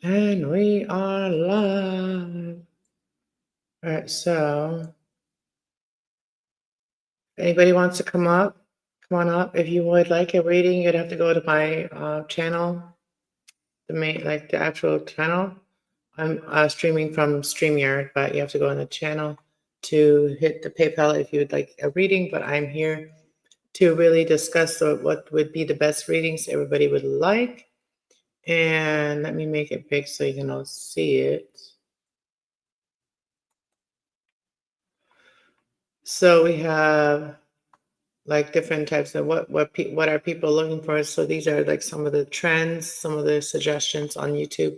And we are live. All right, so anybody wants to come up, come on up. If you would like a reading, you'd have to go to my channel, the actual channel. I'm streaming from StreamYard, but you have to go on the channel to hit the PayPal if you would like a reading. But I'm here to really discuss what would be the best readings everybody would like. And let me make it big so you can all see it. So we have like different types of what are people looking for. So these are like some of the trends, some of the suggestions on YouTube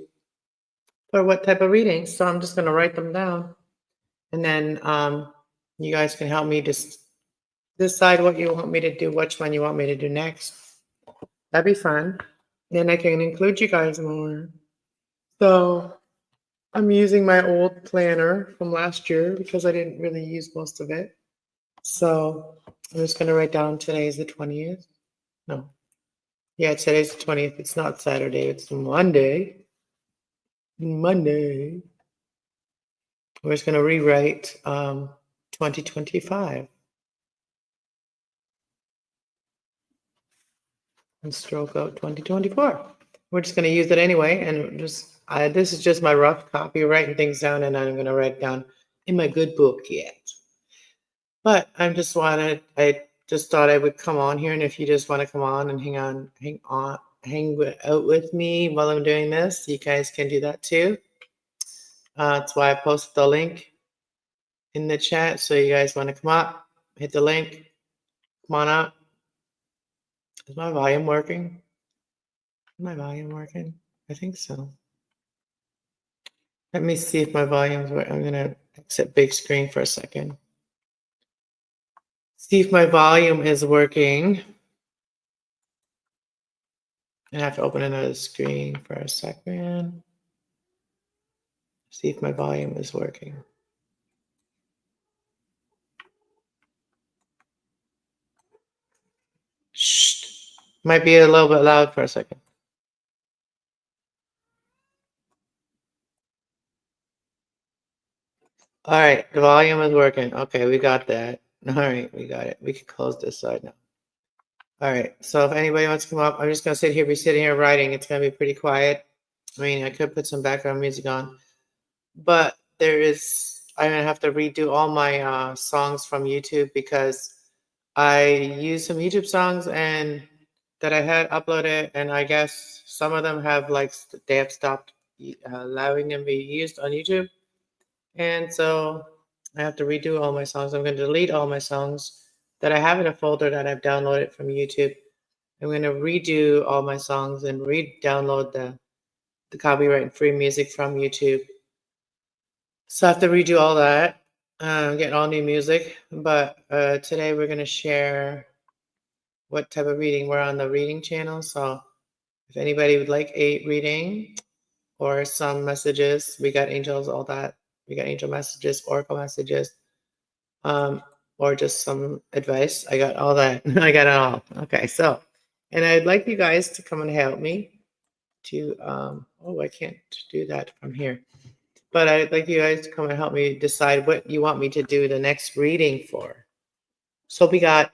for what type of readings. So I'm just going to write them down, and then you guys can help me just decide what you want me to do, which one you want me to do next. That'd be fun. Then I can include you guys more. So I'm using my old planner from last year because I didn't really use most of it. So I'm just going to write down today is the 20th. No. Yeah, today's the 20th. It's not Saturday. It's Monday. Monday. We're just going to rewrite 2025 and stroke out 2024. We're just going to use it anyway. And this is just my rough copy, writing things down, and I'm going to write down in my good book yet. But I just thought I would come on here. And if you just want to come on and hang out with me while I'm doing this, you guys can do that too. That's why I posted the link in the chat. So you guys want to come up, hit the link, come on up. Is my volume working? Is my volume working? I think so. Let me see if my volume's working. I'm going to exit big screen for a second. See if my volume is working. I have to open another screen for a second. See if my volume is working. Shh. Might be a little bit loud for a second. All right, the volume is working. Okay, we got that. All right, we got it. We can close this side now. All right, so if anybody wants to come up, I'm just going to be sitting here writing. It's going to be pretty quiet. I mean, I could put some background music on, but I'm going to have to redo all my songs from YouTube because I used some YouTube songs and that I had uploaded, and I guess some of them have they have stopped allowing them to be used on YouTube. And so I have to redo all my songs. I'm going to delete all my songs that I have in a folder that I've downloaded from YouTube. I'm going to redo all my songs and re-download the copyright and free music from YouTube. So I have to redo all that, get all new music. But today we're going to share what type of reading. We're on the reading channel. So if anybody would like a reading or some messages, we got angels, all that. We got angel messages, oracle messages, or just some advice. I got all that. I got it all. Okay, so, and I'd like you guys to come and help me to, I can't do that from here. But I'd like you guys to come and help me decide what you want me to do the next reading for. So we got,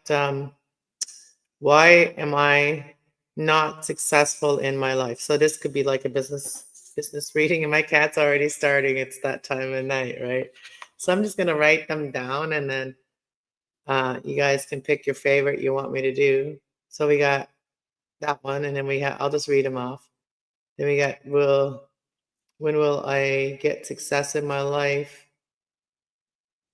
why am I not successful in my life? So this could be like a business reading, and my cat's already starting. It's that time of night, right? So I'm just going to write them down, and then you guys can pick your favorite you want me to do. So we got that one, and then I'll just read them off. Then we got, when will I get success in my life?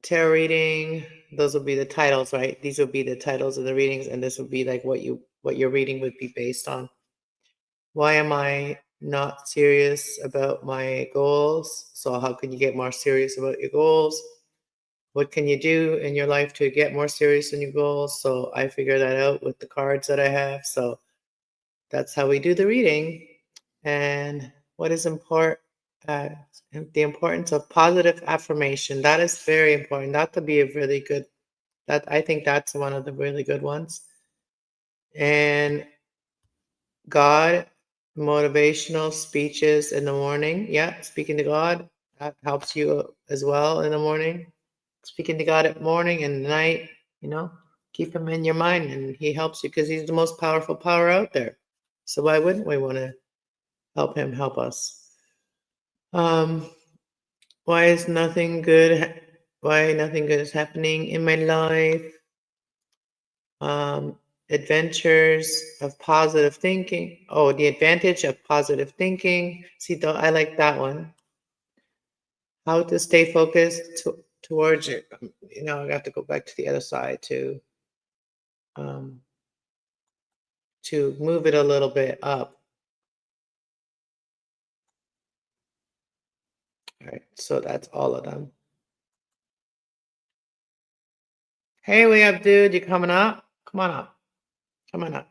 Tarot reading. Those will be the titles, right? These will be the titles of the readings, and this would be like what your reading would be based on. Why am I not serious about my goals? So how can you get more serious about your goals? What can you do in your life to get more serious in your goals? So I figure that out with the cards that I have. So that's how we do the reading. And what is important? The importance of positive affirmation. That is very important. That could be a really good, I think that's one of the really good ones. And God motivational speeches in the morning. Yeah, speaking to God, that helps you as well in the morning. Speaking to God at morning and night, keep him in your mind, and he helps you because he's the most powerful power out there. So why wouldn't we want to help him help us? Why is nothing good? Why nothing good is happening in my life? Um, adventures of positive thinking. Oh, the advantage of positive thinking. See, though, I like that one. How to stay focused towards it. I have to go back to the other side um, to move it a little bit up. All right, so that's all of them. Hey, we have dude. You coming up? Come on up. Come on up.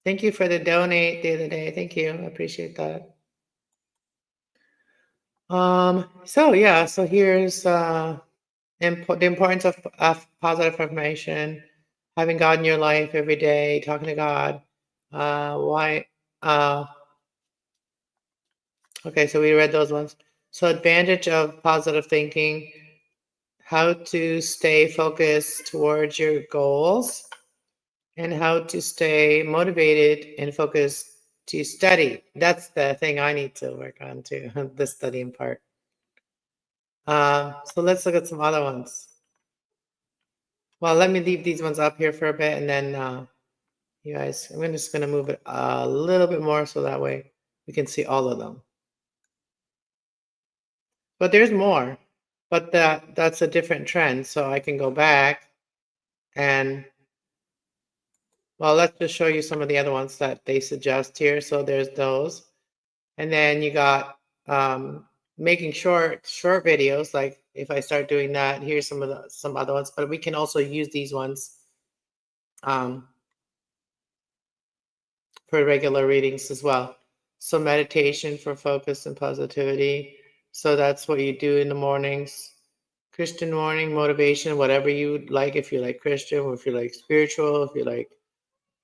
Thank you for the donate the other day. Thank you. I appreciate that. So here's the importance of positive affirmation, having God in your life every day, talking to God. Why? Okay, so we read those ones. So advantage of positive thinking, how to stay focused towards your goals, and how to stay motivated and focused to study. That's the thing I need to work on too, the studying part. So let's look at some other ones. Well, let me leave these ones up here for a bit, and then you guys, I'm just going to move it a little bit more so that way we can see all of them. But there's more, but that's a different trend. So I can go back and, well, let's just show you some of the other ones that they suggest here. So there's those. And then you got making short videos. Like if I start doing that, here's some other ones, but we can also use these ones for regular readings as well. So meditation for focus and positivity. So that's what you do in the mornings. Christian morning motivation, whatever you like. If you like Christian, or if you like spiritual, if you like,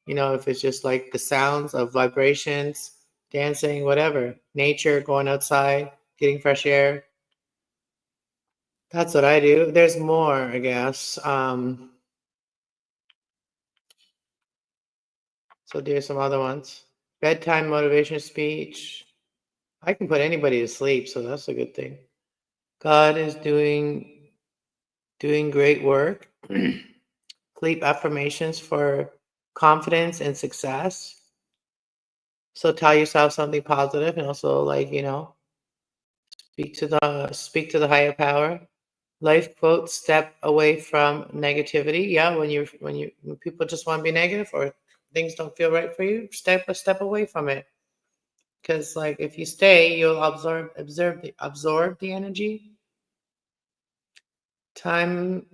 if it's just like the sounds of vibrations, dancing, whatever, nature, going outside, getting fresh air. That's what I do. There's more, I guess. So there's some other ones. Bedtime motivation speech. I can put anybody to sleep, so that's a good thing. God is doing great work. Sleep affirmations for confidence and success. So tell yourself something positive, and also speak to the higher power. Life quote: step away from negativity. Yeah, when people just want to be negative or things don't feel right for you, step away from it. Because if you stay, you'll absorb the energy. Bedtime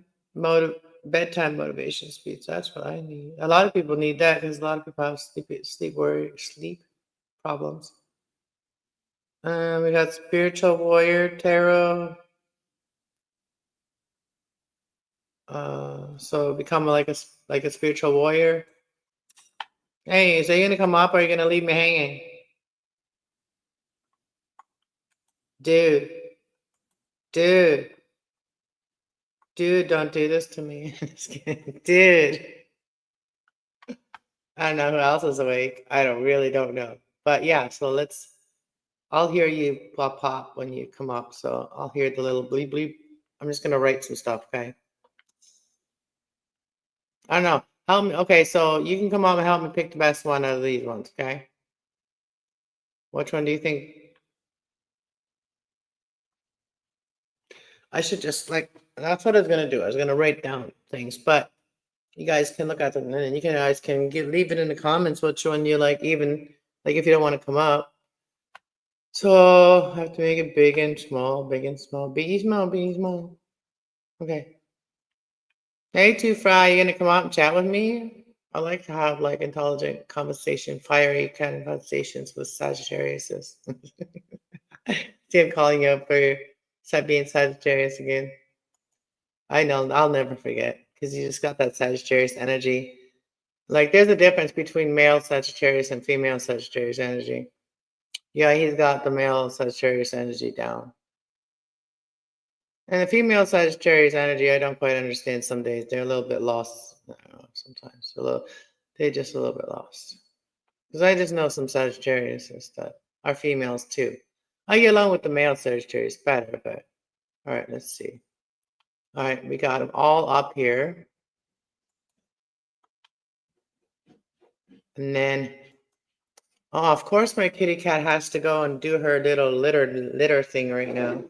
motivation speech. That's what I need. A lot of people need that because a lot of people have sleep problems. We got spiritual warrior tarot. So become like a spiritual warrior. Hey, so you gonna come up or are you gonna leave me hanging? Dude, dude, don't do this to me. Just kidding. Dude. I don't know who else is awake. I really don't know. But yeah, so I'll hear you pop when you come up. So I'll hear the little bleep bleep. I'm just gonna write some stuff, okay? I don't know. Help me. Okay, so you can come up and help me pick the best one out of these ones, okay? Which one do you think? I should just that's what I was gonna do. I was gonna write down things, but you guys can look at them and then you guys can leave it in the comments which one you like, even if you don't want to come up. So I have to make it big and small, biggie small. Okay. Hey, Two Fry, you gonna come out and chat with me? I like to have intelligent conversation, fiery conversations with Sagittarius. See, I'm calling you up for being Sagittarius again. I know, I'll never forget because you just got that Sagittarius energy. Like there's a difference between male Sagittarius and female Sagittarius energy. Yeah, he's got the male Sagittarius energy down. And the female Sagittarius energy, I don't quite understand some days. They're a little bit lost. I don't know, sometimes. They're just a little bit lost. Because I just know some Sagittarius that are females too. I get along with the male Sagittarius better, but all right, let's see. All right, we got them all up here. And then, oh, of course my kitty cat has to go and do her little litter thing right now.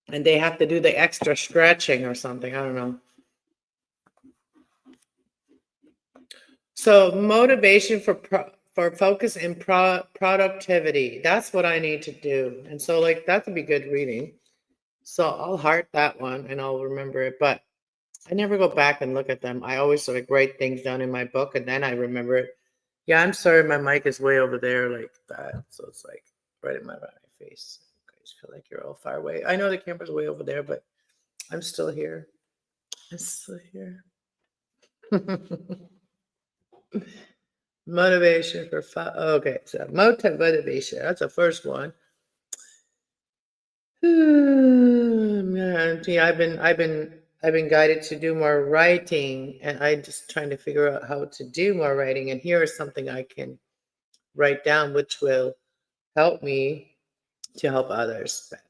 And they have to do the extra stretching or something. I don't know. So motivation for focus and productivity. That's what I need to do. And so like that would be good reading. So I'll heart that one and I'll remember it. But I never go back and look at them. I always like write things down in my book and then I remember it. Yeah, I'm sorry, my mic is way over there like that. So it's like right in my face. I just feel like you're all far away. I know the camera's way over there, but I'm still here. I'm still here. Motivation for okay, so motivation. That's the first one. Man, yeah, I've been guided to do more writing, and I'm just trying to figure out how to do more writing. And here is something I can write down, which will help me to help others better.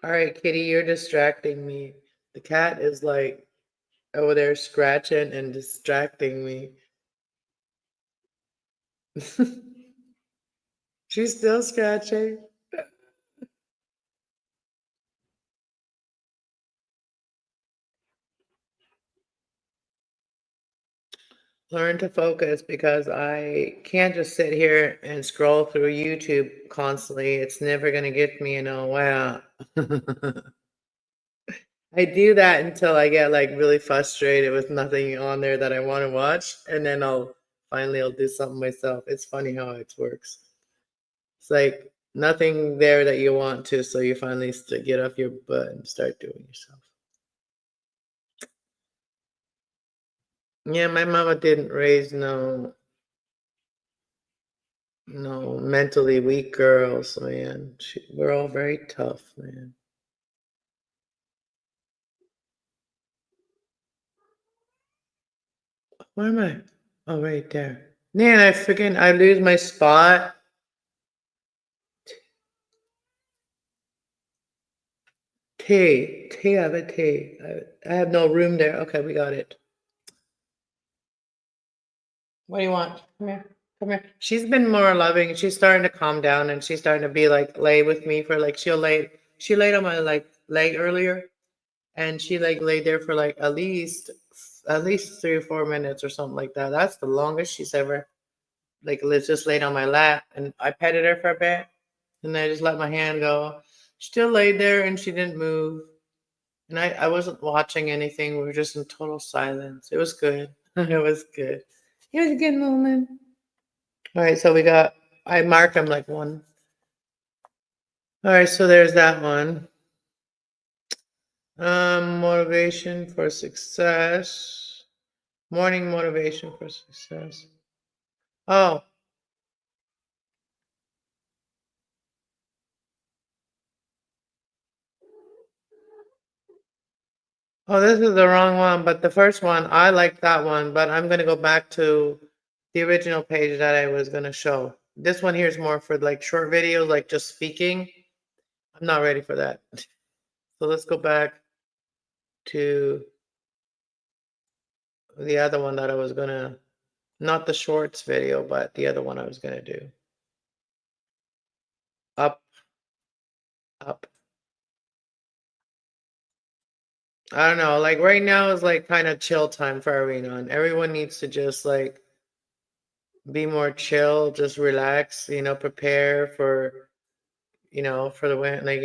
All right, Kitty, you're distracting me. The cat is like over there scratching and distracting me. She's still scratching. Learn to focus because I can't just sit here and scroll through YouTube constantly. It's never going to get me, wow. I do that until I get like really frustrated with nothing on there that I want to watch, and then I'll do something myself. It's funny how it works. It's like nothing there that you want to, so you finally get off your butt and start doing yourself. Yeah, my mama didn't raise no mentally weak girls, man. We're all very tough, man. Where am I? Oh, right there. Man, I lose my spot. T. I have a T. I have no room there. Okay, we got it. What do you want? Come here. Come here. She's been more loving. She's starting to calm down and she's starting to be like lay with me for like she laid on my like leg earlier and she like laid there for like at least 3 or 4 minutes or something like that. That's the longest she's ever like just laid on my lap and I petted her for a bit and I just let my hand go. She still laid there and she didn't move. And I wasn't watching anything. We were just in total silence. It was good. It was good. It was a good moment. All right, so I marked them like one. All right, so there's that one. Motivation for success. Morning motivation for success. Oh, this is the wrong one, but the first one, I like that one, but I'm gonna go back to the original page that I was gonna show. This one here is more for like short videos, like just speaking. I'm not ready for that. So let's go back to the other one that I was gonna, not the shorts video, but the other one I was gonna do. Up, up. I don't know, like right now is like kind of chill time for Arena, and everyone needs to just like be more chill, just relax, prepare for, for the winter, like,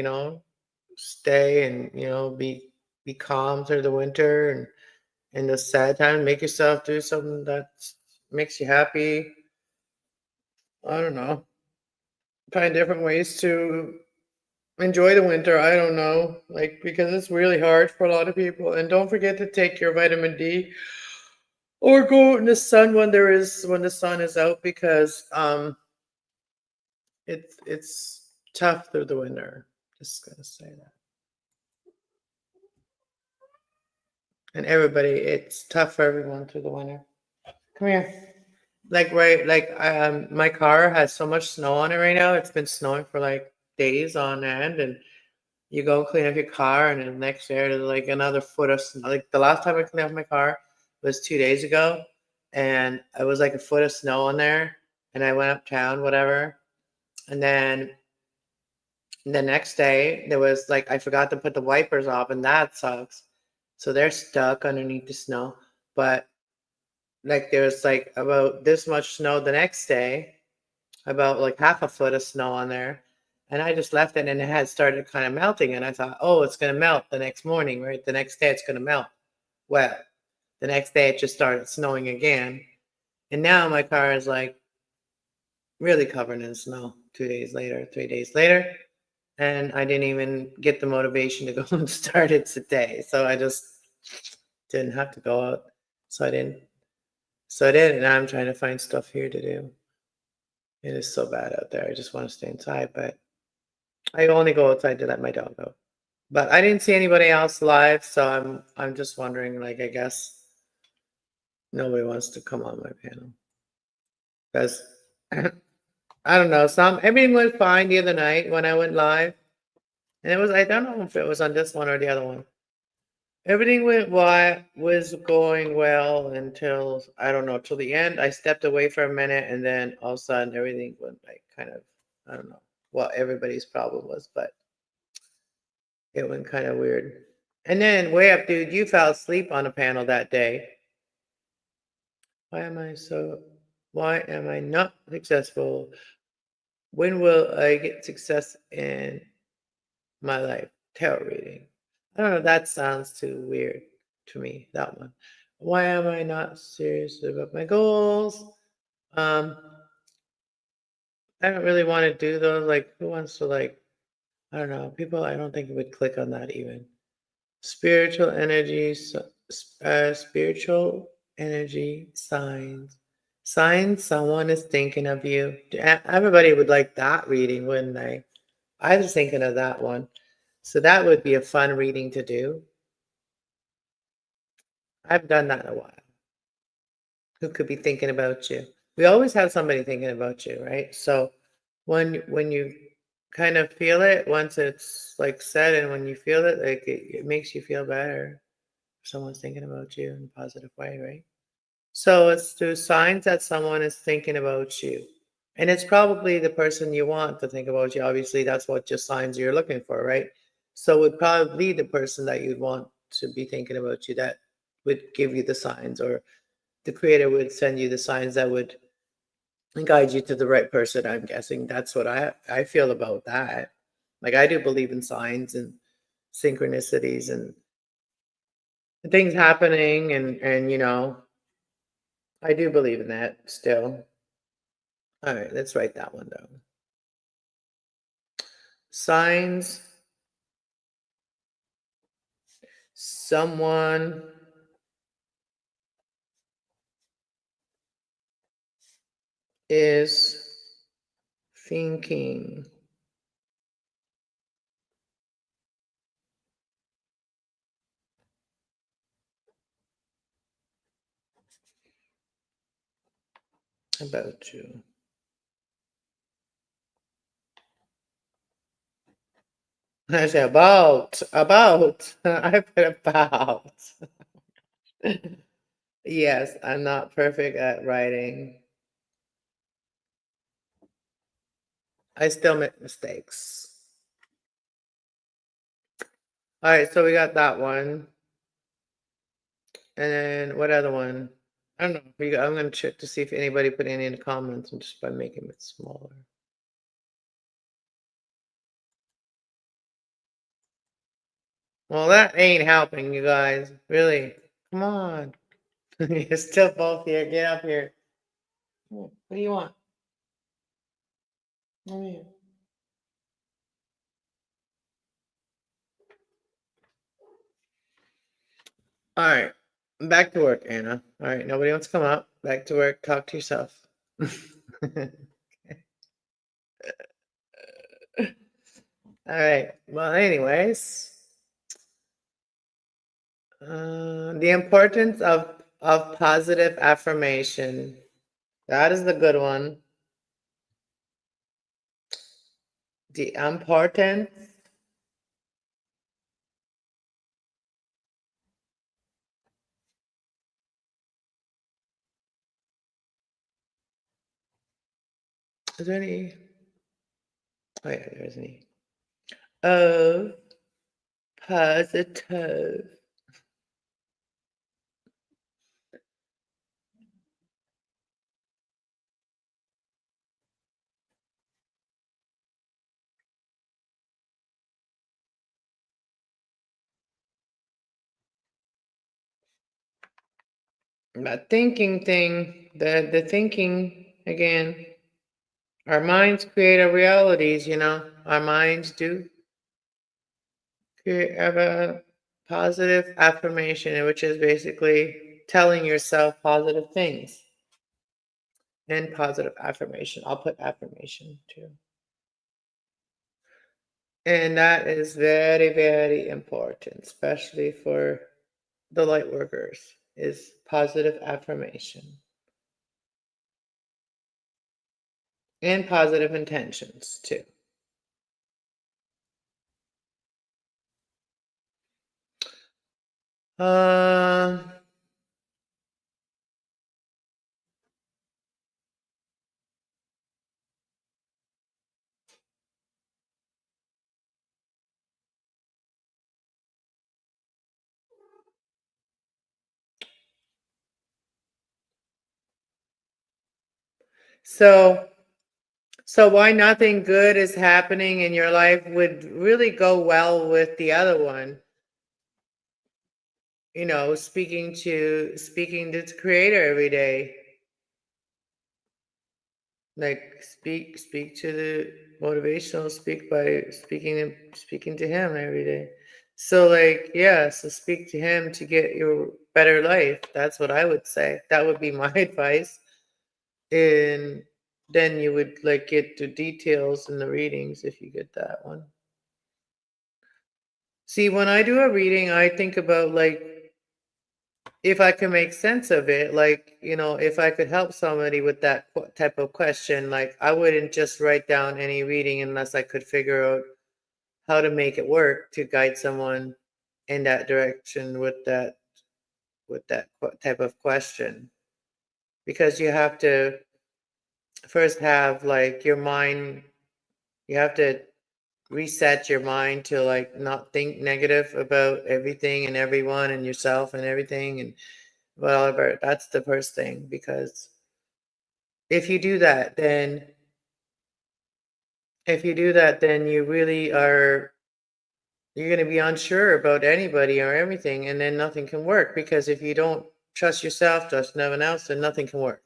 stay and, be calm through the winter and in the sad time, make yourself do something that makes you happy. I don't know. Find different ways to enjoy the winter. I don't know, like, because it's really hard for a lot of people. And don't forget to take your vitamin D or go out in the sun when the sun is out, because it's tough through the winter. Just gonna say that. And everybody, it's tough for everyone through the winter. Come here. Like, right, like, my car has so much snow on it right now. It's been snowing for like days on end, and you go clean up your car, and then the next day there's like another foot of snow. Like the last time I cleaned up my car was 2 days ago, and it was like a foot of snow on there. And I went uptown, whatever, and then the next day there was like I forgot to put the wipers off, and that sucks. So they're stuck underneath the snow. But like there's like about this much snow the next day, about like half a foot of snow on there. And I just left it, and it had started kind of melting. And I thought, oh, it's going to melt the next morning, right? The next day it's going to melt. Well, the next day it just started snowing again. And now my car is like really covered in snow 2 days later, 3 days later. And I didn't even get the motivation to go and start it today. So I just didn't have to go out. So I didn't. So I did. And now I'm trying to find stuff here to do. It is so bad out there. I just want to stay inside, but I only go outside to let my dog out. But I didn't see anybody else live, so I'm just wondering, like, I guess nobody wants to come on my panel. Because I don't know, everything went fine the other night when I went live. And it was, I don't know if it was on this one or the other one. Everything was going well until, I don't know, till the end. I stepped away for a minute, and then all of a sudden everything went like kind of, I don't know what everybody's problem was, but it went kind of weird. And then way up, dude, you fell asleep on a panel that day. Why am I not successful? When will I get success in my life? Tarot reading. I don't know, that sounds too weird to me, that one. Why am I not serious about my goals? Um, I don't really want to do those. Like, who wants to, like, I don't know, people, I don't think would click on that even. Spiritual energy, spiritual energy signs. Signs someone is thinking of you. Everybody would like that reading, wouldn't they? I was thinking of that one. So that would be a fun reading to do. I've done that in a while. Who could be thinking about you? We always have somebody thinking about you, right? So when you kind of feel it, once it's like said, and when you feel it, like it makes you feel better. Someone's thinking about you in a positive way, right? So it's through signs that someone is thinking about you. And it's probably the person you want to think about you. Obviously, that's what just signs you're looking for, right? So it would probably be the person that you'd want to be thinking about you that would give you the signs, or the creator would send you the signs that would guide you to the right person. I'm guessing that's what I feel about that. Like, I do believe in signs and synchronicities and things happening, and I do believe in that still. All right, let's write that one down. Signs someone is thinking about you. I say about. I put about. Yes, I'm not perfect at writing. I still make mistakes. All right, so we got that one. And then what other one? I don't know. I'm going to check to see if anybody put any in the comments, and just by making it smaller. Well, that ain't helping, you guys. Really. Come on. You're still both here. Get up here. What do you want? Come here. All right. Back to work, Anna. All right. Nobody wants to come up. Back to work. Talk to yourself. All right. Well, anyways, the importance of positive affirmation. That is the good one. The importance. Is there any? Oh yeah, there's any. Of positive. That thinking thing. The thinking again. Our minds create our realities. Our minds do have a positive affirmation, which is basically telling yourself positive things. And positive affirmation. I'll put affirmation too. And that is very, very important, especially for the light workers, is positive affirmation and positive intentions too. Uh, so So why nothing good is happening in your life would really go well with the other one. Speaking to its creator every day. Like speak to the motivational, speak by speaking to him every day. So like yeah, so speak to him to get your better life. That's what I would say. That would be my advice. And then you would like get the details in the readings if you get that one. See, when I do a reading, I think about like if I can make sense of it, like, if I could help somebody with that type of question, like I wouldn't just write down any reading unless I could figure out how to make it work to guide someone in that direction with that type of question. Because you have to first have like your mind, you have to reset your mind to like not think negative about everything and everyone and yourself and everything and whatever. That's the first thing, because if you do that, then you really are, you're going to be unsure about anybody or everything, and then nothing can work, because if you don't trust yourself, trust no one else, then nothing can work.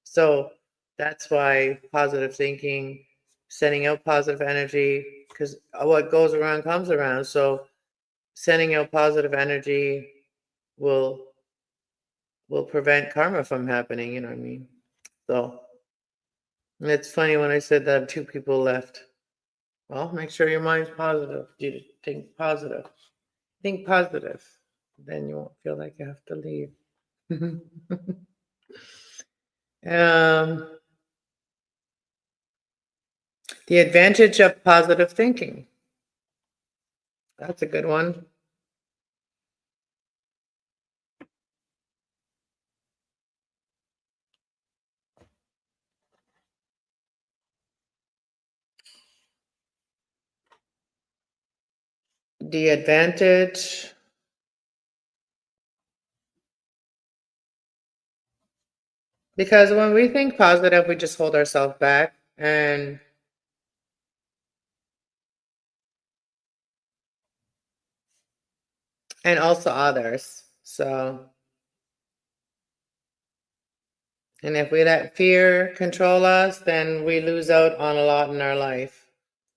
So that's why positive thinking, sending out positive energy, because what goes around comes around. So sending out positive energy will prevent karma from happening, you know what I mean? So it's funny when I said that two people left. Well, make sure your mind's positive. You think positive. Think positive. Then you won't feel like you have to leave. um, the advantage of positive thinking. That's a good one. The advantage, because when we think positive, we just hold ourselves back and also others. So, and if we let fear control us, then we lose out on a lot in our life.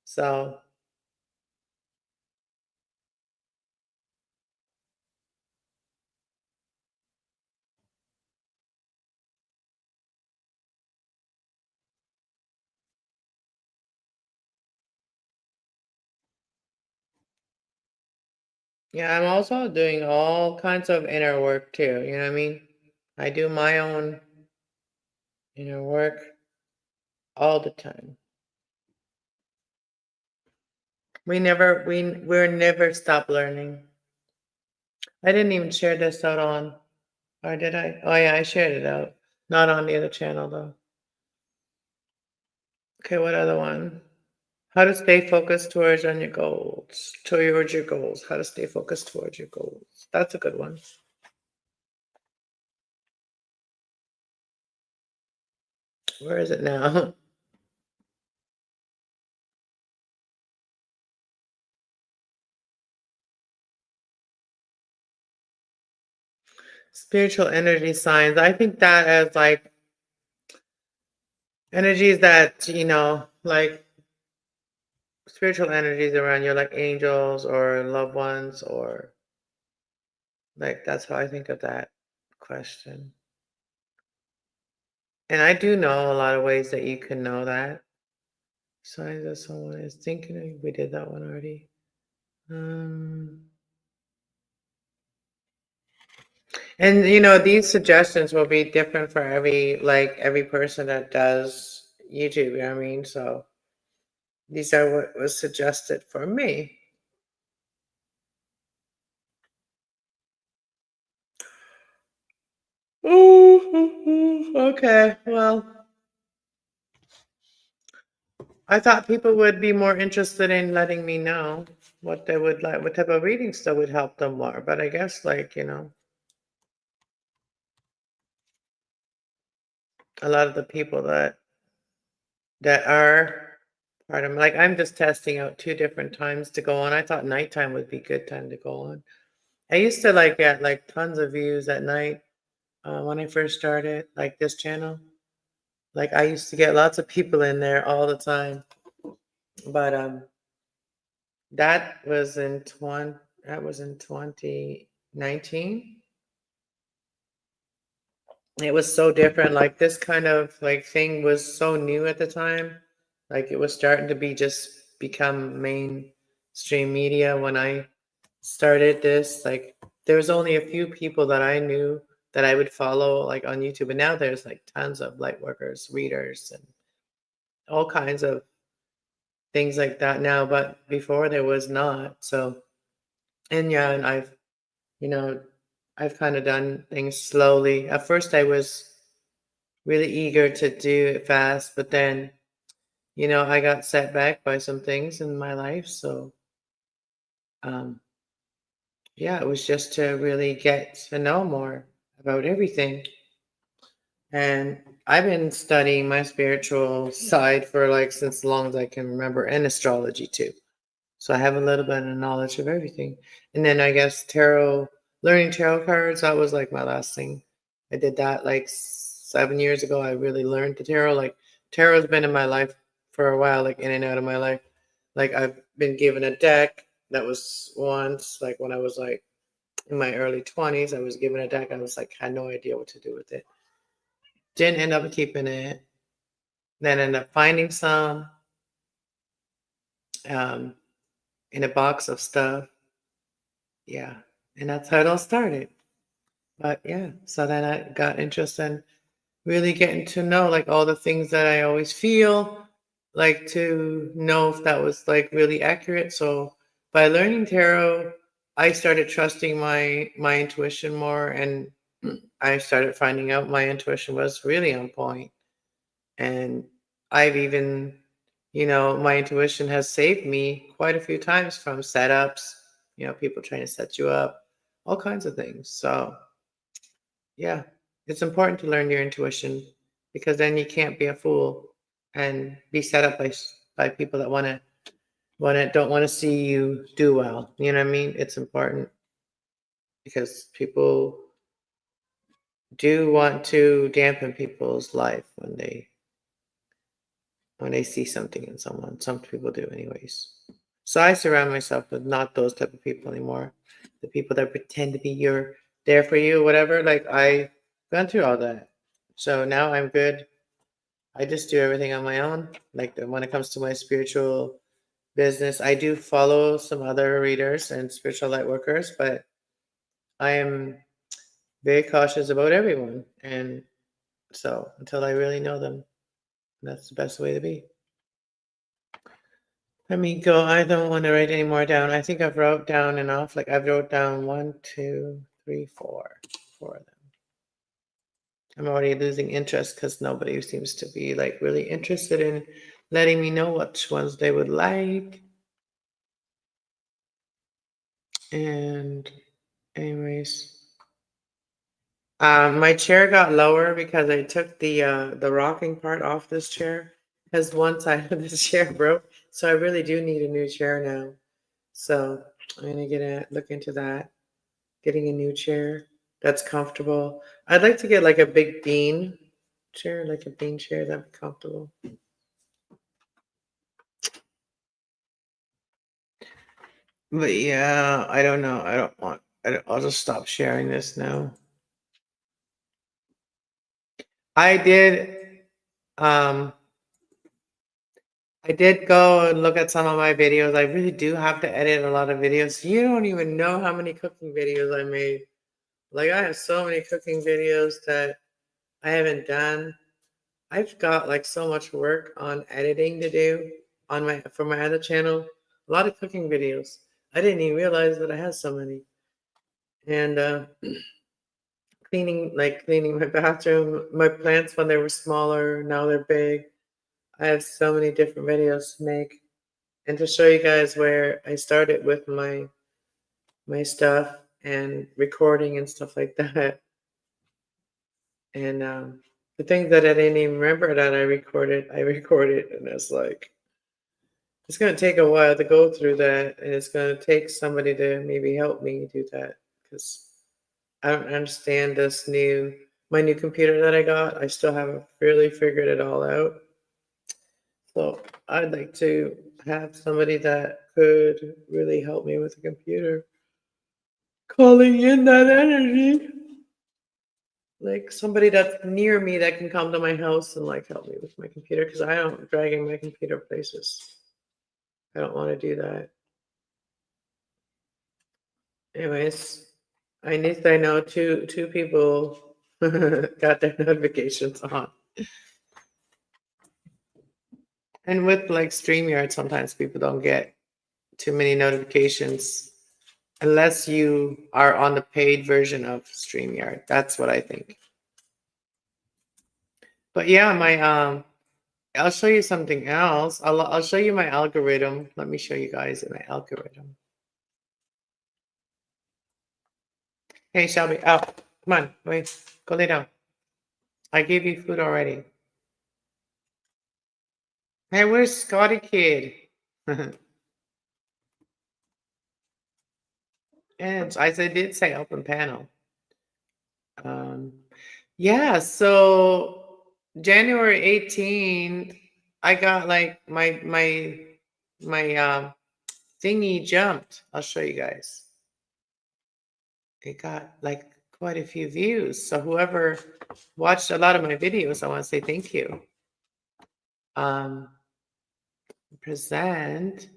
So, Yeah, I'm also doing all kinds of inner work too. You know what I mean? I do my own inner work all the time. We're never stop learning. I didn't even share this out on, or did I? Oh yeah, I shared it out. Not on the other channel though. Okay, what other one? How to stay focused towards on your goals. Towards your goals. How to stay focused towards your goals. That's a good one. Where is it now? Spiritual energy signs. I think that as like energies that, like spiritual energies around you, like angels or loved ones, or like that's how I think of that question. And I do know a lot of ways that you can know that. Signs that someone is thinking of. We did that one already. Um, and these suggestions will be different for every person that does YouTube. You know what I mean? So these are what was suggested for me. Ooh, okay. Well, I thought people would be more interested in letting me know what they would like, what type of readings that would help them more. But I guess, like, a lot of the people that are part of, like, I'm just testing out two different times to go on. I thought nighttime would be good time to go on. I used to like get like tons of views at night when I first started, like this channel. Like I used to get lots of people in there all the time. But that was in 2019. It was so different. Like this kind of like thing was so new at the time. Like it was starting to be just become mainstream media when I started this. Like there was only a few people that I knew that I would follow like on YouTube. And now there's like tons of light workers, readers, and all kinds of things like that now. But before there was not. So and yeah, and you know, I've kind of done things slowly. At first I was really eager to do it fast, but then, I got set back by some things in my life. So, um, yeah, it was just to really get to know more about everything. And I've been studying my spiritual side for like since long as I can remember, and astrology too. So I have a little bit of knowledge of everything. And then I guess learning tarot cards, that was like my last thing. I did that like 7 years ago. I really learned the tarot. Like tarot's been in my life for a while, like in and out of my life. Like I've been given a deck that was once, like when I was like in my early 20s, I was given a deck. I was like, had no idea what to do with it. Didn't end up keeping it. Then ended up finding some um, in a box of stuff. Yeah. And that's how it all started. But yeah, so then I got interested in really getting to know like all the things that I always feel, like to know if that was like really accurate. So by learning tarot, I started trusting my intuition more, and I started finding out my intuition was really on point. And I've even, my intuition has saved me quite a few times from setups, people trying to set you up, all kinds of things. So yeah, it's important to learn your intuition because then you can't be a fool and be set up by people that don't want to see you do well. You know what I mean? It's important because people do want to dampen people's life when they see something in someone. Some people do anyways. So I surround myself with not those type of people anymore. The people that pretend to be there for you, whatever. Like I gone through all that. So now I'm good. I just do everything on my own. Like when it comes to my spiritual business. I do follow some other readers and spiritual light workers, but I am very cautious about everyone. And so until I really know them, that's the best way to be. Let me go. I don't want to write any more down. I think I've wrote down enough. Like I've wrote down 1, 2, 3, 4 of them. I'm already losing interest because nobody seems to be like really interested in letting me know which ones they would like. And anyways, my chair got lower because I took the rocking part off this chair because one side of this chair broke. So I really do need a new chair now. So I'm gonna look into that, getting a new chair that's comfortable. I'd like to get like a big bean chair, like a bean chair that'd be comfortable. But yeah, I don't know. I'll just stop sharing this now. I did, um, I did go and look at some of my videos. I really do have to edit a lot of videos. You don't even know how many cooking videos I made. Like I have so many cooking videos that I haven't done. I've got like so much work on editing to do on for my other channel. A lot of cooking videos. I didn't even realize that I had so many. And cleaning my bathroom, my plants when they were smaller, now they're big. I have so many different videos to make. And to show you guys where I started with my stuff and recording and stuff like that. And the things that I didn't even remember that I recorded, and it's like it's going to take a while to go through that, and it's going to take somebody to maybe help me do that because I don't understand my new computer that I got. I still haven't really figured it all out. So I'd like to have somebody that could really help me with the computer. Calling in that energy. Like somebody that's near me that can come to my house and like help me with my computer because I don't dragging my computer places. I don't want to do that. Anyways, I know two people got their notifications on. And with like StreamYard, sometimes people don't get too many notifications unless you are on the paid version of StreamYard. That's what I think. But yeah, I'll show you something else. I'll show you my algorithm. Let me show you guys my algorithm. Hey Shelby, oh, come on, wait, go lay down. I gave you food already. Hey, where's Scotty Kid? And I did say open panel. Um, yeah, so January 18th, I got like my thingy jumped. I'll show you guys. It got like quite a few views. So whoever watched a lot of my videos, I want to say thank you. Present,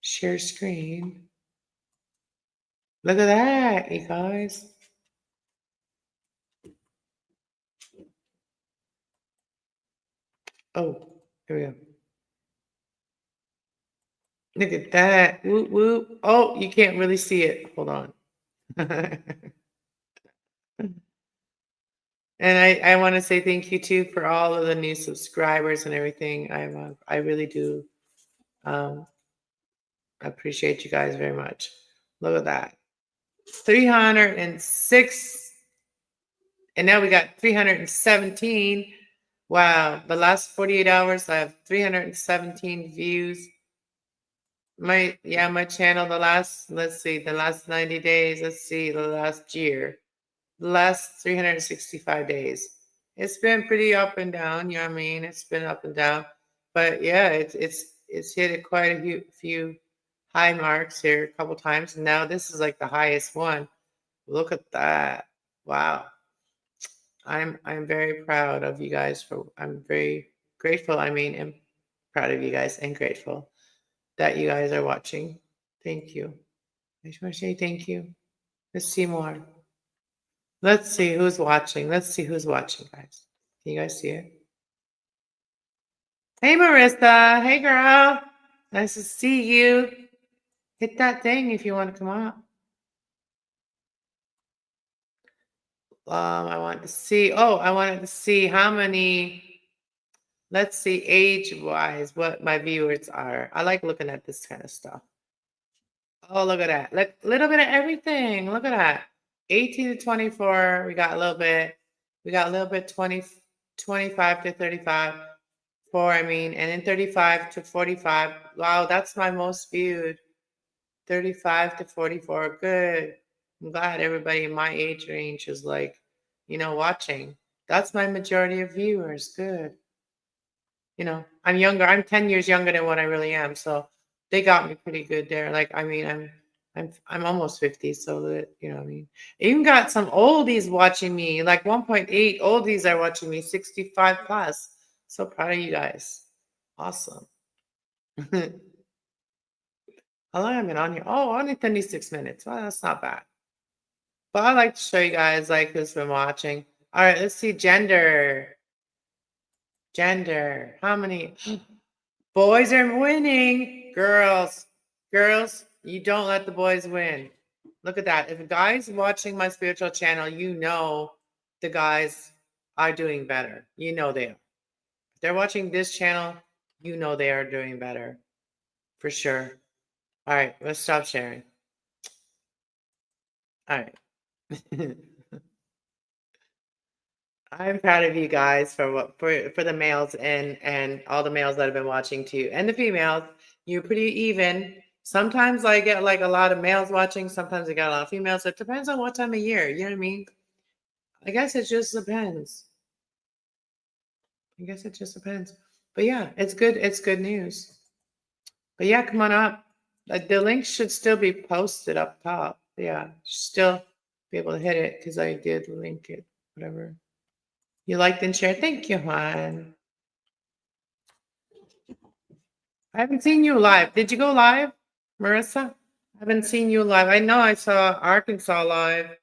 share screen. Look at that, you guys. Oh, here we go. Look at that. Whoop, whoop. Oh, you can't really see it. Hold on. And I want to say thank you too for all of the new subscribers and everything. I really do appreciate you guys very much. Look at that. 306. And now we got 317. Wow. The last 48 hours, I have 317 views. My channel, let's see, the last 90 days, let's see, the last year, the last 365 days. It's been pretty up and down, you know what I mean? It's been up and down. But yeah, it's hit quite a few high marks here a couple times. And now this is like the highest one. Look at that. Wow. I'm very proud of you guys I'm very grateful. I mean, proud of you guys and grateful that you guys are watching. Thank you. I just want to say thank you. Let's see more. Let's see who's watching. Let's see who's watching, guys. Can you guys see it? Hey, Marissa. Hey, girl. Nice to see you. Hit that thing if you want to come up. I wanted to see how many, let's see, age-wise, what my viewers are. I like looking at this kind of stuff. Oh, look at that. Look, little bit of everything. Look at that. 18 to 24, we got a little bit. We got a little bit 25 to 35. And then 35 to 45. Wow, that's my most viewed. 35 to 44. Good. I'm glad everybody in my age range is like, watching. That's my majority of viewers. Good. I'm younger. I'm 10 years younger than what I really am. So they got me pretty good there. Like, I'm almost 50. So that, I even got some oldies watching me, like 1.8 oldies are watching me, 65 plus. So proud of you guys. Awesome. How long have I been on here? Oh, only 36 minutes. Well, that's not bad. But I like to show you guys like who's been watching. All right, let's see gender. Gender. How many? Boys are winning. Girls, you don't let the boys win. Look at that. If a guy's watching my spiritual channel, the guys are doing better. They are. If they're watching this channel, they are doing better. For sure. All right, let's stop sharing. All right. I'm proud of you guys for the males and all the males that have been watching too, and the females. You're pretty even. Sometimes I get like a lot of males watching. Sometimes I got a lot of females. It depends on what time of year. You know what I mean? I guess it just depends. But yeah, it's good. It's good news. But yeah, come on up. The link should still be posted up top. Yeah, still be able to hit it because I did link it. Whatever. You liked and shared. Thank you, Juan. I haven't seen you live. Did you go live, Marissa? I haven't seen you live. I know I saw Arkansas live,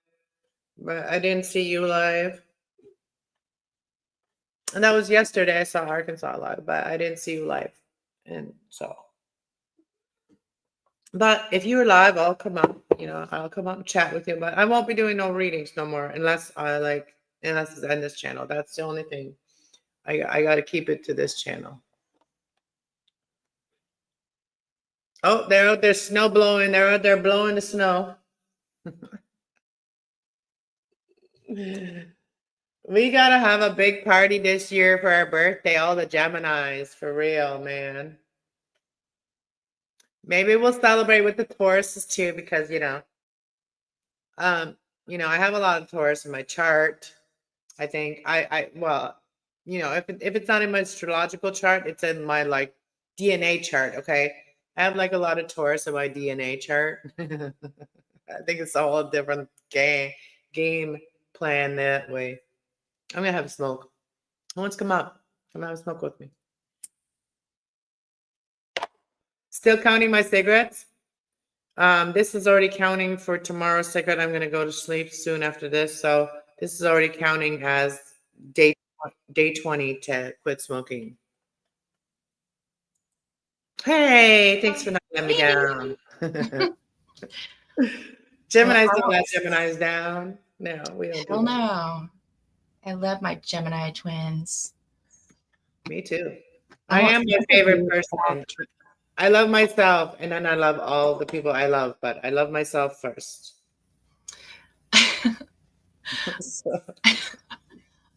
but I didn't see you live. And that was yesterday. I saw Arkansas live, but I didn't see you live. And so, but if you're live, I'll come up. I'll come up and chat with you. But I won't be doing no readings no more unless it's on this channel. That's the only thing. I got to keep it to this channel. Oh, they're out there snow blowing. They're out there blowing the snow. We got to have a big party this year for our birthday. All the Geminis, for real, man. Maybe we'll celebrate with the Tauruses too, because, I have a lot of Taurus in my chart. I think if it's not in my astrological chart, it's in my like DNA chart. Okay. I have like a lot of Taurus in my DNA chart. I think it's a whole different game plan that way. I'm gonna have a smoke. Who wants to come up? Come have a smoke with me. Still counting my cigarettes. This is already counting for tomorrow's cigarette. I'm gonna go to sleep soon after this, so this is already counting as day 20 to quit smoking. Hey, thanks for not letting me down. Gemini's don't let Gemini's down. No, we don't do that. No. I love my Gemini twins. Me too. I am my favorite person. I love myself, and then I love all the people I love, but I love myself first.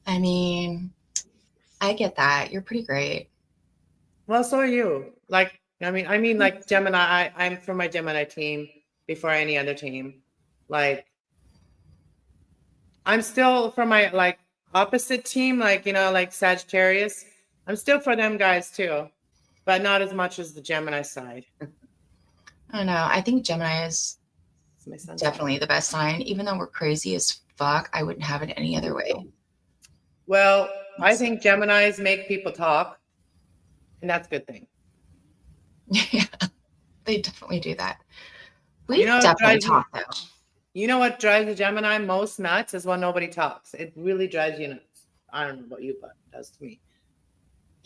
I mean, I get that. You're pretty great. Well, so are you. Like, like Gemini. I'm from my Gemini team before any other team. Like, I'm still from my like opposite team, like like Sagittarius. I'm still for them guys too, but not as much as the Gemini side. I don't know. I think Gemini is definitely the best sign. Even though we're crazy as fuck, I wouldn't have it any other way. Well, I think Geminis make people talk. And that's a good thing. Yeah, they definitely do that. We You know what definitely drives you, talk though. you know what drives a Gemini most nuts is when nobody talks. It really drives you nuts. I don't know about you, but it does to me.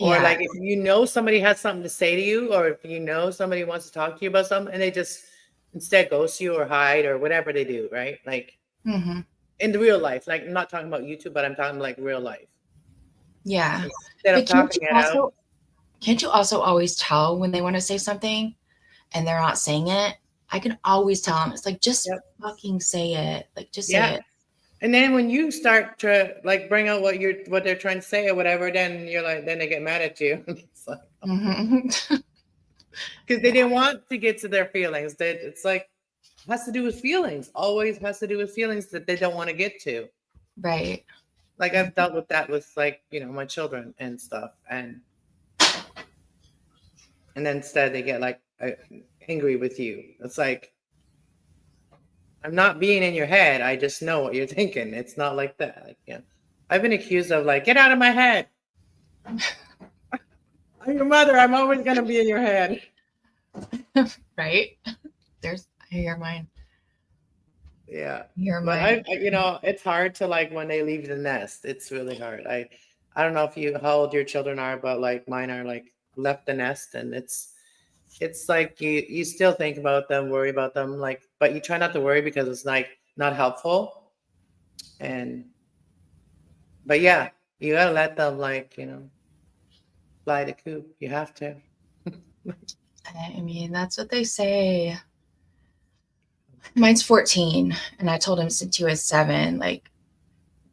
Or Yeah. like if you know somebody has something to say to you, or if you know somebody wants to talk to you about something and they just instead ghost you or hide or whatever they do, right? Like Hmm. in the real life, like I'm not talking about YouTube, but I'm talking like real life. Yeah. Instead of But talking it out. can't you also always tell when they want to say something and they're not saying it? I can always tell them. It's like, just Yep. fucking say it. Like, just say Yeah. it. And then when you start to like bring out what they're trying to say or whatever, then you're like, then they get mad at you. It's like Hmm. because they didn't want to get to their feelings. That it's like has to do with feelings. Always has to do with feelings that they don't want to get to. Right. Like I've dealt with that with like my children and stuff, and then instead they get like angry with you. It's like I'm not being in your head. I just know what you're thinking. It's not like that. Like I've been accused of like get out of my head. I'm your mother. I'm always gonna be in your head. Right. I hear mine. Yeah, I hear but mine. it's hard to like when they leave the nest. It's really hard. I don't know if you how old your children are, but like mine are like left the nest, and it's like you still think about them, worry about them, like, but you try not to worry because it's like not helpful. And but yeah, you gotta let them like fly the coop. You have to. I mean, that's what they say. Mine's 14, and I told him since he was 7, like,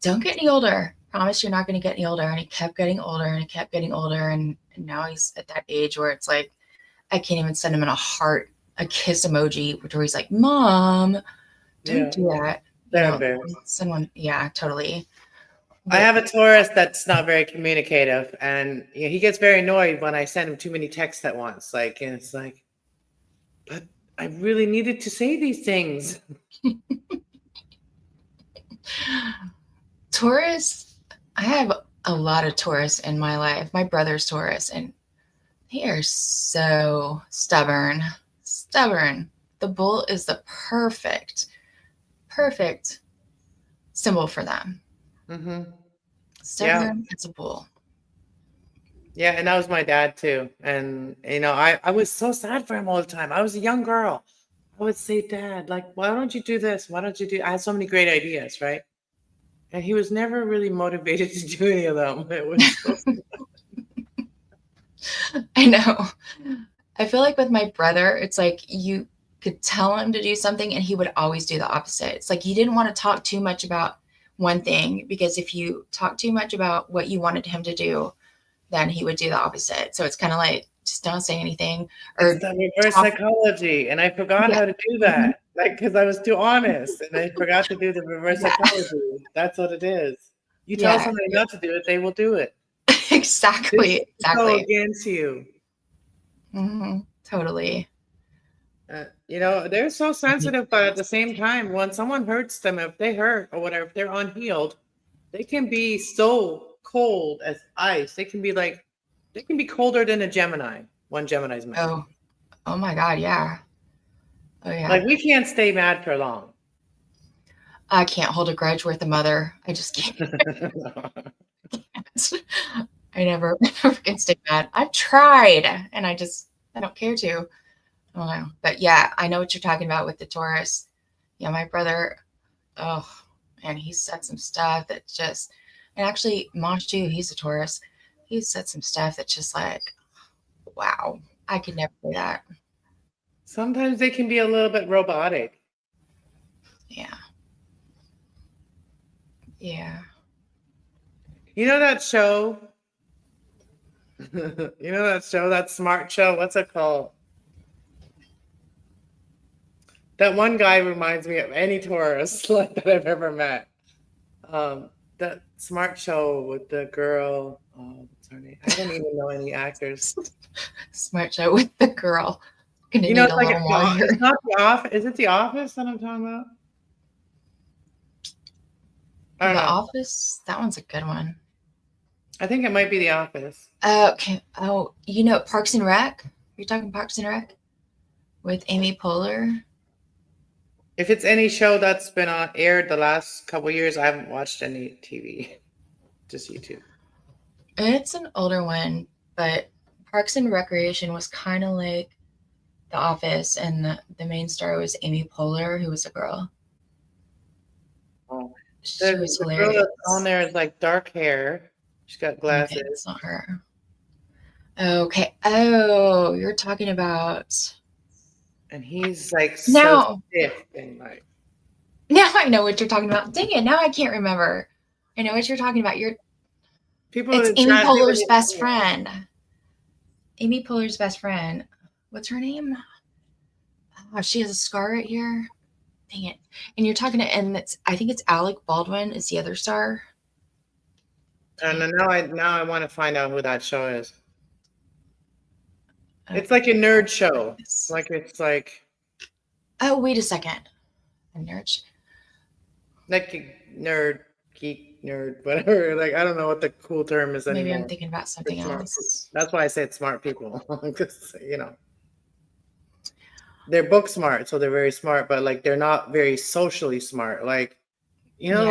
don't get any older. Promise you're not going to get any older. And he kept getting older and he kept getting older. And now he's at that age where it's like, I can't even send him in a heart, a kiss emoji, where he's like, Mom, don't Yeah, do that. they're embarrassed. Someone, yeah, totally. I But have a Taurus that's not very communicative, and he gets very annoyed when I send him too many texts at once. Like, and it's like, but I really needed to say these things. Taurus, I have a lot of Taurus in my life. My brother's Taurus, and they are so stubborn. Stubborn. The bull is the perfect symbol for them. Mm-hmm. Yeah, Stubborn as a bull. yeah, and that was my dad too. And I was so sad for him all the time. I was a young girl. I would say, Dad, like, why don't you do this? Why don't you do? I had so many great ideas, right? And he was never really motivated to do any of them. It was so I know. I feel like with my brother, it's like you could tell him to do something and he would always do the opposite. It's like you didn't want to talk too much about one thing, because if you talk too much about what you wanted him to do, then he would do the opposite. So it's kind of like, just don't say anything It's or the reverse talk. psychology, and I forgot Yeah. how to do Mhm. that. Like, because I was too honest, and I forgot to do the reverse Yeah. psychology. That's what it is. You tell Yeah. somebody not to do it, they will do it. This Exactly. will go Exactly. against you. Totally. They're so sensitive, but at the same time, when someone hurts them, if they hurt or whatever, if they're unhealed, they can be so cold as ice. They can be colder than a Gemini when Gemini's mad. Oh, oh my God. Yeah. Oh yeah. Like we can't stay mad for long. I can't hold a grudge with a mother. I just can't. I never can stay mad. I've tried and I don't care to. I don't know. But yeah, I know what you're talking about with the Taurus. Yeah, my brother, oh man, he said some stuff that just, and actually Mosh too, he's a Taurus. He said some stuff that's just like, wow, I could never do that. Sometimes they can be a little bit robotic. Yeah. Yeah. You know that show? That smart show? What's it called? That one guy reminds me of any Taurus like that I've ever met. That smart show with the girl. Oh, what's her name? I don't even know any actors. Smart show with the girl. Gonna need It's a like little more here. it's not The Office. Is it The Office that I'm talking about? I don't The know. Office, that one's a good one. I think it might be The Office. Okay. Oh, you know Parks and Rec? You're talking Parks and Rec with Amy Poehler? If it's any show that's been on aired the last couple years, I haven't watched any TV, just YouTube. It's an older one, but Parks and Recreation was kind of like The Office, and the main star was Amy Poehler, who was a girl. Oh. She was The girl that's on hilarious. there is like dark hair. She's got Okay, glasses, it's not her. Okay. Oh, you're talking about and he's like so now. stiff and like Now I know what you're talking about. Dang it! Now I can't remember. I know what you're talking about. people in It's the Amy chat. People Poehler's need best to friend. Amy Poehler's best friend. What's her name? Oh, she has a scar right here. Dang it! And you're talking to, and it's I think it's Alec Baldwin is the other star. and Dang now I want to find out who that show is. it. It's like a nerd show. Yes. Like it's like Oh, wait a second. A nerd. a nerd, geek, nerd, whatever. Like I don't know what the cool term is Maybe I'm anymore. thinking about For something smart. else. That's why I said smart people, because they're book smart, so they're very smart, but like they're not very socially smart. Like Yeah.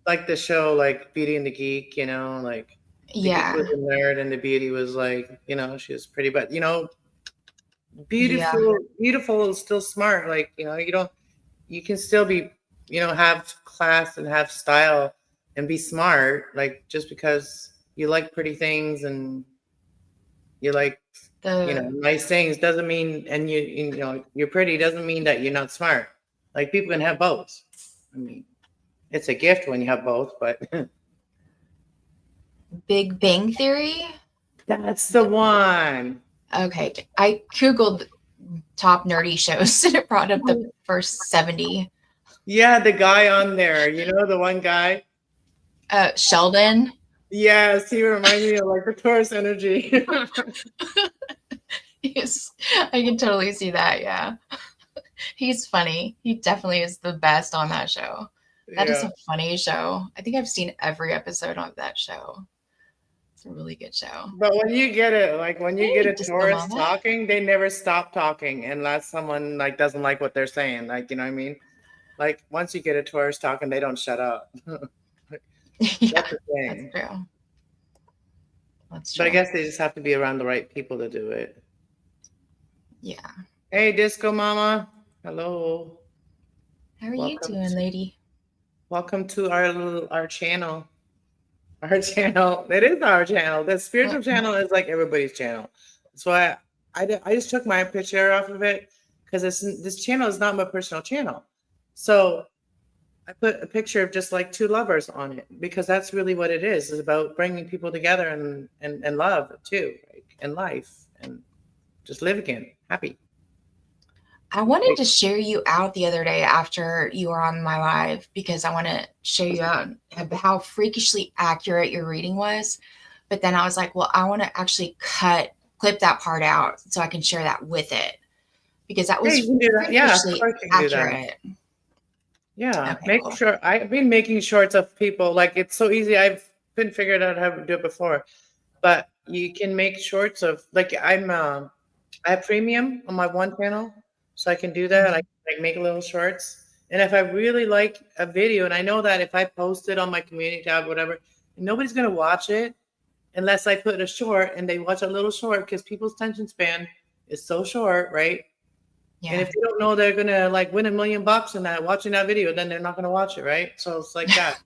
like the show like Beauty and the Geek. Like the geek Yeah. was a nerd and the beauty was like she was pretty, but Yeah. beautiful is still smart. Like you can still be have class and have style and be smart. Like just because you like pretty things and you like The nice things doesn't mean, and you're pretty doesn't mean that you're not smart. Like people can have both. I mean, it's a gift when you have both, but Big Bang Theory. that's the one. Okay. I Googled top nerdy shows and it brought up the first 70. Yeah, the guy on there, the one guy. Sheldon. Yes, he reminds me of like the Taurus energy. Yes, I can totally see that. Yeah. He's funny. He definitely is the best on that show. That is Yeah. a funny show. I think I've seen every episode of that show. It's a really good show. But when you get it, like when you get Hey, a Disco Taurus Mama. talking, they never stop talking unless someone like doesn't like what they're saying. Like, you know what I mean? Like once you get a Taurus talking, they don't shut up. Yeah, That's the that's thing. true. That's But I true. guess they just have to be around the right people to do it. Yeah. Hey, Disco Mama. Hello. How are you Welcome doing, to, lady? welcome to our channel. Our channel. It is our channel. The spiritual channel is like everybody's channel. That's why I just took my picture off of it because this channel is not my personal channel. So I put a picture of just like two lovers on it because that's really what it is. It's about bringing people together and love too, like, and life and just live again, happy. I wanted to share you out the other day after you were on my live because I want to share you out how freakishly accurate your reading was. But then I was like, well, I want to actually clip that part out so I can share that with it because that Yeah, you was can do that. Yeah, of freakishly course you can do that. accurate. Yeah, Okay, make cool. sure I've been making shorts of people. Like it's so easy. I've been figured out how to do it before, but you can make shorts of like I have premium on my one channel, so I can do that. I Mhm. can like make little shorts, and if I really like a video, and I know that if I post it on my community tab, whatever, nobody's gonna watch it unless I put a short and they watch a little short because people's attention span is so short, right? And Yeah. if they don't know they're gonna like win $1 million in that watching that video, then they're not gonna watch it, right? So it's like that.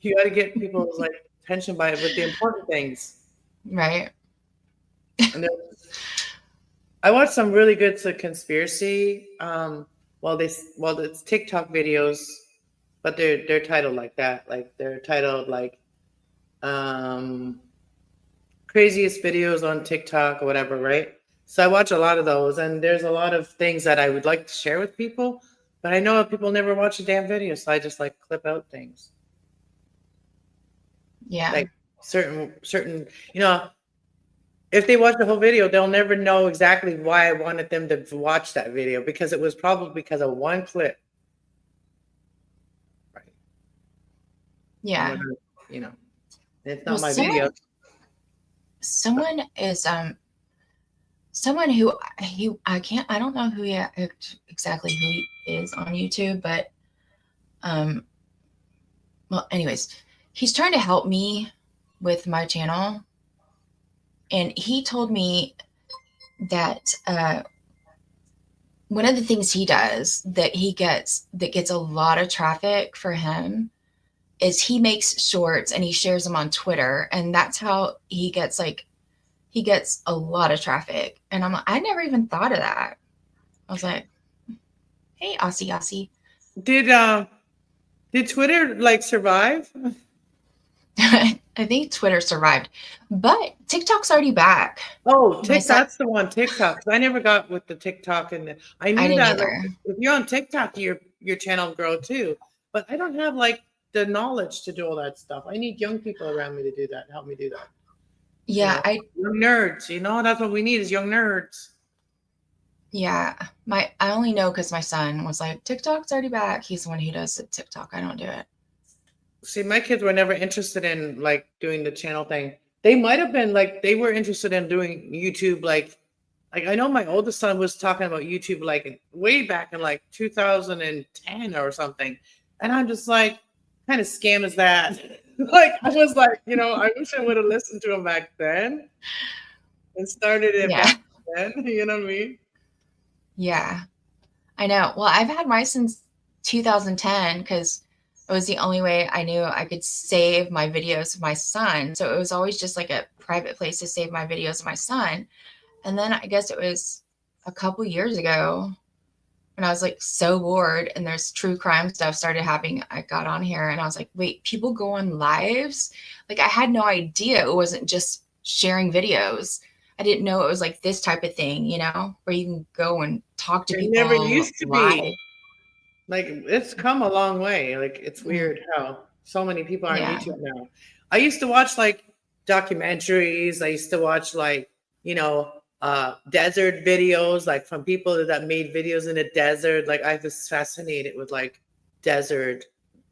You got to get people's like attention by it with the important things. Right. And I watched some really good conspiracy. Well, it's TikTok videos, but they're titled like that. Like they're titled like um craziest videos on TikTok or whatever, right? So I watch a lot of those, and there's a lot of things that I would like to share with people, but I know people never watch a damn video, so I just like clip out things. Yeah. Like certain, if they watch the whole video, they'll never know exactly why I wanted them to watch that video because it was probably because of one clip. Right. And Yeah. we're gonna, you know. It's Well, not my video. someone is someone who I don't know who exactly who he is on YouTube, but um well, anyways, he's trying to help me with my channel, and he told me that one of the things he does that gets a lot of traffic for him is he makes shorts and he shares them on Twitter, and that's how he gets a lot of traffic. And I'm like, I never even thought of that. I was like, hey, Aussie, Aussie. Did Twitter like survive? I think Twitter survived, but TikTok's already back. Oh, My son, That's the one, TikTok. 'Cause I never got with the TikTok, and I I knew didn't that like either. if you're on TikTok, your channel grow too. But I don't have like the knowledge to do all that stuff. I need young people around me to do that, help me do that. You Yeah, know, young nerds. You know, that's what we need is young nerds. I only know because my son was like, TikTok's already back. He's the one who does the TikTok. I don't do it. See, my kids were never interested in like doing the channel thing. They might have been like they were interested in doing YouTube like I know my oldest son was talking about YouTube like way back in like 2010 or something. And I'm just like, kind of scam is that? Like I was like, I wish I would have listened to him back then and started it Yeah, back then. You know what I mean? yeah, I know. Well, I've had mine since 2010 because it was the only way I knew I could save my videos of my son. So it was always just like a private place to save my videos of my son. And then I guess it was a couple years ago when I was like so bored and there's true crime stuff started happening. I got on here and I was like, wait, people go on lives? Like I had no idea it wasn't just sharing videos. I didn't know it was like this type of thing, where you can go and talk to It never people used to be. live. Like it's come a long way. Like it's Mm, weird how so many people are on yeah, YouTube now. I used to watch like documentaries. I used to watch like, desert videos, like from people that made videos in the desert. Like I was fascinated with like desert,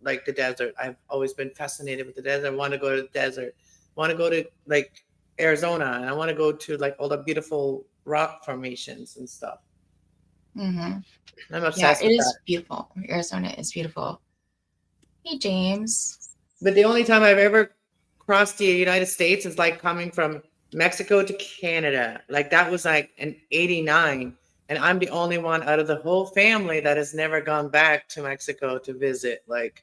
like the desert. I've always been fascinated with the desert. I want to go to the desert. I want to go to like Arizona, and I want to go to like all the beautiful rock formations and stuff. hmm I'm yeah, obsessed it with that. is beautiful. Arizona is beautiful. Hey, James. But the only time I've ever crossed the United States is like coming from Mexico to Canada. Like that was like in 89. And I'm the only one out of the whole family that has never gone back to Mexico to visit. Like,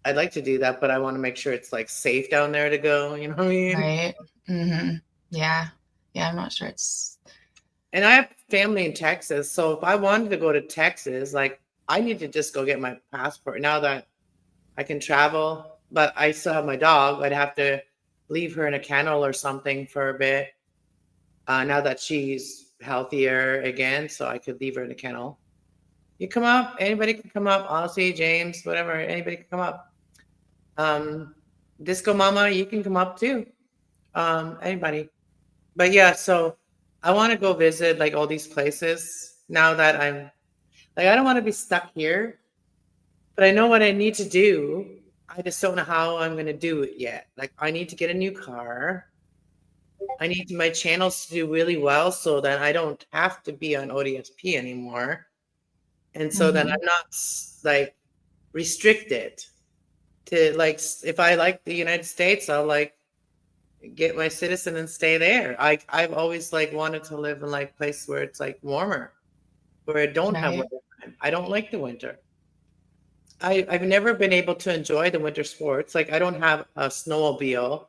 I'd like to do that, but I want to make sure it's like safe down there to go. You know what I mean? Right. hmm Yeah. Yeah, I'm not sure it's And I have family in Texas. So if I wanted to go to Texas, like, I need to just go get my passport now that I can travel, but I still have my dog. I'd have to leave her in a kennel or something for a bit. Now that she's healthier again, so I could leave her in a kennel. You come up, anybody can come up. Aussie, James, whatever, anybody can come up. Disco Mama, you can come up too. Anybody. But yeah, so I want to go visit like all these places now that I'm like, I don't want to be stuck here, but I know what I need to do. I just don't know how I'm going to do it yet. Like, I need to get a new car. I need my channels to do really well so that I don't have to be on ODSP anymore. And so then hmm I'm not like restricted to like, if I like the United States, I'll like get my citizen and stay there. I've always like wanted to live in like place where it's like warmer, where I don't have right. winter time. I don't like the winter. I've never been able to enjoy the winter sports. Like I don't have a snowmobile.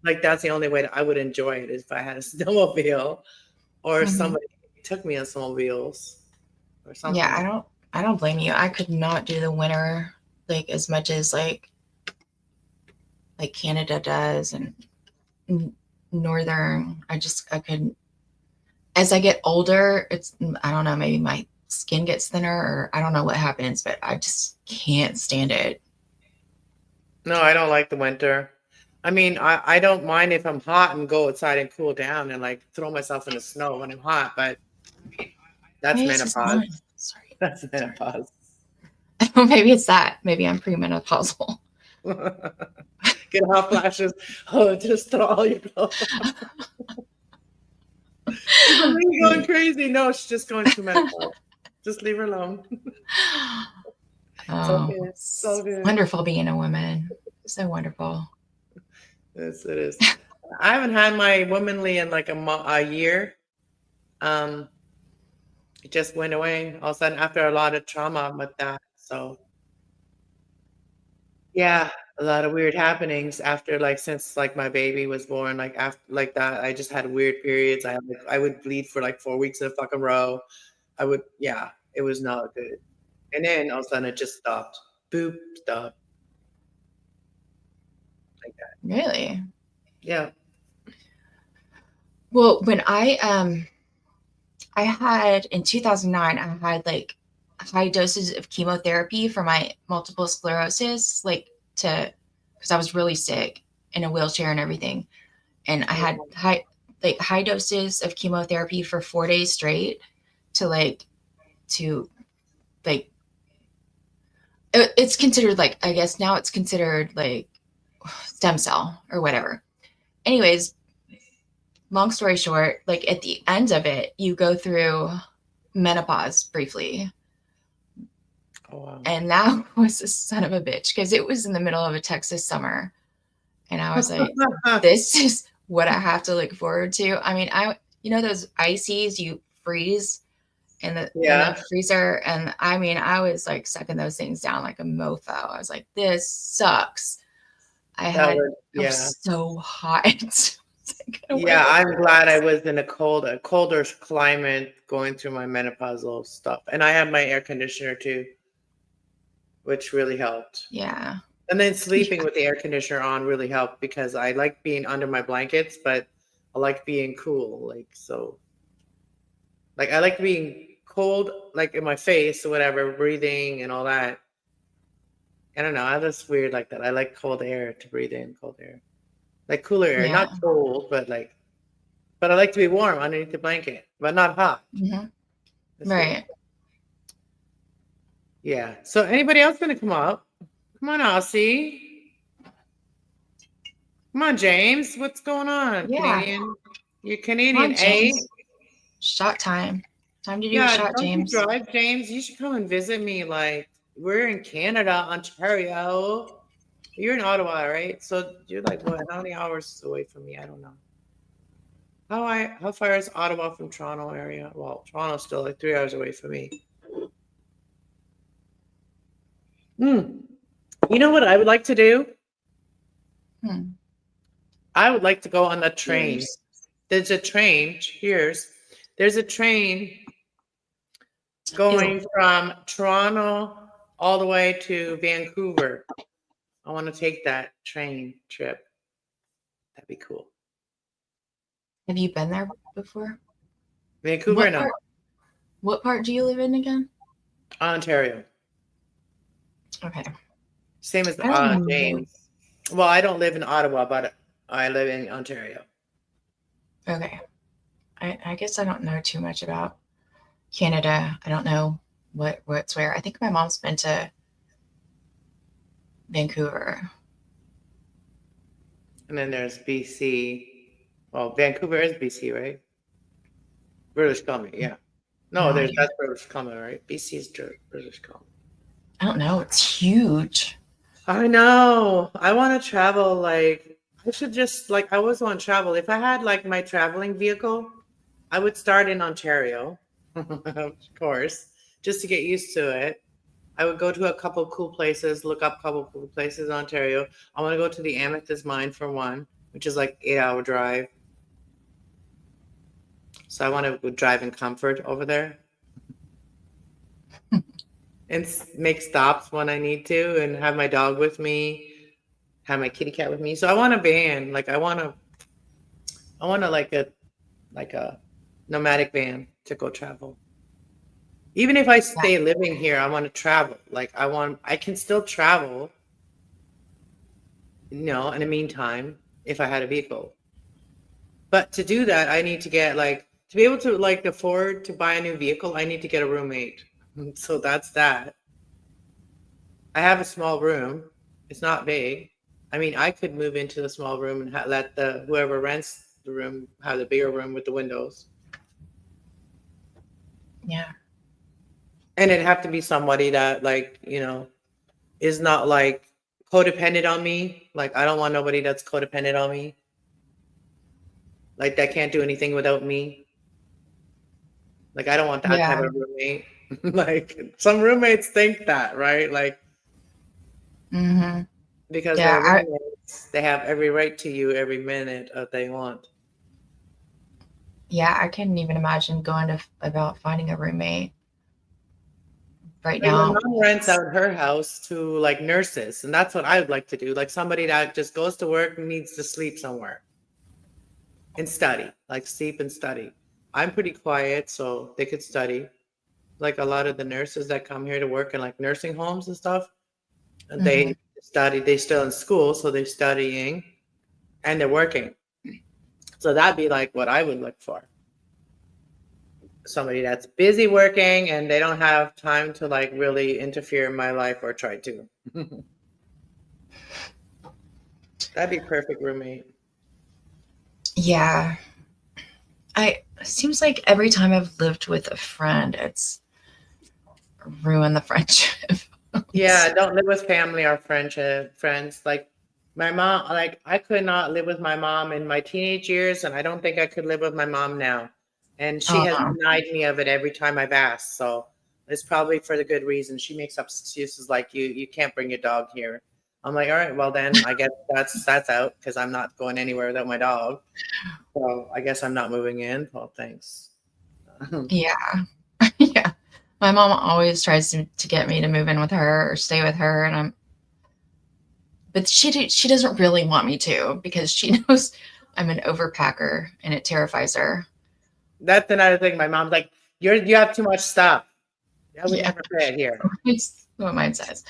Like that's the only way that I would enjoy it is if I had a snowmobile or hmm somebody took me on snowmobiles or Yeah, something. I don't blame you. I could not do the winter like as much as like Canada does and n- northern. I couldn't. As I get older, I don't know, maybe my skin gets thinner or I don't know what happens, but I just can't stand it. No, I don't like the winter. I mean, I don't mind if I'm hot and go outside and cool down and like throw myself in the snow when I'm hot, but that's Maybe it's just menopause. mine. Sorry. That's Sorry. menopause. Maybe it's that. Maybe I'm premenopausal. Get hot flashes. Oh, just throw all your clothes on. People think you're going crazy. No, she's just going through menopause. Just leave her alone. It's all Oh, good. It's all it's good. wonderful being a woman. So wonderful. Yes, it is. I haven't had my womanly in like a year. It just went away all of a sudden after a lot of trauma with that. So yeah, a lot of weird happenings after like since like my baby was born, like after like that, I just had weird periods. I would bleed for like 4 weeks in a fucking row. Yeah, it was not good. And then all of a sudden it just stopped. Boop, stop. Like that. Really? Yeah. Well, when I had in 2009, I had like high doses of chemotherapy for my multiple sclerosis, like to because I was really sick in a wheelchair and everything. And I had high doses of chemotherapy for 4 days straight to to like it's considered like I guess now it's considered like stem cell or whatever. Anyways, long story short, like at the end of it, you go through menopause briefly. Oh wow. And that was a son of a bitch because it was in the middle of a Texas summer. And I was like, this is what I have to look forward to. I mean, those ices you freeze in the Yeah. freezer. And I mean, I was like sucking those things down like a mofo. I was like, this sucks. I Yeah. was so hot. Yeah, I'm glad I was in a colder climate going through my menopausal stuff. And I had my air conditioner too, which really helped. Yeah. And then sleeping with the air conditioner on really helped because I like being under my blankets, but I like being cool. Like I like being cold, like in my face or whatever, breathing and all that. I don't know. I'm just weird like that. I like cold air to breathe in, cold air. Like cooler air, Yeah. not cold, but I like to be warm underneath the blanket, but not hot. Mm-hmm. That's weird. Right. Yeah. So anybody else gonna come up? Come on, Aussie. Come on, James. What's going on? Yeah. Canadian. You're Come Canadian, on, eh? James. Shot time. Time to do a Yeah, shot, don't you James. drive, James? You should come and visit me. Like, we're in Canada, Ontario. You're in Ottawa, right? So you're like what? How many hours away from me? I don't know. How far is Ottawa from Toronto area? Well, Toronto's still like 3 hours away from me. You know what I would like to do? I would like to go on a train. Cheers. There's a train. Cheers. There's a train going from Toronto all the way to Vancouver. I want to take that train trip. That'd be cool. Have you been there before? Vancouver, no. What part do you live in again? Ontario. Okay. Same as I don't know. James. Well, I don't live in Ottawa, but I live in Ontario. Okay. I guess I don't know too much about Canada. I don't know what's where. I think my mom's been to Vancouver. And then there's BC. Well, Vancouver is BC, right? British Columbia, yeah. No, that's British Columbia, right? BC is British Columbia. I don't know. It's huge. I know. I want to travel. Like, I should just, like, I always want to travel. If I had, like, my traveling vehicle, I would start in Ontario, of course, just to get used to it. I would go to a couple of cool places, look up a couple of cool places in Ontario. I want to go to the Amethyst Mine for one, which is like 8-hour drive. So I want to drive in comfort over there and make stops when I need to and have my dog with me, have my kitty cat with me. So I want a van. Like I want like a nomadic van to go travel. Even if I stay living here, I want to travel. Like I can still travel, in the meantime, if I had a vehicle. But to do that, I need to get to be able to afford to buy a new vehicle, I need to get a roommate. So that's that. I have a small room. It's not big. I mean, I could move into the small room and let the whoever rents the room have the bigger room with the windows. Yeah. And it'd have to be somebody that, like, is not like codependent on me. Like, I don't want nobody that's codependent on me. Like, that can't do anything without me. Like, I don't want that type Yeah. of roommate. Like, some roommates think that, right? Like, Hmm. because Yeah. they're roommates, they have every right to you every minute if they want. I couldn't even imagine going to about finding a roommate right Like, my now. mom rents out her house to like nurses, and that's what I would like to do. Like, somebody that just goes to work and needs to sleep somewhere and study, like sleep and study. I'm pretty quiet, so they could study. Like, a lot of the nurses that come here to work in like nursing homes and stuff, Hmm. they study, they still in school, so they're studying and they're working. So that'd be like what I would look for. Somebody that's busy working and they don't have time to like really interfere in my life or try to. That'd be perfect roommate. Yeah. It seems like every time I've lived with a friend, it's ruined the friendship. Yeah, don't live with family or friends. Like, my mom, like, I could not live with my mom in my teenage years, and I don't think I could live with my mom now. And she Oh has no. denied me of it every time I've asked. So it's probably for the good reason. She makes up excuses like, you can't bring your dog here. I'm like, all right, well then I guess that's out because I'm not going anywhere without my dog. So I guess I'm not moving in. Well, thanks. Yeah. Yeah. My mom always tries to get me to move in with her or stay with her, and but she doesn't really want me to because she knows I'm an overpacker and it terrifies her. That's another thing. My mom's like, you have too much stuff. I would Yeah. never fit here. It's what mine says.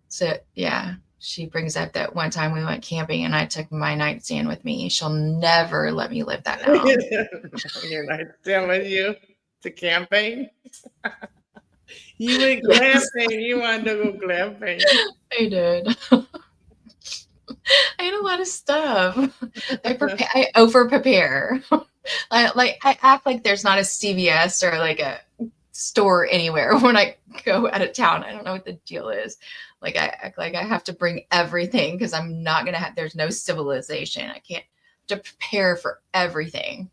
So yeah, she brings up that one time we went camping and I took my nightstand with me. She'll never let me live that down. Your nightstand with you to camping. You went Yes, glamping. You wanted to go glamping. I did. I had a lot of stuff. I over prepare. I act like there's not a CVS or like a store anywhere when I go out of town. I don't know what the deal is. Like I act like I have to bring everything because I'm not gonna have. There's no civilization. I can't to prepare for everything.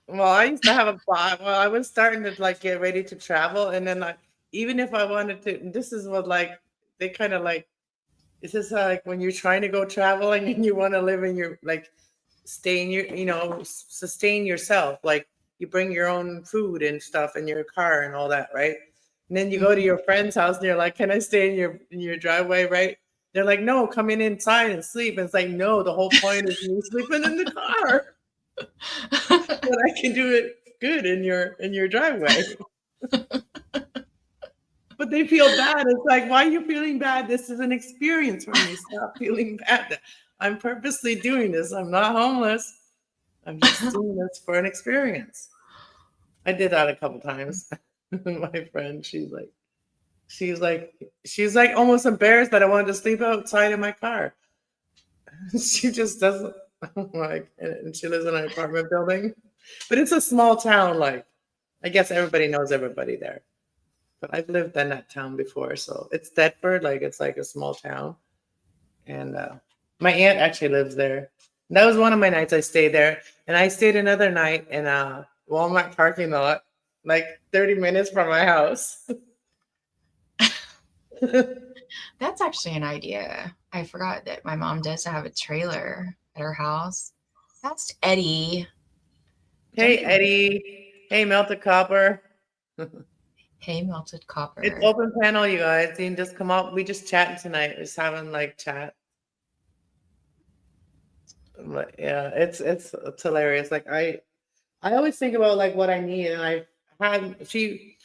Well, I used to have a bot. Well, I was starting to like get ready to travel, and then like, even if I wanted to, this is what like they kind of like. This is like when you're trying to go traveling and you want to live in your like stay in your sustain yourself. Like, you bring your own food and stuff in your car and all that, right? And then you go to Mhm. your friend's house and you're like, can I stay in your driveway, right? They're like, no, come in inside and sleep. And it's like, no, the whole point is me sleeping in the car. But I can do it good in your driveway. But they feel bad. It's like, why are you feeling bad? This is an experience for me. Stop feeling bad. I'm purposely doing this. I'm not homeless. I'm just doing this for an experience. I did that a couple times. My friend, she's like almost embarrassed that I wanted to sleep outside in my car. She just doesn't like, and she lives in an apartment building, but it's a small town. Like, I guess everybody knows everybody there. But I've lived in that town before, so it's Thetford. Like, it's like a small town, and my aunt actually lives there. And that was one of my nights I stayed there, and I stayed another night in a Walmart parking lot, like 30 minutes from my house. That's actually an idea. I forgot that my mom does have a trailer at her house. That's Eddie. Don't Hey, you? Eddie. Hey, Melted Copper. Hey, melted It's copper. open panel, you guys. You can just come up. We just chatting tonight. We're just having like chat. But yeah, it's hilarious. Like, I always think about like what I need, and I had she.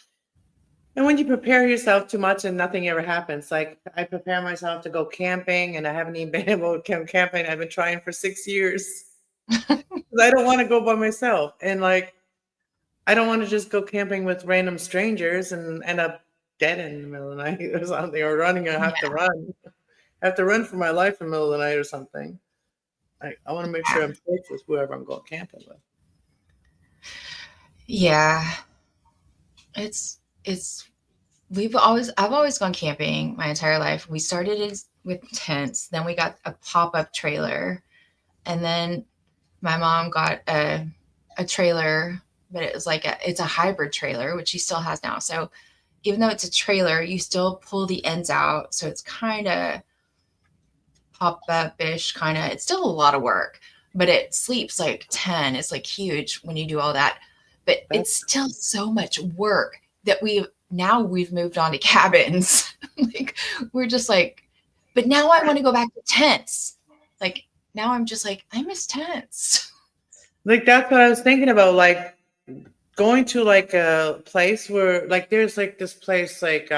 And when you prepare yourself too much and nothing ever happens, like, I prepare myself to go camping, and I haven't even been able to go camping. I've been trying for 6 years because I don't want to go by myself, and like, I don't want to just go camping with random strangers and end up dead in the middle of the night or something, or running or have to Yeah. run. I have to run for my life in the middle of the night or something. I want to make sure I'm safe with whoever I'm going camping with. Yeah, it's I've always gone camping my entire life. We started with tents, then we got a pop-up trailer, and then my mom got a trailer, but it was like it's a hybrid trailer, which she still has now. So even though it's a trailer, you still pull the ends out, so it's kind of pop-up-ish, kind of. It's still a lot of work, but it sleeps like 10. It's like huge when you do all that, but That's it's still so much work that we've moved on to cabins. Like we're just like, but now I want to go back to tents. Like now I'm just like, I miss tents. like that's what I was thinking about. Like going to like a place where like there's like this place like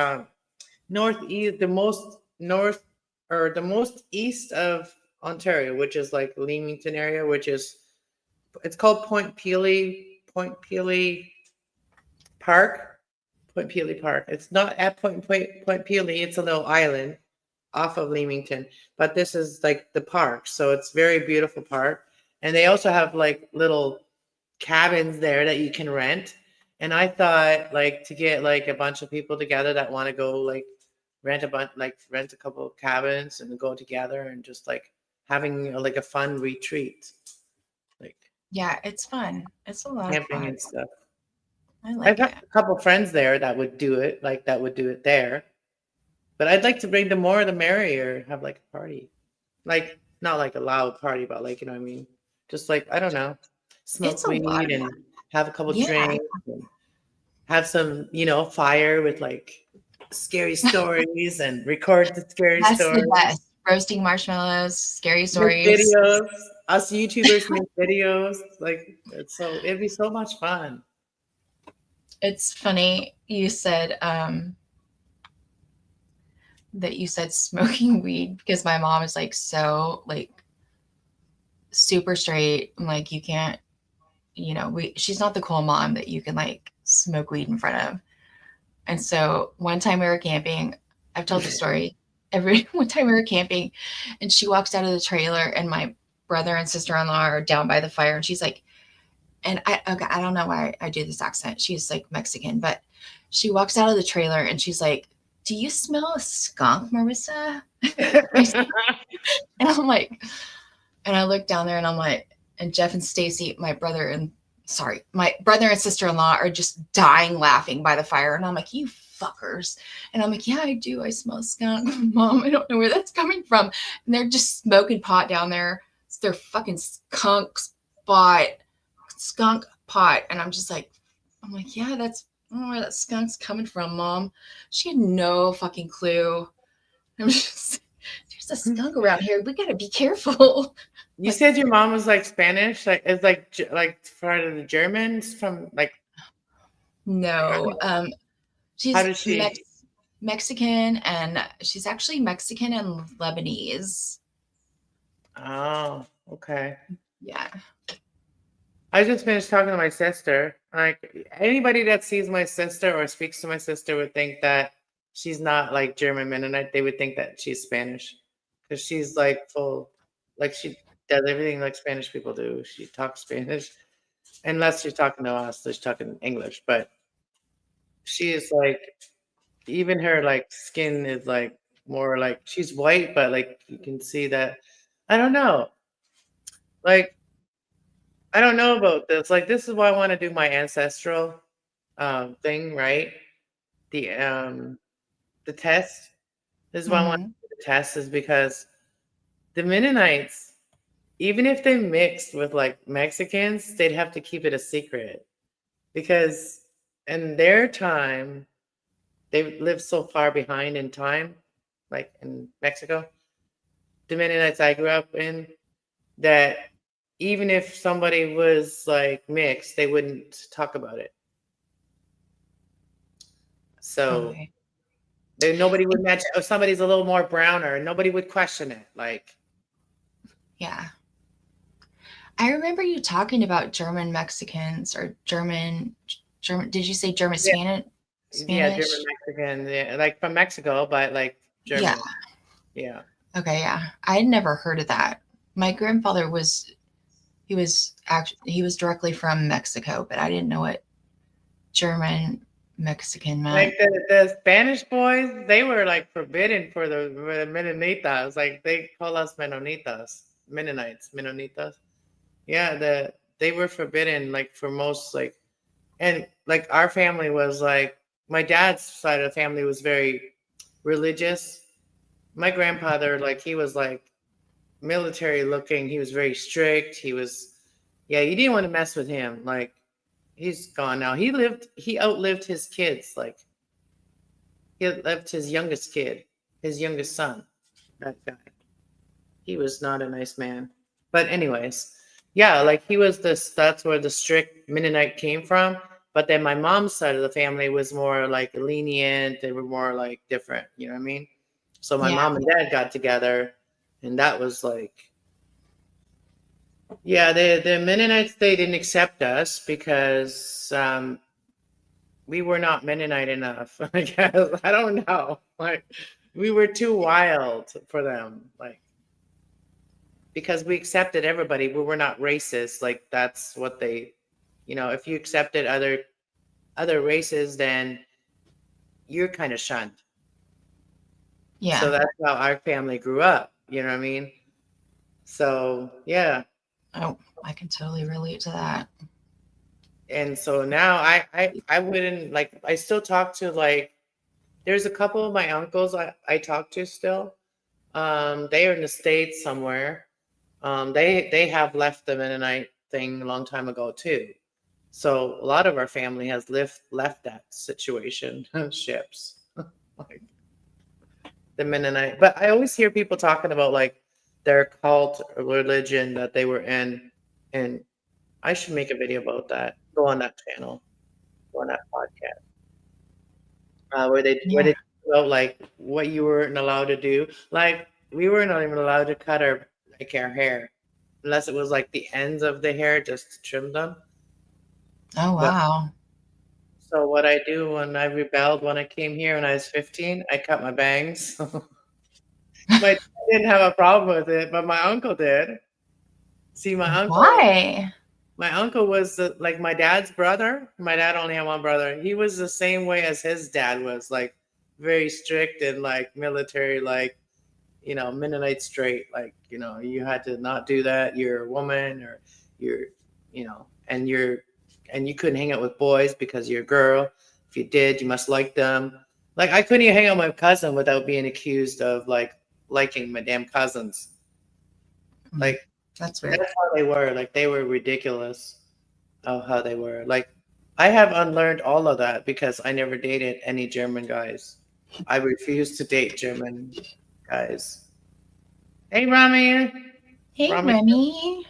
northeast, the most north or the most east of Ontario, which is like Leamington area, which is it's called Point Peely Park. Point Peely Park. It's not at Point Peely, it's a little island off of Leamington, but this is like the park. So it's very beautiful park. And they also have like little cabins there that you can rent. And I thought like to get like a bunch of people together that want to go like rent a couple of cabins and go together and just like having like a fun retreat, like Yeah, it's fun. It's a lot of camping fun. and stuff. I I've like got it. a couple friends there that would do it, like that would do it there. But I'd like to bring the more the merrier, have like a party. Like not like a loud party, but like you know what I mean? Just like I don't know, It's smoke a lot weed of and fun. have a couple Yeah, drinks and have some, fire with like scary stories and record the scary that's the stories. best. Roasting marshmallows, scary Make stories. videos. Us YouTubers make videos. Like it'd be so much fun. It's funny you said that you said smoking weed because my mom is like so like super straight. Like you can't, she's not the cool mom that you can like smoke weed in front of. And so one time we were camping, I've told the story. Every one time we were camping, and she walks out of the trailer, and my brother and sister-in-law are down by the fire, and she's like, and I don't know why I do this accent. She's like Mexican, but she walks out of the trailer and she's like, "Do you smell a skunk, Marissa?" And I'm like, and I look down there and I'm like, and Jeff and Stacy, my brother and sister-in-law are just dying laughing by the fire. And I'm like, you fuckers. And I'm like, yeah, I do. I smell skunk. Mom, I don't know where that's coming from. And they're just smoking pot down there. It's their fucking skunk pot. And I'm like, yeah, that's I don't know where that skunk's coming from, Mom. She had no fucking clue. I'm just there's a skunk around here. We gotta be careful. You Like, said your mom was like Spanish, like it's like part of the Germans from like no. how She's does she? Mexican, and she's actually Mexican and Lebanese. Oh, okay. Yeah. I just finished talking to my sister. Like anybody that sees my sister or speaks to my sister would think that she's not like German Mennonite. They would think that she's Spanish because she's like full, like she does everything like Spanish people do. She talks Spanish, unless she's talking to us, she's talking English. But she is like, even her like skin is like more like she's white, but like you can see that. I don't know. Like I don't know about this. Like, this is why I want to do my ancestral thing, right? The um the test. This is why I want Hmm. to do the test is because the Mennonites, even if they mixed with like Mexicans, they'd have to keep it a secret because in their time they lived so far behind in time, like in Mexico. The Mennonites I grew up in, that even if somebody was like mixed, they wouldn't talk about it. So Okay. nobody would mention, if somebody's a little more browner, nobody would question it. Like, Yeah. I remember you talking about German Mexicans or German. Did you say German yeah, Spanish? yeah, German Spanish? Mexican, yeah, like from Mexico, but like Yeah. German. Yeah. Okay, yeah. I had never heard of that. My grandfather he was directly from Mexico, but I didn't know what German Mexican Like meant. the Spanish boys, they were like forbidden for the Menonitas. Like they call us Menonitas, Mennonites, Menonitas. Yeah, they were forbidden like for most like, and like our family was like, my dad's side of the family was very religious. My grandfather, like he was like military looking. He was very strict. He was, yeah, you didn't want to mess with him. Like he's gone now. He outlived his kids. Like he left his youngest kid, his youngest son. That guy. He was not a nice man. But anyways, yeah, like he was this. That's where the strict Mennonite came from. But then my mom's side of the family was more like lenient. They were more like different. You know what I mean? So my Yeah. mom and dad got together, and that was like, yeah, the Mennonites they didn't accept us because we were not Mennonite enough. I guess I don't know. Like we were too wild for them. Like because we accepted everybody, we were not racist. Like that's what they, if you accepted other races, then you're kind of shunned. So Yeah. that's how our family grew up. You know what I mean? So yeah, Oh, I can totally relate to that. and so now I wouldn't like. I still talk to like. There's a couple of my uncles I talk to still. They are in the States somewhere. They have left the Mennonite thing a long time ago too. So a lot of our family has left that situation ships like the Mennonite. But I always hear people talking about like their cult or religion that they were in, and I should make a video about that. Go on that channel, go on that podcast, where Yeah. they talk about like what you weren't allowed to do. Like we were not even allowed to cut our hair unless it was like the ends of the hair just to trim them. Oh, But wow. so what I do when I rebelled when I came here when I was 15, I cut my bangs. My dad didn't have a problem with it, but my uncle did. See, Why? my uncle was like my dad's brother. My dad only had one brother. He was the same way as his dad was, like very strict and like military, like Mennonite straight. Like you had to not do that. You're a woman, or you're, and you couldn't hang out with boys because you're a girl. If you did, you must like them. Like I couldn't even hang out with my cousin without being accused of like liking my damn cousins. Mm, Like that's weird. that's how they were. Like they were ridiculous of how they were. Like I have unlearned all of that because I never dated any German guys. I refused to date German guys. Hey, Rami. Hey, Rami. Remy.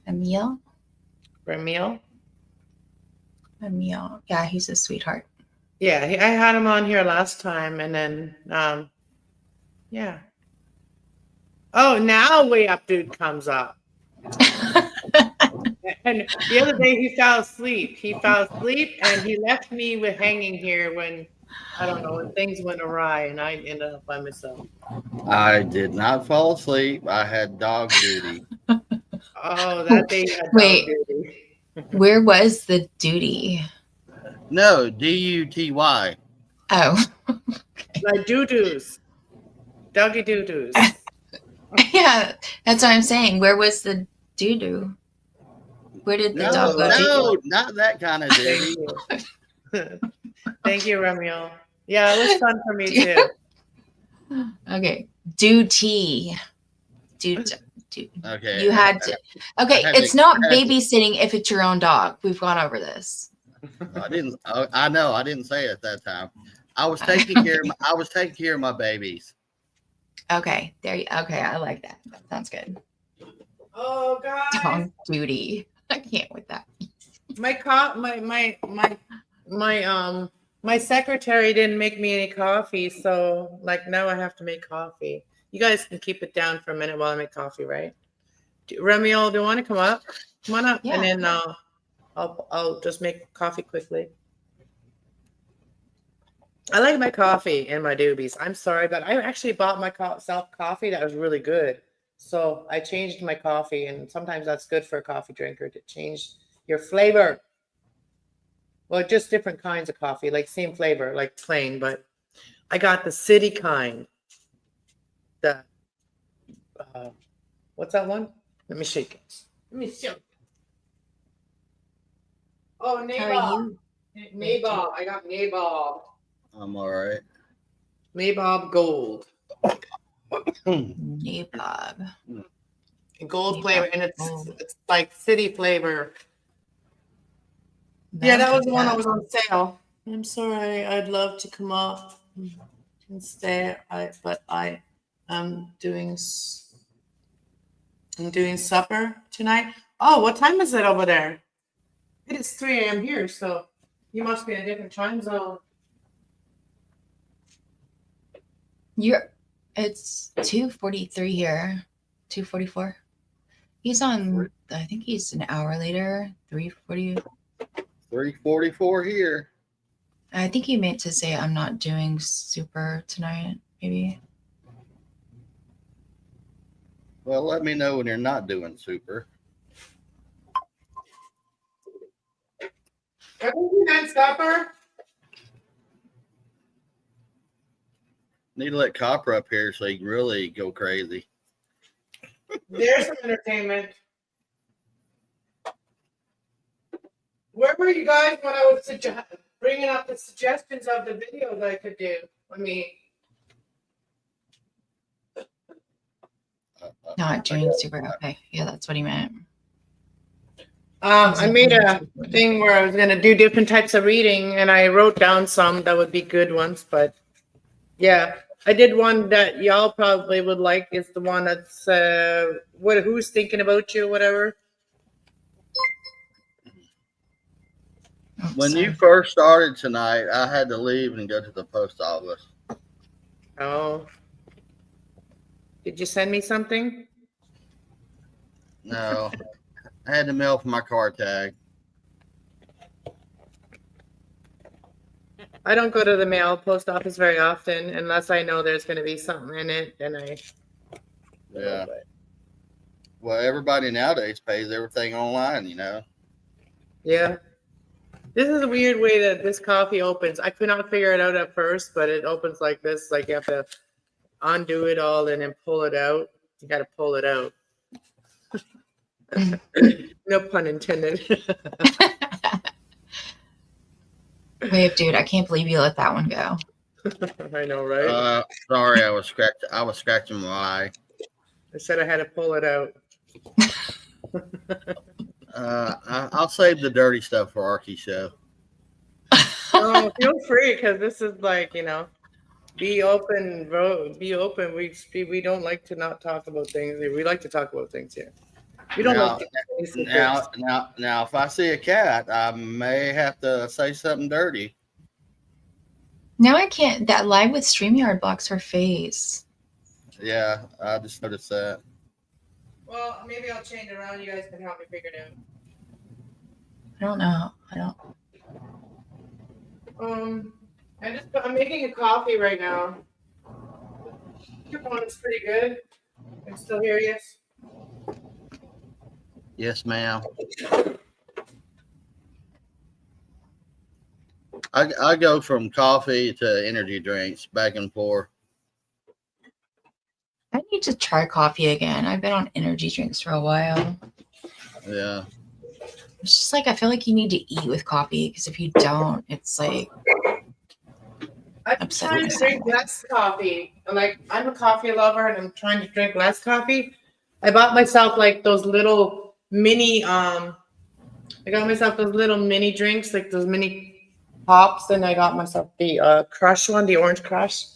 Emil. Ramil. Emil. Yeah, he's a sweetheart. Yeah, I had him on here last time, and then yeah. Oh, now Way Up Dude comes up, and the other day he fell asleep. He fell asleep, and he left me with hanging here when I don't know when things went awry, and I ended up by myself. I did not fall asleep. I had dog duty. Oh, that day you had dog Wait, duty. where was the duty? No, DUTY. Oh, Like doo doos, doggy doo doos. yeah, that's what I'm saying. Where was the doo doo? Where did the No, dog go That's doo no, what. not that kind of Thank duty. you. Thank you, Ramil. Yeah, it was fun for me doo? too. Okay, duty. Duty. Okay, You had to. I Okay, had to. it's not I, had to, babysitting if it's your own dog. We've gone over this. I didn't. I know. I didn't say it at that time. I was taking care of. I was taking care of my babies. Okay, there you. Okay, I like that. That sounds good. Oh, guys, Dog duty. I can't with that. my secretary didn't make me any coffee, so like now I have to make coffee. You guys can keep it down for a minute while I make coffee, right? Remiel, do you want to come up? Come on up, and Yeah. then I'll just make coffee quickly. I like my coffee and my doobies. I'm sorry, but I actually bought myself coffee that was really good. So I changed my coffee, and sometimes that's good for a coffee drinker to change your flavor. Well, just different kinds of coffee, like same flavor, like plain, but I got the city kind. The uh, what's that one? Let me shake it. Let me shake. Oh, How are nabob. you? Nabob. I got nabob. I'm all right. Nabob Gold. Nabob. Gold Nabob flavor, and Gold. it's like city flavor. That Yeah, was that was good the one that stuff. was on sale. I'm sorry. I'd love to come up and stay. I'm doing I'm doing supper tonight. Oh, what time is it over there? It is 3 a.m. here, so you must be in a different time zone. It's 2:43 here. 2:44. He's on. I think he's an hour later. 3:40. 3:44 here. I think he meant to say I'm not doing super tonight. Maybe. Well, let me know when you're not doing super. Are you done supper? Need to let Copper up here so he can really go crazy. There's some entertainment. Where were you guys when I was bringing up the suggestions of the videos I could do? I mean, Not doing super. Okay. Yeah, that's what he meant. I made a thing where I was going to do different types of reading, and I wrote down some that would be good ones. But yeah, I did one that y'all probably would like. Is the one that's who's thinking about you, whatever. Oh, When sorry. you first started tonight, I had to leave and go to the post office. Oh, did you send me something? No, I had to mail for my car tag. I don't go to the mail post office very often unless I know there's going to be something in it. Then I Yeah. Well, everybody nowadays pays everything online, you know. Yeah. This is a weird way that this coffee opens. I could not figure it out at first, but it opens like this. Like you have to undo it all and then pull it out. You got to pull it out. No pun intended. Wait, dude, I can't believe you let that one go. I know, right? Sorry, I was scratching my eye. I said I had to pull it out. I'll save the dirty stuff for Archie's show. Oh, feel free, because this is like, be open, bro. Be open. We don't like to not talk about things. We like to talk about things here. We don't Now, like any secrets. now, if I see a cat, I may have to say something dirty. Now I can't. That live with StreamYard blocks her face. Yeah, I just noticed that. Well, maybe I'll change it around. You guys can help me figure it out. I don't know. I don't. I'm making a coffee right now. Your phone is pretty good. I can still hear you. Yes, ma'am. I go from coffee to energy drinks back and forth. I need to try coffee again. I've been on energy drinks for a while. Yeah. It's just like I feel like you need to eat with coffee because if you don't, it's like I'm trying to drink less coffee. I'm a coffee lover and I'm trying to drink less coffee. I bought myself like those little mini I got myself those little mini drinks, like those mini pops, and I got myself the crush one, the orange crush.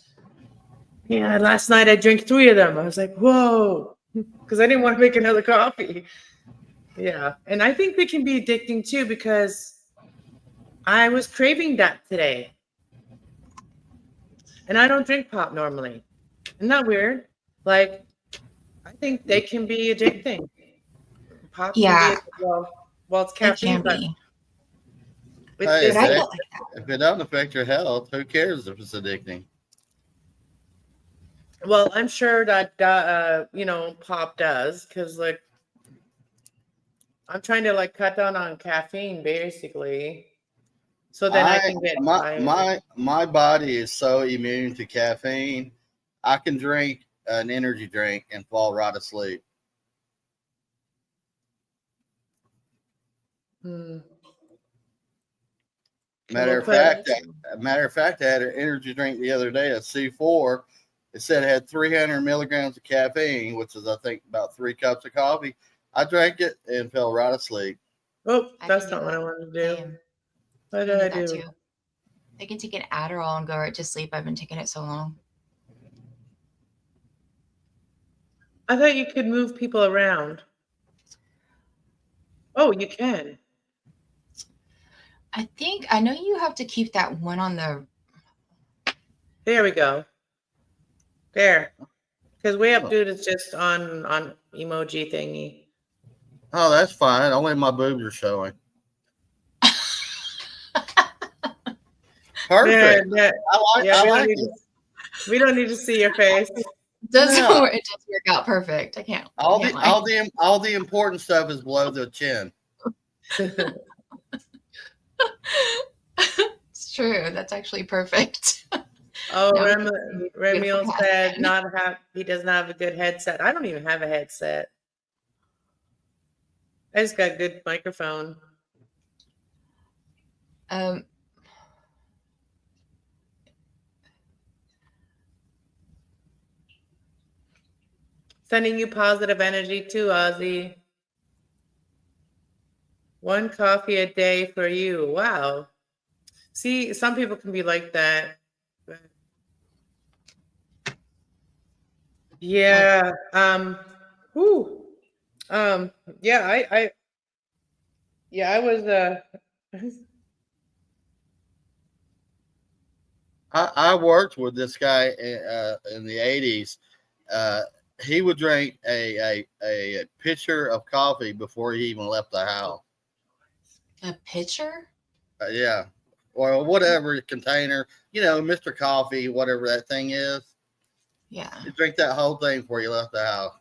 Yeah, last night I drank 3 of them. I was like, whoa, because I didn't want to make another coffee. Yeah, and I think they can be addicting too because I was craving that today. And I don't drink pop normally. Isn't that weird? Like, I think they can be addicting. Pop can be, well, it's it can caffeine, but be. Hey, It's But I if don't like that. if it doesn't affect your health, who cares if it's addicting? well, I'm sure that pop does because like I'm trying to like cut down on caffeine basically, so then I I can get my tired. my body is so immune to caffeine. I can drink an energy drink and fall right asleep. Hmm. Matter We'll of put fact, I had an energy drink the other day, a C4. It said it had 300 milligrams of caffeine, which is I think about 3 cups of coffee. I drank it and fell right asleep. Oh, I can that's do not what I that. wanted to do. Same. What I did can I do that do? too. I can take an Adderall and go right to sleep. I've been taking it so long. I thought you could move people around. Oh, you can. I know you have to keep that one on the. There we go. There. Because way up Oh, dude is just on emoji thingy. oh, that's fine. Only my boobs are showing. There, Perfect. there. Yeah, I like it. we don't need to see your face. It does Yeah. it does work out perfect. I can't lie. All the important stuff is below the chin. It's true. That's actually perfect. Oh, Now we can see beautiful Remiel Cass said again. he doesn't have a good headset. I don't even have a headset. I just got a good microphone. Um, Sending you positive energy too, Ozzy. 1 coffee a day for you. Wow. See, some people can be like that. Yeah. Whew. Yeah, I was I worked with this guy in the 80s. Uh, he would drink a pitcher of coffee before he even left the house. a pitcher? Yeah. Or whatever container, Mr. Coffee, whatever that thing is. Yeah. You drink that whole thing before you left the house.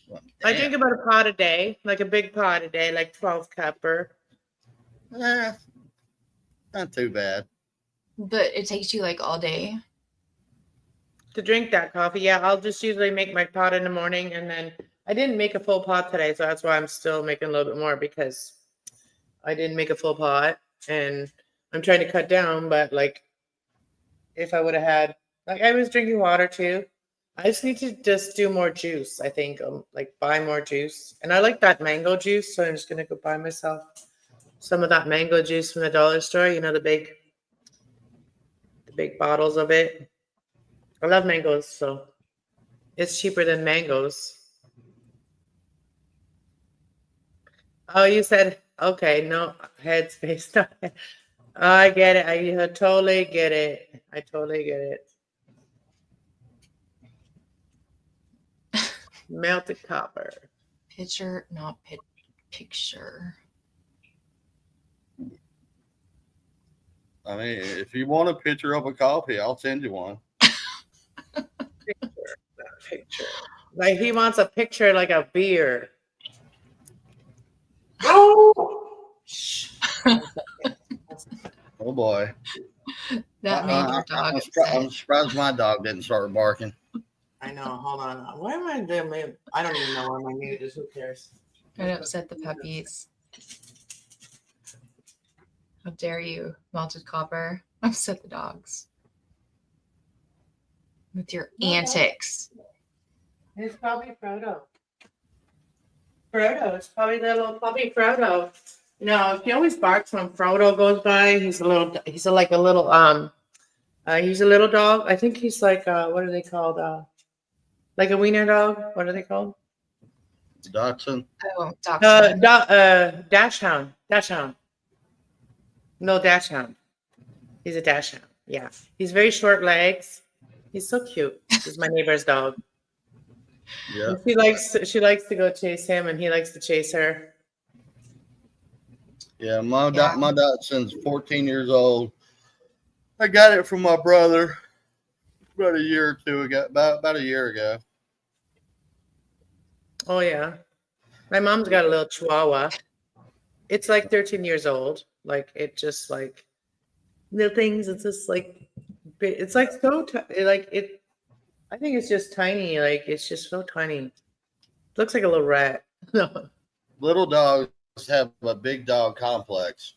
Well, I drink about a pot a day, like a big pot a day, like 12 cupper. not too bad. But it takes you like all day. To drink that coffee. Yeah, I'll just usually make my pot in the morning and then I didn't make a full pot today, so that's why I'm still making a little bit more because I didn't make a full pot and I'm trying to cut down, but like if I would have had like I was drinking water too. I just need to just do more juice, I think. Like buy more juice. And I like that mango juice, so I'm just gonna go buy myself some of that mango juice from the dollar store, the big bottles of it. I love mangoes, so it's cheaper than mangoes. Oh, you said okay, no headspace. No. I get it. I totally get it. I totally get it. Melted copper. Pitcher, not picture. I mean, if you want a picture of a coffee, I'll send you one. Picture. Like he wants a picture like a beer. Oh, Oh boy. That made your dog upset. I'm surprised my dog didn't start barking. I know. Hold on. Why am I doing? I don't even know where my mute is. Who cares? It upset the puppies. How dare you, melted copper? Upset the dogs. With your antics. It's probably Frodo. Frodo. It's probably the little puppy Frodo. No, he always barks when Frodo goes by. He's a little dog. I think he's like what are they called? Like a wiener dog. What are they called? Dachshund. Oh, dachshund. Dachshund. Dachshund. No, dachshund. He's a dachshund. Yeah. He's very short legs. He's so cute. He's my neighbor's dog. Yeah. And she likes to go chase him and he likes to chase her. Yeah, my Yeah. my Dachshund's 14 years old. I got it from my brother about a year or two ago. About a year ago. Oh yeah. My mom's got a little Chihuahua. It's like 13 years old. Like it just like little things. It's just like it's like so like it. I think it's just tiny. Like it's just so tiny. Looks like a little rat. No. Little dogs have a big dog complex.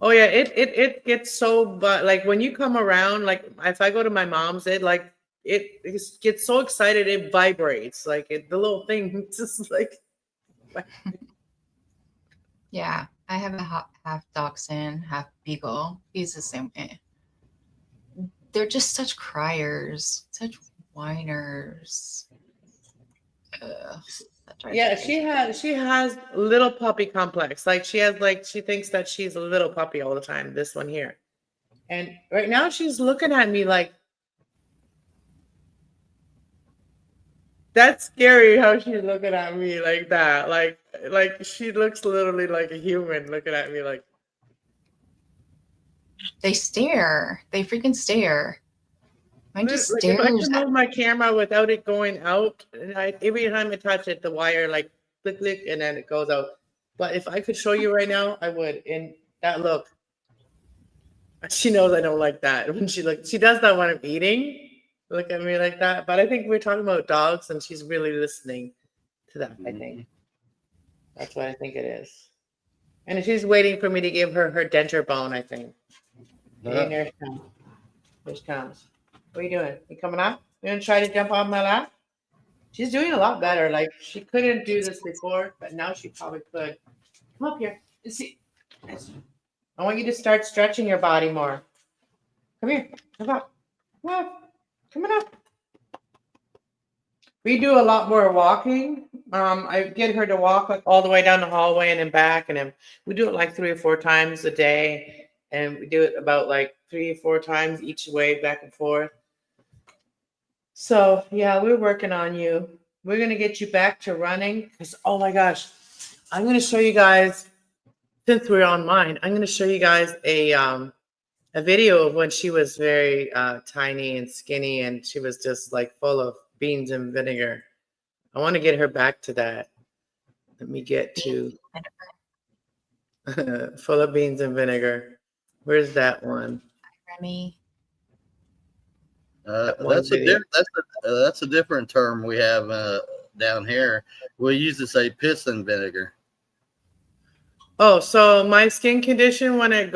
Oh yeah, it gets so but like when you come around, like if I go to my mom's, it gets so excited it vibrates. Like the little thing just like Yeah. I have a half dachshund, half beagle. He's the same way. They're just such criers, such whiners. Ugh, that drives yeah, me crazy. she has little puppy complex. Like she thinks that she's a little puppy all the time, this one here. And right now she's looking at me like that's scary how she's looking at me like that. Like she looks literally like a human looking at me like They stare. They freaking stare. Mine just like if I stares could at move my camera without it going out, and every time I touch it, the wire like click click and then it goes out. But if I could show you right now, I would. And that look, she knows I don't like that. When she does that when I'm eating, look at me like that. But I think we're talking about dogs, and she's really listening to that. I think that's what I think it is. And she's waiting for me to give her her denture bone. I think. And there she comes. There she comes. What are you doing? You coming up? You gonna try to jump on my lap? She's doing a lot better. Like she couldn't do this before, but now she probably could. Come up here. See, I want you to start stretching your body more. Come here. Come up. Come up. Come on up. We do a lot more walking. I get her to walk like all the way down the hallway and then back, and then we do it like 3 or 4 times a day, and we do it about like 3 or 4 times each way, back and forth. So yeah, we're working on you. We're gonna get you back to running because oh my gosh, I'm gonna show you guys since we're on mine. I'm gonna show you guys a video of when she was very tiny and skinny and she was just like full of beans and vinegar. I want to get her back to that. Let me get to full of beans and vinegar. Where's that one? Remy. That one video. That's a different term we have down here. We used to say piss and vinegar. Oh, so my skin condition when it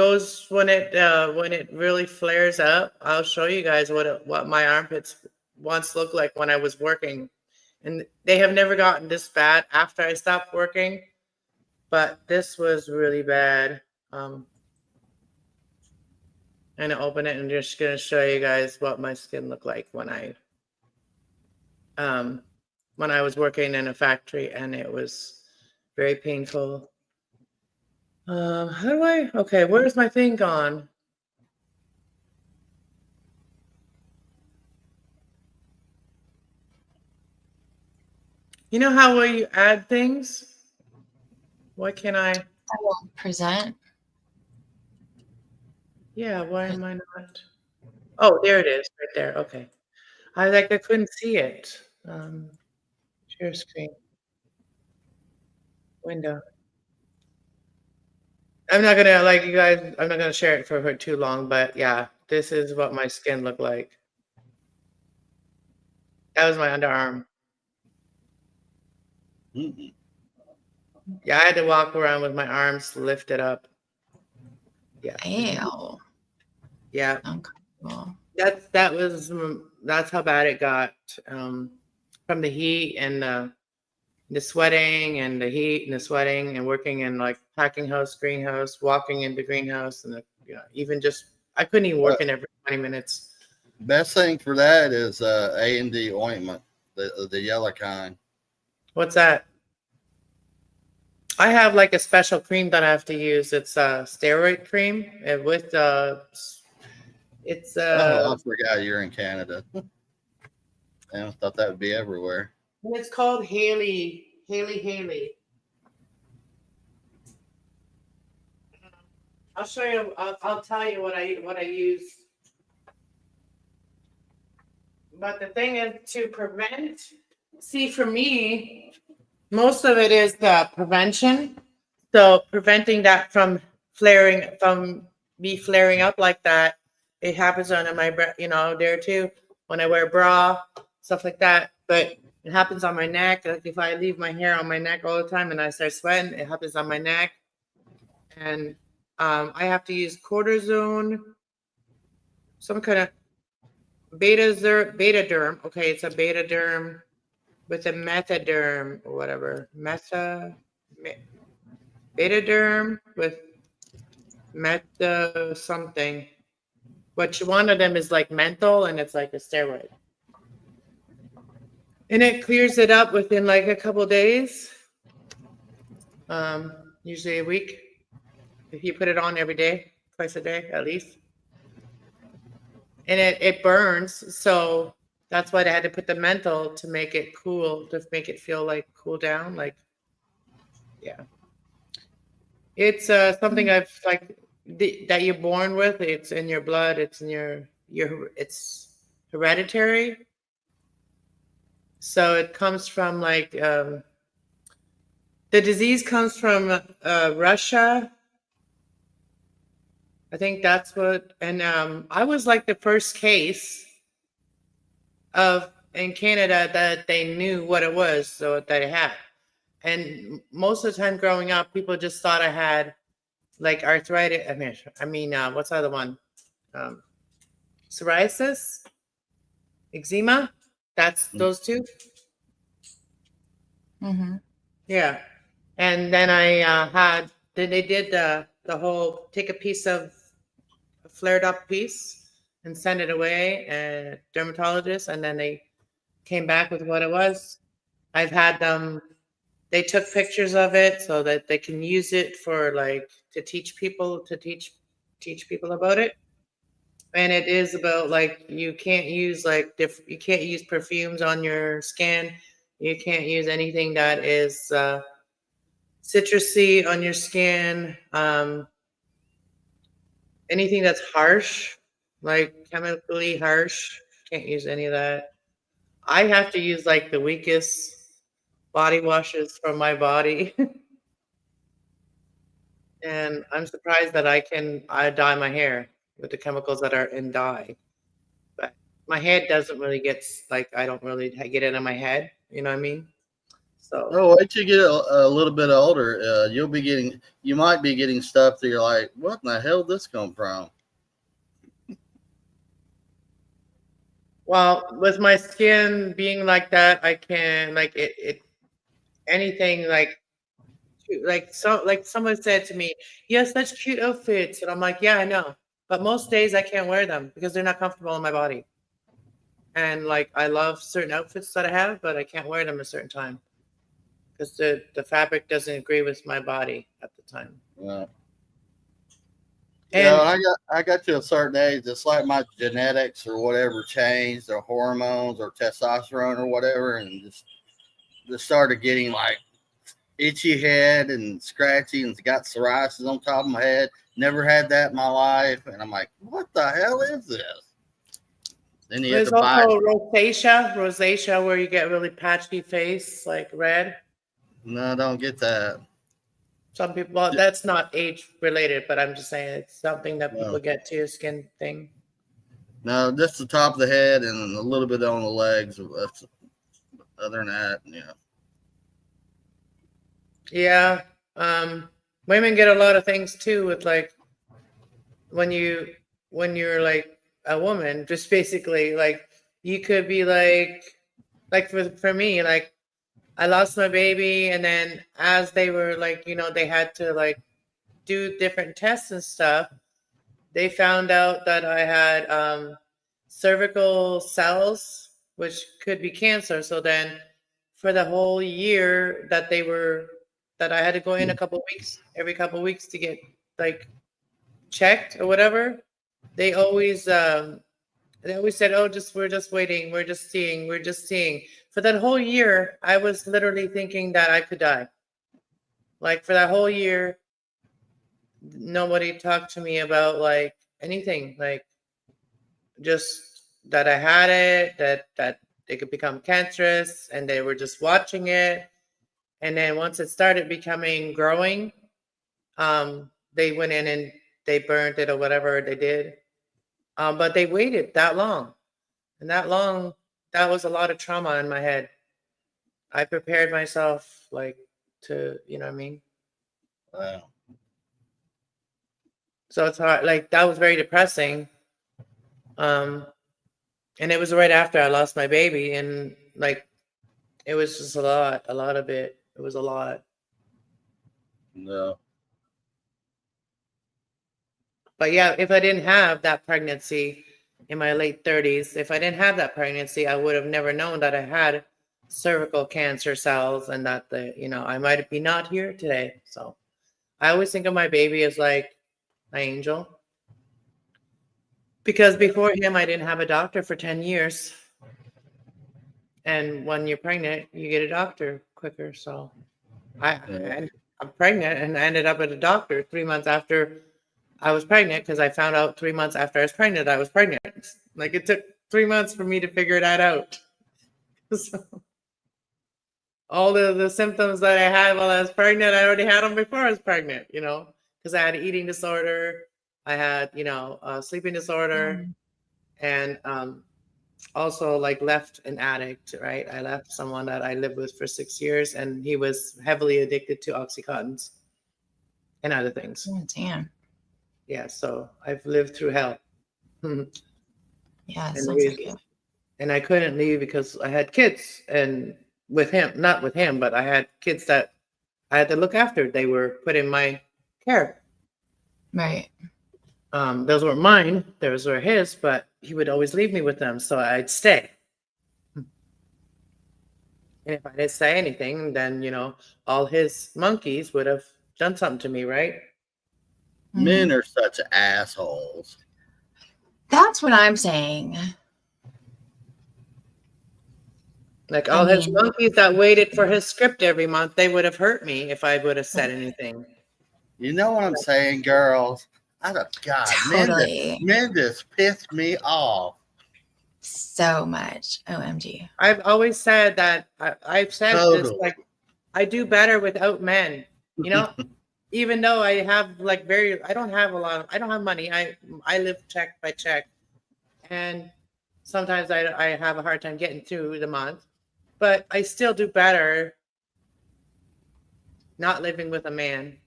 really flares up, I'll show you guys what my armpits once looked like when I was working, and they have never gotten this bad after I stopped working, but this was really bad. I'm gonna open it and just gonna show you guys what my skin looked like when I was working in a factory, and it was very painful. How do I? Okay, where's my thing gone? You know how where you add things? Why can't I? I will present. Yeah, why am I not? Oh, there it is, right there. Okay. I couldn't see it. Share screen window. I'm not gonna like you guys. I'm not gonna share it for too long, but yeah, this is what my skin looked like. That was my underarm. Mm-mm. Yeah, I had to walk around with my arms lifted up. Yeah. Ew. Yeah. Uncomfortable. That's how bad it got from the heat and the sweating and the heat and the sweating and working in like packing house, greenhouse, walking in the greenhouse, and even just I couldn't even work in there for 20 minutes. Best thing for that is A&D ointment, the yellow kind. What's that? I have like a special cream that I have to use. It's a steroid cream and with it's Oh, I forgot you're in Canada. I thought that would be everywhere. it's called Haley. I'll show you. I'll tell you what I use. But the thing is to prevent. See, for me, most of it is the prevention. So preventing that from from me flaring up like that. It happens under my breath, there too. When I wear a bra, stuff like that. But it happens on my neck. Like if I leave my hair on my neck all the time and I start sweating, it happens on my neck. And I have to use cortisone, some kind of beta derm. Okay, it's a beta derm with a methaderm or whatever. Beta-derm with meta something. Which one of them is like menthol and it's like a steroid. And it clears it up within like a couple days. Usually a week. If you put it on every day, twice a day at least. And it burns, so that's why they had to put the menthol to make it cool, to make it feel like cool down, like, yeah. It's something I've like that you're born with. It's in your blood. It's in your it's hereditary. So it comes from like the disease comes from Russia. I think that's what. And I was like the first case of in Canada that they knew what it was, so that I had. And most of the time growing up, people just thought I had like arthritis. What's the other one? Psoriasis, eczema. That's those two. Mm-hmm. Yeah. And then they did the whole take a piece of a flared up piece and send it away and dermatologist, and then they came back with what it was. I've had them. They took pictures of it so that they can use it for like to teach people about it. And it is about like you can't use you can't use perfumes on your skin. You can't use anything that is citrusy on your skin. Anything that's harsh, like chemically harsh, can't use any of that. I have to use like the weakest body washes from my body. And I'm surprised that I dye my hair with the chemicals that are in dye. But my head doesn't really like, I don't really get it in my head. You know what I mean? So, Oh, wait till you get a little bit older. You might be getting stuff that you're like, what in the hell did this come from? well, with my skin being like that, I can like anything like someone said to me, "You have such cute outfits," and I'm like, "Yeah, I know," but most days I can't wear them because they're not comfortable in my body. And like I love certain outfits that I have, but I can't wear them a certain time because the fabric doesn't agree with my body at the time. Yeah. And I got to a certain age, it's like my genetics or whatever changed, or hormones or testosterone or whatever, and just started getting like itchy head and scratchy and got psoriasis on top of my head. Never had that in my life. And I'm like, what the hell is this? Then you have there's to buy. also rosacea, where you get really patchy face, like red. No, I don't get that. Some people, well, that's not age related, but I'm just saying it's something that people No. get to, a skin thing. No, just the top of the head and a little bit on the legs. Other than that, yeah. Yeah. Women get a lot of things too with like when you're like a woman, just basically like you could be like for me, like I lost my baby and then as they were like, they had to like do different tests and stuff, they found out that I had cervical cells, which could be cancer. So then for the whole year that I had to go in every couple of weeks to get like checked or whatever, they always said, "Oh, we're just waiting, we're just seeing." For that whole year, I was literally thinking that I could die. Like for that whole year, nobody talked to me about like anything, like just that I had it, that it could become cancerous, and they were just watching it. And then once it started becoming growing, they went in and they burned it or whatever they did. But they waited that long, and that was a lot of trauma in my head. I prepared myself like to, you know what I mean? Wow. So it's hard. Like that was very depressing. Um, and it was right after I lost my baby, and like it was just a lot of it. It was a lot. No. But yeah, if I didn't have that pregnancy in my late 30s, if I didn't have that pregnancy, I would have never known that I had cervical cancer cells and that I might be not here today. So I always think of my baby as like my angel. Because before him, I didn't have a doctor for 10 years. And when you're pregnant, you get a doctor quicker. So I'm pregnant and I ended up at a doctor 3 months after I was pregnant because I found out 3 months after I was pregnant, I was pregnant. Like it took 3 months for me to figure that out. So all the symptoms that I had while I was pregnant, I already had them before I was pregnant, because I had an eating disorder. I had, a sleeping disorder and also like left an addict, right? I left someone that I lived with for 6 years and he was heavily addicted to Oxycontins and other things. Oh, damn. Yeah, so I've lived through hell. Yeah, and, sounds like it. and I couldn't leave because I had kids and with him, not with him, but I had kids that I had to look after. They were put in my care. Right. Those weren't mine, those were his, but he would always leave me with them, so I'd stay. And if I didn't say anything, then, all his monkeys would have done something to me, right? Men are such assholes. That's what I'm saying. Like all his monkeys that waited for his script every month, they would have hurt me if I would have said anything. You know what I'm saying, girls? God, Totally. men just piss me off. So much. OMG. I've always said that I've said Totally. this, like I do better without men, even though I have like I don't have I don't have money. I live check by check. And sometimes I have a hard time getting through the month, but I still do better not living with a man.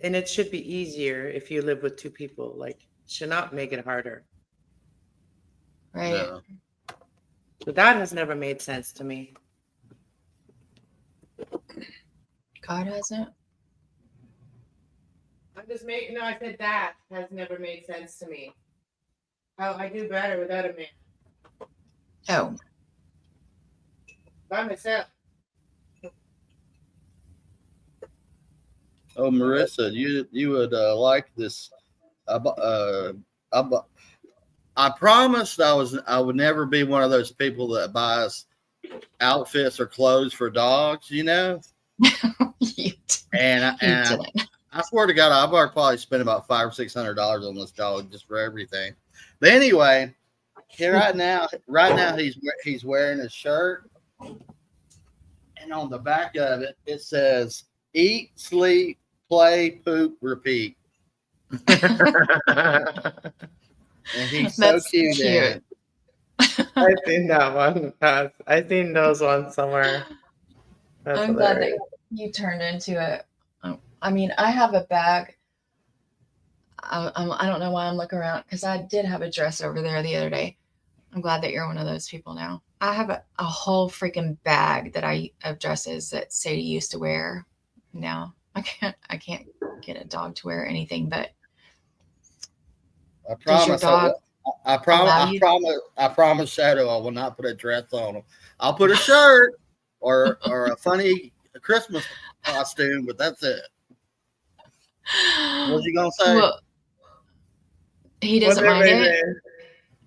And it should be easier if you live with two people. Like, should not make it harder. Right. No. So that has never made sense to me. God hasn't. I said that has never made sense to me. How I do better without a man. Oh. By myself. Oh, Marissa, you would like this. I promised I would never be one of those people that buys outfits or clothes for dogs, You and didn't. I swear to God, I've already probably spent about $500 or $600 on this dog just for everything. But anyway, right now he's wearing a shirt, and on the back of it it says "Eat, sleep, play, poop, repeat." And he's so cute. I've seen that one. I've seen those ones somewhere. That's I'm glad that you turned into it. I mean, I have a bag. I don't know why I'm looking around because I did have a dress over there the other day. I'm glad that you're one of those people now. I have a whole freaking bag of dresses that Sadie used to wear. Now I can't get a dog to wear anything, but I promise. I promise Shadow I will not put a dress on him. I'll put a shirt or a funny Christmas costume, but that's it. What's he gonna say? Well, he doesn't mind it.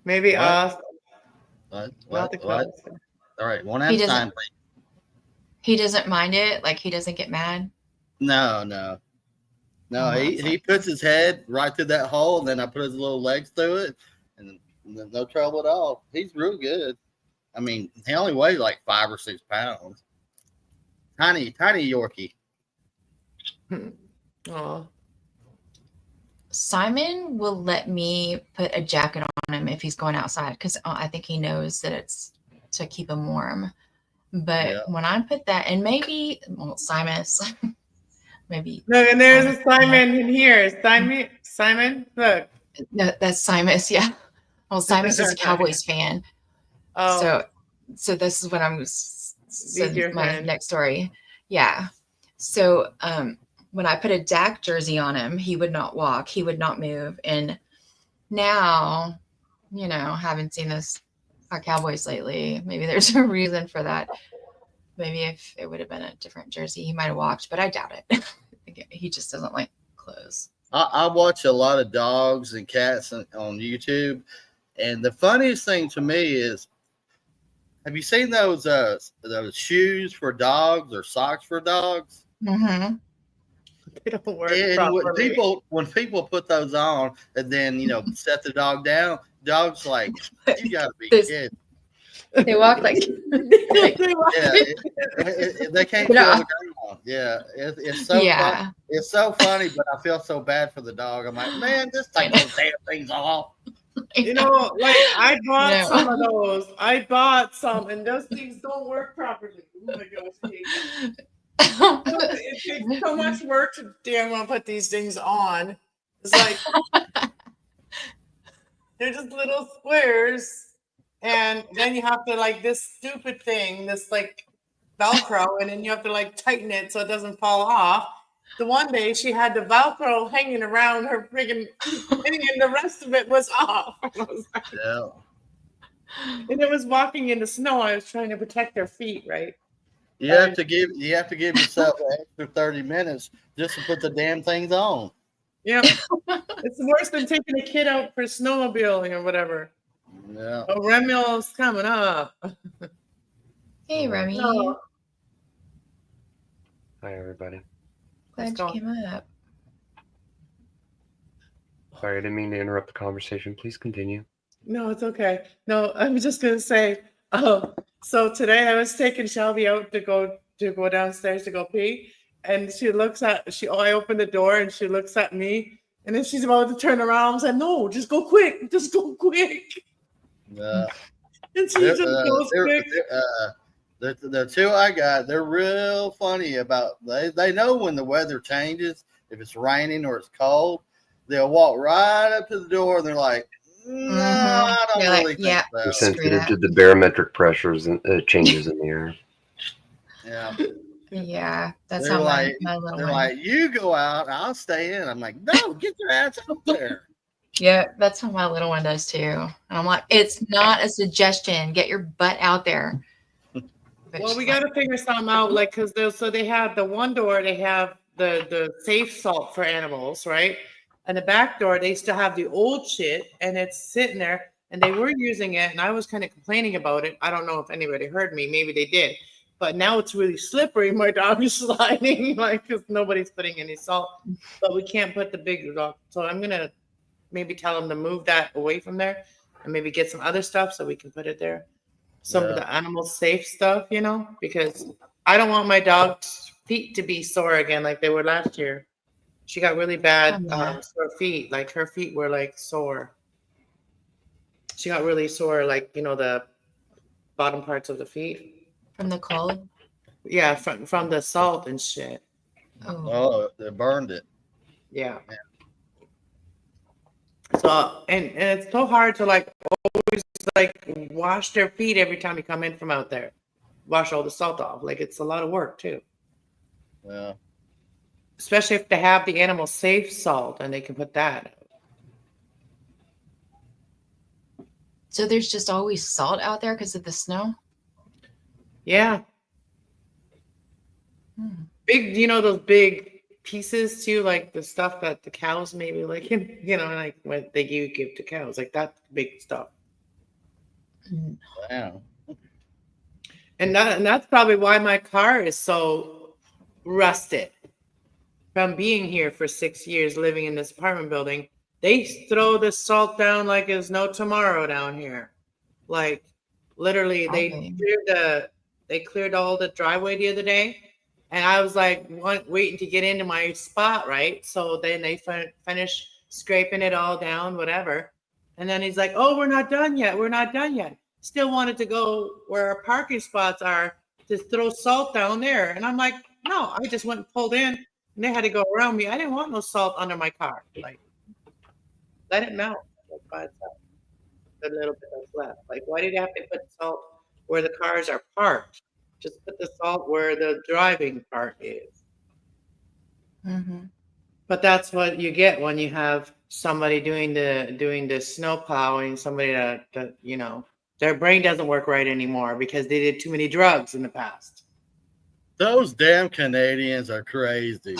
Maybe What? What? All right, one at a time, please. He doesn't mind it. Like he doesn't get mad. No. No, Oh, he puts his head right through that hole, and then I put his little legs through it, and no trouble at all. He's real good. I mean, he only weighs like 5 or 6 pounds. Tiny Yorkie. Oh, Simon will let me put a jacket on him if he's going outside because I think he knows that it's to keep him warm. But Yeah. when I put that, and maybe, well, Simus, maybe. look, and there's a Simon in here. Simon, look. No, that's Simus, yeah. Well, Simus is a Cowboys fan. Oh, So this is what I'm your my friend. next story. Yeah. So when I put a Dak jersey on him, he would not walk, he would not move. And now, haven't seen our Cowboys lately. Maybe there's a reason for that. Maybe if it would have been a different jersey, he might have walked, but I doubt it. He just doesn't like clothes. I watch a lot of dogs and cats on YouTube, and the funniest thing to me is, have you seen those shoes for dogs or socks for dogs? Mm-hmm. They don't work And properly. when people put those on and then set the dog down, dog's like, you gotta be kidding. They walk like Yeah, they can't feel the ground. Yeah, it's so funny. It's so funny, but I feel so bad for the dog. I'm like, man, just take those damn things off. Like I bought some of those. I bought some, and those things don't work properly. Oh my gosh, I hate that. It takes so much work to damn well put these things on. It's like they're just little squares, and then you have to like this stupid thing, this like Velcro, and then you have to like tighten it so it doesn't fall off. The one day she had the Velcro hanging around her friggin' thing, and the rest of it was off. I was like, Yeah. and it was walking in the snow. I was trying to protect their feet, right? You have to give yourself an extra 30 minutes just to put the damn things on. Yeah. It's worse than taking a kid out for snowmobiling or whatever. Yeah. Oh, Remul's coming up. Hey, Remy. No. Hi, everybody. Glad you came up. Sorry, I didn't mean to interrupt the conversation. Please continue. No, it's okay. No, I was just gonna say. So today I was taking Shelby out to go downstairs to go pee, and I opened the door and she looks at me, and then she's about to turn around. I said, "No, just go quick, just go quick." Yeah. And she just goes quick. The two I got, they're real funny about. They know when the weather changes, if it's raining or it's cold, they'll walk right up to the door and they're like, "No, I don't really think so." They're sensitive to the barometric pressures and changes in the air. Yeah. Yeah, that's They're how like, my little they're one. like, "You go out, I'll stay in." I'm like, "No, get your ass up there." Yeah, that's how my little one does too. And I'm like, it's not a suggestion. Get your butt out there. Well, we got to figure something out, like, because they have the one door, they have the safe salt for animals, right? And the back door, they still have the old shit, and it's sitting there, and they were using it, and I was kind of complaining about it. I don't know if anybody heard me. Maybe they did. But now it's really slippery. My dog is sliding, like, because nobody's putting any salt. But we can't put the big dog. So I'm going to maybe tell them to move that away from there and maybe get some other stuff so we can put it there. Some of the animal safe stuff, because I don't want my dog's feet to be sore again like they were last year. She got really bad sore feet. Like her feet were like sore. She got really sore, like, the bottom parts of the feet. From the cold? Yeah, from the salt and shit. Oh, they burned it. Yeah. So, and it's so hard to like always like wash their feet every time you come in from out there. Wash all the salt off. Like, it's a lot of work too. Yeah. Especially if they have the animal safe salt and they can put that. So there's just always salt out there because of the snow? Yeah. Big, those big pieces too, like the stuff that the cows maybe like, like what they give to cows, like that big stuff. Wow. And that's probably why my car is so rusted. from being here for 6 years, living in this apartment building, they throw the salt down like there's no tomorrow down here. Like literally, Okay. they cleared all the driveway the other day, and I was like waiting to get into my spot, right? So then they finish scraping it all down, whatever. And then he's like, "Oh, we're not done yet. We're not done yet." Still wanted to go where our parking spots are to throw salt down there, and I'm like, "No, I just went and pulled in, and they had to go around me. I didn't want no salt under my car. Like, let it melt by itself. The little bit that's left. Like, why did you have to put salt where the cars are parked? Just put the salt where the driving part is." Mm-hmm. But that's what you get when you have somebody doing the snow plowing, somebody that their brain doesn't work right anymore because they did too many drugs in the past. Those damn Canadians are crazy.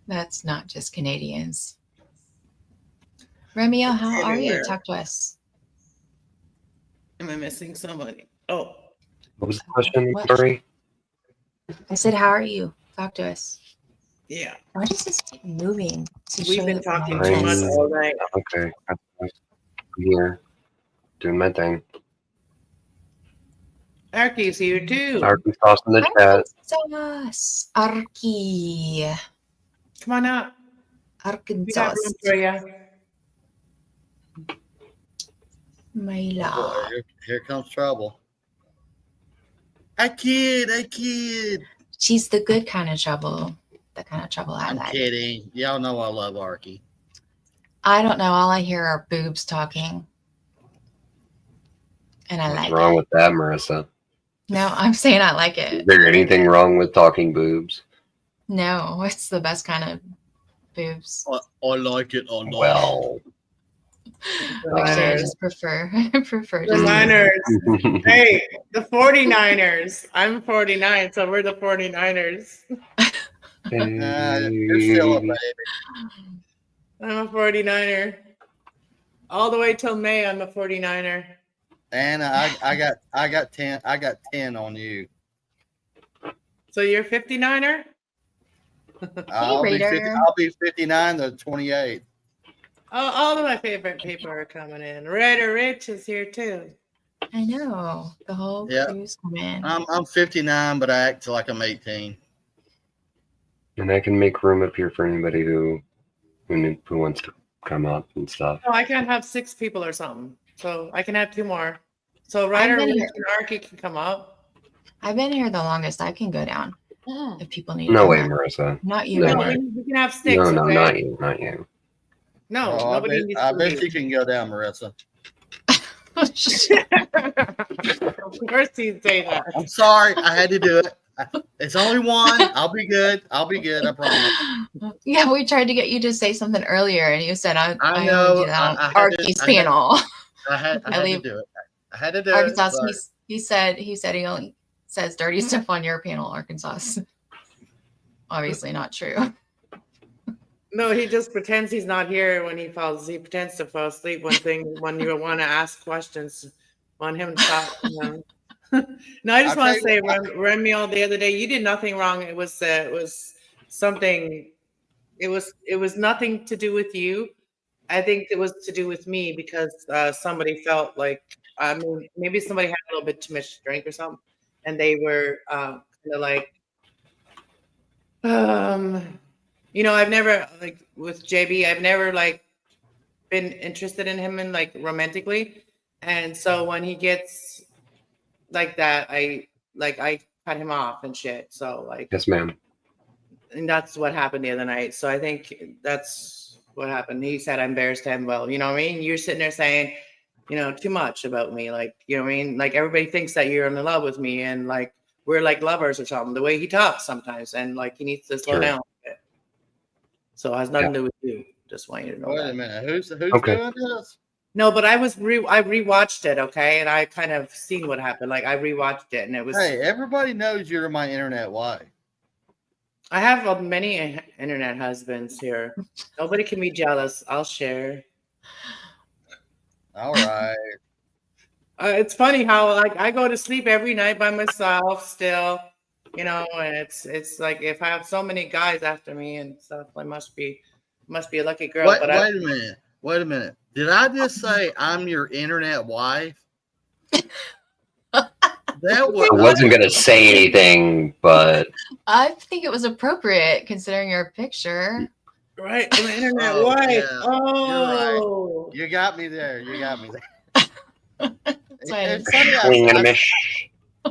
That's not just Canadians. Romeo, how are you? Everywhere. Talk to us. Am I missing somebody? Oh, What was the question? What? Sorry. I said, how are you? Talk to us. yeah. Why does this keep moving? To We've show been that talking we're too on much this? all night. Okay. I'm here doing my thing. Arky's here too. Arkansas in the chat. Arkansas. Arky. Come on up. We Arkansas. got room for you. My Boy, love. here comes trouble. I kid. She's the good kind of trouble. The kind of trouble I I'm like. kidding. Y'all know I love Arky. I don't know. All I hear are boobs talking. And I What's like wrong it. with that, Marissa? No, I'm saying I like Is it. there anything wrong with talking boobs? No, it's the best kind of boobs. I like it. I like it. Well, Actually, I Niners. just prefer just The Niners. Hey, the 49ers. I'm 49, so we're the 49ers. You're still a baby. I'm a 49er. All the way till May, I'm a 49er. And I got 10 on you. So you're 59er? I'll Raider. be 59 to 28. Oh, all of my favorite people are coming in. Raider Rich is here too. I know. The whole Yeah. crew's coming. I'm 59, but I act like I'm 18. and I can make room up here for anybody who wants to come up and stuff. Oh, I can have 6 people or something. So I can have 2 more. So Ryder been Rich here. and Arky can come up. I've been here the longest. I can go down if people need No to. way, Marissa. Not you, No No, way. Raider. we can have 6. No, okay? not you, not you. No, Oh, nobody needs I to bet leave. you can go down, Marissa. Of course he'd say that. I'm sorry. I had to do it. It's only one. I'll be good. I promise. Yeah, we tried to get you to say something earlier, and you said I know. only do that I on had to- Arky's I had- panel. I had to leave- do it. I had to do Arkansas. it. Sorry. He said he only says dirty stuff on your panel, Arkansas. Obviously not true. No, he just pretends he's not here when he falls. He pretends to fall asleep when you want to ask questions. Want him to talk. No, I just I'll want to tell say, you Remy, the other day, you did nothing wrong. It was something. It was nothing to do with you. I think it was to do with me because somebody felt like, I mean, maybe somebody had a little bit too much to drink or something, and they were kind of like, I've never, like with JB, I've never like been interested in him and like romantically, and so when he gets like that, I cut him off and shit. So like, Yes, ma'am. and that's what happened the other night. So I think that's what happened. He said I embarrassed him. Well, you know what I mean? You're sitting there saying, too much about me. Like, you know what I mean? Like everybody thinks that you're in love with me and like we're like lovers or something. The way he talks sometimes, and like he needs to slow Sure. down a bit. So it has nothing to do with you. Just want you to know Wait a that. minute. Who's Okay. doing this? No, but I rewatched it, okay, and I kind of seen what happened. Like I rewatched it, and it was. Hey, everybody knows you're my internet wife. I have many internet husbands here. Nobody can be jealous. I'll share. All right. It's funny how like I go to sleep every night by myself still, you know, and it's like if I have so many guys after me and stuff, I must be a lucky girl. Wait, But I wait a minute. Wait a minute. Did I just say I'm your internet wife? That was I wasn't gonna say anything, but I think it was appropriate considering your picture. right, I'm an internet Oh, wife. yeah, you're right. Oh, You got me there. You got me there. That's why I didn't It's say funny. swing and a miss.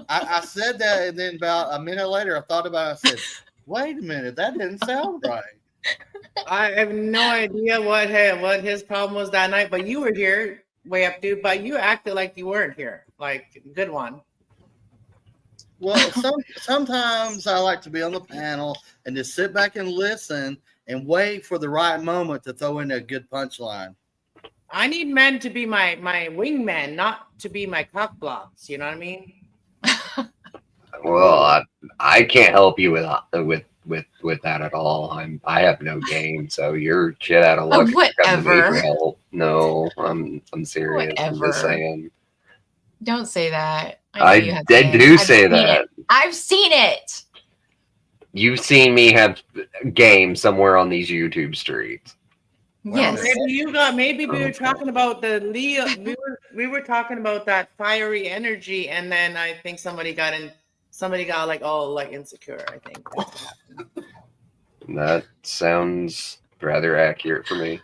I said that, and then about a minute later, I thought about it. I said, "Wait a minute, that didn't sound right." I have no idea what his problem was that night. But you were here, way up, dude. But you acted like you weren't here. Like good one. Well, sometimes I like to be on the panel and just sit back and listen and wait for the right moment to throw in a good punchline. I need men to be my wingmen, not to be my cock blocks. You know what I mean? Well, I can't help you with that at all. I have no game, so you're shit out of luck. if you come to me for Whatever. help. No, I'm serious. I'm Whatever. just saying. Don't say that. I know you have did game. do I've say seen that. it. I've seen it. You've seen me have game somewhere on these YouTube streets. Well, Yes. Maybe we were Okay. talking about the Leo. We were talking about that fiery energy, and then I think somebody got like all like insecure. I think that's what happened. That sounds rather accurate for me.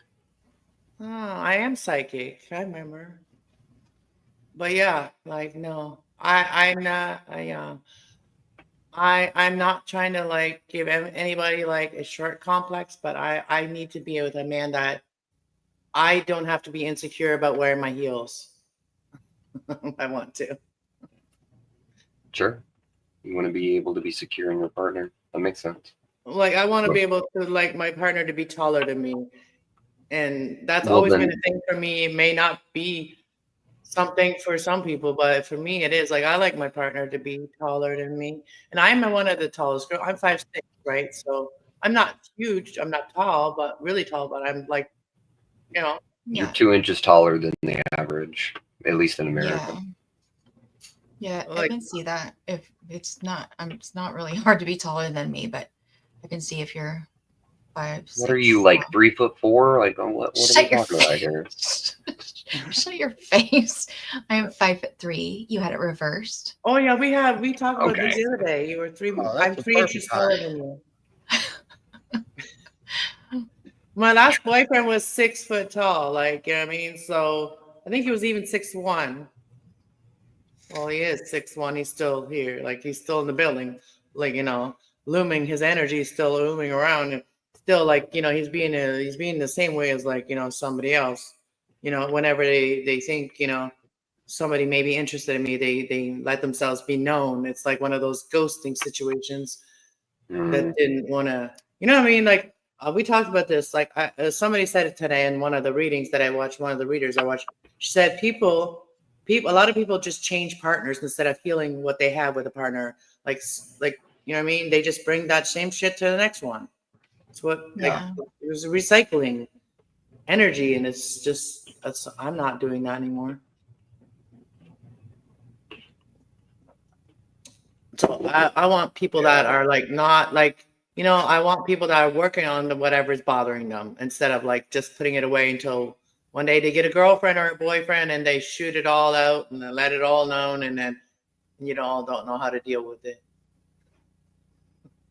Oh, I am psychic. I remember. But yeah, like no, I'm not. I'm not trying to like give anybody like a short complex, but I need to be with a man that I don't have to be insecure about wearing my heels. I want to. Sure. You want to be able to be secure in your partner. That makes sense. Like I want to be able to like my partner to be taller than me. And that's Well, always then- been a thing for me. It may not be something for some people, but for me it is. Like I like my partner to be taller than me. And I'm one of the tallest girl. I'm 5'6", right? So I'm not huge. I'm not tall, but really tall, but I'm like, you know. You're Yeah. 2 inches taller than the average, at least in America. Yeah, I Like can see that. If it's not really hard to be taller than me, but I can see if you're 5, What are you, like 3'4"? Like, what are Shut we your talking about here? Shut your face. I am 5'3". You had it reversed. Oh yeah, we talked about this Okay. the other day. You were Oh, I'm that's a 3 inches perfect taller height. than you. My last boyfriend was 6 foot tall, like you know what I mean. So I think he was even 6'1". Well, he is 6'1". He's still here, like he's still in the building, like you know, looming. His energy is still looming around, and still like you know he's being the same way as like you know somebody else. You know, whenever they think you know somebody may be interested in me, they let themselves be known. It's like one of those ghosting situations that didn't want to, you know what I mean? Like we talked about this. Like somebody said it today in one of the readings that I watched. One of the readers I watched, she said a lot of people just change partners instead of feeling what they have with a partner. Like you know what I mean? They just bring that same shit to the next one. It's what Yeah. it was recycling energy, and it's just I'm not doing that anymore. So I want people that are like not like you know I want people that are working on whatever is bothering them instead of like just putting it away until one day they get a girlfriend or a boyfriend and they shoot it all out and they let it all known and then you know don't know how to deal with it.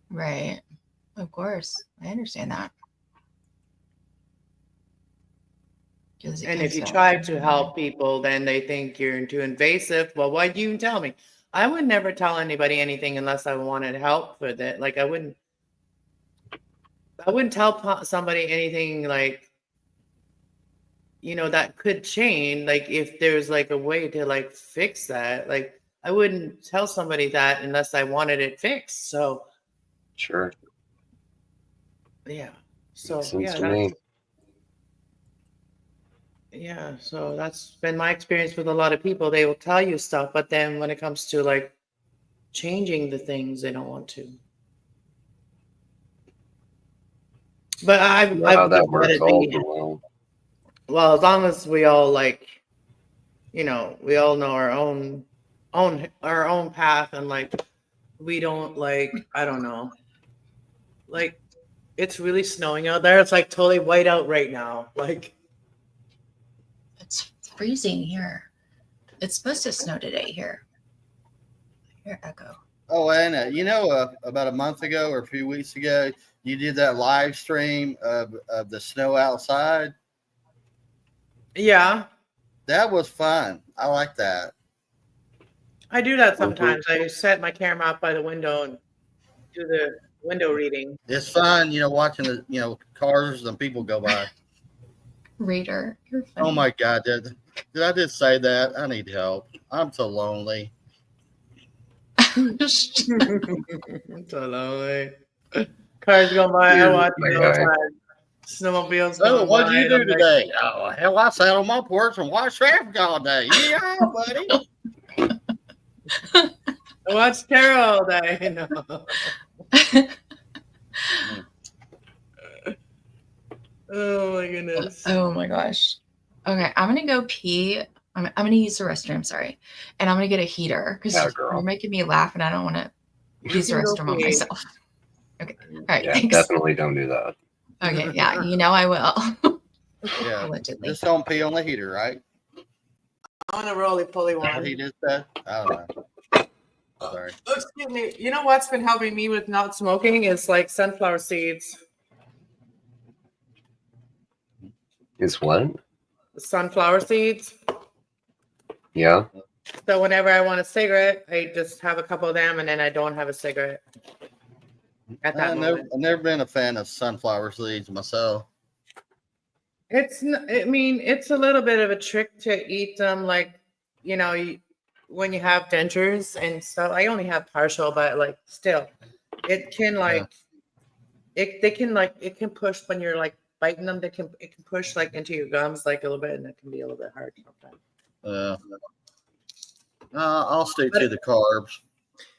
Right. Of course. I understand that. And if you try to help people, then they think you're too invasive. Well, why do you even tell me? I would never tell anybody anything unless I wanted help with it. Like I wouldn't tell somebody anything like, you know, that could change. Like if there's like a way to like fix that, like I wouldn't tell somebody that unless I wanted it fixed. So Sure. yeah. So Makes sense yeah, to me. yeah. So that's been my experience with a lot of people. They will tell you stuff, but then when it comes to like changing the things, they don't want to. But I've How that just let works it all be. too Well, as long as we all like, you know, we all know our own path and like we don't like, I don't know. Like, it's really snowing out there. It's like totally white out right now. Like, It's freezing here. It's supposed to snow today here. Here, Echo. Oh, and you know, about a month ago or a few weeks ago, you did that live stream of the snow outside. yeah, That was fun. I like that. I do that sometimes. I set my camera up by the window and do the window reading. It's fun, you know, watching the cars and people go by. Raider, you're funny. Oh my God, did I just say that? I need help. I'm so lonely. So lonely. Cars go by. I watch it all the time. Snowmobiles. Oh, going what'd by, you and do I'm like, today? Oh, hell, I sat on my porch and watched traffic all day. Yeah, buddy. I watch Tara all day. No. Oh my goodness. Oh my gosh. Okay, I'm gonna go pee. I'm gonna use the restroom. Sorry, and I'm gonna get a heater because Yeah, girl. you're making me laugh, and I don't want to use the You can go restroom on pee. myself. Okay. All right. Yeah, Thanks. definitely don't do that. Okay. Yeah. You know I will. Yeah, Allegedly. just don't pee on the heater, right? On a roly-poly What one. he just said? I don't know. Sorry. Excuse me. You know what's been helping me with not smoking is like sunflower seeds. Is what? Sunflower seeds. Yeah. So whenever I want a cigarette, I just have a couple of them, and then I don't have a cigarette at that moment. I've never been a fan of sunflower seeds myself. I mean, it's a little bit of a trick to eat them, like, when you have dentures and stuff. I only have partial, but like still, it can like, it can push when you're like biting them. It can push like into your gums like a little bit, and it can be a little bit hard sometimes. I'll stick to the carbs.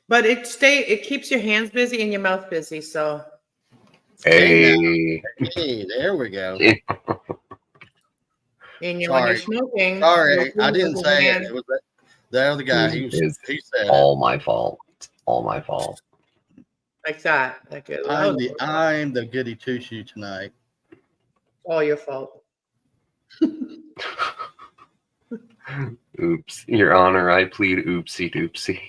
But it keeps your hands busy and your mouth busy. So Hey. Hey, there we go. when you're smoking. Sorry, I didn't say it. It was the other guy. He said all my fault. It's all my fault. Like that. Like it. I'm the goody two shoe tonight. All your fault. Oops, Your Honor, I plead oopsie doopsie.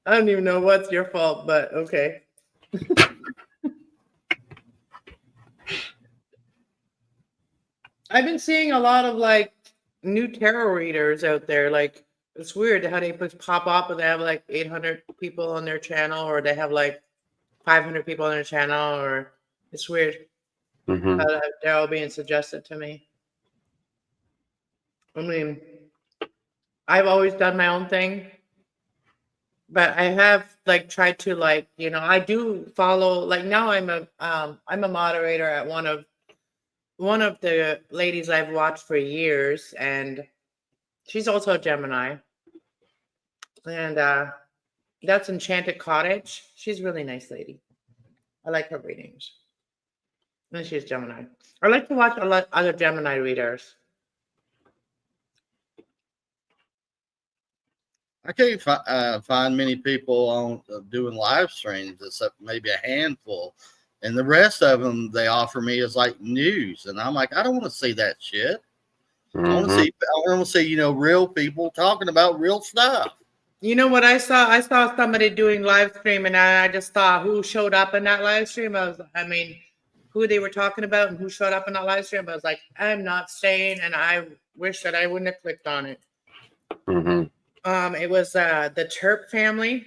I don't even know what's your fault, but okay. I've been seeing a lot of like new tarot readers out there. Like, it's weird how they pop up and they have like 800 people on their channel, or they have like 500 people on their channel, or it's weird Mm-hmm. how they're all being suggested to me. I mean, I've always done my own thing, but I have like tried to like, I do follow, like now I'm a moderator at one of the ladies I've watched for years, and she's also a Gemini. And that's Enchanted Cottage. She's a really nice lady. I like her readings. And she's Gemini. I like to watch a lot other Gemini readers. I can't find many people on doing live streams except maybe a handful, and the rest of them they offer me is like news, and I'm like, I don't want to see that shit. Mm-hmm. I want to see real people talking about real stuff. You know what I saw? I saw somebody doing live stream, and I just saw who showed up in that live stream. Who they were talking about and who showed up in that live stream. I was like, I'm not staying, and I wish that I wouldn't have clicked on it. Mm-hmm. It was the Terp family.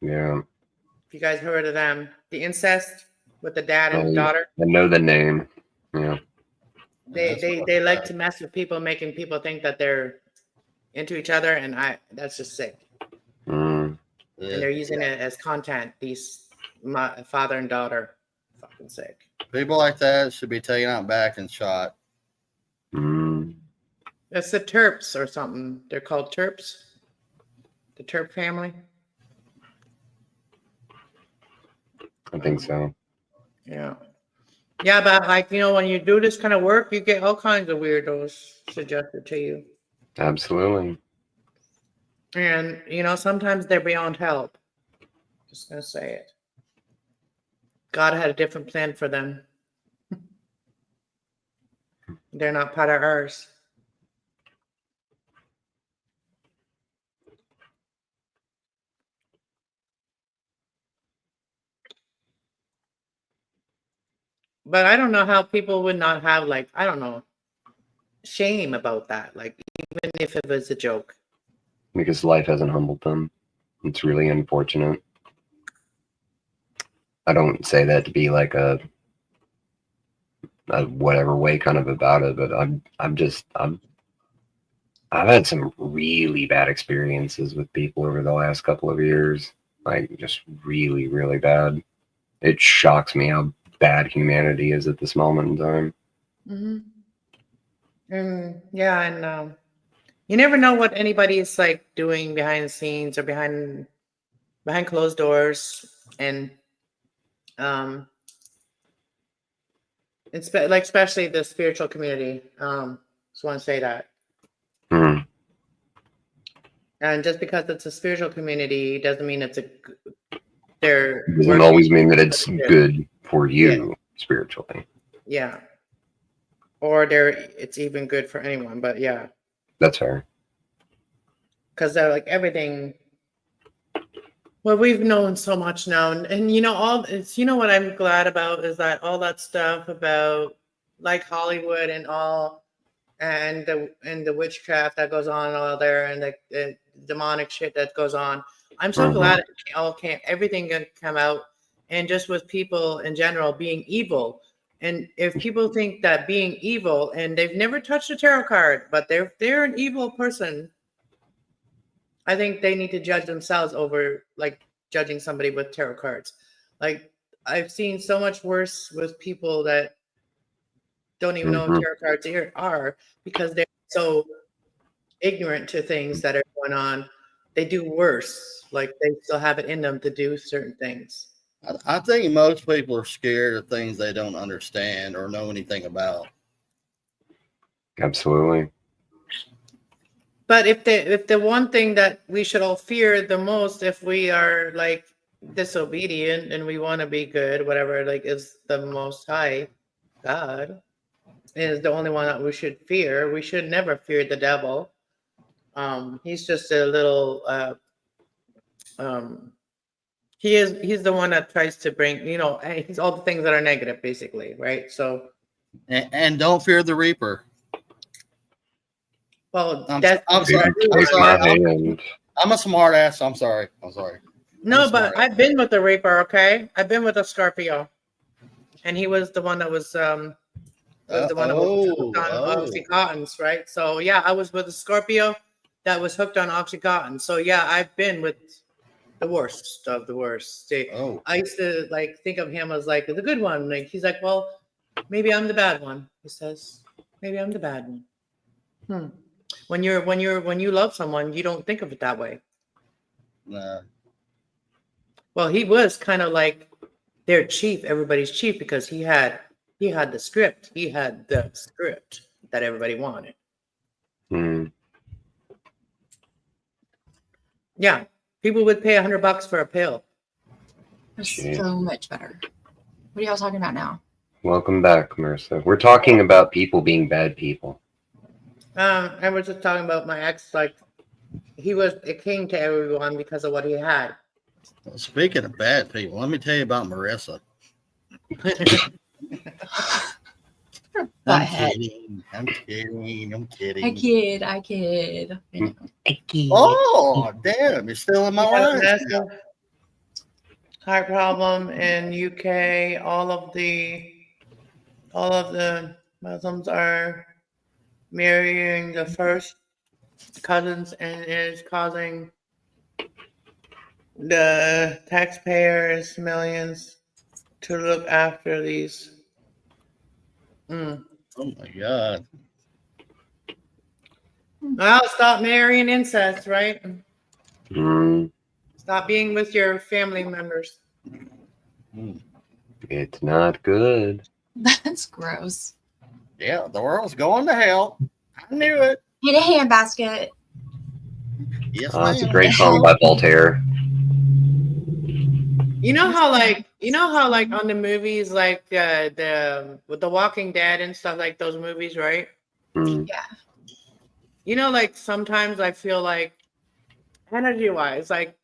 Yeah. If you guys heard of them, the incest with the dad and the daughter. I know the name. Yeah. They like to mess with people, making people think that they're into each other, and that's just sick. Mm. And they're using it as content. These father and daughter, fucking sick. People like that should be taken out back and shot. Mm. It's the Terps or something. They're called Terps. The Terp family. I think so. Yeah. Yeah, but like, when you do this kind of work, you get all kinds of weirdos suggested to you. Absolutely. And, sometimes they're beyond help. Just going to say it. God had a different plan for them. They're not part of ours. But I don't know how people would not have, like, I don't know, shame about that. Like, even if it was a joke. Because life hasn't humbled them. It's really unfortunate. I don't say that to be like a whatever way kind of about it, but I've had some really bad experiences with people over the last couple of years. Like, just really, really bad. It shocks me how bad humanity is at this moment in time. Yeah, and you never know what anybody is like doing behind the scenes or behind closed doors, and it's like especially the spiritual community. Just want to say that. Mm. And just because it's a spiritual community doesn't mean it's Doesn't always mean that it's good for you spiritually. Yeah. Or it's even good for anyone, but yeah. That's fair. Because they're like everything. Well, we've known so much now, and what I'm glad about is that all that stuff about like Hollywood and all, and the witchcraft that goes on all there, and the demonic shit that goes on. I'm so glad everything can come out, and just with people in general being evil. And if people think that being evil and they've never touched a tarot card, but they're an evil person, I think they need to judge themselves over like judging somebody with tarot cards. Like I've seen so much worse with people that don't even know what tarot cards are because they're so ignorant to things that are going on. They do worse. Like they still have it in them to do certain things. I think most people are scared of things they don't understand or know anything about. Absolutely. But if the one thing that we should all fear the most, if we are like disobedient and we want to be good, whatever, like is the Most High God is the only one that we should fear. We should never fear the devil. He's just a little. He's the one that tries to bring, he's all the things that are negative, basically, right? So. And don't fear the Reaper. Well, I'm sorry. I'm a smart ass. I'm sorry. No, but I've been with the Reaper. Okay, I've been with a Scorpio, and he was the one that was the one that was hooked on Oxycontins, right? So yeah, I was with a Scorpio that was hooked on Oxycontin. So yeah, I've been with the worst of the worst. I used to like think of him as like the good one. Like he's like, well, maybe I'm the bad one. He says, maybe I'm the bad one. When you love someone, you don't think of it that way. Nah. Well, he was kind of like their chief, everybody's chief, because he had the script. He had the script that everybody wanted. Yeah, people would pay $100 for a pill. That's so much better. What are y'all talking about now? Welcome back, Marissa. We're talking about people being bad people. I was just talking about my ex. Like he was a king to everyone because of what he had. Well, speaking of bad people, let me tell you about Marissa. I'm kidding. I kid. Oh, damn. You're still in my life. Heart problem in UK. All of the Muslims are marrying the first cousins, and it is causing the taxpayers millions to look after these. Oh my God. Well, stop marrying incest, right? Stop being with your family members. It's not good. That's gross. Yeah, the world's going to hell. I knew it. Get a handbasket. Yes, It's a ma'am. great song by Voltaire. You know how like on the movies like the with The Walking Dead and stuff like those movies, right? Mm. Yeah. You know, like sometimes I feel like energy wise, like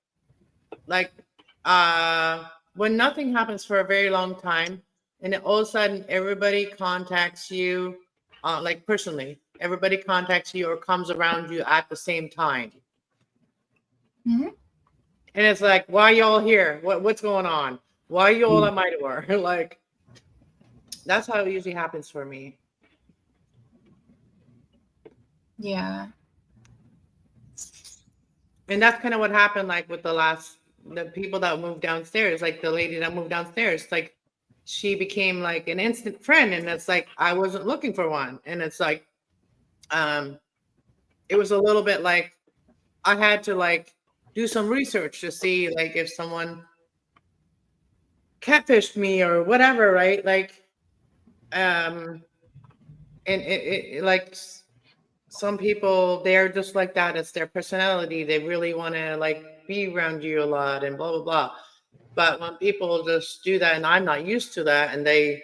when nothing happens for a very long time and then all of a sudden everybody contacts you like personally, everybody contacts you or comes around you at the same time. Mhm. And it's like, why y'all here? What's going on? Why you all at my door? Like that's how it usually happens for me. Yeah. And that's kind of what happened like with the people that moved downstairs, like the lady that moved downstairs, like she became like an instant friend. And it's like I wasn't looking for one. And it's like it was a little bit like I had to like do some research to see like if someone catfished me or whatever, right? Like and like some people they're just like that. It's their personality. They really want to like be around you a lot and blah blah blah. But when people just do that, and I'm not used to that, and they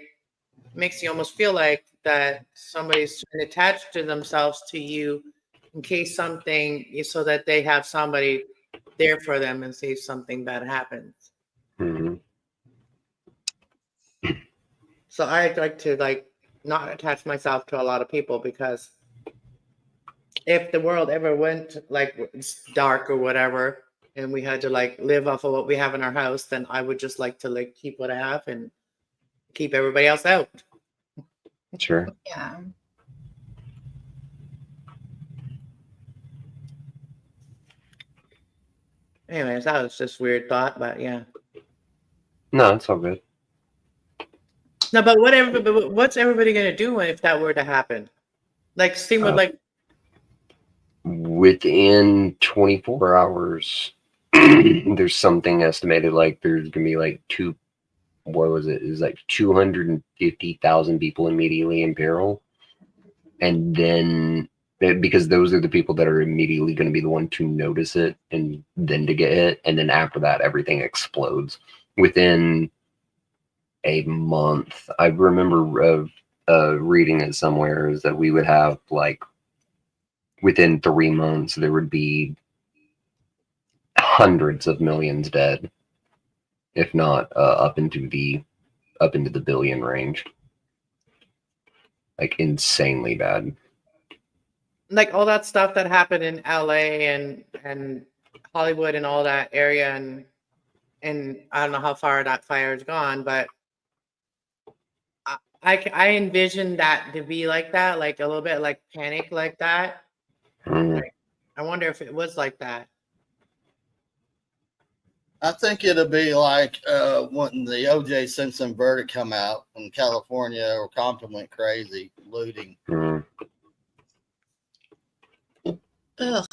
makes you almost feel like that somebody's trying to attach to themselves to you in case something, so that they have somebody there for them in case something bad happens. Mhm. So I like to like not attach myself to a lot of people because if the world ever went like it's dark or whatever and we had to like live off of what we have in our house, then I would just like to like keep what I have and keep everybody else out. Sure. Yeah. Anyways, that was just weird thought, but yeah. No, it's all good. No, but what's everybody gonna do if that were to happen? Like, same with like, Within 24 hours, there's something estimated like there's gonna be like what was it? It was like 250,000 people immediately in peril. And then because those are the people that are immediately going to be the one to notice it and then to get hit. And then after that, everything explodes within a month. I remember reading it somewhere is that we would have like within 3 months, there would be hundreds of millions dead, if not up into the billion range. Like insanely bad. like all that stuff that happened in LA and Hollywood and all that area and I don't know how far that fire's gone, but I envision that to be like that, like a little bit like panic like that. Mm. Like, I wonder if it was like that. I think it'll be like when the O.J. Simpson verdict come out in California or Compton went crazy looting. Mm. Ugh.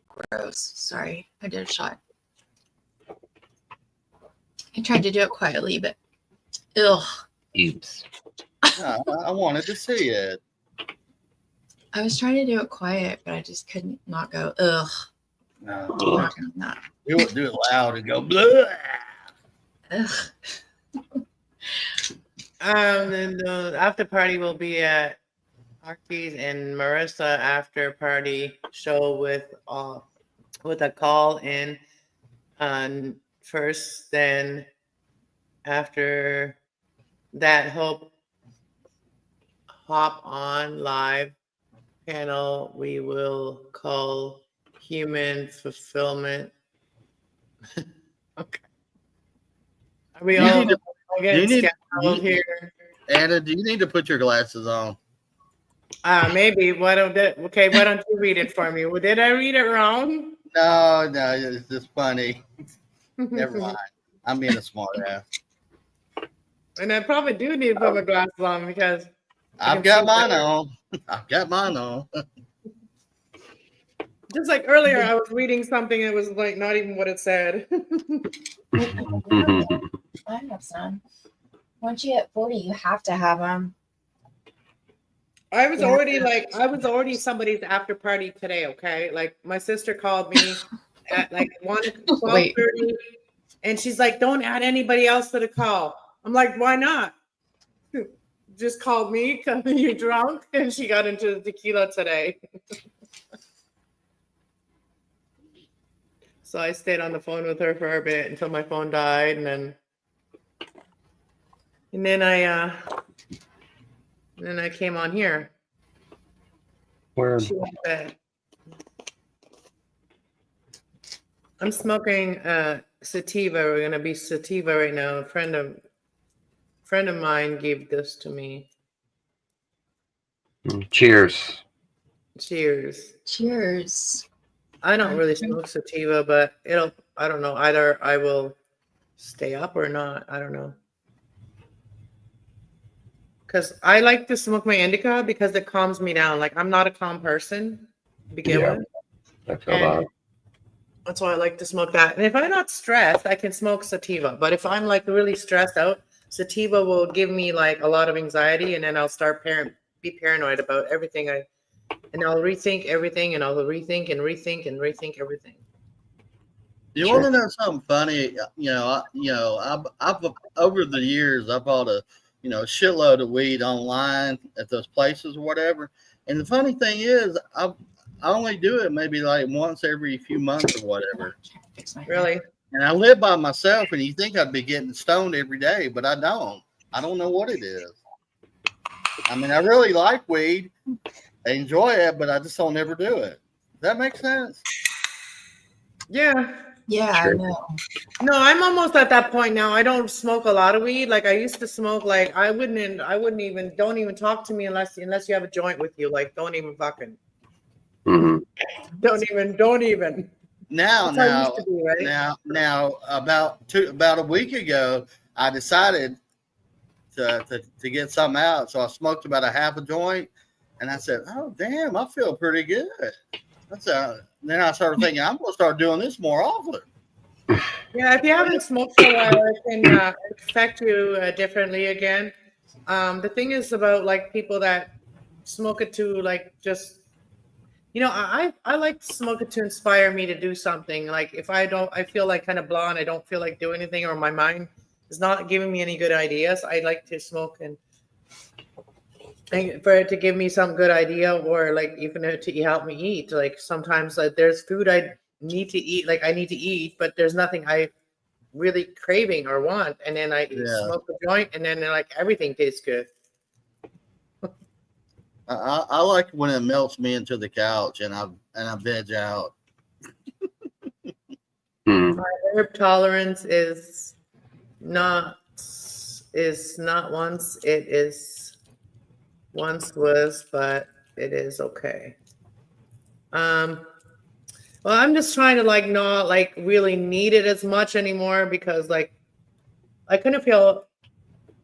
Gross. Sorry. I did a shot. I tried to do it quietly, but ugh. Oops. I wanted to see it. I was trying to do it quiet, but I just couldn't not go, ugh. No, Not doing that. do it loud and go blah. Ugh. And the after party will be at Archie's and Marissa after party show with a call in first, then after that hop on live panel we will call human fulfillment. Okay. Are we You all need to- getting you need- scheduled here? Anna, do you need to put your glasses on? Maybe. Why don't you read it for me? Well, did I read it wrong? No, it's just funny. Never mind. I'm being a smart ass. And I probably do need to put my glasses on because I've got mine on. I've got mine on. just like earlier, I was reading something and it was like not even what it said. I have some. Once you hit 40, you have to have them. I was already somebody's after party today, okay? Like my sister called me at like 12:30 and she's like, don't add anybody else to the call. I'm like, why not? Just called me because you're drunk, and she got into the tequila today. So I stayed on the phone with her for a bit until my phone died, and then I came on here. Where? She went to bed. I'm smoking sativa. We're gonna be sativa right now. A friend of mine gave this to me. Cheers. Cheers. Cheers. I don't really smoke sativa, but I don't know. Either I will stay up or not. I don't know. Because I like to smoke my indica because it calms me down. Like I'm not a calm person to begin with. I feel that. That's why I like to smoke that. And if I'm not stressed, I can smoke sativa. But if I'm like really stressed out, sativa will give me like a lot of anxiety, and then I'll start be paranoid about everything. And I'll rethink everything, and I'll rethink and rethink and rethink everything. You want to know something funny? I've over the years I bought a shitload of weed online at those places or whatever. And the funny thing is, I only do it maybe like once every few months or whatever. Really? And I live by myself, and you think I'd be getting stoned every day, but I don't. I don't know what it is. I mean, I really like weed. I enjoy it, but I just don't ever do it. Does that make sense? Yeah. Yeah, Sure. I know. No, I'm almost at that point now. I don't smoke a lot of weed. Like I used to smoke. Like I wouldn't even. Don't even talk to me unless you have a joint with you. Like don't even fucking. Mm-hmm. Don't even. Now, That's how it used to be, right? now, about a week ago, I decided to get something out. So I smoked about a half a joint, and I said, "Oh, damn, I feel pretty good." Then I started thinking, I'm going to start doing this more often. Yeah, if you haven't smoked for a while, it can affect you differently again. The thing is about like people that smoke it to like just, I like to smoke it to inspire me to do something. Like if I feel like kind of blah and I don't feel like doing anything, or my mind is not giving me any good ideas, I like to smoke and for it to give me some good idea, or like even to help me eat. Like sometimes there's food I need to eat, like I need to eat, but there's nothing I really craving or want, and then I smoke the joint, and then like everything tastes good. I like when it melts me into the couch and I veg out. My herb tolerance is not once. It is once was, but it is okay. Well, I'm just trying to like not like really need it as much anymore, because like I kind of feel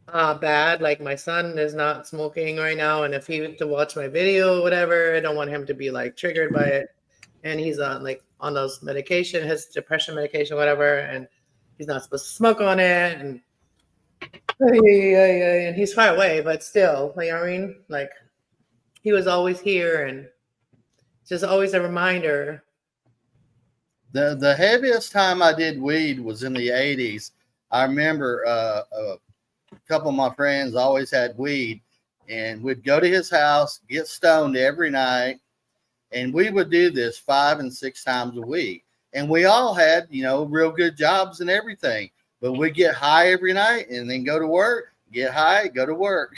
bad. Like my son is not smoking right now, and if he was to watch my video or whatever, I don't want him to be like triggered by it. And he's on those medication, his depression medication, whatever, and he's not supposed to smoke on it. And he's far away, but still, you know what I mean? Like he was always here, and just always a reminder. The heaviest time I did weed was in the 80s. I remember a couple of my friends always had weed, and we'd go to his house, get stoned every night, and we would do this 5 and 6 times a week. And we all had, real good jobs and everything, but we'd get high every night and then go to work, get high, go to work.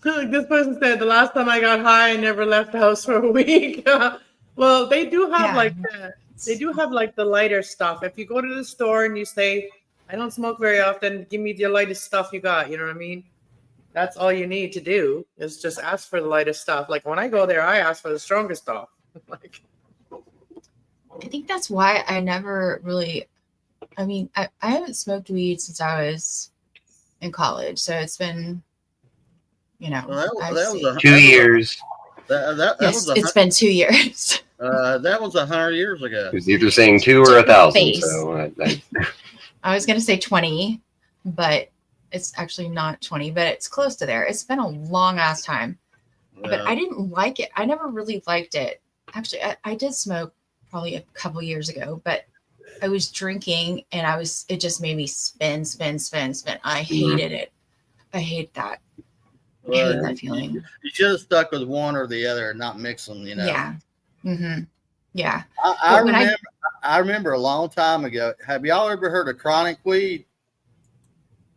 This person said the last time I got high, I never left the house for a week. Well, they do have the lighter stuff. If you go to the store and you say, I don't smoke very often, give me the lightest stuff you got. You know what I mean? That's all you need to do is just ask for the lightest stuff. Like when I go there, I ask for the strongest stuff. Like, I think that's why I never really, I haven't smoked weed since I was in college. So it's been, Well, that was 2 years. It's been 2 years. That was 100 years ago. It was either saying 2 or 1,000. So I was going to say 20, but it's actually not 20, but it's close to there. It's been a long ass time. but I didn't like it. I never really liked it. Actually, I did smoke probably a couple years ago, but I was drinking and it just made me spin. I hated it. I hate that. I hate that feeling. You should have stuck with one or the other and not mix them, Yeah. Mm-hmm. Yeah. I remember a long time ago. Have y'all ever heard of chronic weed?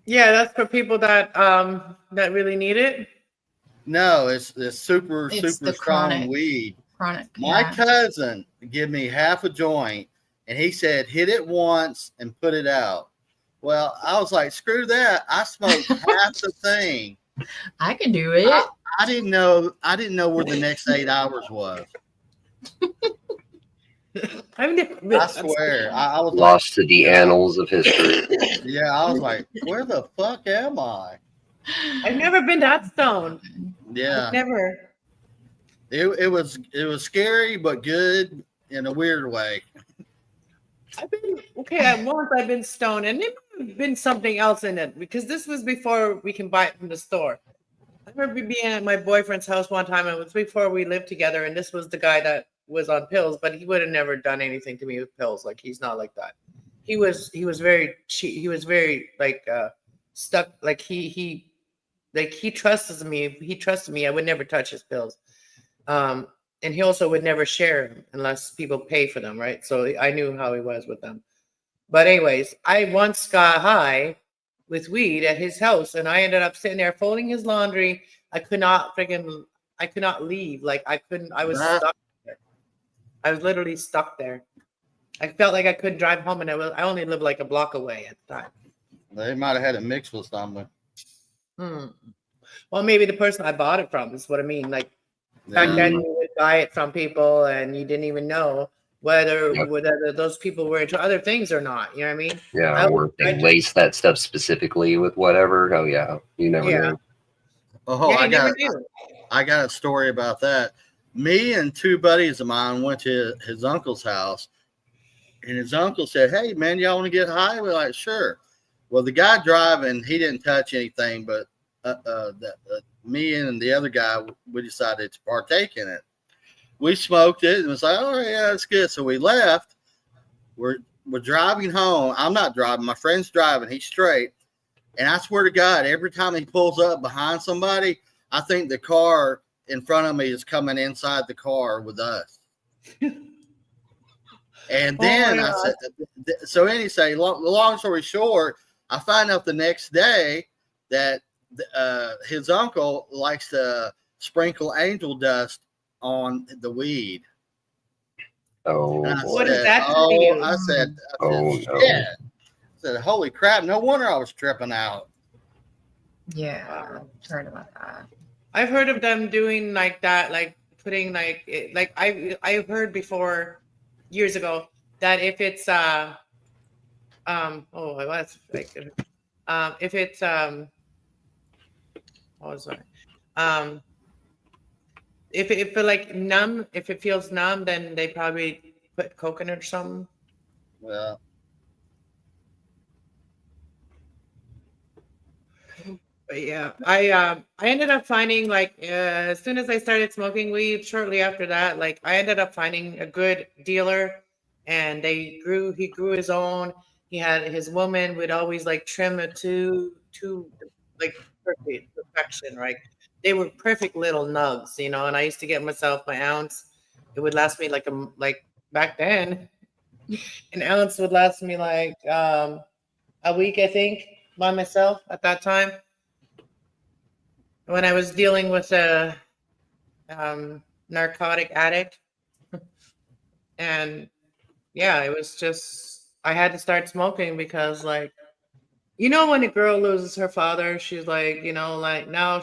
Yeah, that's for people that really need it. No, it's super It's the strong weed. Chronic. My cousin gave me half a joint, and he said, "Hit it once and put it out." Well, I was like, "Screw that! I smoked half the thing." I can do it. I didn't know where the next 8 hours was. I swear, I was lost to the annals of history. Yeah, I was like, "Where the fuck am I?" I've never been that stoned. Yeah, never. It was scary but good in a weird way. I've been at once I've been stoned, and it might have been something else in it because this was before we can buy it from the store. I remember being at my boyfriend's house one time, and it was before we lived together, and this was the guy that was on pills, but he would have never done anything to me with pills. Like, he's not like that. He was very cheap. He was very like stuck. Like he trusts me. He trusted me. I would never touch his pills. And he also would never share them unless people pay for them, right? So I knew how he was with them. But anyways, I once got high with weed at his house, and I ended up sitting there folding his laundry. I could not leave. Like, I was stuck there. I was literally stuck there. I felt like I couldn't drive home, and I only lived like a block away at the time. They might have had it mixed with something. Well, maybe the person I bought it from is what I mean. Like, back then you would buy it from people, and you didn't even know whether those people were into other things or not. You know what I mean? Yeah, or they lace that stuff specifically with whatever. Oh yeah, you never know. Oh, I got a story about that. Me and two buddies of mine went to his uncle's house, and his uncle said, "Hey man, y'all want to get high?" We're like, "Sure." Well, the guy driving, he didn't touch anything, but me and the other guy, we decided to partake in it. We smoked it and was like, "Oh yeah, that's good." So we left. We're driving home. I'm not driving. My friend's driving. He's straight. And I swear to God, every time he pulls up behind somebody, I think the car in front of me is coming inside the car with us. And then I said, so anyway, long story short, I find out the next day that his uncle likes to sprinkle angel dust on the weed. Oh, what is that? I said, no. I said, holy crap! No wonder I was tripping out. Yeah, I've heard about that. I've heard of them doing like that, like putting like I've heard before years ago that if it's if it's if it like numb, if it feels numb, then they probably put coconut or something. Yeah. But yeah, I ended up finding, like, as soon as I started smoking weed, shortly after that, like, I ended up finding a good dealer, and he grew his own. He had his woman would always like trim it to like perfection, right? They were perfect little nugs, and I used to get myself my ounce. It would last me like back then, an ounce would last me like a week, I think, by myself at that time. When I was dealing with a narcotic addict. And yeah, it was just, I had to start smoking because, like, when a girl loses her father, she's like, like, now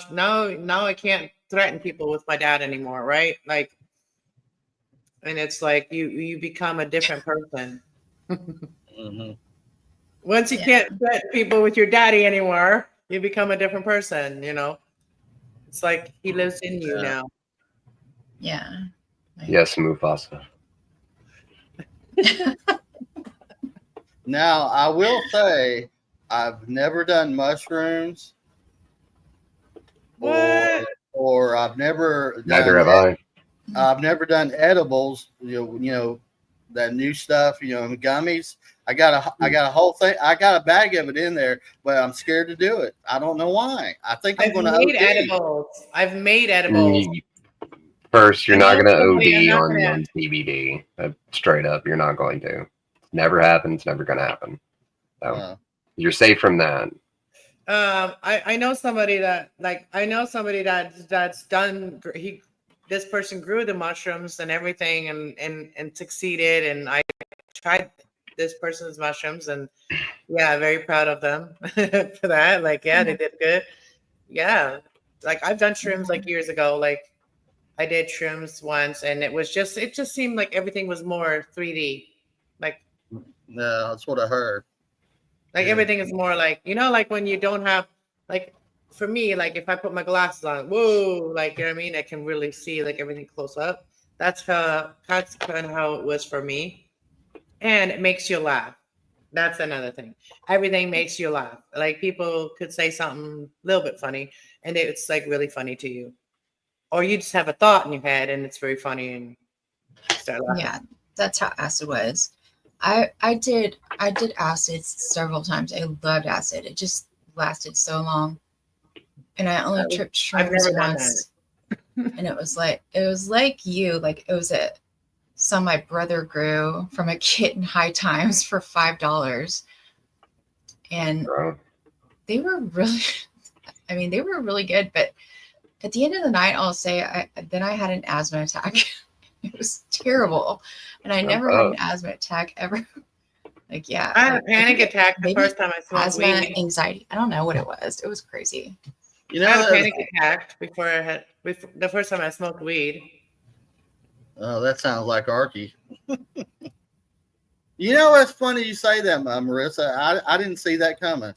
I can't threaten people with my dad anymore, right? Like, and it's like you become a different person. Mm-hmm. Once you can't threaten people with your daddy anymore, you become a different person, It's like he lives in you now. Yeah. Yes, Mufasa. Now, I will say, I've never done mushrooms. What? or I've never Neither done have I. I've never done edibles. You know that new stuff. You know, the gummies. I got a whole thing. I got a bag of it in there, but I'm scared to do it. I don't know why. I think I'm I've going to made OD. edibles. I've made edibles. First, you're I not know going to somebody, I'm OD not on, gonna. on CBD. Straight up, you're not going to. Never happens. Never going to happen. So you're safe from that. I know somebody that that's done. This person grew the mushrooms and everything, and succeeded. And I tried this person's mushrooms, and yeah, very proud of them for that. Like, yeah, they did good. Yeah, like I've done shrooms like years ago. Like I did shrooms once, and it just seemed like everything was more 3D. Like No, that's what I heard. Yeah. everything is more like, like when you don't have, like, for me, like if I put my glasses on, whoa, like, you know what I mean? I can really see like everything close up. That's kind of how it was for me. And it makes you laugh. That's another thing. Everything makes you laugh. Like people could say something a little bit funny, and it's like really funny to you. Or you just have a thought in your head and it's very funny and you start laughing. Yeah, that's how acid was. I did acid several times. I loved acid. It just lasted so long. And I only tripped I've shrooms never done once. And it was like you, like it was some my brother grew from a kit in High Times for $5. And Bro. they were really they were really good, but at the end of the night, I'll say I had an asthma attack. It was terrible. And I never had an asthma attack ever. Like, yeah. I had a panic attack the first time I smoked asthma, weed. anxiety. I don't know what it was. It was crazy. You know, I had a panic attack before the first time I smoked weed. Oh, that sounds like Archie. You know, it's funny you say that, Marissa. I didn't see that coming.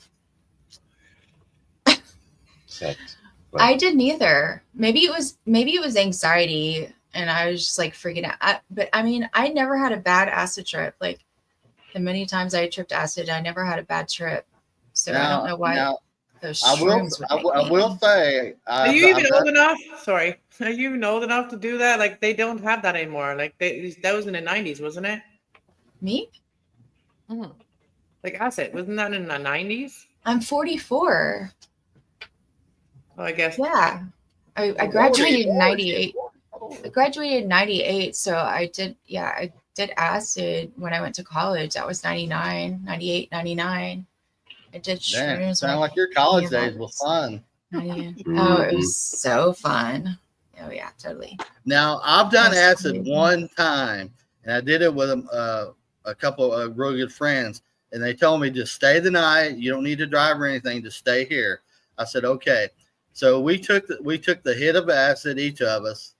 I didn't either. Maybe it was anxiety, and I was just like freaking out. But I mean, I never had a bad acid trip. Like the many times I tripped acid, I never had a bad trip. So I don't know why those shrooms would make I will say. Are you even old enough? Sorry, are you even old enough to do that? Like they don't have that anymore. Like that was in the 90s, wasn't it? Me? Mm-hmm. Like acid, wasn't that in the 90s? I'm 44. Oh, I guess. Yeah. I graduated in 98. I graduated in 98. So I did acid when I went to college. That was 99, 98, 99. I did shrooms. Sound like your college days was fun. Oh, it was so fun. Oh, yeah, totally. Now, I've done acid one time, and I did it with a couple of real good friends, and they told me just stay the night. You don't need to drive or anything. Just stay here. I said, okay. So we took the hit of acid, each of us.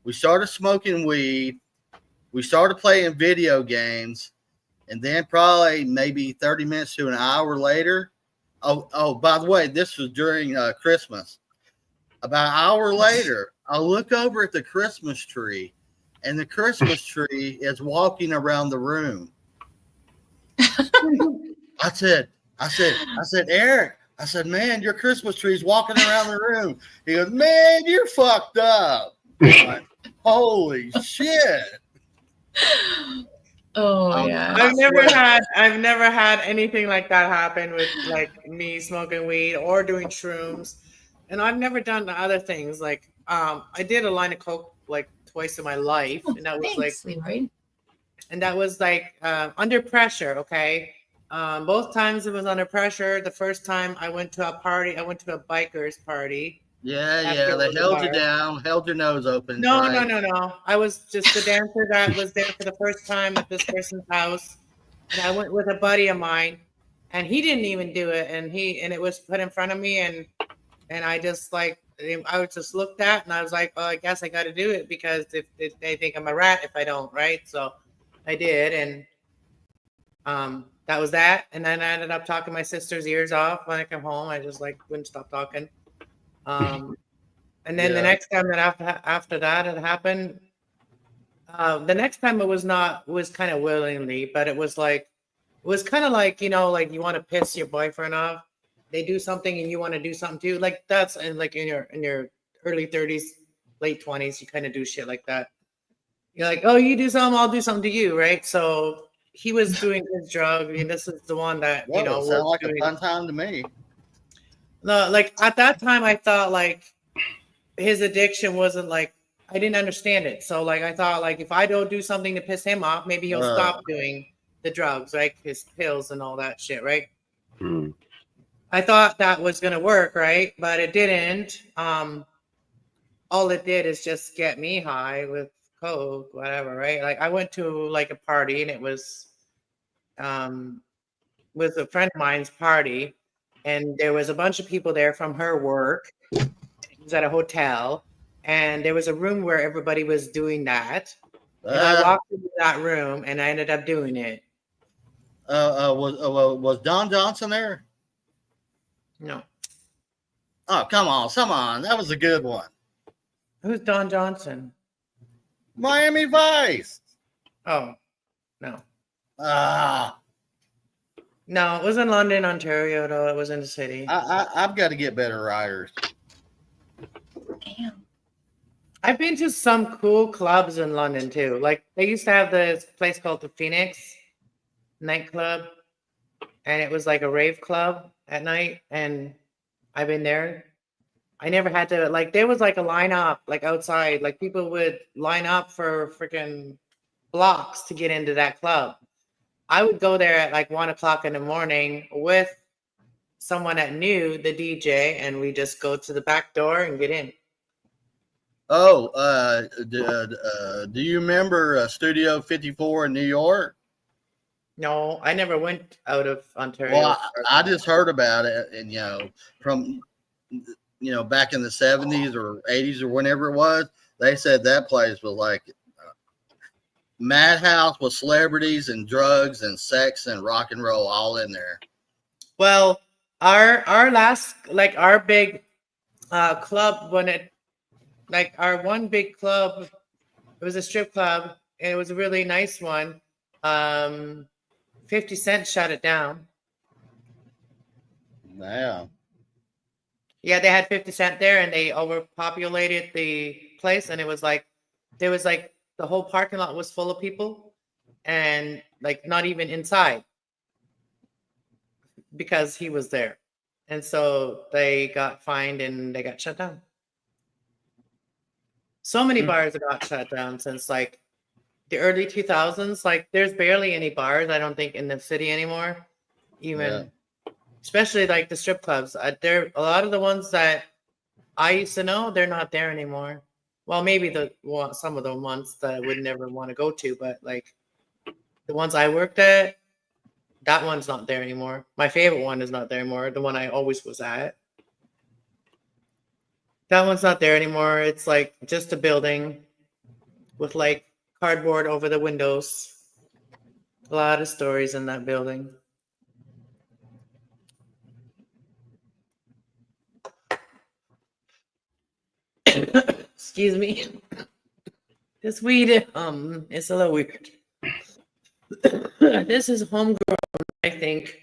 We started smoking weed. We started playing video games. And then probably maybe 30 minutes to an hour later. Oh, by the way, this was during Christmas. About an hour later, I look over at the Christmas tree, and the Christmas tree is walking around the room. I said, Eric, I said, man, your Christmas tree's walking around the room. He goes, man, you're fucked up. Like, holy shit. Oh yeah. I've never had anything like that happen with like me smoking weed or doing shrooms. And I've never done the other things. Like I did a line of coke like twice in my life. And that was under pressure, okay? Both times it was under pressure. The first time I went to a party, I went to a biker's party. Yeah, they held you down, held your nose open. No. I was just the dancer that was there for the first time at this person's house. And I went with a buddy of mine, and he didn't even do it. And it was put in front of me, and I just I was just looked at, and I was like, oh, I guess I got to do it because if they think I'm a rat if I don't, right? So I did, and that was that. And then I ended up talking my sister's ears off when I came home. I just wouldn't stop talking. And then the next time that after that had happened, the next time it was kind of willingly, but it was kind of like you want to piss your boyfriend off. They do something and you want to do something too. Like that's and like in your early 30s, late 20s, you kind of do shit like that. You're like, oh, you do something, I'll do something to you, right? So he was doing his drug, and this is the one that Well, it was sounds like doing. a fun time to me. No, like at that time, I thought like his addiction wasn't like I didn't understand it. So like I thought like if I don't do something to piss him off, maybe he'll stop doing the drugs, right? His pills and all that shit, right? Mm. I thought that was gonna work, right? But it didn't. All it did is just get me high with coke, whatever, right? Like I went to like a party and it was with a friend of mine's party, and there was a bunch of people there from her work. It was at a hotel, and there was a room where everybody was doing that. And I walked into that room, and I ended up doing it. Was Don Johnson there? No, Oh, come on. That was a good one. who's Don Johnson? Miami Vice. Oh, no, Ah, no, it was in London, Ontario. Though it was in the city. I've got to get better writers. Damn. I've been to some cool clubs in London too. Like they used to have this place called the Phoenix nightclub, and it was like a rave club at night. And I've been there. I never had to like. There was like a lineup like outside. Like people would line up for freaking blocks to get into that club. I would go there at like 1 o'clock in the morning with someone that knew the DJ, and we just go to the back door and get in. Oh, do you remember Studio 54 in New York? No, I never went out of Ontario. Well, I just heard about it, and from back in the 70s or 80s or whenever it was, they said that place was like madhouse with celebrities and drugs and sex and rock and roll all in there. Well, our last like our big club when it like our one big club, it was a strip club and it was a really nice one. 50 Cent shut it down. Yeah. Yeah, they had 50 Cent there and they overpopulated the place, and it was like there was like the whole parking lot was full of people and like not even inside because he was there. And so they got fined and they got shut down. So many bars got shut down since like the early 2000s. Like there's barely any bars, I don't think, in the city anymore. Even especially like the strip clubs. There a lot of the ones that I used to know, they're not there anymore. Well, maybe some of the ones that I would never want to go to, but like the ones I worked at, that one's not there anymore. My favorite one is not there anymore. The one I always was at. That one's not there anymore. It's like just a building with like cardboard over the windows. A lot of stories in that building. Excuse me. This weed, it's a little weird. This is homegrown, I think.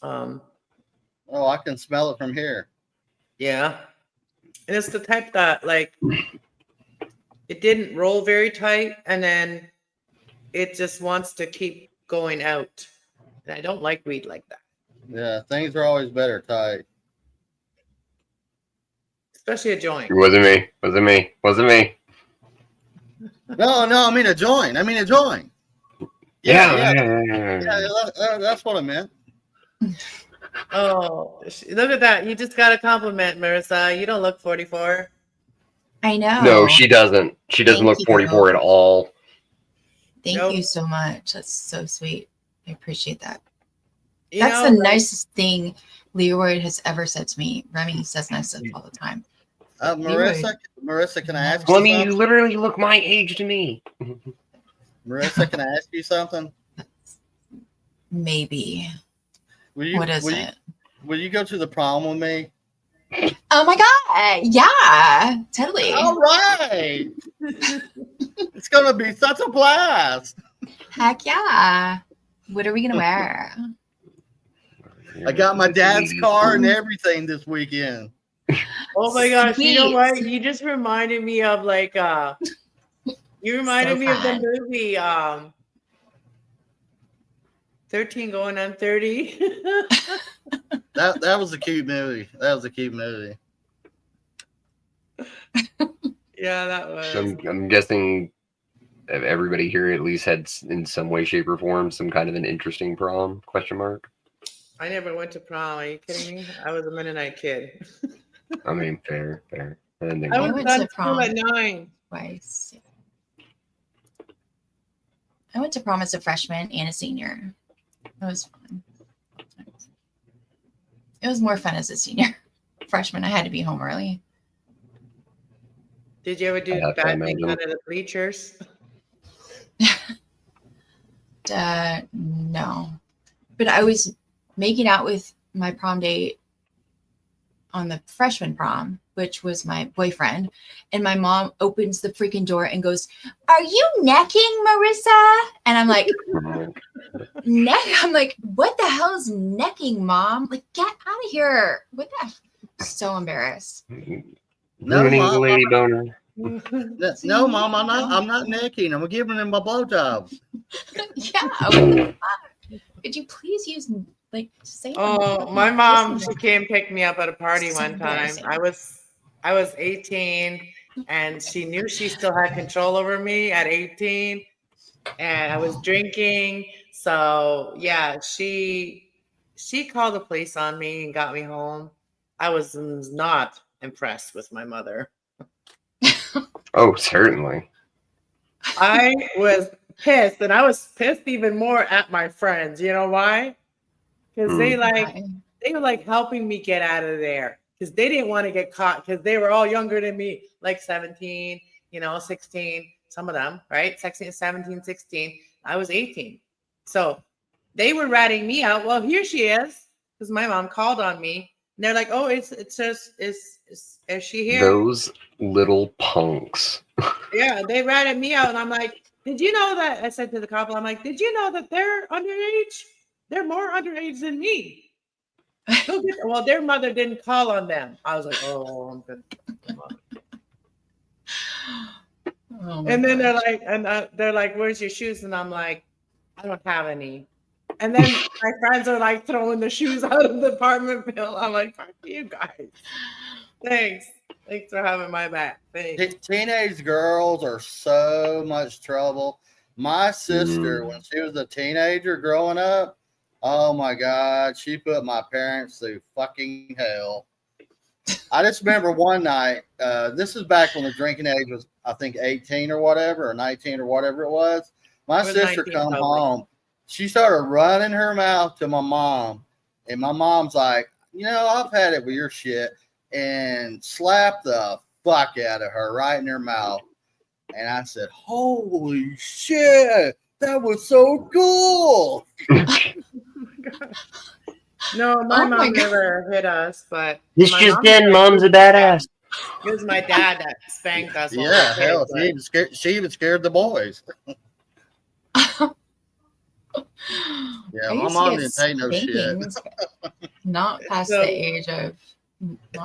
Oh, I can smell it from here. Yeah. And it's the type that, like, it didn't roll very tight, and then it just wants to keep going out. And I don't like weed like that. Yeah, things are always better tight. Especially a joint. It wasn't me. Wasn't me. Wasn't me. No, I mean a joint. Yeah. That's what I meant. Oh, look at that. You just got a compliment, Marissa. You don't look 44. I know. No, she doesn't. She doesn't Thank look 44 you. at all. Thank you so much. That's so sweet. I appreciate that. You That's know, the like, nicest thing Leroy has eever said to me. Remy says nice stuff all the time. Marissa, can I ask you Flemmy, you something? literally look my age to me. Marissa, can I ask you something? Maybe. Will What is it? Will you go to the prom with me? Oh my God. Yeah, totally. All right. It's going to be such a blast. Heck yeah. What are we going to wear? I got my dad's car and everything this weekend. Oh my gosh! You know what? Sweet. You just reminded me of like you reminded So me of the fun. movie 13 Going on 30. That was a cute movie. That was a cute movie. Yeah, that was. I'm guessing everybody here at least had in some way, shape, or form some kind of an interesting prom? Question mark. I never went to prom. Are you kidding me? I was a Mennonite kid. I mean, fair. I didn't think I I was went done to school prom at 9. twice. I went to prom as a freshman and a senior. It was fun. It was more fun as a senior. Freshman, I had to be home early. Did you ever do I have to bad things imagine. under the bleachers? No. But I was making out with my prom date on the freshman prom, which was my boyfriend. And my mom opens the freaking door and goes, "Are you necking, Marissa?" And I'm like, neck? I'm like, what the hell is necking, Mom? Like, get out of here. What the? So embarrassed. No, Ruining the Mom. lady boner. No, Mom. I'm not necking. I'm giving him a blowjob. Yeah. What the fuck? Could you please use like say? Oh, my mom, she came pick me up at a party So one time. embarrassing. I was 18 and she knew she still had control over me at 18 and I was drinking. So, yeah, she called the police on me and got me home. I was not impressed with my mother. Oh, certainly. I was pissed and I was pissed even more at my friends. You know why? Because they were like helping me get out of there because they didn't want to get caught because they were all younger than me, like 17, 16, some of them, right? 16, 17, 16. I was 18. So they were ratting me out. Well, here she is because my mom called on me. And they're like, oh, it's just, is she here? Those little punks. Yeah, they ratted me out. And I'm like, did you know that? I said to the couple, I'm like, did you know that they're underage? They're more underage than me. Well, their mother didn't call on them. I was like, oh, I'm good. Oh And then gosh. they're like, where's your shoes? And I'm like, I don't have any. And then my friends are like throwing the shoes out of the apartment bill. I'm like, fuck you guys. Thanks for having my back. Thanks. Teenage girls are so much trouble. My sister, when she was a teenager growing up, oh my God, she put my parents through fucking hell. I just remember one night, this is back when the drinking age was, I think, 18 or whatever, or 19 or whatever it was. My sister 19 come probably. home. She started running her mouth to my mom. And my mom's like, I've had it with your shit. And slapped the fuck out of her right in her mouth. And I said, holy shit, that was so cool. No, my mom never hit us, but This my just mom in, Mom's a badass. It was my dad that spanked us. Yeah, hell, she even scared the boys. Yeah, my mom didn't say no shit. Not past the age of.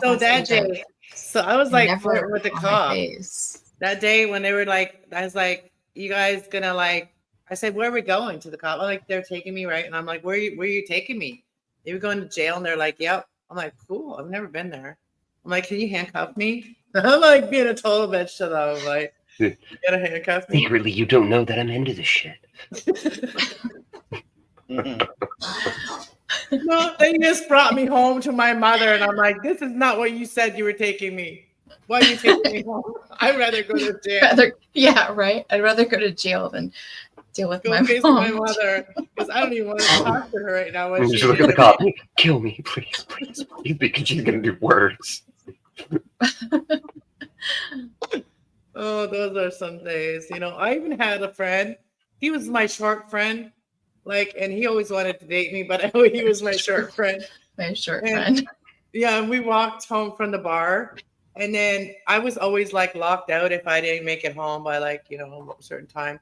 So that day, so I was like flirting with the cop. Face. That day when they were like, I was like, you guys gonna like, I said, where are we going? To the cop. I'm like, they're taking me, right? And I'm like, where are you taking me? They were going to jail, and they're like, yep. I'm like, cool. I've never been there. I'm like, can you handcuff me? I'm like being a total bitch to them. I'm like, you gotta handcuff me. Secretly, you don't know that I'm into this shit. No, they just brought me home to my mother, and I'm like, this is not what you said you were taking me. Why are you taking me home? I'd rather go to jail. Yeah, right. I'd rather go to jail than deal with my mother because I don't even want to talk to her right now. And you look at the cop. Kill me, please, because she's gonna do worse. Oh, those are some days. I even had a friend. He was my short friend, and he always wanted to date me, but he was my short friend. My short friend. Yeah, and we walked home from the bar, and then I was always locked out if I didn't make it home by a certain time.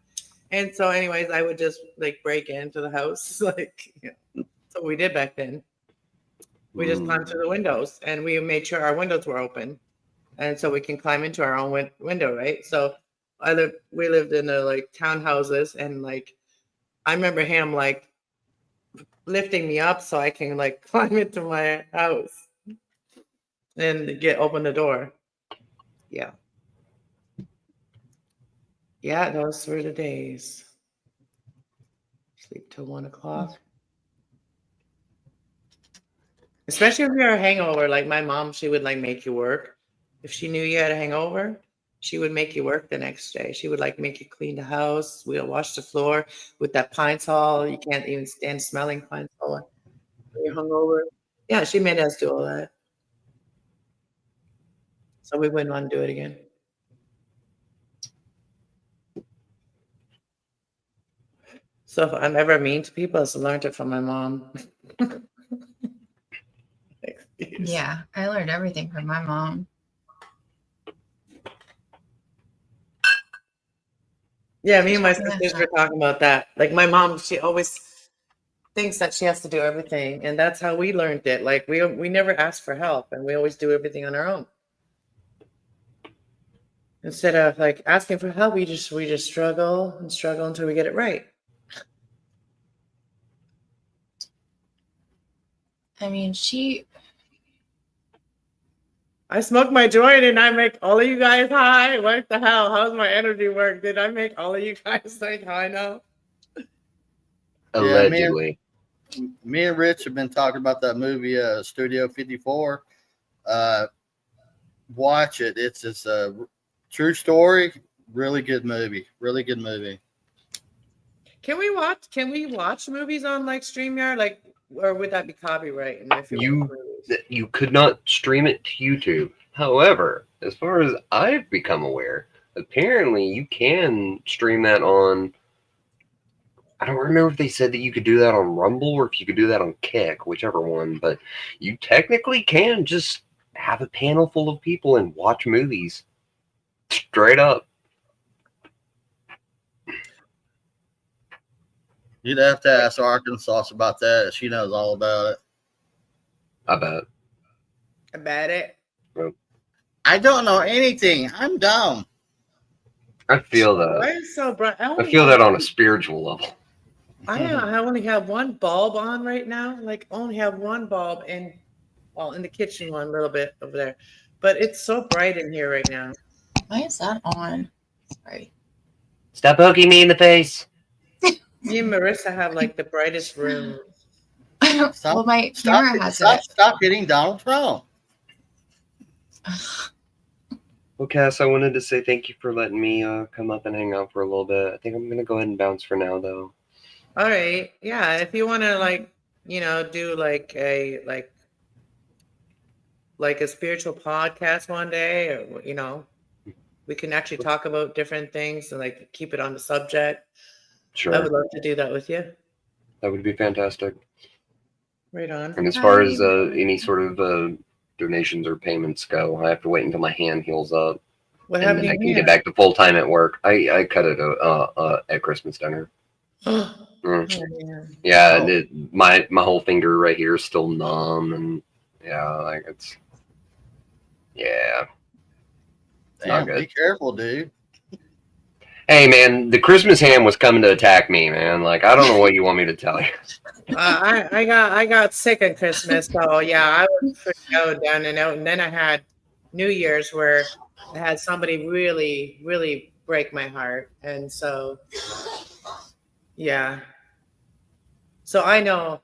And so, anyways, I would just break into the house, so we did back then. We just climbed through the windows, and we made sure our windows were open, and so we can climb into our own window, right? So we lived in like townhouses, and like I remember him like lifting me up so I can like climb into my house and open the door. Yeah. Yeah, those were the days. Sleep till 1 o'clock. Especially if you're a hangover, like my mom, she would like make you work. If she knew you had a hangover, she would make you work the next day. She would like make you clean the house. We'll wash the floor with that pine sol. You can't even stand smelling pine sol when you're hungover. Yeah, she made us do all that. So we wouldn't want to do it again. So if I'm ever mean to people, I learned it from my mom. Yeah, I learned everything from my mom. Yeah, me and my sisters were talking about that. Like my mom, she always thinks that she has to do everything, and that's how we learned it. Like we never asked for help, and we always do everything on our own. Instead of like asking for help, we just struggle and struggle until we get it right. I mean, I smoke my joint and I make all of you guys high. What the hell? How's my energy work? Did I make all of you guys like high now? Allegedly. Yeah, me and Rich have been talking about that movie, Studio 54. Watch it. It's just a true story. Really good movie. Really good movie. Can we watch movies on like StreamYard? Like, or would that be copyright? And if you could not stream it to YouTube. However, as far as I've become aware, apparently you can stream that on. I don't remember if they said that you could do that on Rumble or if you could do that on Kick, whichever one. But you technically can just have a panel full of people and watch movies straight up. You'd have to ask Arkansas about that. She knows all about it. I bet. About it. I don't know anything. I'm dumb. I feel that. Why is so bright? I feel that on a spiritual level. I only have one bulb on right now. Like only have one bulb in the kitchen one a little bit over there. But it's so bright in here right now. Why is that on? Sorry. Stop poking me in the face. Me and Marissa have like the brightest room. Well, my camera has it. Stop hitting Donald Trump. Well, Cass, I wanted to say thank you for letting me come up and hang out for a little bit. I think I'm going to go ahead and bounce for now, though. All right. Yeah. If you want to do like a spiritual podcast one day, or, we can actually talk about different things and like keep it on the subject. Sure. I would love to do that with you. That would be fantastic. Right on. And as far as any sort of donations or payments go, I have to wait until my hand heals up. What and happened? Then I can get back to full time at work. I cut it at Christmas dinner. Yeah, my whole finger right here is still numb, and it's not good. Be careful, dude. Hey, man, the Christmas ham was coming to attack me, man. Like, I don't know what you want me to tell you. I got sick on Christmas, so yeah, I was freaking out down and out. And then I had New Year's where I had somebody really, really break my heart. And so, yeah. So I know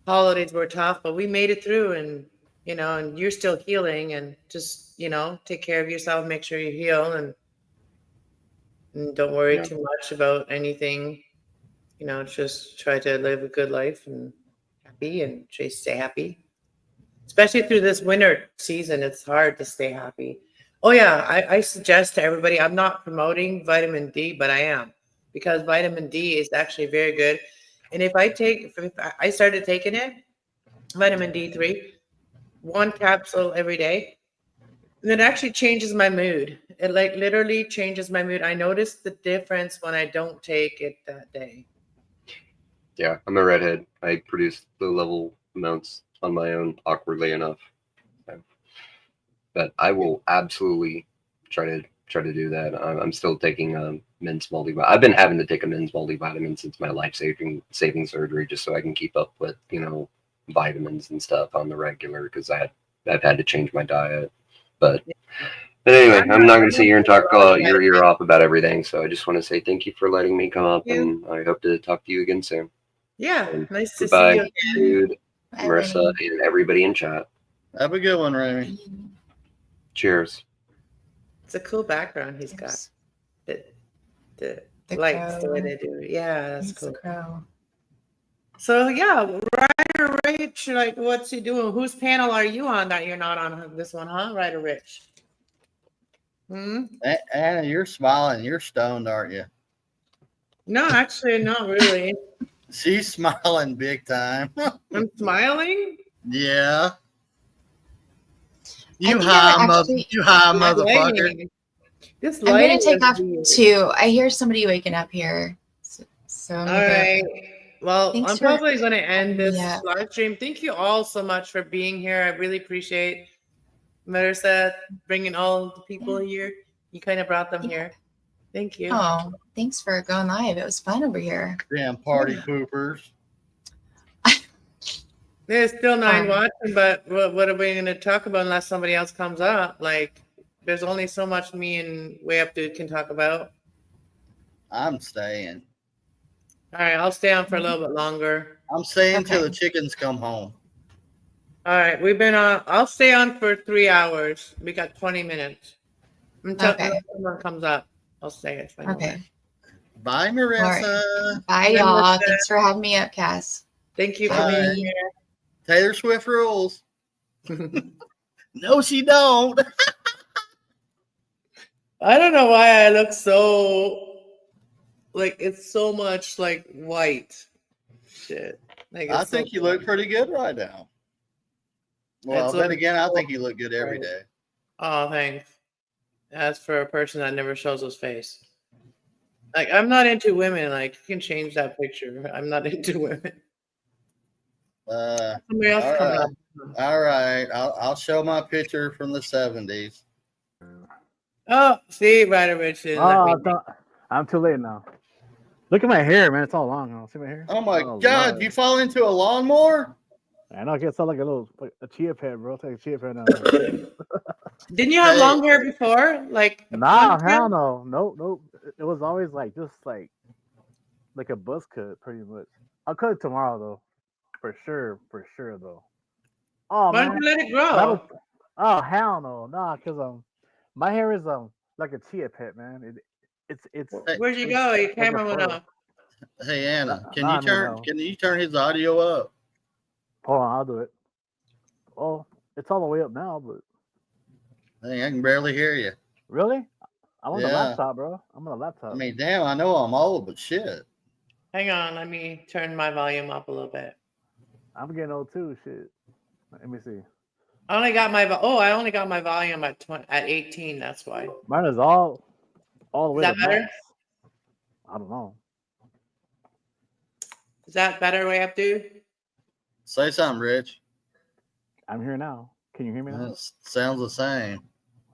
holidays were tough, but we made it through, and and you're still healing, and just take care of yourself, make sure you heal, and don't worry too much about anything. Just try to live a good life and happy, and just stay happy. Especially through this winter season, it's hard to stay happy. Oh yeah, I suggest to everybody, I'm not promoting vitamin D, but I am, because vitamin D is actually very good. And if I started taking it, vitamin D3, 1 capsule every day, and it actually changes my mood. It like literally changes my mood. I notice the difference when I don't take it that day. Yeah, I'm a redhead. I produce low level amounts on my own, awkwardly enough. So, but I will absolutely try to do that. I'm still taking a men's multivitamin. I've been having to take a men's multivitamin since my life-saving surgery, just so I can keep up with vitamins and stuff on the regular, because I've had to change my diet. But anyway, I'm not going to sit here and talk your ear off about everything. So I just want to say thank you for letting me come up, and I hope to talk to you again soon. Yeah, And nice to goodbye, see you again. dude, Bye, Marissa, Rainy. and everybody in chat. Have a good one, Remy. Cheers. It's a cool background he's got. The lights, the way they do it. Yeah, that's It's cool. the crow. So yeah, Ryder Rich, like, what's he doing? Whose panel are you on that you're not on this one, huh? Ryder Rich. Anna, you're smiling. You're stoned, aren't you? No, actually, not really. She's smiling big time. I'm smiling. Yeah. I think I'm actually- You high This motherfucker. lighting- This I'm gonna lighting take is off weird. too. I hear somebody waking up here. So I'm All gonna right. Well, Thanks I'm for probably going to end this Yeah. live stream. Thank you all so much for being here. I really appreciate Marissa bringing all the people here. You kind of brought them here. Thank you. Oh, thanks for going live. It was fun over here. Damn party poopers. There's still 9 Um, watching, but what are we going to talk about unless somebody else comes up? Like, there's only so much me and Way Up Dude can talk about. I'm staying. All right, I'll stay on for a little bit longer. I'm staying till Okay. the chickens come home. All right, we've been on. I'll stay on for 3 hours. We got 20 minutes. Until someone comes up, I'll stay at 20 Okay. minutes. Bye, Marissa. Bye, y'all. Thanks for having me up, Cass. Thank you for Bye. being here. Taylor Swift rules. No, she don't. I don't know why I look so like it's so much like white shit. Like I it's so think you look pretty good right now. Well, It's then like- again, I think you look good every day. Oh, thanks. As for a person that never shows his face. Like, I'm not into women. Like, you can change that picture. I'm not into women. Somebody else all coming right. up. All right. I'll show my picture from the 70s. Oh, see, Ryder Rich didn't let me. I'm too late now. Look at my hair, man. It's all long now. See my hair? Oh my Oh, God, Lord. you fall into a lawnmower? I know. I guess I like a chia pet, bro. Take a chia pet now. Didn't you have Hey. long hair before? Like, Nah, ponytail? hell no. Nope. It was always like just like a buzz cut, pretty much. I'll cut it tomorrow though, for sure though. Oh Why man, don't you let it That was- grow? oh hell no, nah, cause my hair is like a chia pet, man. It's Where'd you go? Your camera went off. Hey Anna, can Nah, you I mean, turn no. can you turn his audio up? Hold on, I'll do it. Oh, it's all the way up now, but Hey, I can barely hear you. really, I'm on the Yeah. laptop, bro. I'm on the laptop. I mean, damn, I know I'm old, but shit. Hang on, let me turn my volume up a little bit. I'm getting old too. Shit. Let me see. I only got my volume at 18. That's why. Mine is all the way Is that to better? max. I don't know. Is that better, Way Up Dude? Say something, Rich. I'm here now. Can you hear me now? That sounds the same.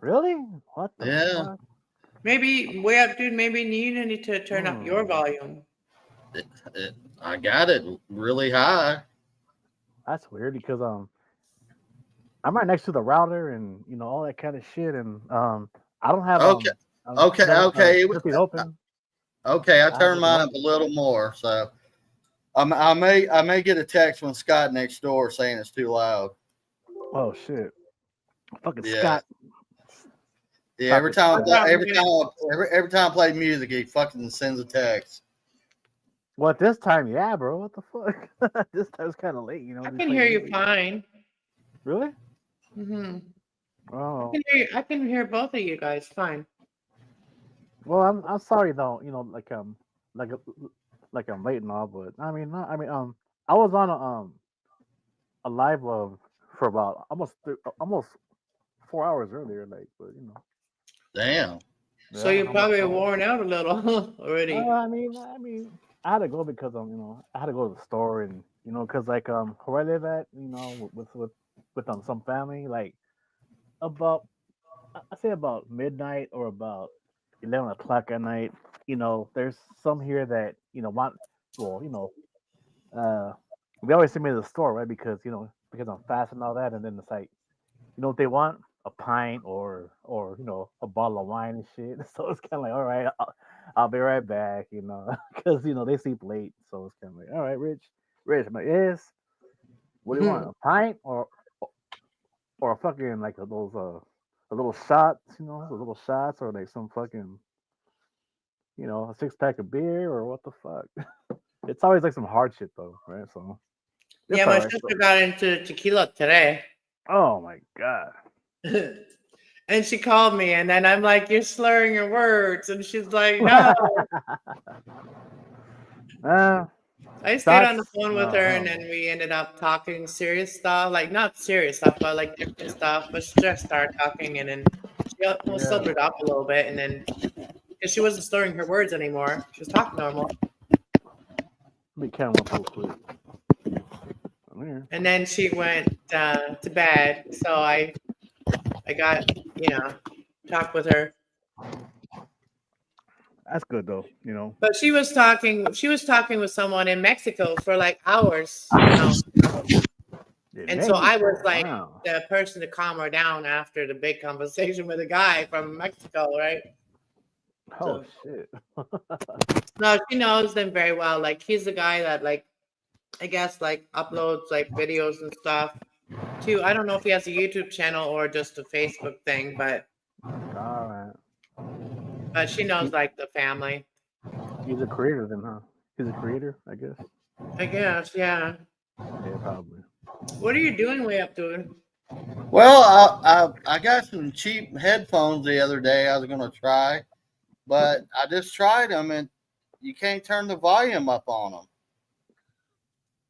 Really? What the Yeah. fuck? Maybe Way Up Dude. Maybe you need to turn up your volume. I got it really high. That's weird because I'm right next to the router and all that kind of shit and I don't have Okay. everything open. Okay, I I turned was mine wondering. up a little more, so I may get a text from Scott next door saying it's too loud. Oh shit! Fucking Yeah. Scott. Yeah, Stop every it. time every time I play music, he fucking sends a text. What this time? Yeah, bro. What the fuck? This time's kind of late, I to can play hear you music. fine. Really? Mm-hmm. Oh. I can hear both of you guys fine. Well, I'm sorry though. Like I'm late and all, but I was on a live for about almost 4 hours earlier, like, but Damn. So yeah, you're probably worn out a little already. I mean, I had to go because I had to go to the store and You know, cause like where I live at, you know, with some family, like about I say about midnight or about 11 o'clock at night. You know, there's some here that want. Well, uh, we always send me to the store, right? Because because I'm fast and all that, and then it's like, what they want? A pint or a bottle of wine and shit. So it's kind of like, all right, I'll be right back, because they sleep late. So it's kind of like, all right, Rich, I'm like, yes. What do you want? A pint or a fucking like those a little shots, the little shots, or like some fucking a 6 pack of beer, or what the fuck? It's always like some hard shit though, right? So it's Yeah, all my right. sister got into tequila today. Oh my god. And she called me, and then I'm like, "You're slurring your words," and she's like, "No." I stayed on the Shots? phone with No, her, hell and then no. we ended up talking serious stuff, like not serious stuff, but like different stuff. But she just started talking, and then she almost Yeah. sobered up a little bit, and then because she wasn't slurring her words anymore, she was talking normal. Let me count one real quick. Come here. And then she went to bed, so I got talk with her. That's good though, But she was talking with someone in Mexico for like hours, In And so I was Mexico. like Wow. the person to calm her down after the big conversation with a guy from Mexico, right? Oh So shit. no, she knows them very well. Like he's the guy that like I guess like uploads like videos and stuff too. I don't know if he has a YouTube channel or just a Facebook thing, but All right. she knows like the family. He's a creator then, huh? He's a creator, I guess. I guess, yeah. Yeah, probably. What are you doing way up doing? Well, I got some cheap headphones the other day. I was gonna try, but I just tried them and you can't turn the volume up on them.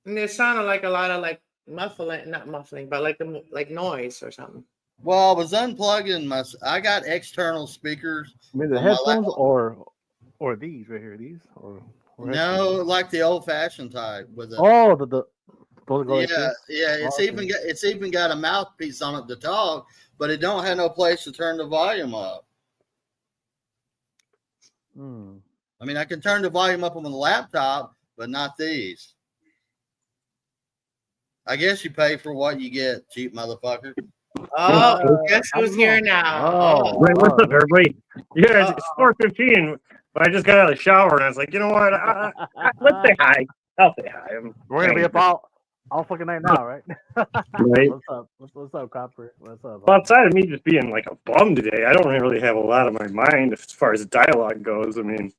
And it sounded like a lot of like muffling, not muffling, but like noise or something. Well, I was unplugging my. I got external speakers I mean the on my headphones laptop. or these right here, these or No, headphones? like the old-fashioned type with a. Oh, the those go like Yeah, this. yeah. Oh, okay. It's even got a mouthpiece on it to talk, but it don't have no place to turn the volume up. Hmm. I mean, I can turn the volume up on the laptop, but not these. I guess you pay for what you get, cheap motherfucker. Oh, guess I who's don't here know. now? Oh, Wait, what's up, everybody? Yeah, it's Uh-oh. 4:15. But I just got out of the shower and I was like, you know what? Let's say hi. I'll say hi. We're gonna be up all fucking night now, right? Right. What's up? What's up, Copper? What's up? Well, outside of me just being like a bum today, I don't really have a lot on my mind as far as dialogue goes. I mean,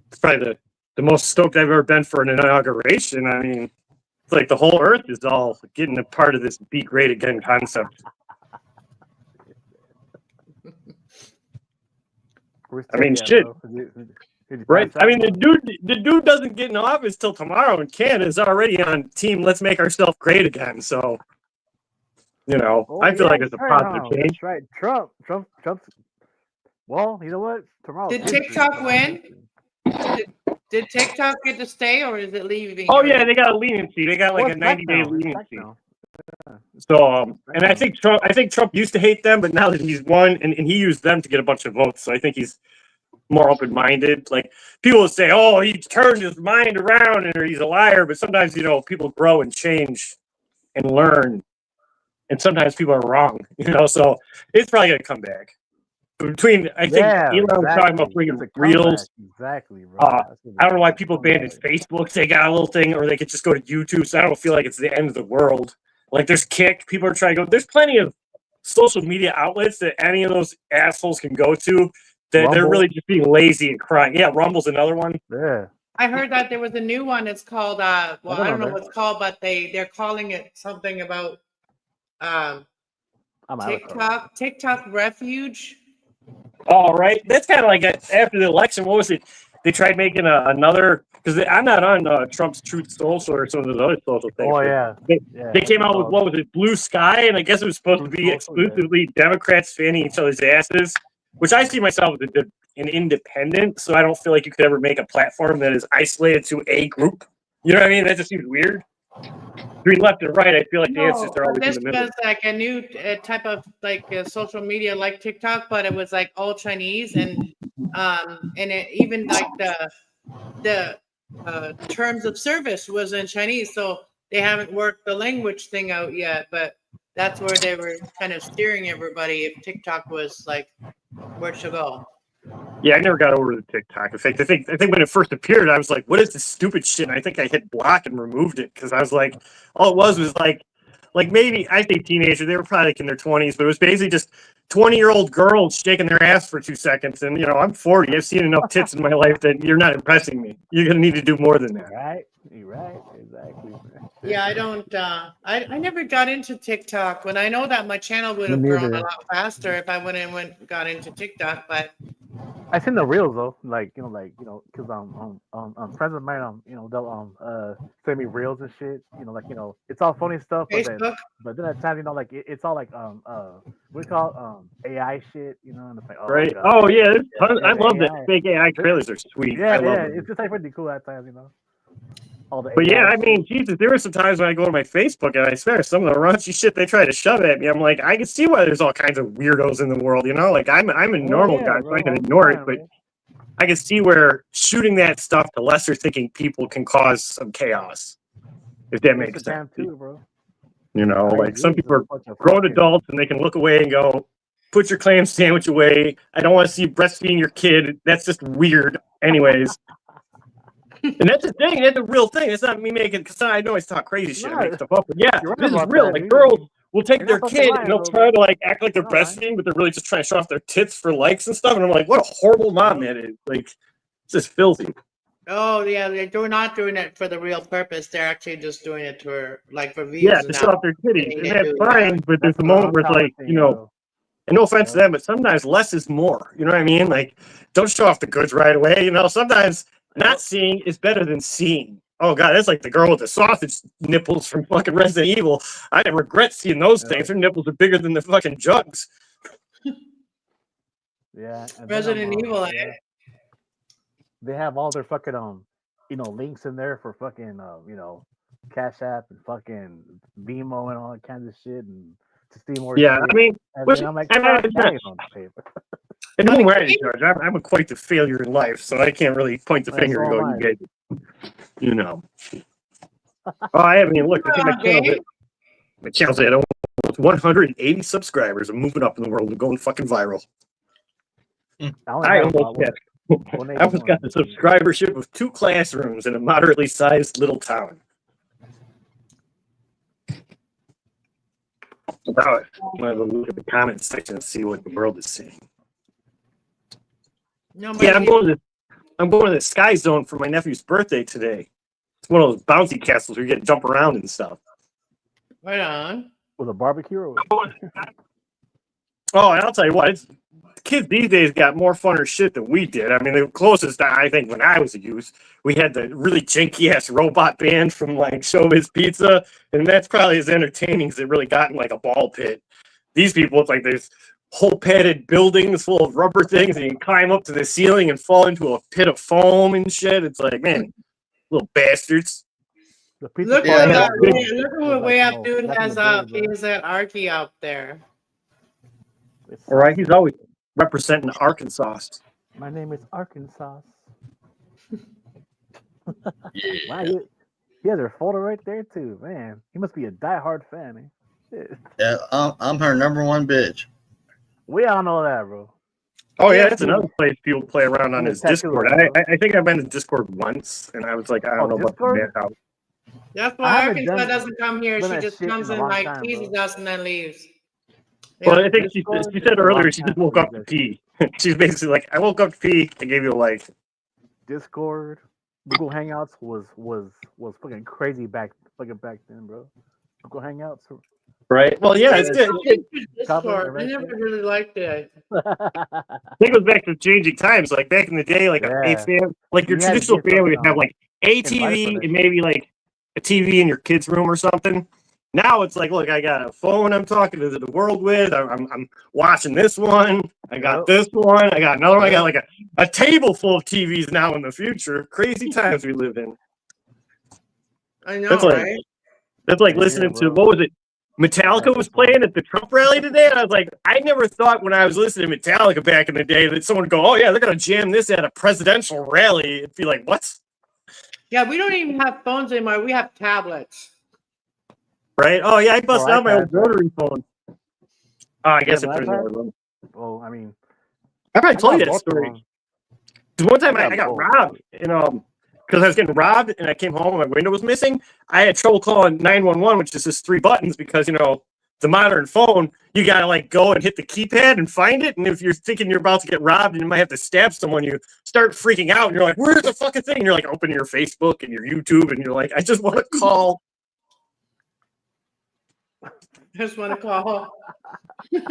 it's probably the most stoked I've ever been for an inauguration. I mean, it's like the whole earth is all getting a part of this be great again concept. I mean, shit. Right. I mean, the dude doesn't get in office till tomorrow, and Canada's already on team. Let's make ourselves great again. So, I feel like it's a positive change. That's right. Trump's. Well, you know what? Tomorrow. Did TikTok win? Did TikTok get to stay or is it leaving? Oh yeah, they got a leniency. They got like a 90-day leniency. So, and I think Trump used to hate them, but now that he's won, and he used them to get a bunch of votes, so I think he's more open-minded. Like people will say, "Oh, he turned his mind around," or "He's a liar." But sometimes, people grow and change and learn, and sometimes people are wrong. So it's probably gonna come back. Between, I think Elon was talking about freaking reels. Exactly, bro. I don't know why people abandoned Facebook. They got a little thing, or they could just go to YouTube. So I don't feel like it's the end of the world. Like there's Kick. People are trying to go. There's plenty of social media outlets that any of those assholes can go to. That they're really just being lazy and crying. Yeah, Rumble's another one. Yeah. I heard that there was a new one. It's called well, I don't know what it's called, but they're calling it something about TikTok Refuge. Oh, right. That's kind of like after the election. What was it? They tried making another, because I'm not on Trump's Truth Social or some of those other social things. Oh yeah. They came out with, what was it, Blue Sky, and I guess it was supposed to be exclusively Democrats fanning each other's asses, which I see myself as an independent, so I don't feel like you could ever make a platform that is isolated to a group. You know what I mean? That just seems weird. between left and right, I feel like the answers No, are but always in this the middle. was like a new type of like social media like TikTok, but it was like all Chinese and even like the terms of service was in Chinese, so they haven't worked the language thing out yet. But that's where they were kind of steering everybody if TikTok was like where to go. Yeah, I never got over the TikTok. In fact, I think when it first appeared, I was like, "What is this stupid shit?" And I think I hit block and removed it because I was like, all it was like maybe I say teenager. They were probably like in their 20s, but it was basically just 20-year-old girls shaking their ass for 2 seconds. And I'm 40. I've seen enough tits in my life that you're not impressing me. You're gonna need to do more than that. Right? You're right. Exactly. Yeah, I don't. I never got into TikTok. When I know that my channel would Me have grown a neither. lot faster if I got into TikTok. But I seen the reels though, because friends of mine, they'll send me reels and shit. It's all funny stuff, Facebook, but then at times, it's all like what do you call AI shit, and it's like, oh Right? god, Oh yeah, there's tons, I love that. AI. Fake AI trailers are sweet. I love them. It's just like pretty cool at times, all the But yeah, AI I mean, Jesus, there were some times when I go to my Facebook and I swear some of the raunchy shit they try to shove at me. I'm like, I can see why there's all kinds of weirdos in the world, Like I'm a normal guy, so I can ignore it, but I can see where shooting that stuff to lesser thinking people can cause some chaos, if that makes sense. too, bro. Like some people are grown adults and they can look away and go, "Put your clam sandwich away. I don't want to see you breastfeeding your kid. That's just weird." Anyways. And that's the thing. That's a real thing. It's not me making, because I know I talk crazy shit and make stuff up. But yeah, this is real. Like girls will take their kid and they'll try to like act like they're breastfeeding, but they're really just trying to show off their tits for likes and stuff. And I'm like, what a horrible mom that is. Like, it's just filthy. oh yeah, they're not doing it for the real purpose. They're actually just doing it for views. Yeah, to show off their titties, and that's fine. But there's a moment where it's like, and no offense to them, but sometimes less is more. You know what I mean? Like, don't show off the goods right away. Sometimes not seeing is better than seeing. Oh god, that's like the girl with the sausage nipples from fucking Resident Evil. I regret seeing those things. Her nipples are bigger than the fucking jugs. Yeah, Resident Evil. They have all their fucking links in there for fucking Cash App and fucking Vimo and all that kinds of shit, and to see more. Yeah, shit. I mean, I'm like, and who am I to judge? I'm quite the failure in life, so I can't really point the finger and go, "You guys." Oh, I mean, look, my channel's at almost 180 subscribers. I'm moving up in the world. I'm going fucking viral. I almost got the subscribership of 2 classrooms in a moderately sized little town. Now, I'm going to look at the comment section and see what the world is saying. Yeah, I'm going to the Sky Zone for my nephew's birthday today. It's one of those bouncy castles where you get to jump around and stuff. Right on. With a barbecue or what? Oh, and I'll tell you what, kids these days got more funner shit than we did. I mean, the closest I think when I was a youth, we had the really janky ass robot band from like Showbiz Pizza, and that's probably as entertaining as it really got in like a ball pit. These people, it's like there's whole padded buildings full of rubber things, and you can climb up to the ceiling and fall into a pit of foam and shit. It's like, man, little bastards. Look what Way Up Dude has up. He has that Arky out there. All right, he's always representing Arkansas. My name is Arkansas. Yeah. Wow, he has her folder right there too, man. He must be a diehard fan. Yeah, I'm her number one bitch. We all know that, bro. Oh yeah, that's another place people play around on his Discord. I think I've been to Discord once, and I was like, I don't know about the house. That's why Arkansas doesn't come here. She just comes in like teases us and then leaves. Well, I think she said earlier she just woke up to pee. She's basically like, I woke up to pee. I gave you a like. Discord, Google Hangouts was fucking crazy back then, bro. Google Hangouts. Right. Well, yeah, it's good. Discord. I never really liked it. I think it was back to changing times. Like back in the day, like your traditional family would have like a TV and maybe like a TV in your kid's room or something. Now it's like, look, I got a phone I'm talking to the world with. I'm watching this one. I got this one. I got another one. I got like a table full of TVs now in the future. Crazy times we live in. I know, right? That's like Yeah, listening to, bro. what was it? Metallica was playing at the Trump rally today, and I was like, I never thought when I was listening to Metallica back in the day that someone would go, oh yeah, they're gonna jam this at a presidential rally. It'd be like, what? Yeah, we don't even have phones anymore. We have tablets. Right? Oh yeah, I busted out my old iPads, right? rotary phone. Oh, I guess You if have there's an no iPad? room. Well, I mean, I probably I told you got that both of story. them. Because one time I I got got both. robbed, and because I was getting robbed, and I came home and my window was missing. I had trouble calling 911, which is just 3 buttons, because the modern phone, you gotta like go and hit the keypad and find it. And if you're thinking you're about to get robbed and you might have to stab someone, you start freaking out, and you're like, "Where's the fucking thing?" And you're like, opening your Facebook and your YouTube, and you're like, "I just want to call." Just want to call.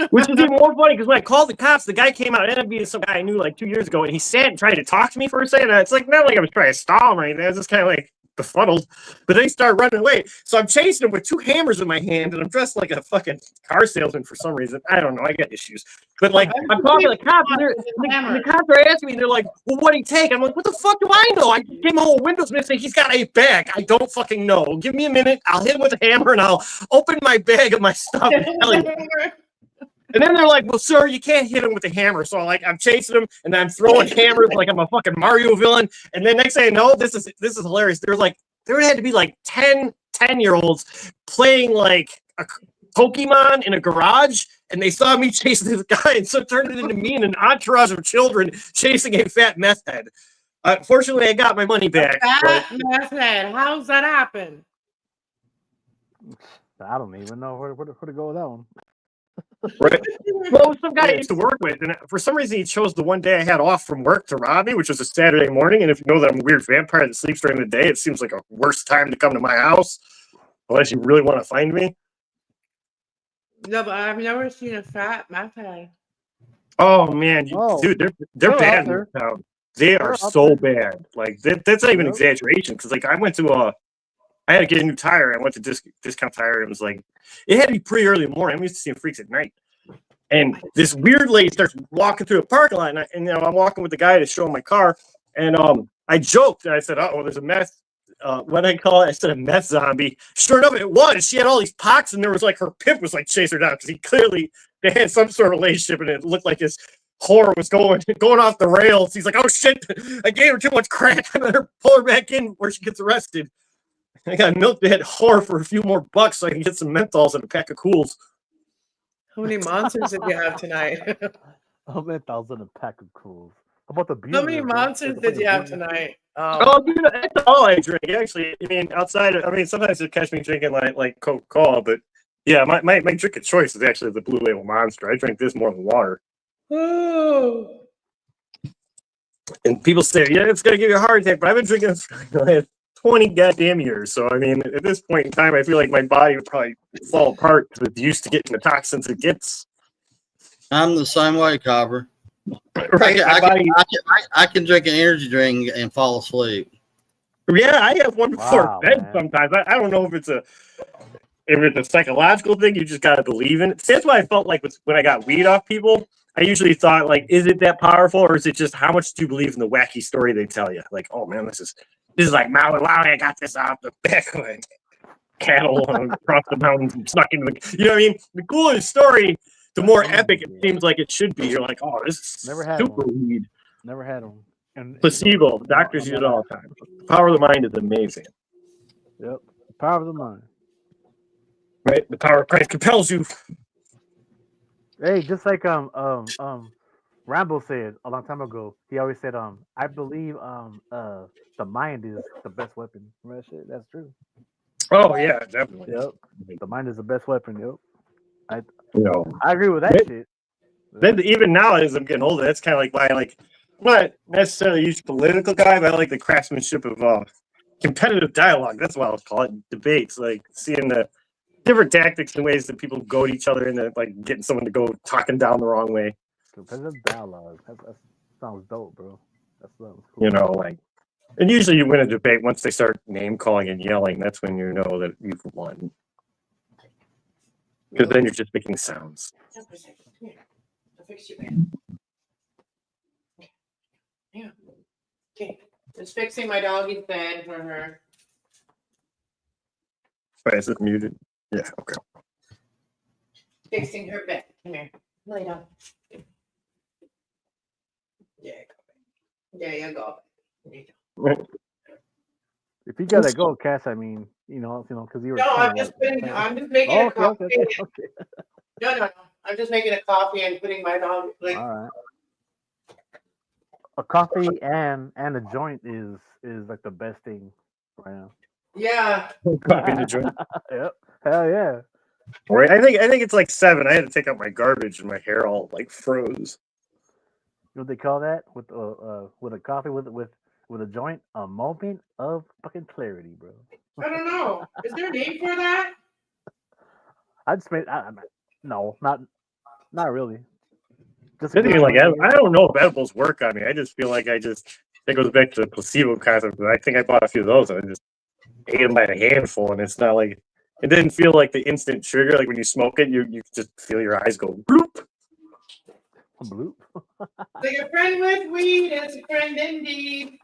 Which is even more funny because when I called the cops, the guy came out. It ended up being some guy I knew like 2 years ago, and he sat and tried to talk to me for a second. It's like not like I was trying to stall him or anything. I was just kind of like befuddled. But then he started running away. So I'm chasing him with 2 hammers in my hand, and I'm dressed like a fucking car salesman for some reason. I don't know. I got issues. But like I'm talking to the cops, and the cops are asking me, they're like, "Well, what did he take?" I'm like, "What the fuck do I know? I gave him a whole window's missing. He's got a bag. I don't fucking know. Give me a minute. I'll hit him with a hammer, and I'll open my bag of my stuff and tell you." And then they're like, "Well, sir, you can't hit him with a hammer." So I'm chasing him, and I'm throwing hammers like I'm a fucking Mario villain. And then next thing I know, this is hilarious. There had to be like 10-year-olds playing like a Pokemon in a garage, and they saw me chasing this guy, and so it turned it into me and an entourage of children chasing a fat meth head. Fortunately, I got my money back. Fat meth head. How's that happen? I don't even know where to go with that one. Right. Well, it was some guy I used to work with, and for some reason he chose the one day I had off from work to rob me, which was a Saturday morning. And if you know that I'm a weird vampire that sleeps during the day, it seems like a worse time to come to my house, unless you really want to find me. No, but I've never seen a fat meth head. Oh man, dude, they're They're bad out in there. this town. They are They're out so there. bad. Like that's not even Yep. exaggeration. Because like I had to get a new tire. I went to Discount Tire. And it was like it had to be pretty early in the morning. I'm used to seeing freaks at night. And this weird lady starts walking through a parking lot, and I'm walking with the guy to show him my car, and I joked and I said, "Oh, there's a meth." What did I call it? I said a meth zombie. Sure enough, it was. She had all these pox, and there was like her pimp was like chasing her down because they had some sort of relationship, and it looked like his whore was going off the rails. He's like, "Oh shit, I gave her too much crack. I better pull her back in where she gets arrested." I got milked that whore for a few more bucks so I can get some menthols and a pack of Cools. How many monsters did you have tonight? Oh man, 1,000 a pack of Cools. How about the beauty? How many monsters did you have tonight? Oh, dude, that's all I drink. Actually, I mean, sometimes it catch me drinking like Coca-Cola, but yeah, my drink of choice is actually the Blue Label Monster. I drink this more than water. Oh. And people say, yeah, it's gonna give you a heart attack, but I've been drinking this for like 20 goddamn years. So I mean, at this point in time, I feel like my body would probably fall apart because it's used to getting the toxins it gets. I'm the same way, Copper. Right, I can drink an energy drink and fall asleep. Yeah, I have one before bed man. sometimes. I don't know if it's a psychological thing. You just gotta believe in it. See, that's why I felt like when I got weed off people. I usually thought, like, is it that powerful, or is it just how much do you believe in the wacky story they tell you? Like, oh man, this is like Maui Wowie. I got this off the back of a cattle across the mountains and snuck into the. You know what I mean? The cooler the story, the more epic it seems like it should be. You're like, oh, this is super weed. Never had them. And Placebo. Doctors use it all the time. The power of the mind is amazing. Yep, the power of the mind. Right, the power of Christ compels you. Hey, just like Rambo said a long time ago. He always said, I believe the mind is the best weapon. Remember that shit? That's true. Oh yeah, definitely. Yep. The mind is the best weapon. Yep. I agree with that shit. Then even now, as I'm getting older, that's kind of like why I'm not necessarily a huge political guy, but I like the craftsmanship of competitive dialogue. That's what I'll call it. Debates, like seeing the different tactics and ways that people go at each other and like getting someone to go talking down the wrong way. Competitive dialogue. That sounds dope, bro. That sounds cool. And usually you win a debate once they start name calling and yelling. That's when you know that you've won. Because then you're just making sounds. I'll fix your bed. Yeah. Okay. Just fixing my doggy's bed for her. Wait, is it muted? Yeah, okay. Fixing her bed. Come here. Lay down. There you go. Right. If you gotta go, Cass, I mean, because you were. No, I'm kinda just like- I'm just making Oh, a okay, coffee. okay. No. I'm just making a coffee and putting my dog like. All right. A coffee and a joint is like the best thing right now. Yeah. Coffee in the joint. Yep. Hell yeah. Right. I think it's like 7. I had to take out my garbage and my hair all like froze. You know what they call that with a coffee with a joint? A moment of fucking clarity, bro. I don't know. Is there a name for that? I just made. No, not really. Just I don't know if edibles work on me. I just feel like it goes back to the placebo concept. I think I bought a few of those and I just ate them by a handful, and it's not like it didn't feel like the instant trigger. Like when you smoke it, you just feel your eyes go bloop. Bloop. Like a friend with weed is a friend indeed.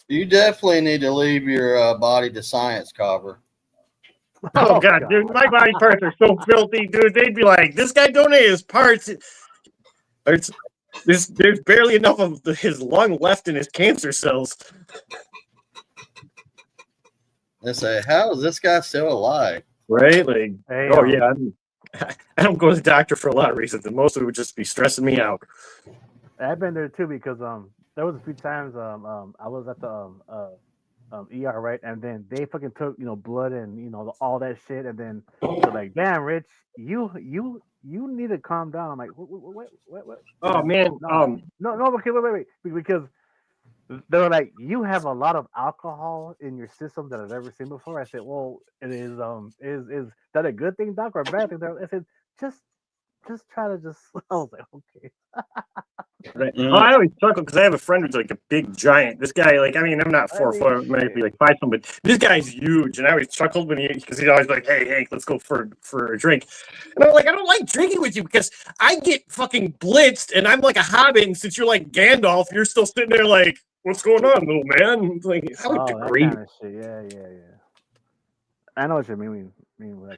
You definitely need to leave your body to science, Copper. Oh God, dude, my body parts are so filthy, dude. They'd be like, "This guy donated his parts. There's barely enough of his lung left in his cancer cells." They say, "How is this guy still alive?" Right? Like, Hey, oh yeah, I don't go to the doctor for a lot of reasons, and most of it would just be stressing me out. I've been there too because there was a few times I was at the ER, right, and then they fucking took blood and all that shit, and then they're like, "Damn, Rich, you need to calm down." I'm like, "What?" Oh man, no, okay, wait, because they were like, "You have a lot of alcohol in your system that I've never seen before." I said, "Well, it is that a good thing, doc, or a bad thing?" I said, "Just try to just." I was like, "Okay." Right. Oh, I always chuckle because I have a friend who's like a big giant. This guy, like, I mean, I'm not 4 foot, I might be like 5 foot, but this guy's huge. And I always chuckled because he's always like, "Hey, Hank, let's go for a drink." And I'm like, I don't like drinking with you because I get fucking blitzed, and I'm like a hobbit. And since you're like Gandalf, you're still sitting there like, "What's going on, little man?" It's like, I would degrade. That kind of shit. Yeah. I know what you mean.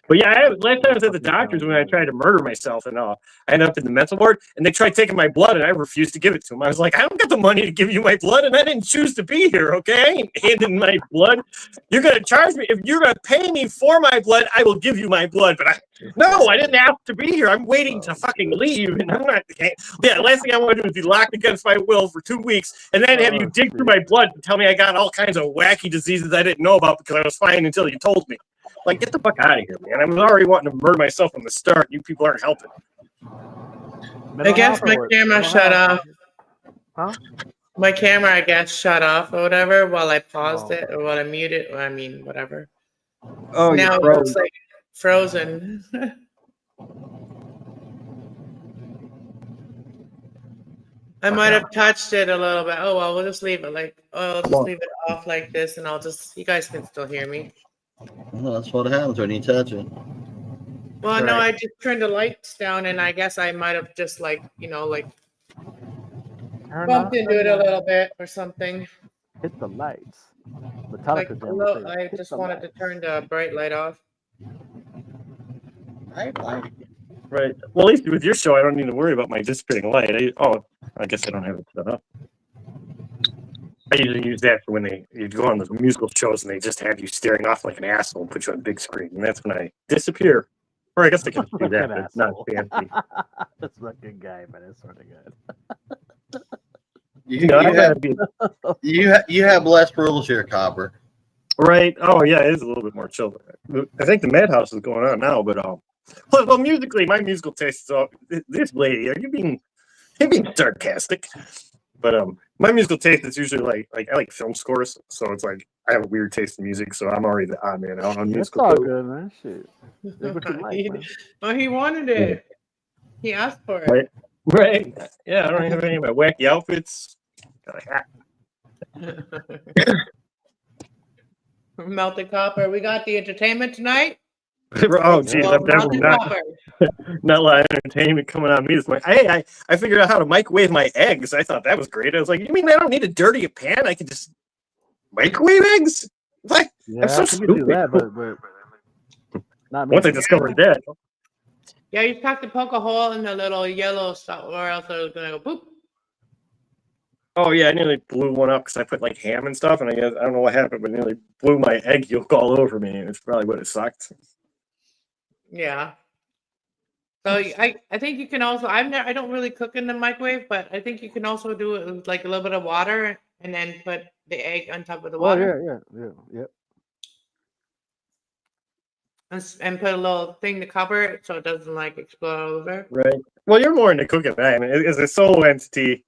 But yeah, last time I was at the doctor's when I tried to murder myself, and I ended up in the mental ward, and they tried taking my blood, and I refused to give it to them. I was like, I don't got the money to give you my blood, and I didn't choose to be here, okay? I ain't handing my blood. You're going to charge me. If you're going to pay me for my blood, I will give you my blood. But I didn't have to be here. I'm waiting to fucking leave, and I'm not. Yeah, the last thing I want to do is be locked against my will for 2 weeks, and then have you dig through my blood and tell me I got all kinds of wacky diseases I didn't know about because I was fine until you told me. Like, get the fuck out of here, man. I was already wanting to murder myself from the start. You people aren't helping. I guess my camera shut off. Huh? My camera, I guess, shut off or whatever while I paused it or while I muted. I mean, whatever. Oh, now it looks like frozen. I might have touched it a little bit. Oh, well, we'll just leave it I'll just leave it off like this, and you guys can still hear me. Well, that's what happens when you touch it. Well, right. No, I just turned the lights down, and I guess I might have just bumped into it a little bit or something. Hit the lights. I just wanted to turn the bright light off. Right. Well, at least with your show, I don't need to worry about my dissipating light. I guess I don't have it set up. I usually use that for when you go on those musical shows and they just have you staring off like an asshole and put you on a big screen. And that's when I disappear. Or I guess I can do that, but it's not fancy. That's not a good guy, but it's sort of good. You have less rules here, Copper. Right. Oh, yeah, it is a little bit more chill. I think the Madhouse is going on now, but well, musically, my musical taste is this lady, are you being sarcastic? But my musical taste is usually like I like film scores, so it's like I have a weird taste in music, so I'm already the odd man out on musical. That's all good, man. Shit. What you like, man. Well, he wanted it. He asked for it. Right. Yeah, I don't have any of my wacky outfits. Got a hat. Melted Copper. We got the entertainment tonight. Oh, geez, I'm definitely not a lot of entertainment coming on me this morning. Hey, I figured out how to microwave my eggs. I thought that was great. I was like, you mean I don't need to dirty a pan? I can just microwave eggs? What? Yeah, I'm so I can do stupid. that, but not Once I making. discovered that, Yeah, you just have to poke a hole in the little yellow stuff, or else it's gonna go boop. oh yeah, I nearly blew one up because I put like ham and stuff, and I guess I don't know what happened, but nearly blew my egg yolk all over me. It's probably what it sucked. Yeah. So I think you can also I don't really cook in the microwave, but I think you can also do it with like a little bit of water and then put the egg on top of the Oh water yeah. and put a little thing to cover it so it doesn't like explode over. Right. Well, you're more into cooking than I am. As a solo entity,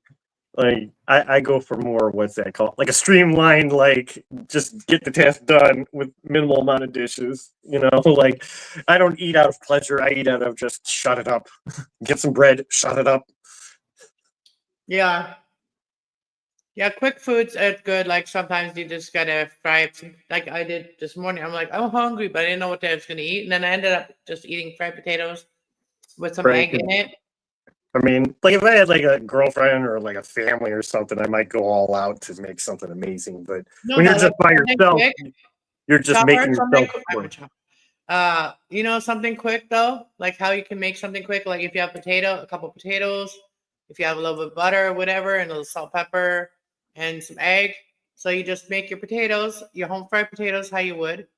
like I go for more what's that called? Like a streamlined, like just get the task done with minimal amount of dishes. You know, like I don't eat out of pleasure. I eat out of just shut it up. Get some bread, shut it up. Yeah. Yeah, quick foods are good. Like sometimes you just gotta fry it. Like I did this morning. I'm like, I'm hungry, but I didn't know what I was gonna eat. And then I ended up just eating fried potatoes with some Right. egg in it. I mean, like if I had like a girlfriend or like a family or something, I might go all out to make something amazing. But No, when you're no, just like by something yourself, quick. you're just Chopper, making something yourself quick. work. You know, something quick though, like how you can make something quick. Like if you have a couple potatoes, if you have a little bit of butter or whatever, and a little salt, pepper, and some egg. So you just make your potatoes, your home fried potatoes, how you would,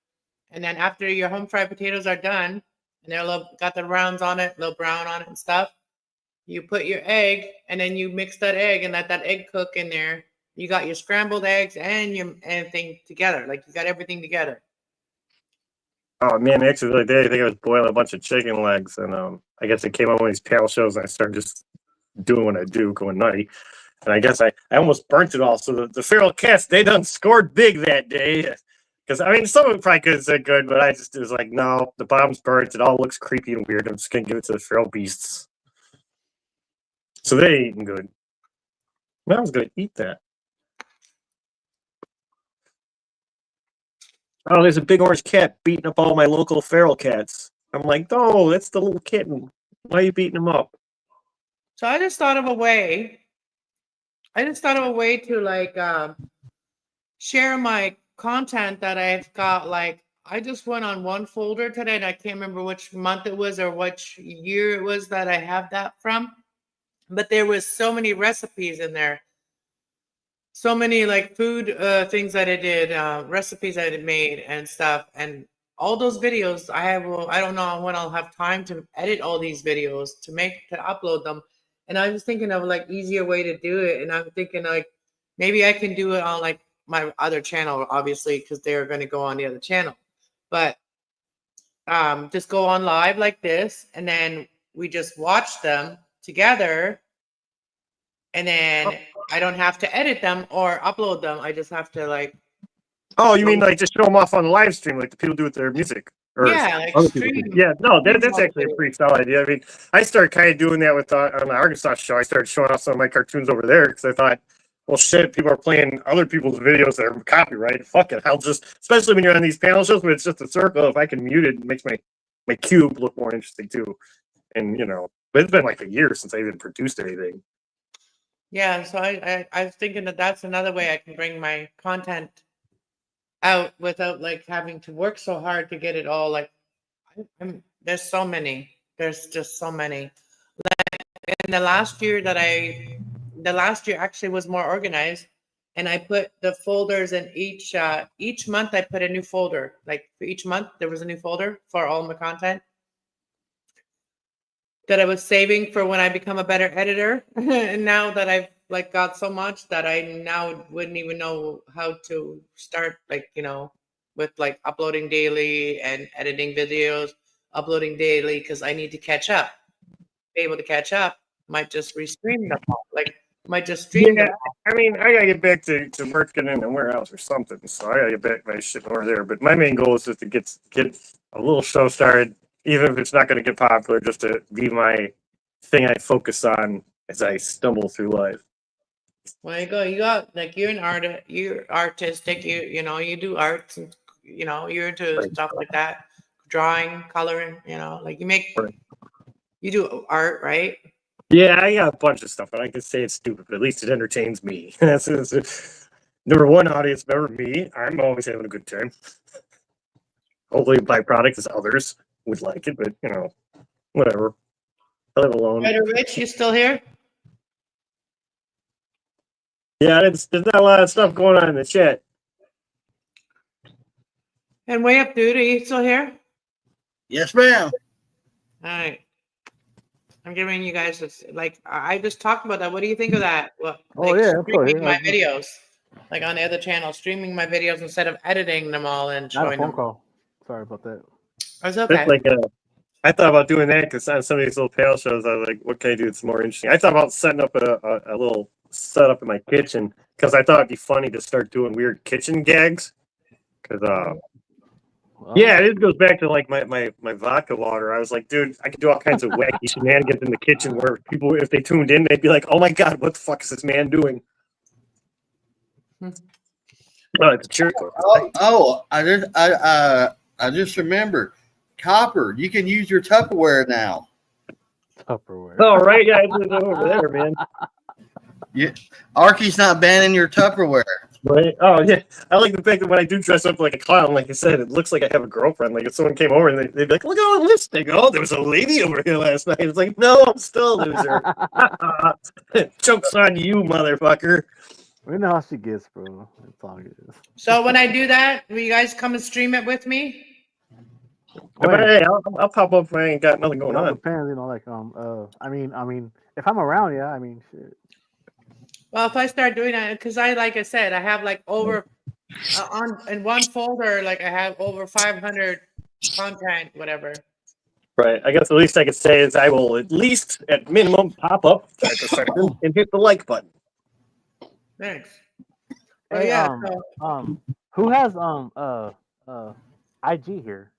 and then after your home fried potatoes are done, and they're got the rounds on it, little brown on it and stuff, you put your egg, and then you mix that egg and let that egg cook in there. You got your scrambled eggs and your everything together. Like you got everything together. Oh man, actually, the other day I think I was boiling a bunch of chicken legs, and I guess it came on one of these panel shows, and I started just doing what I do, going nutty. And I guess I almost burnt it all. So the feral cats, they done scored big that day. Because I mean, some of it probably could have said good, but I just was like, no, the bomb's burnt. It all looks creepy and weird. I'm just gonna give it to the feral beasts. So they eating good. I was gonna eat that. Oh, there's a big orange cat beating up all my local feral cats. I'm like, no, that's the little kitten. Why are you beating him up? So I just thought of a way. I just thought of a way to like share my content that I've got. Like I just went on one folder today, and I can't remember which month it was or which year it was that I have that from. But there was so many recipes in there, so many like food things that I did, recipes I had made and stuff, and all those videos. I don't know when I'll have time to edit all these videos to upload them. And I was thinking of like easier way to do it, and I'm thinking like maybe I can do it on like my other channel, obviously, because they're going to go on the other channel. But just go on live like this, and then we just watch them together, and then I don't have to edit them or upload them. I just have to like. Oh, you mean like just show them off on the live stream like the people do with their music? Or Yeah, like other people do. stream. Yeah, no, stream that's all actually a the pretty solid idea. I mean, I started kind of doing that with on the Arkansas show. I started showing off some of my cartoons over there because I thought, well, shit, people are playing other people's videos that are copyrighted. Fuck it, I'll just, especially when you're on these panel shows where it's just a circle. If I can mute it, it makes my cube look more interesting too. And you know, but it's been like a year since I even produced anything. Yeah, so I was thinking that that's another way I can bring my content out without like having to work so hard to get it all like. There's so many. There's just so many. And the last year actually was more organized, and I put the folders in each month. I put a new folder. Like for each month, there was a new folder for all my content that I was saving for when I become a better editor. And now that I've like got so much that I now wouldn't even know how to start, like, you know, with like uploading daily and editing videos, uploading daily, because I need to catch up. Be able to catch up, might just restream them all. Like might just stream them. I mean, I gotta get back to working in a warehouse or something, so I gotta get back my shit over there. But my main goal is just to get a little show started, even if it's not gonna get popular, just to be my thing I focus on as I stumble through life. Well, you got like you're an artist, you're artistic, you know, you do arts, and you know, you're into stuff like that, drawing, coloring, you know, like you do art, right? Yeah, I got a bunch of stuff, but I can say it's stupid, but at least it entertains me. Number one audience member, me. I'm always having a good time. Hopefully, the byproduct is others would like it, but you know, whatever. I live alone. Writer Rich, you still here? Yeah, there's not a lot of stuff going on in the chat. And Way Up Dude, are you still here? Yes, ma'am. All right. I'm giving you guys this, like, I just talked about that. What do you think of that? Well, Oh, like, yeah, I'm still streaming here. my videos, like on the other channel, streaming my videos instead of editing them all and Not a showing phone them. call. Sorry about that. It's okay. That's like I thought about doing that because on some of these little panel shows, I was like, what can I do that's more interesting? I thought about setting up a little setup in my kitchen because I thought it'd be funny to start doing weird kitchen gags. Because yeah, this goes back to like my vodka water. I was like, dude, I could do all kinds of wacky shenanigans in the kitchen where people, if they tuned in, they'd be like, oh my god, what the fuck is this man doing? Oh, it's a jerk. I just remembered. Copper, you can use your Tupperware now. Tupperware. Oh, right. Yeah, I did that over there, man. Yeah, Arky's not banning your Tupperware. Right. Oh, yeah. I like the fact that when I do dress up like a clown, like I said, it looks like I have a girlfriend. Like if someone came over and they'd be like, look at all the lipstick. Oh, there was a lady over here last night. It's like, no, I'm still a loser. Joke's on you, motherfucker. We know how she gets, bro. It's all good. So when I do that, will you guys come and stream it with me? Hey, I'll pop up if I ain't got nothing going on. Depends, you know, like I mean, if I'm around, yeah, I mean, shit. Well, if I start doing that, because like I said, I have like over in one folder, like I have over 500 content, whatever. Right. I guess the least I could say is I will at least, at minimum, pop up at the section and hit the like button. Thanks. Hey, yeah. Who has IG here?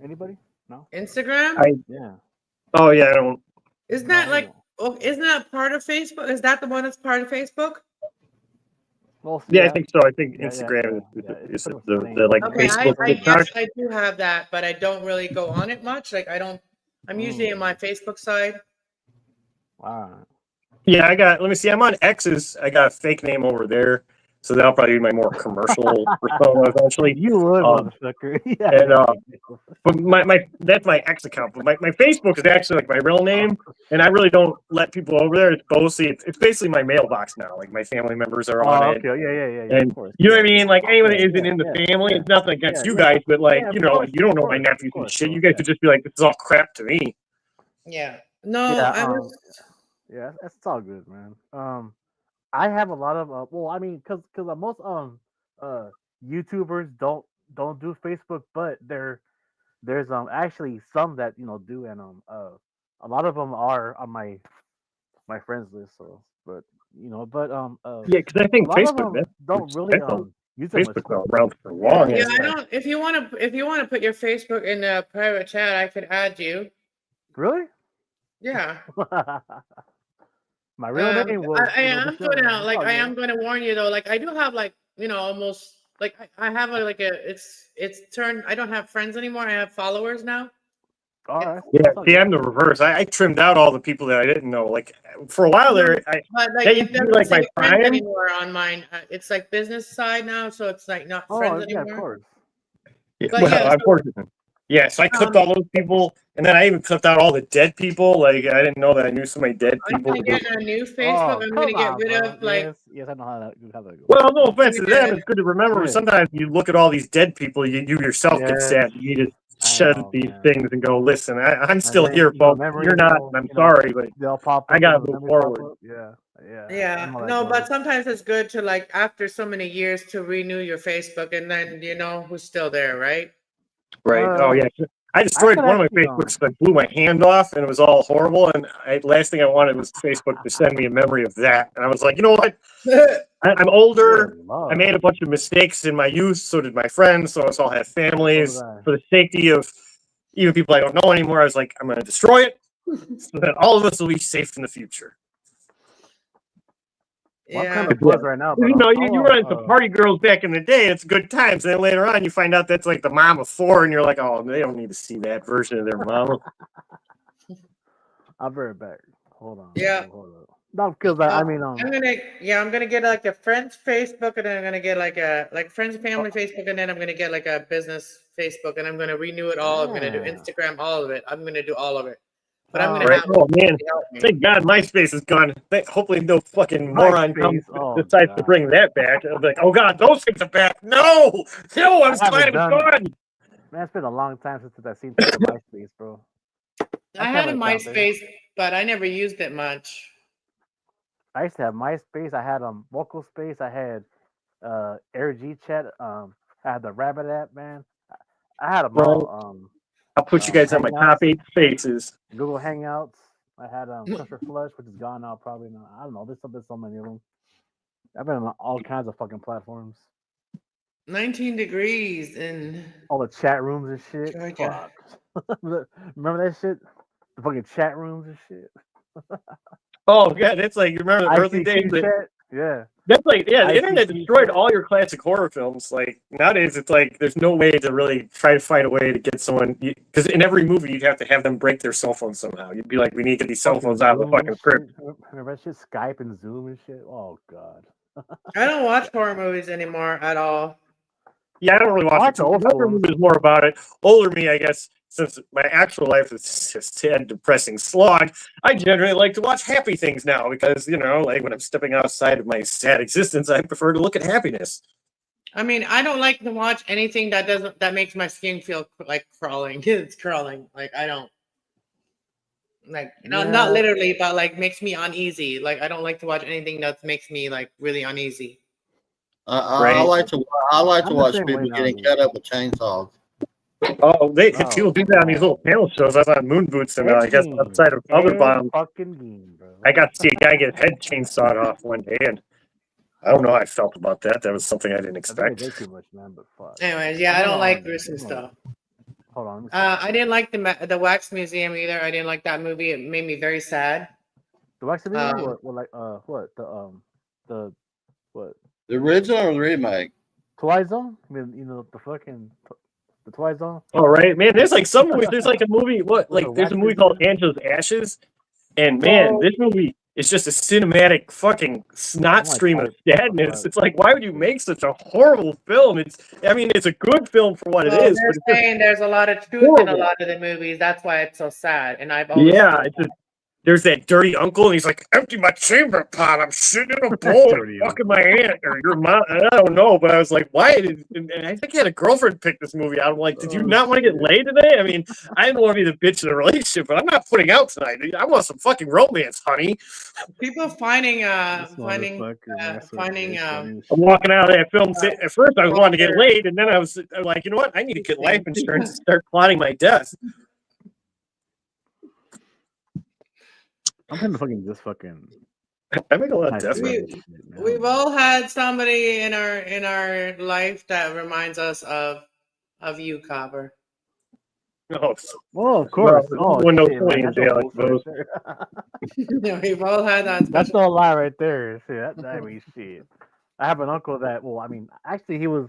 Anybody? No. Instagram? Yeah. Oh yeah, I don't. Isn't that like? Oh, isn't that part of Facebook? Is that the one that's part of Facebook? Well, yeah, I think so. I think Instagram is the like okay, Facebook. I guess I do have that, but I don't really go on it much. Like I don't. I'm usually in my Facebook side. Wow. Yeah, I got. Let me see. I'm on X's. I got a fake name over there, so that'll probably be my more commercial persona eventually. You would, motherfucker. Yeah. And but my that's my X account. But my Facebook is actually like my real name, and I really don't let people over there. It's mostly it's basically my mailbox now. Like my family members are on it. Yeah. And you know what I mean? Like anyone that isn't in the family, it's nothing against you guys, but like you know, you don't know my nephews and shit. You guys could just be like, this is all crap to me. Yeah. No. Yeah, that's all good, man. I have a lot of well, I mean, because most YouTubers don't do Facebook, but there's actually some that do, and a lot of them are on my friends list. So, but yeah, because I think Facebook don't really use it Facebook been around for long. Yeah, I don't. If you want to put your Facebook in a private chat, I could add you. Really? Yeah. My real name was. I am going to warn you though. Like I do have like almost like I have it's turned. I don't have friends anymore. I have followers now. All right. Yeah, see, I'm the reverse. I trimmed out all the people that I didn't know. Like for a while there, it doesn't say friends anymore on mine. It's like business side now, so it's like not friends anymore. Yeah, of course. Unfortunately. Yeah, so I clipped all those people, and then I even clipped out all the dead people. Like I didn't know that I knew so many dead people. I'm gonna get a new Facebook. I'm gonna get rid of like. Yes, I know how that goes. Well, no offense to them. It's good to remember. But sometimes you look at all these dead people, you yourself get sad. You just shed these things and go, listen, I'm still here, folks. You're not. And I'm sorry, but I gotta move forward. Yeah. No, but sometimes it's good to like after so many years to renew your Facebook, and then who's still there, right? Right. Oh yeah. I destroyed one of my Facebooks. I blew my hand off, and it was all horrible. And last thing I wanted was Facebook to send me a memory of that. And I was like, you know what? I'm older. I made a bunch of mistakes in my youth. So did my friends. So us all have families. For the safety of even people I don't know anymore, I was like, I'm going to destroy it, so that all of us will be safe in the future. Well, I'm kind of buzzed right now. You run into party girls back in the day. It's good times. And then later on, you find out that's like the mom of 4, and you're like, oh, they don't need to see that version of their mama. I'll be right back. Hold on. Yeah. Hold up. No, because I mean, I'm gonna get like a friend's Facebook, and then I'm gonna get like a friends and family Facebook, and then I'm gonna get like a business Facebook, and I'm gonna renew it all. I'm gonna do Yeah. Instagram, all of it. I'm gonna do all of it. But I'm gonna Right. have Oh man, somebody help me. thank God MySpace is gone. Hopefully no fucking moron comes decides to bring that back. I'll be like, oh God, those things are back. No, I was glad it was gone. Man, it's been a long time since I've seen MySpace, bro. I had a MySpace, but I never used it much. I used to have MySpace. I had Vocal Space. I had AirG Chat. I had the Rabbit app, man. I had them all. I'll put you guys on my top 8 spaces. Google Hangouts. I had Cluster Flush, which is gone now, probably not. I don't know. There's so many of them. I've been on all kinds of fucking platforms. 19 degrees in all the chat rooms and shit. Georgia. Remember that shit? The fucking chat rooms and shit. Oh yeah, that's like you remember the early days. Yeah. That's like the internet destroyed all your classic horror films. Like nowadays, it's like there's no way to really try to find a way to get someone because in every movie you'd have to have them break their cell phone somehow. You'd be like, we need to get these cell phones out of the fucking script. Remember that shit? Skype and Zoom and shit. Oh God. I don't watch horror movies anymore at all. Yeah, I don't really watch it. Older movies more about it. Older me, I guess, since my actual life is just a sad, depressing slog, I generally like to watch happy things now because, like when I'm stepping outside of my sad existence, I prefer to look at happiness. I mean, I don't like to watch anything that makes my skin feel like crawling. It's crawling. Like I don't like not literally, but like makes me uneasy. Like I don't like to watch anything that makes me like really uneasy. I like to watch people getting cut up with chainsaws. Oh, people do that on these little panel shows. I was on Moon Boots, and I guess outside of Other Bomb, I got to see a guy get his head chainsawed off one day, and I don't know how I felt about that. That was something I didn't expect. Too much, man, but fuck. Anyways, yeah, I don't like gruesome stuff. Hold on. I didn't like the Wax Museum either. I didn't like that movie. It made me very sad. The Wax Museum, The original or the remake? Twilight Zone. I mean, the fucking. The Twilight Zone. Oh right, man. There's like some movies. There's like a movie. There's a movie called Angela's Ashes, and man, this movie is just a cinematic fucking snot stream of sadness. It's like, why would you make such a horrible film? It's a good film for what it is. They're saying there's a lot of truth in a lot of the movies. That's why it's so sad. And I've always there's that dirty uncle, and he's like, empty my chamber pot. I'm sitting in a bowl and fucking my aunt or your mom. I don't know, but I was like, why? And I think I had a girlfriend pick this movie out. I'm like, did you not want to get laid today? I mean, I didn't want to be the bitch in the relationship, but I'm not putting out tonight. I want some fucking romance, honey. People finding. I'm walking out of that film. At first, I was wanting to get laid, and then I was like, you know what? I need to get life insurance and start plotting my death. I'm kind of just fucking. I make a lot of death. We've all had somebody in our life that reminds us of you, Copper. Oh, of course. We've all had that. That's no lie right there. See, that means shit. I have an uncle that. Well, I mean, actually, he was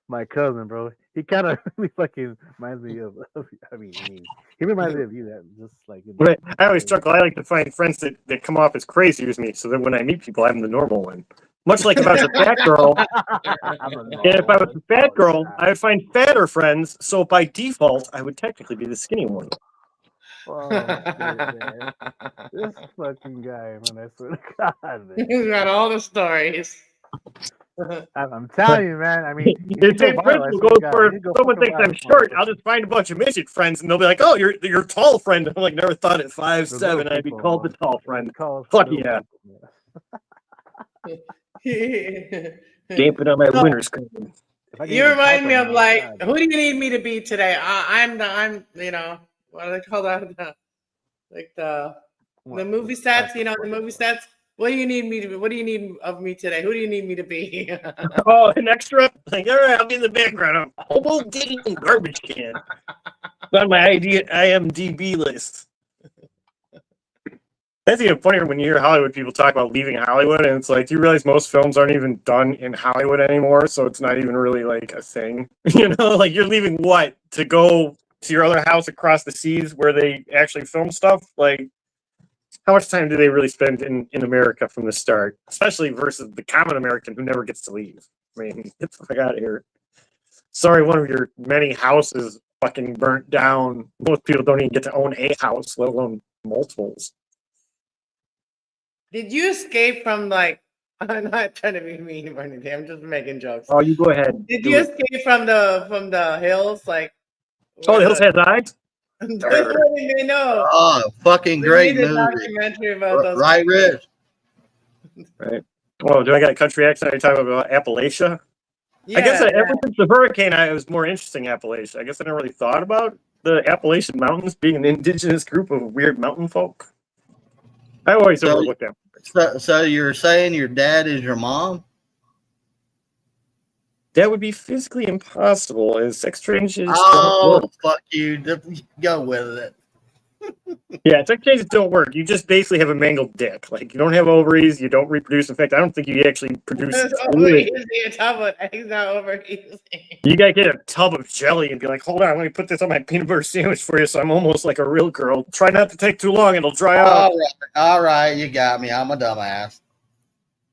my cousin, bro. He kind of really fucking reminds me of. I mean, he reminds me of you. That just like. But I always struggle. I like to find friends that come off as crazy as me, so that when I meet people, I'm the normal one. Much like if I was a fat girl, and if I was a fat girl, I would find fatter friends. So by default, I would technically be the skinny one. Oh, man. This fucking guy, man! I swear to God, man. He's got all the stories. I'm telling you, man. I mean, the same principle goes for if someone thinks I'm short. I'll just find a bunch of midget friends, and they'll be like, "Oh, you're a tall friend." I'm like, never thought at 5'7" I'd be called the tall friend. Fuck yeah. Damping on my winter's coat. You remind me of like, who do you need me to be today? I'm what do they call that? The movie sets. The movie sets. What do you need me to be? What do you need of me today? Who do you need me to be? Oh, an extra? Like, all right, I'll be in the background. I'm hobo digging garbage can. It's on my IMDb list. That's even funnier when you hear Hollywood people talk about leaving Hollywood, and it's like, you realize most films aren't even done in Hollywood anymore, so it's not even really like a thing. Like you're leaving what? To go to your other house across the seas where they actually film stuff? Like, how much time do they really spend in America from the start, especially versus the common American who never gets to leave? I mean, get the fuck out of here. Sorry, one of your many houses fucking burnt down. Most people don't even get to own a house, let alone multiples. Did you escape from like? I'm not trying to be mean or anything. I'm just making jokes. Oh, you go ahead. Did you escape from the hills? Like, Oh, the hills had eyes. They know. Oh, fucking We great made a movie. documentary about those. Right, Rich? Right. Oh, do I got a country accent? Are you talking about Appalachia? Yeah, I guess ever since the hurricane, I was more interesting in Appalachia. I guess I never really thought about the Appalachian Mountains being an indigenous group of weird mountain folk. I always overlooked them. So you're saying your dad is your mom? That would be physically impossible, as sex changes don't Oh, work. fuck you. Go with it. Yeah, sex changes don't work. You just basically have a mangled dick. Like, you don't have ovaries, you don't reproduce. In fact, I don't think you actually produce fluid. You're talking about eggs not overusing. You gotta get a tub of jelly and be like, hold on, let me put this on my peanut butter sandwich for you so I'm almost like a real girl. Try not to take too long, it'll dry out. All right, you got me. I'm a dumbass.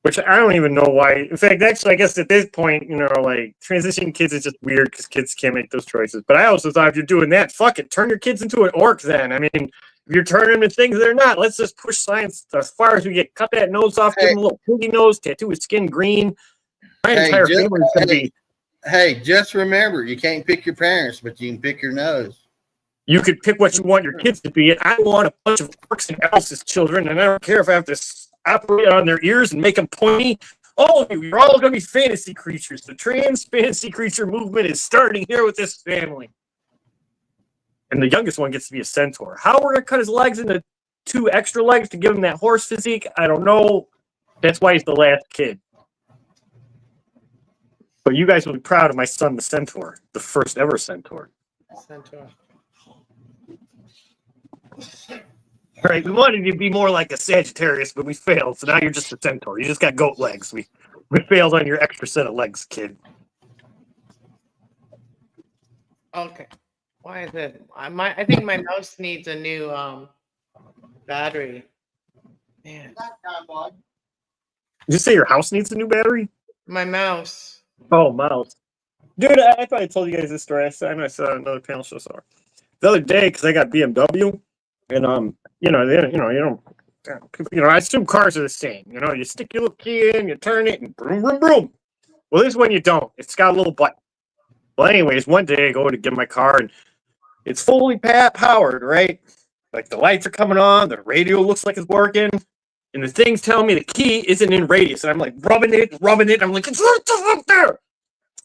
Which I don't even know why. In fact, actually, I guess at this point, like, transitioning kids is just weird because kids can't make those choices. But I also thought if you're doing that, fuck it. Turn your kids into an orc then. I mean, if you're turning them into things they're not, let's just push science as far as we get. Cut that nose off, give them a little piggy nose, tattoo his skin green. My entire family is going to be... Hey, just remember, you can't pick your parents, but you can pick your nose. You could pick what you want your kids to be. I want a bunch of orcs and elves as children, and I don't care if I have to operate on their ears and make them pointy. All of you, you're all going to be fantasy creatures. The trans fantasy creature movement is starting here with this family. And the youngest one gets to be a centaur. How we're going to cut his legs into 2 extra legs to give him that horse physique, I don't know. That's why he's the last kid. But you guys will be proud of my son, the centaur, the first ever centaur. Centaur. All right, we wanted you to be more like a Sagittarius, but we failed. So now you're just a centaur. You just got goat legs. We failed on your extra set of legs, kid. Okay. Why is it? I think my mouse needs a new battery. Man. Did you say your house needs a new battery? My mouse. Oh, mouse. Dude, I probably told you guys this story. I saw another panel show somewhere the other day because I got BMW, and I assume cars are the same. You stick your little key in, you turn it, and boom, boom, boom. Well, this one you don't. It's got a little button. Well, anyways, one day I go to get my car, and it's fully powered, right? Like the lights are coming on, the radio looks like it's working, and the thing's telling me the key isn't in radius, and I'm like rubbing it. I'm like, it's right up there.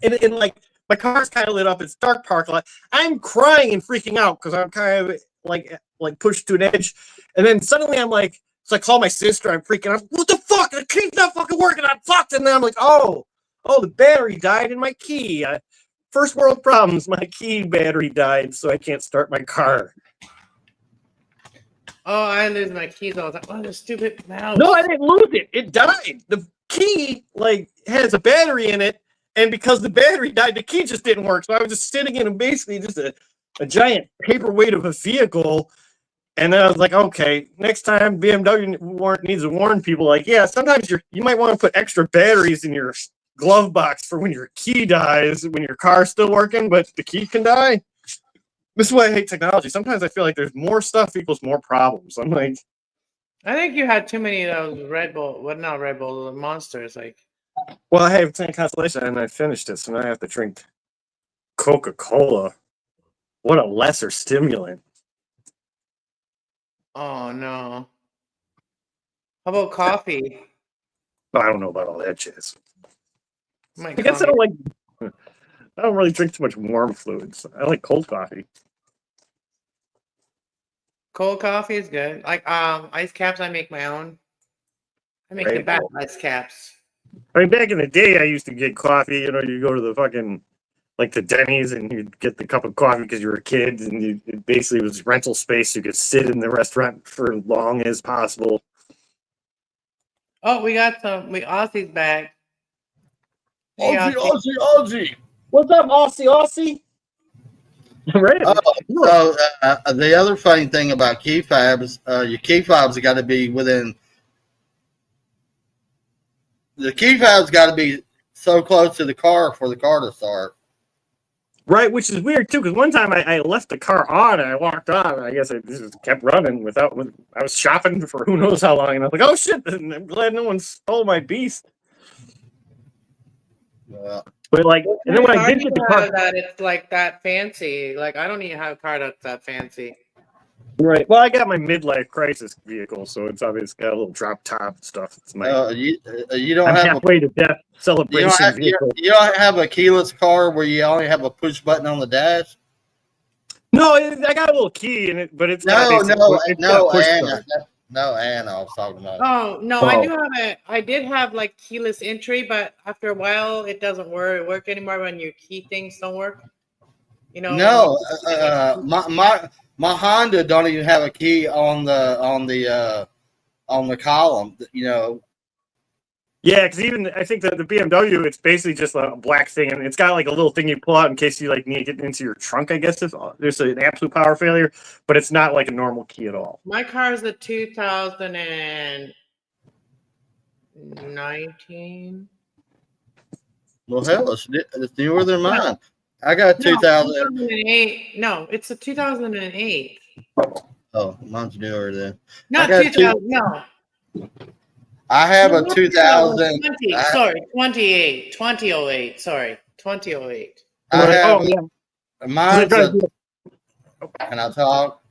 And like my car's kind of lit up. It's dark parking lot. I'm crying and freaking out because I'm kind of like pushed to an edge. And then suddenly I'm like, so I call my sister. I'm freaking out. What the fuck? The key's not fucking working. I'm fucked. And then I'm like, oh, the battery died in my key. First world problems. My key battery died, so I can't start my car. Oh, I lose my keys all the time. Oh, the stupid mouse. No, I didn't lose it. It died. The key has a battery in it. And because the battery died, the key just didn't work. So I was just sitting in basically just a giant paperweight of a vehicle. And then I was like, okay, next time BMW needs to warn people, like, yeah, sometimes you might want to put extra batteries in your glove box for when your key dies, when your car's still working, but the key can die. This is why I hate technology. Sometimes I feel like there's more stuff equals more problems. I'm like, I think you had too many of those Red Bull. What not Red Bull? The monsters. Like, well, I have 10 Constellation and I finished it, so now I have to drink Coca-Cola. What a lesser stimulant. oh no. How about coffee? I don't know about all that jazz. My I guess coffee. I don't really drink too much warm fluids. I like cold coffee. Cold coffee is good. Like ice caps, I make my own. I make the best ice caps. I mean, back in the day, I used to get coffee. You go to the fucking the Denny's and you'd get the cup of coffee because you were a kid, and it basically was rental space. You could sit in the restaurant for as long as possible. Oh, we got Aussie's back. Hey, Aussie. What's up, Aussie? Right. So the other funny thing about key fobs, your key fobs got to be within. The key fobs got to be so close to the car for the car to start. Right, which is weird too, because one time I left the car on and I walked on. And I guess I just kept running without. I was shopping for who knows how long, and I was like, "Oh shit!" And I'm glad no one stole my beast. But like, and then when I did get the car, that it's like that fancy. Like I don't even have a car that's that fancy. right. Well, I got my midlife crisis vehicle, so it's obviously got a little drop top and stuff. It's my. You don't I'm have halfway to death celebration vehicle. You don't have a keyless car where you only have a push button on the dash. No, I got a little key in it, but it's No, Anna, I was talking about. Oh no, I do have I did have like keyless entry, but after a while it doesn't work anymore when your key things don't work. You know. No, my Honda don't even have a key on the column. You know. Yeah, because even I think that the BMW, it's basically just a black thing, and it's got like a little thing you pull out in case you like need to get into your trunk. I guess if there's an absolute power failure, but it's not like a normal key at all. My car is a 2019. Well, hell, it's newer than mine. I got 2008. No, it's a 2008. Oh, mine's newer then. Not 2000. No. I have a 2000. 2008. 2008. Sorry, 2008. I have. Mine's can I talk?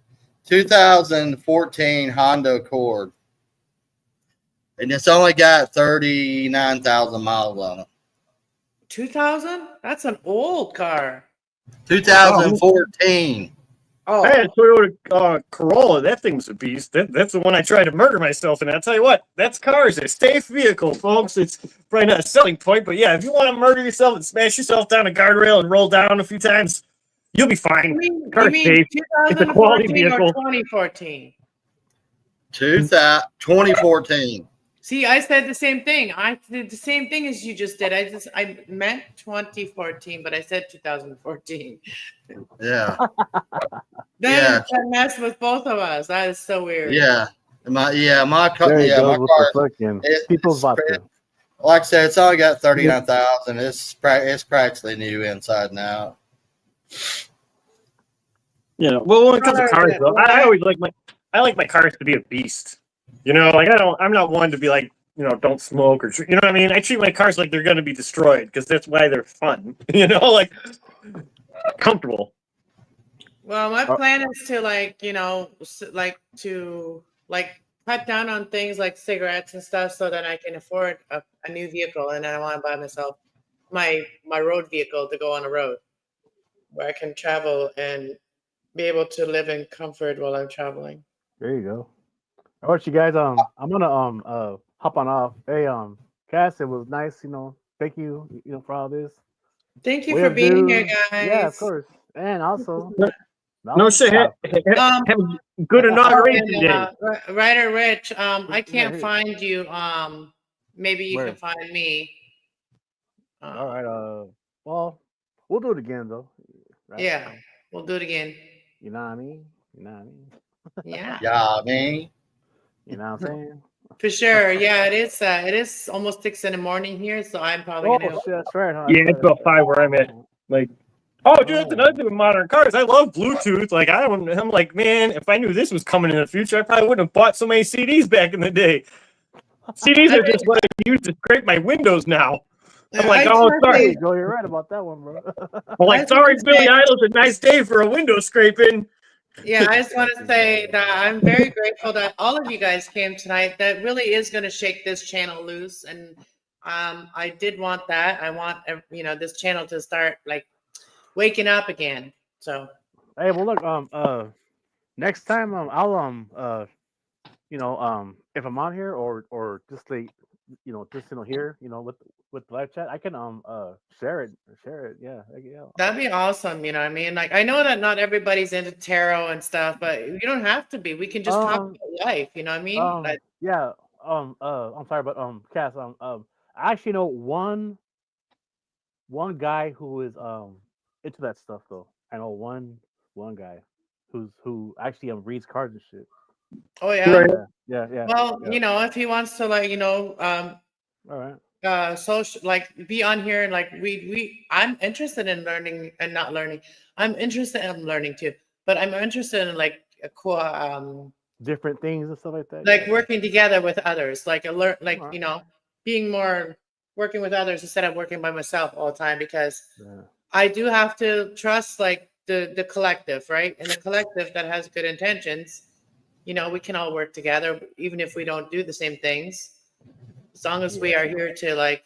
2014 Honda Accord, and it's only got 39,000 miles on it. 2000? That's an old car. 2014. Oh, I had a Toyota Corolla. That thing's a beast. That's the one I tried to murder myself in. I'll tell you what, that's cars. A safe vehicle, folks. It's probably not a selling point, but yeah, if you want to murder yourself and smash yourself down a guardrail and roll down a few times, you'll be fine. You mean safe. It's a quality vehicle. 2014. 2014. See, I said the same thing. I did the same thing as you just did. I meant 2014, but I said 2014. Yeah. That messed with both of us. That is so weird. Yeah. My car. People's vodka. Like I said, it's only got 39,000. It's practically new inside and out. Yeah. Well, when it comes to cars, though, I always like my cars to be a beast. You know, like I'm not one to be like, don't smoke or, you know what I mean? I treat my cars like they're going to be destroyed because that's why they're fun, like comfortable. Well, my plan is to cut down on things like cigarettes and stuff so that I can afford a new vehicle. And then I want to buy myself my road vehicle to go on the road where I can travel and be able to live in comfort while I'm traveling. There you go. All right, you guys. I'm gonna hop on off. Hey, Cass, it was nice. Thank you. For all this. Thank you for being here, guys. Yeah, of course. And also, no shit. Have a good inauguration day. Ryder Rich, I can't find you. Maybe you can find me. All right. Well, we'll do it again though. Right? Yeah, we'll do it again. You know what I mean? Yeah. Yeah, I mean. You know what I'm saying? For sure. Yeah, it is. It is almost 6 a.m. here, so I'm probably gonna. Shit, that's right. Huh? Yeah, it's about 5 where I'm at. Like, dude, that's another thing with modern cars. I love Bluetooth. Like, I'm like, man, if I knew this was coming in the future, I probably wouldn't have bought so many CDs back in the day. CDs are just what I use to scrape my windows now. I'm like, sorry. Joe, you're right about that one, bro. I'm like, sorry, Billy Idol's a nice day for a window scraping. Yeah, I just want to say that I'm very grateful that all of you guys came tonight. That really is going to shake this channel loose, and I did want that. I want this channel to start like waking up again. So hey, well, look, next time I'll if I'm on here or just like here with the live chat, I can share it. Yeah. That'd be awesome. You know what I mean? Like, I know that not everybody's into tarot and stuff, but you don't have to be. We can just talk about life. You know what I mean? Yeah. I'm sorry, but Cass, I actually know one guy who is into that stuff though. I know one one guy who actually reads cards and shit. Oh yeah. Right. Yeah. Well, yeah. if he wants to, like, All right. social, like, be on here, and like I'm interested in learning and not learning. I'm interested in learning too, but I'm interested in like Different things and stuff like that. like working together with others, like Alright. being more working with others instead of working by myself all the time, because Yeah. I do have to trust like the collective, right? And the collective that has good intentions, we can all work together, even if we don't do the same things, as long as we are here to like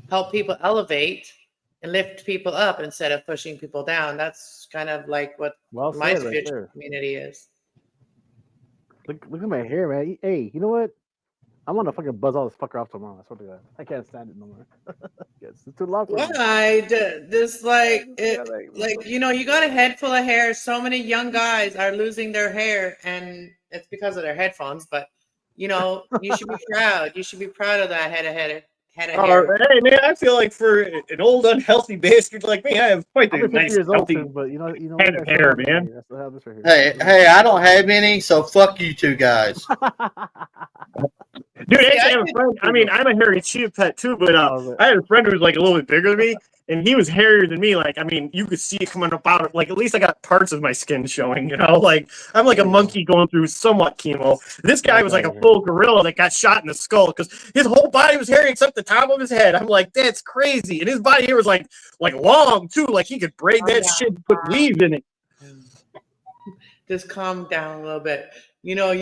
help people elevate and lift people up instead of pushing people down. That's kind of like what Well my said right spiritual there. community is. Look at my hair, man. Hey, you know what? I'm gonna fucking buzz all this fucker off tomorrow. I swear to God. I can't stand it no more. It's too long for me. Why? This like Yeah, you got a head full of hair. So many young guys are losing their hair, and it's because of their headphones. But you should be proud. You should be proud of that head of hair. Hey man, I feel like for an old unhealthy bastard like me, I have quite I'm the 50 nice years old, healthy soon, but you know head of hair, man. I still have this right here. Hey, I don't have any, so fuck you two guys. Dude, See, actually, I have a friend. I mean, I'm a hairy cheetah pet too, but I had a friend who was like a little bit bigger than me, and he was hairier than me. Like, I mean, you could see it coming up out of, like, at least I got parts of my skin showing, like, I'm like a monkey going through somewhat chemo. This guy was like a full gorilla that got shot in the skull because his whole body was hairy except the top of his head. I'm like, that's crazy. And his body hair was like long too, like he could braid that shit and put weave in it. Just calm down a little bit. What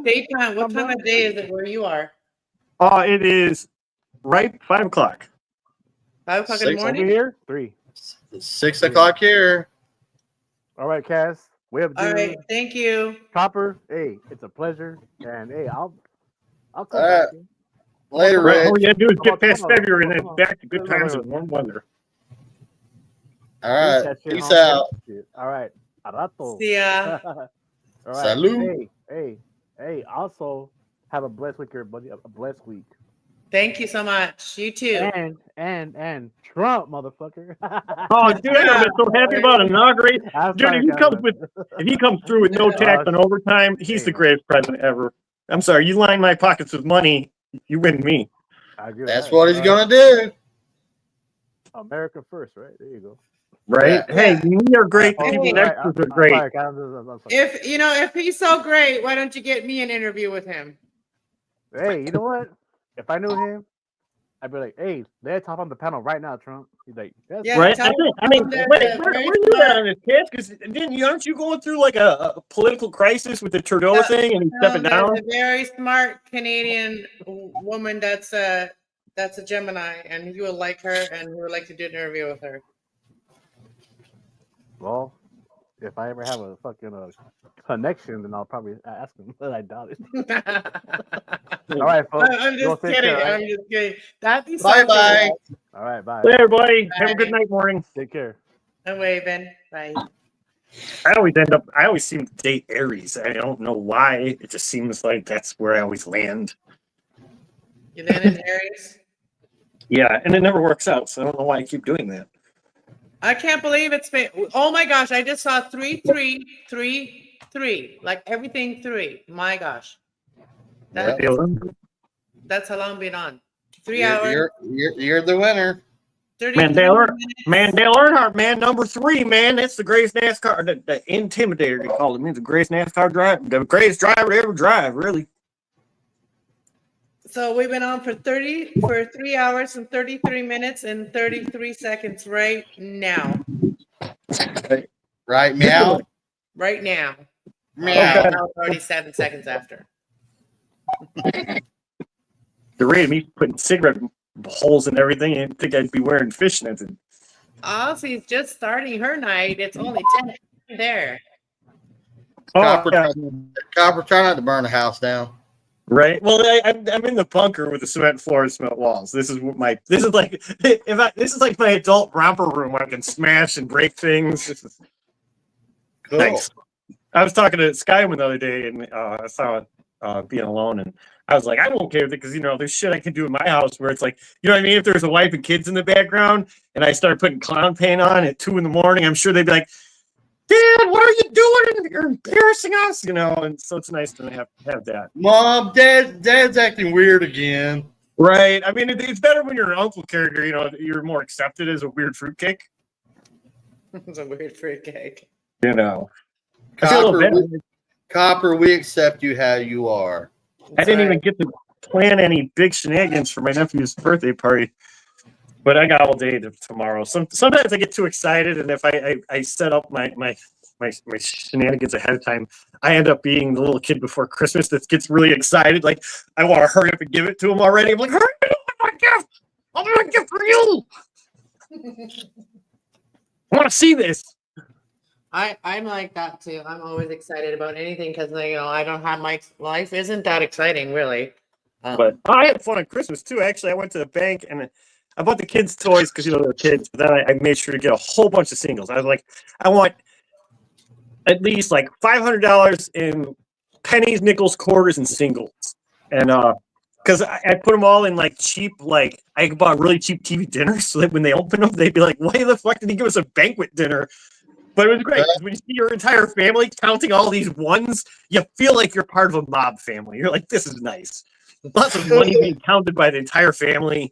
daytime? What time of day is it where you are? It is right 5 o'clock. 5 o'clock in the morning. Over here, 3. 6 o'clock here. All right, Cass. Way up, dude. All right, thank you. Copper. Hey, it's a pleasure, and hey, I'll come All back. right. Later, Rich. All you gotta do is get past February and then back to good times and warm weather. All right. Peace out. All right. Arato. See ya. All right. Salud. Hey. Also, have a blessed week, everybody. A blessed week. Thank you so much. You too. And Trump, motherfucker. Oh, dude, I'm so happy about inauguration. Dude, if he comes through with no tax on overtime, he's the greatest president ever. I'm sorry, you line my pockets with money, you win me. That's what he's gonna do. America first, right? There you go. Right? Yeah. Hey, we are great. People next to us are great. If he's so great, why don't you get me an interview with him? Hey, you know what? If I knew him, I'd be like, "Hey, let's hop on the panel right now, Trump." He's like, Yeah, right? I mean, wait, where are you at on this, Cass? Because aren't you going through like a political crisis with the Trudeau thing and he's stepping down? A very smart Canadian woman that's a Gemini, and you will like her, and you would like to do an interview with her. Well, if I ever have a fucking connection, then I'll probably ask him, but I doubt it. All right, folks. I'm just kidding. Care, right? I'm just kidding. That'd be Bye. All right, bye. Hey, everybody. Bye. Have a good night, morning. Take care. I'm waving. Bye. I always seem to date Aries. I don't know why. It just seems like that's where I always land. You land in Aries? Yeah, and it never works out, so I don't know why I keep doing that. I can't believe it's been. Oh my gosh! I just saw 3, 3, 3, 3. Like everything 3. My gosh. That's how long been on. 3 hours. You're the winner. Man, Dale Earnhardt, man, number 3, man. That's the greatest NASCAR, the intimidator they call it. Means the greatest NASCAR driver, the greatest driver to ever drive, really. So we've been on for 3 hours and 33 minutes and 33 seconds right now. Right meow. Right now. Meow. 37 seconds after. The rate of me putting cigarette holes in everything, I didn't think I'd be wearing fishnets. Ozzy's just starting her night. It's only 10 there. Copper, try not to burn the house down. Right. Well, I'm in the bunker with the cement floor and cement walls. This is like my adult romper room where I can smash and break things. This is Cool. nice. I was talking to Skyrim the other day, and I saw it being alone, and I was like, I'm okay with it because there's shit I can do in my house where it's like, you know what I mean? If there's a wife and kids in the background, and I start putting clown paint on at 2 a.m, I'm sure they'd be like, Dad, what are you doing? You're embarrassing us, you know. And so it's nice to have that. Mom, Dad's acting weird again. Right. I mean, it's better when you're an uncle character. You know, you're more accepted as a weird fruitcake. It's a weird fruitcake. You know, I feel a little bad. Copper, we accept you how you are. I didn't even get to plan any big shenanigans for my nephew's birthday party, but I got all day tomorrow. Sometimes I get too excited, and if I set up my shenanigans ahead of time, I end up being the little kid before Christmas that gets really excited. Like, I want to hurry up and give it to him already. I'm like, hurry up, my gift! I'll do a gift for you! I want to see this. I'm like that too. I'm always excited about anything because, you know, I don't have my life isn't that exciting really. But I had fun on Christmas too. Actually, I went to the bank and I bought the kids toys because, you know, they're kids. But then I made sure to get a whole bunch of singles. I was like, I want at least like $500 in pennies, nickels, quarters, and singles. And because I put them all in like cheap, like I bought really cheap TV dinners so that when they open them, they'd be like, why the fuck did he give us a banquet dinner? But it was great because when you see your entire family counting all these ones, you feel like you're part of a mob family. You're like, this is nice. Lots of money being counted by the entire family.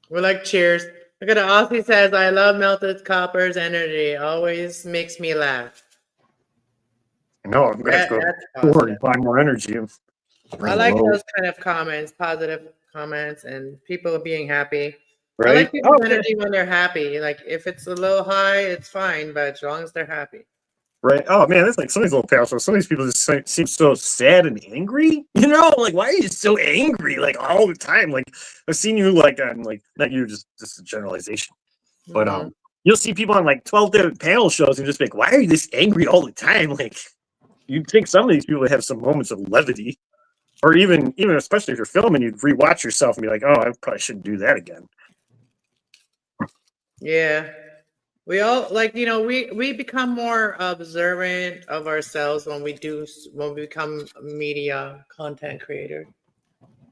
We're like, cheers. Look at it. Aussie says, I love Melted Copper's energy. Always makes me laugh. I know. I'm going to have to go forward and find more energy. I like those kind of comments, positive comments, and people being happy. Right? I like people's energy when they're happy. Like, if it's a little high, it's fine, but as long as they're happy. Right. Oh man, that's like some of these little pals. Some of these people just seem so sad and angry. You know, like why are you so angry like all the time? Like I've seen you like on like not you just a generalization, but you'll see people on like 12 different panel shows and just like, why are you this angry all the time? Like you'd think some of these people would have some moments of levity, or even especially if you're filming, you'd rewatch yourself and be like, oh, I probably shouldn't do that again. Yeah. We all like, you know, we become more observant of ourselves when we become media content creator.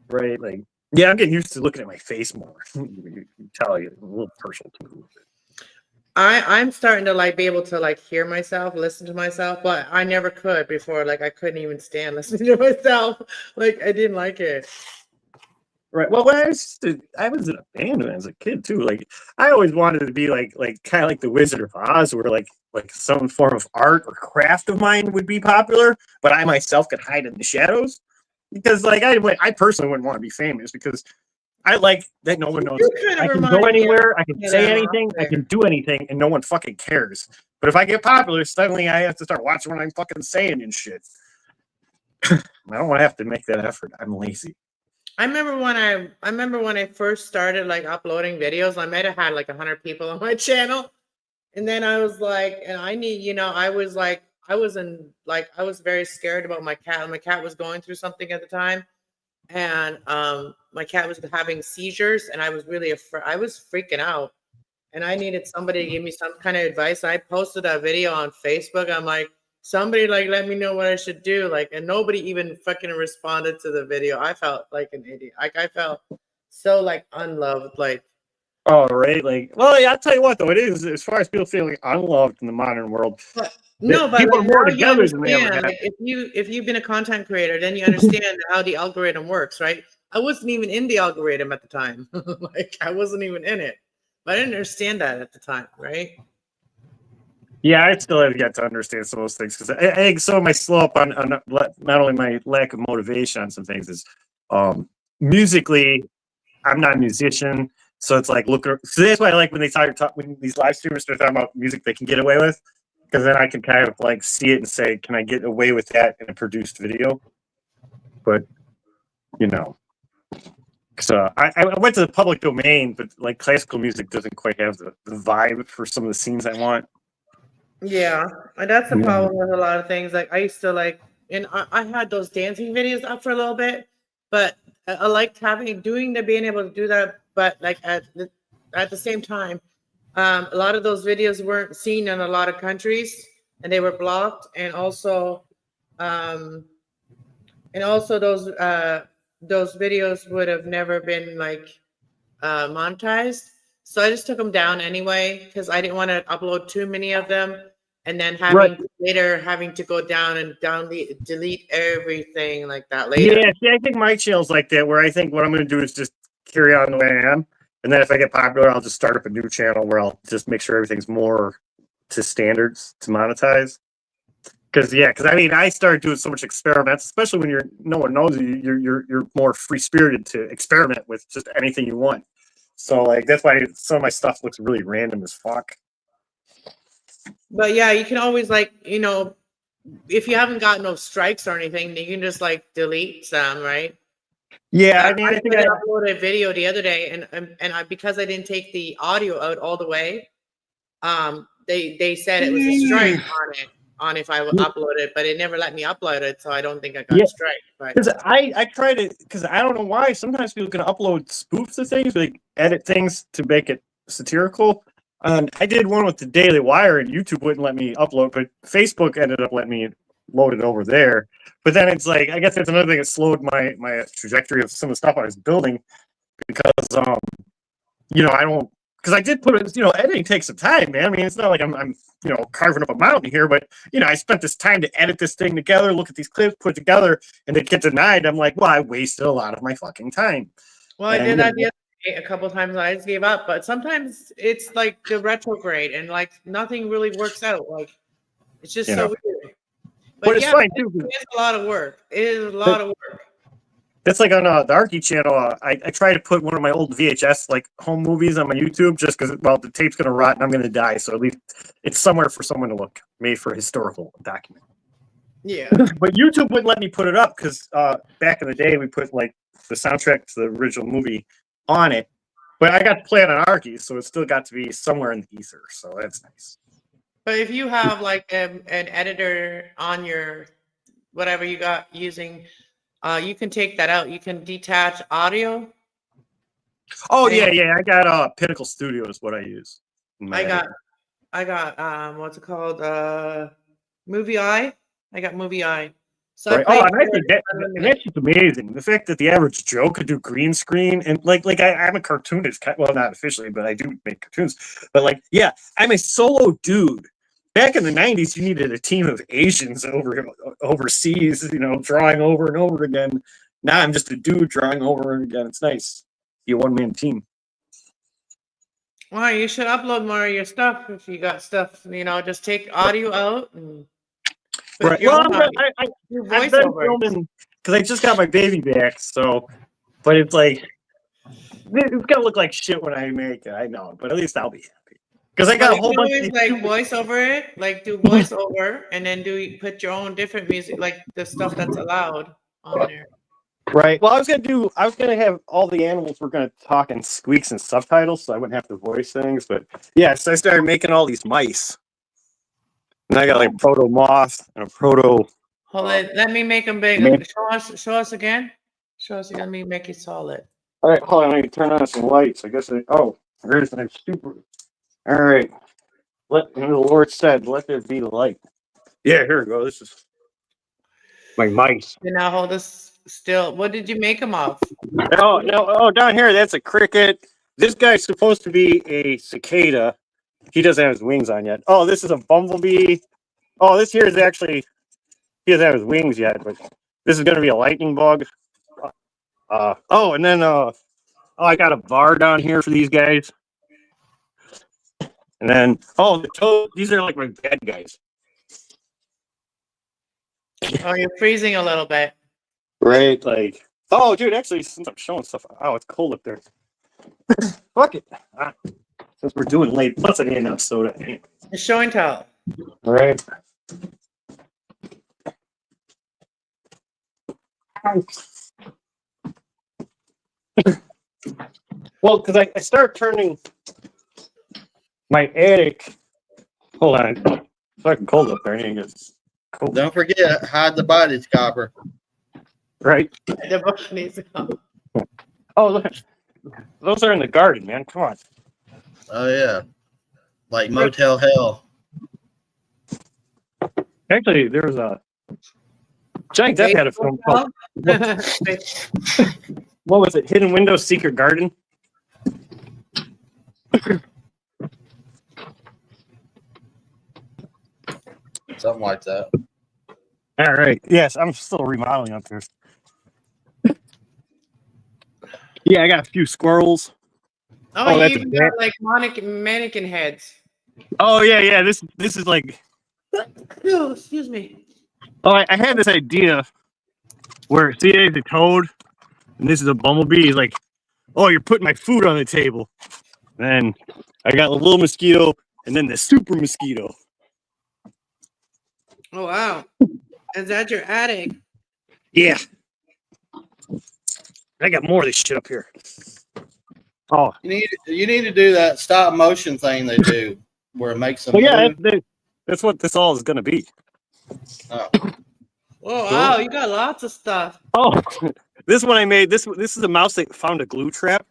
Right. Like, yeah, I'm getting used to looking at my face more. You tell you a little personal too. I'm starting to like be able to like hear myself, listen to myself, but I never could before. Like I couldn't even stand listening to myself. Like I didn't like it. Right. Well, when I was in a band when I was a kid too. Like I always wanted to be like kind of like the Wizard of Oz, where like some form of art or craft of mine would be popular, but I myself could hide in the shadows. Because like I personally wouldn't want to be famous because I like that no one knows. I can go anywhere, I can say anything, I can do anything, and no one fucking cares. But if I get popular, suddenly I have to start watching what I'm fucking saying and shit. I don't want to have to make that effort. I'm lazy. I remember when I first started like uploading videos, I might have had like 100 people on my channel. And then I was like, and I need, you know, I was very scared about my cat. My cat was going through something at the time. And my cat was having seizures and I was really afraid. I was freaking out. And I needed somebody to give me some kind of advice. I posted that video on Facebook. I'm like, somebody like let me know what I should do. Like, and nobody even fucking responded to the video. I felt like an idiot. Like I felt so like unloved. Like, oh right, like well, yeah, I'll tell you what though, it is as far as people feeling unloved in the modern world. But people like, are more together than they ever have. Like, if you've been a content creator, then you understand how the algorithm works, right? I wasn't even in the algorithm at the time. Like I wasn't even in it. But I didn't understand that at the time, right? Yeah, I still have yet to understand some of those things because I think some of my slow up on not only my lack of motivation on some things is musically, I'm not a musician, so it's like so that's why I like when they when these live streamers start talking about music they can get away with, because then I can kind of like see it and say, can I get away with that in a produced video? But you know. So I went to the public domain, but like classical music doesn't quite have the vibe for some of the scenes I want. Yeah, and that's the problem with a lot of things. Like I used to like, and I had those dancing videos up for a little bit, but I liked being able to do that. But like at the same time, a lot of those videos weren't seen in a lot of countries, and they were blocked. And also those videos would have never been like monetized. So I just took them down anyway because I didn't want to upload too many of them, and then later having to go down and delete everything like that later. Yeah, see, I think my channel's like that, where I think what I'm going to do is just carry on the way I am, and then if I get popular, I'll just start up a new channel where I'll just make sure everything's more to standards to monetize. Because I mean, I started doing so much experiments, especially when no one knows you. You're more free spirited to experiment with just anything you want. So like that's why some of my stuff looks really random as fuck. But yeah, you can always like if you haven't got no strikes or anything, you can just like delete some, right? Yeah, I mean, I think I uploaded a video the other day, and because I didn't take the audio out all the way, they said it was a strike on if I would upload it, but it never let me upload it, so I don't think I got a strike. Because I tried it because I don't know why. Sometimes people can upload spoofs of things, like edit things to make it satirical. And I did one with the Daily Wire, and YouTube wouldn't let me upload, but Facebook ended up letting me load it over there. But then it's like, I guess that's another thing that slowed my trajectory of some of the stuff I was building because I don't. Because I did put it, editing takes some time, man. I mean, it's not like I'm carving up a mountain here, but, I spent this time to edit this thing together, look at these clips, put it together, and they get denied. I'm like, well, I wasted a lot of my fucking time. Well, I did that the other day a couple of times, and I just gave up. But sometimes it's like the retrograde, and like nothing really works out. Like it's just so weird. But it's fine too. It's a lot of work. It is a lot of work. That's like on the Arky channel. I try to put one of my old VHS like home movies on my YouTube just because, the tape's gonna rot and I'm gonna die. So at least it's somewhere for someone to look, made for a historical document. Yeah. But YouTube wouldn't let me put it up because back in the day we put like the soundtrack to the original movie on it. But I got to play it on Arky, so it still got to be somewhere in the ether. So that's nice. But if you have like an editor on your whatever you got using. You can take that out. You can detach audio. Oh yeah. I got Pinnacle Studio is what I use. I got what's it called? Movie Eye. I got Movie Eye. So right. And I think that's just amazing. The fact that the average Joe could do green screen and I'm a cartoonist. Well, not officially, but I do make cartoons. But I'm a solo dude. Back in the 90s, you needed a team of Asians overseas, drawing over and over again. Now I'm just a dude drawing over and again. It's nice. You're a one-man team. Well, you should upload more of your stuff if you got stuff. Just take audio out. Right. Well, I've been filming because I just got my baby back. So, but it's like it's gonna look like shit when I make it. I know, but at least I'll be happy. Because I got a whole bunch of voice over it, do voice over, and then put your own different music, like the stuff that's allowed on there. Right. Well, I was gonna have all the animals were gonna talk in squeaks and subtitles, so I wouldn't have to voice things. But so I started making all these mice, and I got like a proto moth and a proto. Hold it. Let me make them big. Show us again. Show us again. Let me make it solid. All right. Hold on. Let me turn on some lights. I guess. There's my super. All right. The Lord said, "Let there be light." Yeah, here we go. This is my mice. And now hold this still. What did you make them of? Oh, down here, that's a cricket. This guy's supposed to be a cicada. He doesn't have his wings on yet. Oh, this is a bumblebee. Oh, this here is actually, he doesn't have his wings yet, but this is going to be a lightning bug. And then, I got a bar down here for these guys. And then, the toad, these are like my bad guys. Oh, you're freezing a little bit. Right, dude, actually, since I'm showing stuff, it's cold up there. Fuck it. Since we're doing late, plus I need enough soda. It's show and tell. All right. Well, because I start turning my attic. Hold on. It's fucking cold up there. It's cold. Don't forget, hide the bodies, Copper. Right. The bush needs to come. Oh, look. Those are in the garden, man. Come on. Oh, yeah. Like Motel Hell. Actually, there was a Johnny Depp had a film called what was it? Hidden Windows, Secret Garden. Something like that. All right. Yes, I'm still remodeling up here. Yeah, I got a few squirrels. Oh, you that's even a got like mannequin heads. Oh yeah. This is like. Oh, excuse me. Oh, I had this idea where CA is a toad, and this is a bumblebee. He's like, "Oh, you're putting my food on the table." Then I got a little mosquito, and then the super mosquito. Oh wow, is that your attic? Yeah. I got more of this shit up here. Oh. You need to do that stop motion thing they do where it makes them Well, yeah, move. that's what this all is going to be. Oh. Oh wow, you got lots of stuff. Oh, this one I made. This is a mouse that found a glue trap.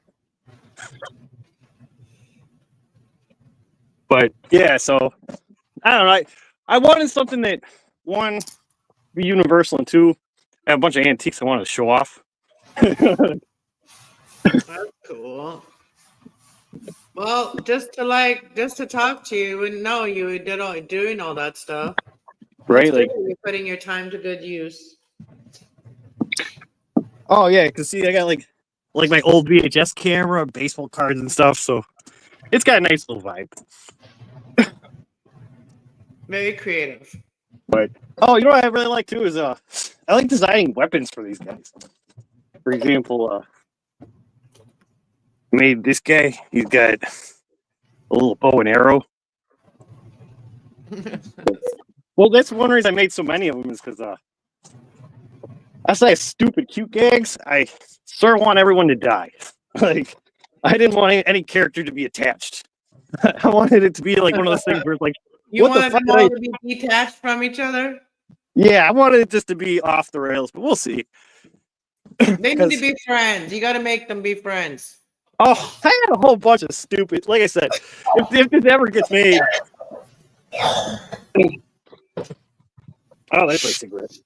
But yeah, so I don't know. I wanted something that one be universal and two I have a bunch of antiques I wanted to show off. That's cool. Well, just to talk to you, you wouldn't know you were doing all that stuff. Right? That's Like, good. You're putting your time to good use. oh yeah, because see, I got like my old VHS camera, baseball cards and stuff, so it's got a nice little vibe. Very creative. But oh, you know what I really like too is I like designing weapons for these guys. For example, made this guy. He's got a little bow and arrow. Well, that's one reason I made so many of them is because I say stupid cute gags. I sort of want everyone to die. Like I didn't want any character to be attached. I wanted it to be like one of those things where it's like, You what the wanted fuck them all to be detached from each other? yeah, I wanted it just to be off the rails, but we'll see. They need to be friends. You got to make them be friends. Oh, I had a whole bunch of stupid. Like I said, if this ever gets made, oh, that's my cigarette.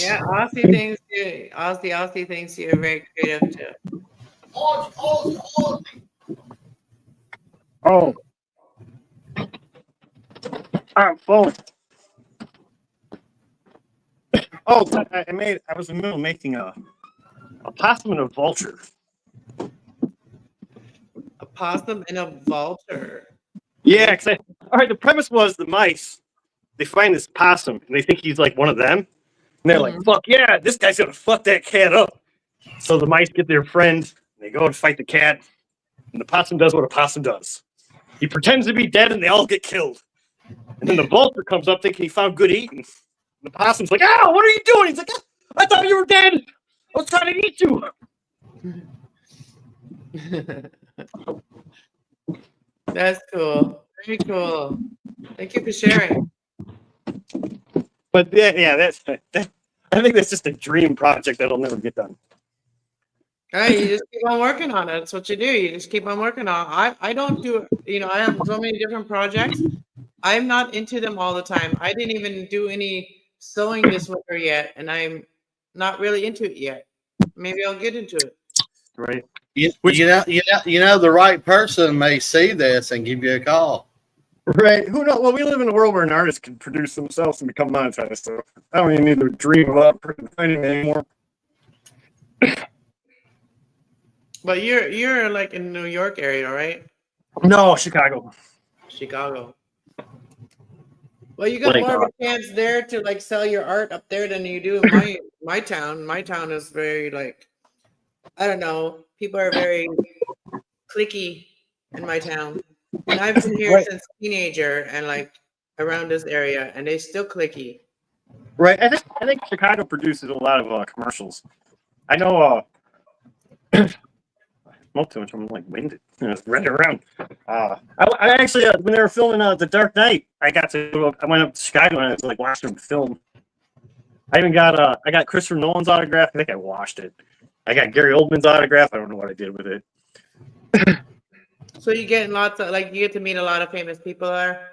Yeah, Aussie thinks you're very creative too. Oh, I'm phone. Oh, I was in the middle of making a possum and a vulture. A possum and a vulture. Yeah, all right. The premise was the mice. They find this possum and they think he's like one of them, and they're like, "Fuck yeah, this guy's gonna fuck that cat up." So the mice get their friend. And they go and fight the cat, and the possum does what a possum does. He pretends to be dead, and they all get killed. And then the vulture comes up thinking he found good eating. And the possum's like, "Oh, what are you doing?" He's like, "I thought you were dead. I was trying to eat you." That's cool. Very cool. Thank you for sharing. But yeah, that's I think that's just a dream project that'll never get done. All right, you just keep on working on it. That's what you do. You just keep on working on it. I don't do, I have so many different projects. I'm not into them all the time. I didn't even do any sewing this winter yet, and I'm not really into it yet. Maybe I'll get into it. Right. You know, the right person may see this and give you a call. Right. Who knows? Well, we live in a world where an artist can produce themselves and become monetized. So I don't even need to dream about finding it anymore. But you're like in New York area, right? No, Chicago. Chicago. Well, you got Like, more of a chance there to like sell your art up there than you do in my town. My town is very like, I don't know. People are very cliquey in my town, and I've been here since teenager and like around this area, and they still cliquey. Right. I think Chicago produces a lot of commercials. I know. Smoke too much. I'm like winded. Running around. I actually when they were filming The Dark Knight, I went up to Chicago and I was like watching them film. I even got I got Christopher Nolan's autograph. I think I washed it. I got Gary Oldman's autograph. I don't know what I did with it. So you getting lots of you get to meet a lot of famous people there.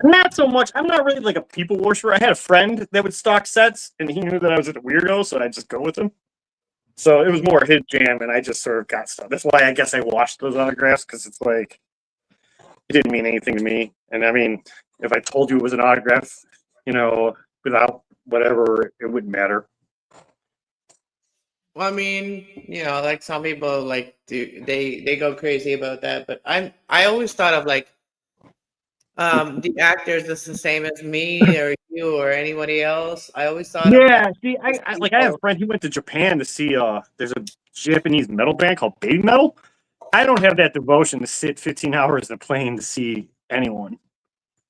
Not so much. I'm not really like a people worshiper. I had a friend that would stock sets, and he knew that I was a weirdo, so I'd just go with him. So it was more his jam, and I just sort of got stuff. That's why I guess I watched those autographs, because it's like it didn't mean anything to me. And I mean, if I told you it was an autograph, without whatever, it wouldn't matter. Well, I mean, like some people like they go crazy about that, but I always thought of like the actors is the same as me or you or anybody else. I always thought of Yeah, them see, as I have people. a friend. He went to Japan to see. There's a Japanese metal band called Baby Metal. I don't have that devotion to sit 15 hours in a plane to see anyone.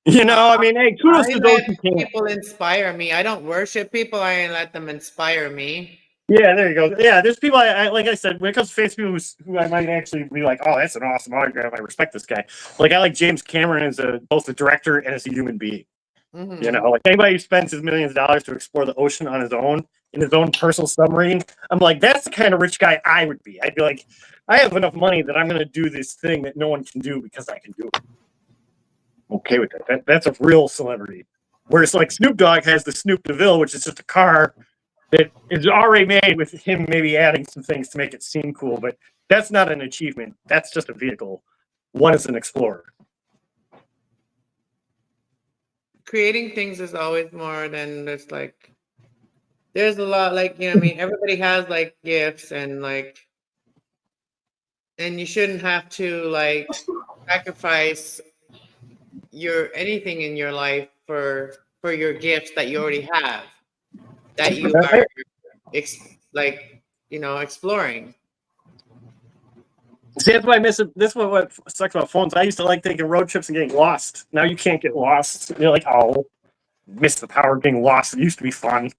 I mean, hey, kudos I to those let who can. people inspire me. I don't worship people. I let them inspire me. Yeah, there you go. Yeah, there's people. I like I said, when it comes to famous people who I might actually be like, oh, that's an awesome autograph. I respect this guy. Like I like James Cameron as both a director and as a human being. Mm-hmm. Like anybody who spends his millions of dollars to explore the ocean on his own in his own personal submarine, I'm like, that's the kind of rich guy I would be. I'd be like, I have enough money that I'm going to do this thing that no one can do because I can do it. I'm okay with that. That's a real celebrity. Whereas like Snoop Dogg has the Snoop DeVille, which is just a car that is already made with him maybe adding some things to make it seem cool, but that's not an achievement. That's just a vehicle. One is an explorer. Creating things is always more than just like. There's a lot like I mean, everybody has like gifts and like, and you shouldn't have to like sacrifice anything in your life for your gifts that you already have, that you are exploring. See, that's why I miss it. This is what sucks about phones. I used to like taking road trips and getting lost. Now you can't get lost. You're like, oh, miss the power of being lost. It used to be fun.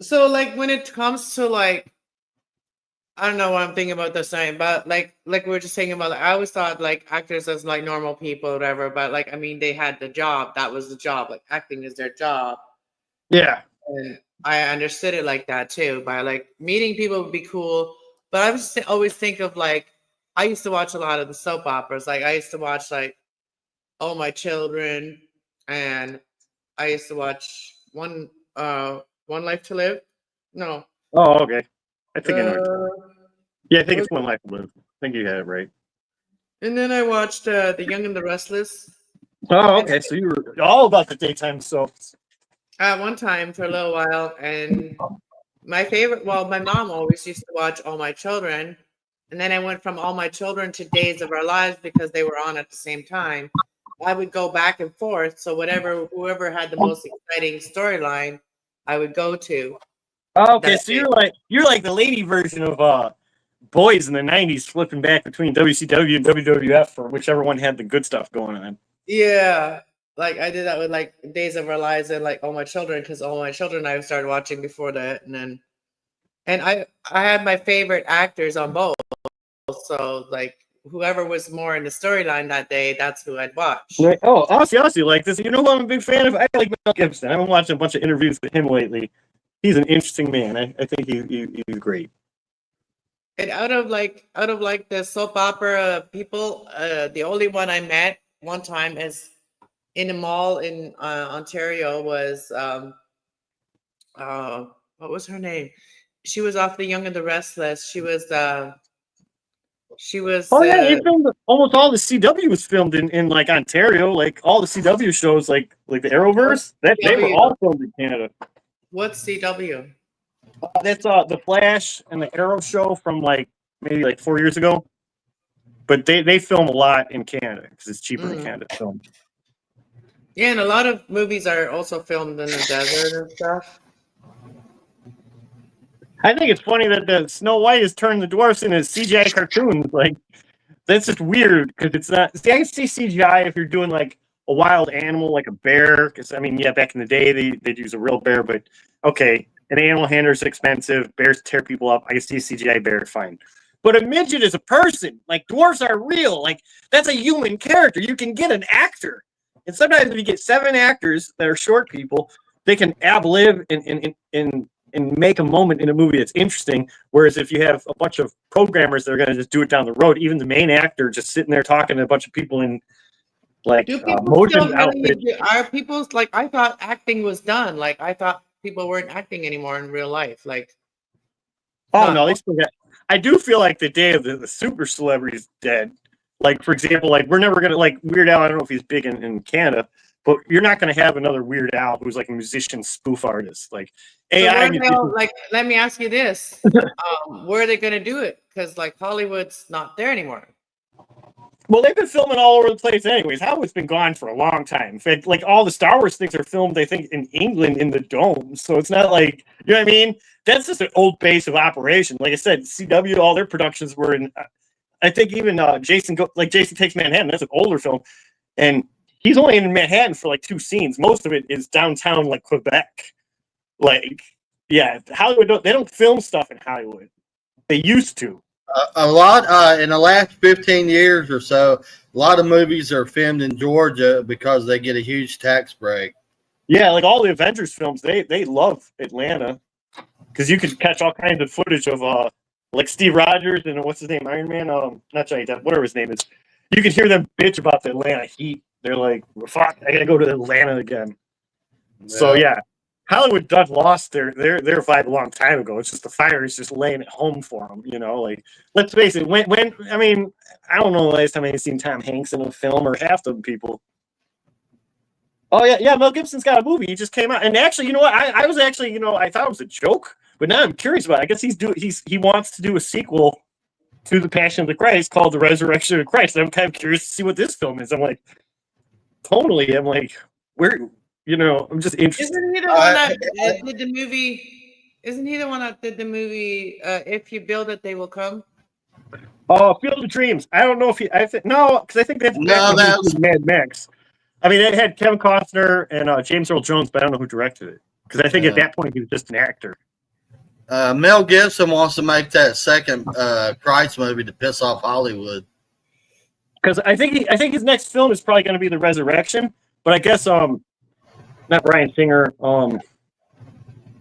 So like when it comes to like, I don't know what I'm thinking about this time, but like we were just saying about, like, I always thought like actors as like normal people, whatever. But like, I mean, they had the job. That was the job. Like acting is their job. Yeah. And I understood it like that too. By like meeting people would be cool, but I was always think of like, I used to watch a lot of the soap operas. Like I used to watch like All My Children, and I used to watch One Life to Live. No. Oh, okay. I think I know. Uh, Yeah, I think it's One Life to Live. I think you had it right. And then I watched The Young and the Restless. Oh, okay. So you were all about the daytime soaps. At one time for a little while, and my mom always used to watch All My Children, and then I went from All My Children to Days of Our Lives because they were on at the same time. I would go back and forth, so whoever had the most exciting storyline, I would go to. Oh, okay, so you're like the lady version of boys in the '90s, flipping back between WCW and WWF, or whichever one had the good stuff going on. Yeah, like I did that with like Days of Our Lives and like All My Children, because All My Children I started watching before that, and I had my favorite actors on both, so like whoever was more in the storyline that day, that's who I'd watch. Right. Oh, Aussie like this. You know who I'm a big fan of? I like Mel Gibson. I've been watching a bunch of interviews with him lately. He's an interesting man. I think he's great. And out of like the soap opera people, the only one I met one time is in a mall in Ontario was what was her name? She was off The Young and the Restless. She was Oh yeah, they filmed almost all the CW was filmed in like Ontario. Like all the CW shows, like the Arrowverse, they were all filmed in Canada. What's CW? That's the Flash and the Arrow show from like maybe like 4 years ago. But they film a lot in Canada because it's cheaper in Canada to film. Yeah, and a lot of movies are also filmed in the desert and stuff. I think it's funny that the Snow White has turned the dwarfs into CGI cartoons. Like that's just weird because it's not. See, I can see CGI if you're doing like a wild animal like a bear. Because I mean, yeah, back in the day they'd use a real bear, but okay, an animal handler is expensive. Bears tear people up. I can see a CGI bear, fine. But a midget is a person. Like dwarfs are real. Like that's a human character. You can get an actor, and sometimes if you get 7 actors that are short people, they can ad-lib and make a moment in a movie that's interesting. Whereas if you have a bunch of programmers that are going to just do it down the road, even the main actor just sitting there talking to a bunch of people in like motion outfits. Are people's like, I thought acting was done. Like I thought people weren't acting anymore in real life. Like Oh no, they still got. I do feel like the day of the super celebrity is dead. Like for example, like we're never gonna like Weird Al. I don't know if he's big in Canada, but you're not gonna have another Weird Al who's like a musician spoof artist. Like AI musicians. Like, let me ask you this: where are they gonna do it? Because like Hollywood's not there anymore. Well, they've been filming all over the place anyways. Hollywood's been gone for a long time. In fact, like all the Star Wars things are filmed, I think, in England in the Dome. So it's not like, you know what I mean? That's just an old base of operation. Like I said, CW, all their productions were in, I think even Jason Takes Manhattan, that's an older film. And he's only in Manhattan for like 2 scenes. Most of it is downtown, like Quebec. Like, yeah, Hollywood, they don't film stuff in Hollywood. They used to. A lot in the last 15 years or so, a lot of movies are filmed in Georgia because they get a huge tax break. Yeah, like all the Avengers films, they love Atlanta because you could catch all kinds of footage of like Steve Rogers and what's his name, Iron Man, not Johnny Depp, whatever his name is. You could hear them bitch about the Atlanta heat. They're like, "Fuck, I gotta go to Atlanta again." Yeah. So yeah, Hollywood done lost their vibe a long time ago. It's just the fire is just laying at home for them, you know. Like, let's face it. When I mean, I don't know the last time I've seen Tom Hanks in a film or half the people. Oh yeah, Mel Gibson's got a movie. He just came out, and actually, you know what? I was actually, you know, I thought it was a joke, but now I'm curious about it. I guess he wants to do a sequel to The Passion of the Christ called The Resurrection of Christ. And I'm kind of curious to see what this film is. I'm like, totally. I'm like, where? You know, I'm just interested. Isn't he the one that did the movie? Isn't he the one that did the movie? If you build it, they will come. Oh, Field of Dreams. I don't know if he. I think no, because I think that was Mad Max. I mean, it had Kevin Costner and James Earl Jones, but I don't know who directed it because I think at that point he was just an actor. Mel Gibson wants to make that second Christ movie to piss off Hollywood. Because I think his next film is probably going to be The Resurrection, but I guess not Bryan Singer. Well,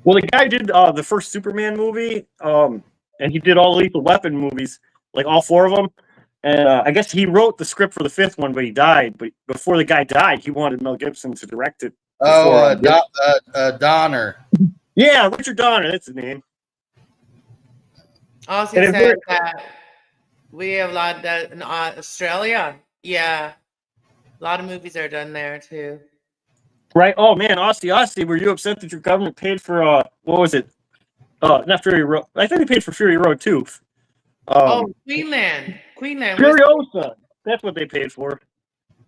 the guy did the first Superman movie, and he did all the Lethal Weapon movies, like all 4 of them. And I guess he wrote the script for the 5th one, but he died. But before the guy died, he wanted Mel Gibson to direct it. Donner. Yeah, Richard Donner. That's his name. Also said that we have a lot of that in Australia. Yeah, a lot of movies are done there too. Right. Oh man, Aussie, were you upset that your government paid for what was it? Not Fury Road. I think they paid for Fury Road too. Queensland. Furiosa. That's what they paid for.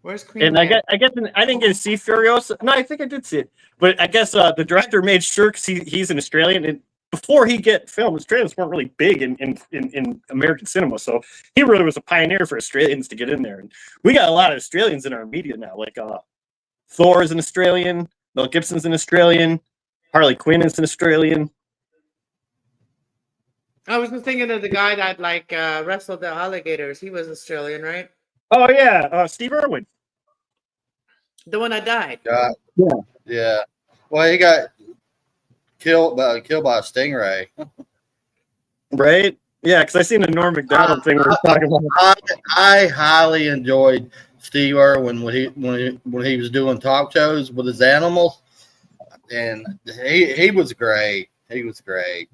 Where's Queensland? And I didn't get to see Furiosa. No, I think I did see it. But I guess the director made sure because he's an Australian, and before he get filmed, Australians weren't really big in American cinema. So he really was a pioneer for Australians to get in there. And we got a lot of Australians in our media now. Like Thor is an Australian, Mel Gibson's an Australian, Harley Quinn is an Australian. I was just thinking of the guy that wrestled the alligators. He was Australian, right? Oh yeah, Steve Irwin. The one that died. Yeah. Well, he got killed by a stingray. Right? Yeah, because I seen the Norm Macdonald thing we were talking about. I highly enjoyed Steve Irwin when he was doing talk shows with his animals, and he was great. He was great.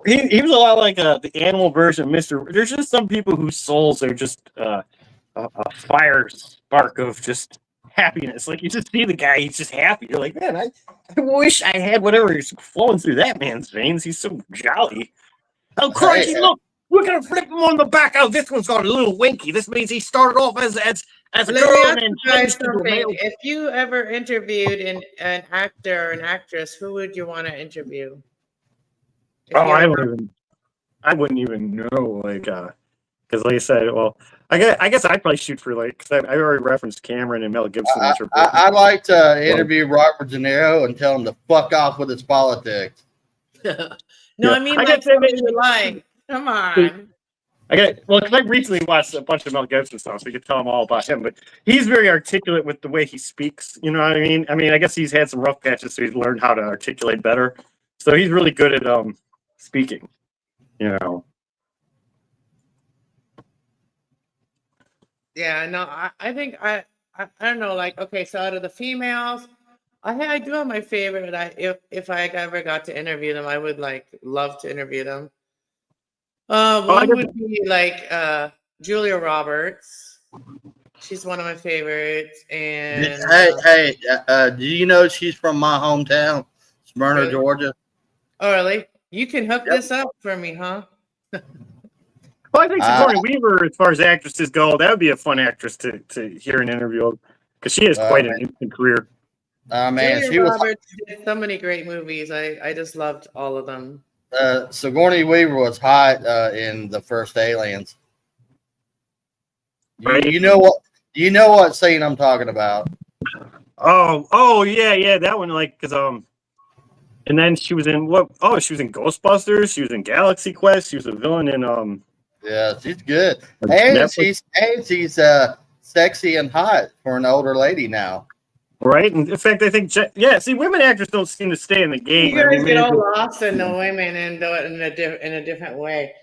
He was a lot like the animal version of Mr. There's just some people whose souls are just a fire spark of just happiness. Like you just see the guy, he's just happy. You're like, man, I wish I had whatever is flowing through that man's veins. He's so jolly. Oh, Crikey, look, we're going to flip him on the back. Oh, this one's got a little winky. This means he started off as a girl and then changed to a male. If you ever interviewed an actor or an actress, who would you want to interview? I wouldn't even know, like, because like I said, well, I guess I'd probably shoot for because I already referenced Cameron and Mel Gibson. I'd like to interview Robert De Niro and tell him to fuck off with his politics. I mean, I guess you like. Come on. Because I recently watched a bunch of Mel Gibson stuff, so we could tell him all about him. But he's very articulate with the way he speaks. You know what I mean? I mean, I guess he's had some rough patches, so he's learned how to articulate better. So he's really good at speaking. You know. Yeah, no, I think I don't know, like, okay, so out of the females, I do have my favorite. If I ever got to interview them, I would love to interview them. One I would be like Julia Roberts. She's one of my favorites. And do you know she's from my hometown, Smyrna, Really? Georgia? oh, really? You can hook Yep. this up for me, huh? Well, I think Sigourney Weaver, as far as actresses go, that would be a fun actress to hear an interview because she has quite an interesting career. Man, Julia she was. Roberts did so many great movies. I just loved all of them. Sigourney Weaver was hot in the first Aliens. Right. You know what? You know what scene I'm talking about? Oh yeah, that one. Like, cause and then she was in what? Oh, she was in Ghostbusters. She was in Galaxy Quest. She was a villain in Yeah, she's good, Netflix. and she's sexy and hot for an older lady now. Right. And in fact, I think see, women actors don't seem to stay in the game. You guys get all maybe- lost in the women and do it in a different way.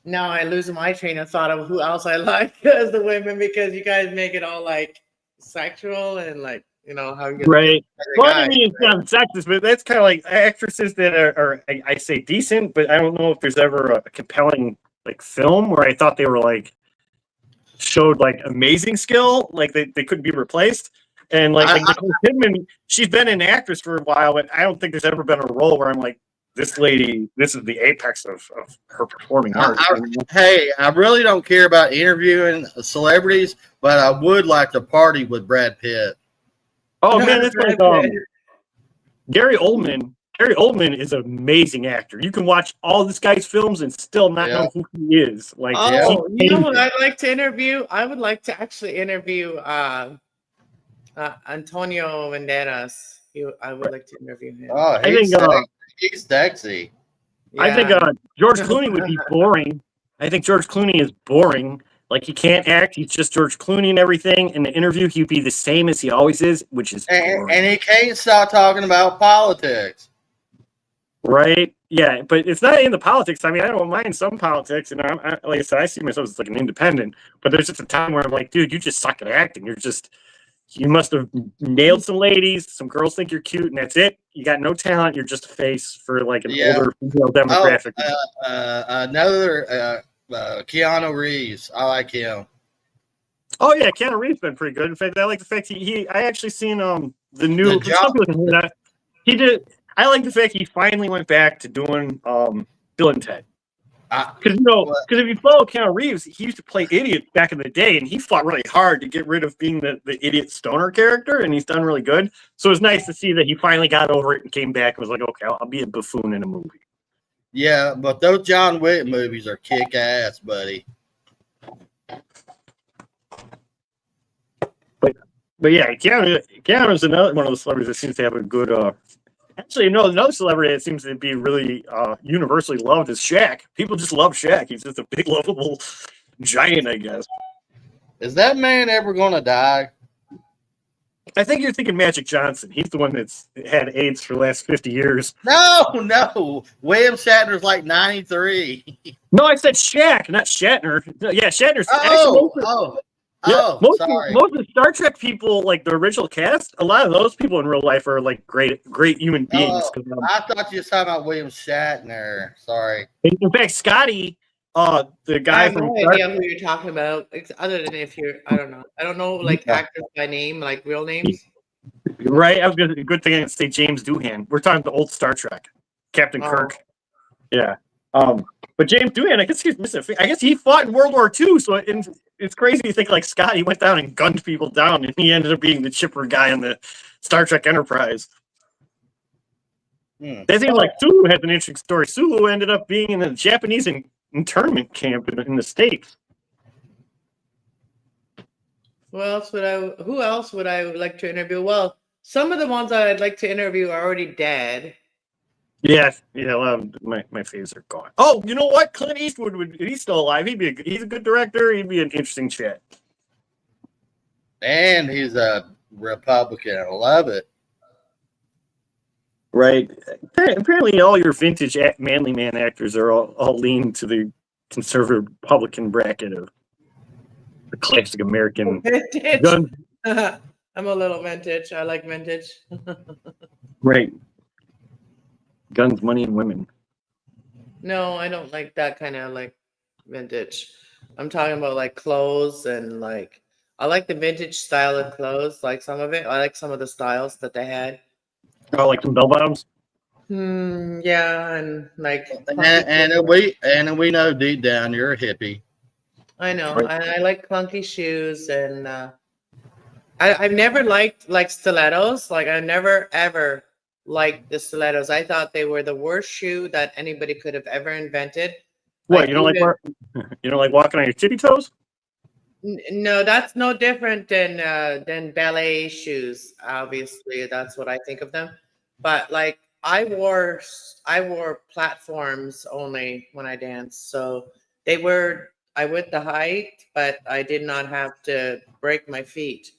Now I lose my train of thought of who else I like as the women because you guys make it all like sexual and like how you Right. Well, I guys, mean, it's not sexist, but that's kind of like actresses that are I say decent, but I don't know if there's ever a compelling like film where I thought they were like showed like amazing skill, like they couldn't be replaced. And like Nicole Kidman, she's been an actress for a while, but I don't think there's ever been a role where I'm like, this lady, this is the apex of her performing art. I really don't care about interviewing celebrities, but I would like to party with Brad Pitt. Oh man, that's like Gary Oldman. Gary Oldman is an amazing actor. You can watch all this guy's films and still not know who he is. Like, you know what I'd like to interview? I would like to actually interview Antonio Banderas. I would like to interview him. Oh, he's sexy. Yeah. I think George Clooney would be boring. I think George Clooney is boring. Like, he can't act. He's just George Clooney and everything. In the interview, he'd be the same as he always is, which is boring. And he can't stop talking about politics. Right? Yeah, but it's not in the politics. I mean, I don't mind some politics, and like I said, I see myself as like an independent. But there's just a time where I'm like, dude, you just suck at acting. You must have nailed some ladies. Some girls think you're cute, and that's it. You got no talent. You're just a face for like an older female demographic. Another Keanu Reeves. I like him. Oh yeah, Keanu Reeves been pretty good. In fact, I like the fact I actually seen the new. He did. I like the fact he finally went back to doing Bill and Ted. Because if you follow Keanu Reeves, he used to play idiot back in the day, and he fought really hard to get rid of being the idiot stoner character, and he's done really good. So it's nice to see that he finally got over it and came back and was like, okay, I'll be a buffoon in a movie. Yeah, but those John Wick movies are kick ass, buddy. But yeah, Keanu's another one of those celebrities that seems to have a good. Actually, no, another celebrity that seems to be really universally loved is Shaq. People just love Shaq. He's just a big, lovable giant, I guess. Is that man ever going to die? I think you're thinking Magic Johnson. He's the one that's had AIDS for the last 50 years. No. William Shatner's like 93. No, I said Shaq, not Shatner. Yeah, Shatner's. Sorry. Most of the Star Trek people, like the original cast, a lot of those people in real life are like great human beings. I thought you were talking about William Shatner. Sorry. In fact, Scotty, the guy I have from no idea who you're talking about. Other than I don't know like actors by name, like real names. Right, I was gonna. Good thing I didn't say James Doohan. We're talking the old Star Trek, Captain Kirk. Yeah. But James Doohan, I guess he's missing. I guess he fought in World War II. So it's crazy to think like Scotty went down and gunned people down, and he ended up being the chipper guy on the Star Trek Enterprise. That seems like Sulu has an interesting story. Sulu ended up being in a Japanese internment camp in the States. Who else would I like to interview? Well, some of the ones that I'd like to interview are already dead. Yeah. A lot of my faves are gone. Oh, you know what? Clint Eastwood if he's still alive, he's a good director. He'd be an interesting chat. And he's a Republican. I love it. Right. Apparently, all your vintage manly man actors are all lean to the conservative Republican bracket of the classic American. Vintage. I'm a little vintage. I like vintage. Right. Guns, money, and women. No, I don't like that kind of like vintage. I'm talking about like clothes and like I like the vintage style of clothes, like some of it. I like some of the styles that they had. Oh, like some bell bottoms. Yeah, and like And we know deep down you're a hippie. I know, Right. and I like clunky shoes, and I've never liked like stilettos. Like I never ever liked the stilettos. I thought they were the worst shoe that anybody could have ever invented. What, Like you don't like even, you don't like walking on your tippy toes? no, that's no different than ballet shoes. Obviously, that's what I think of them. But like I wore platforms only when I danced, so they were I went the height, but I did not have to break my feet.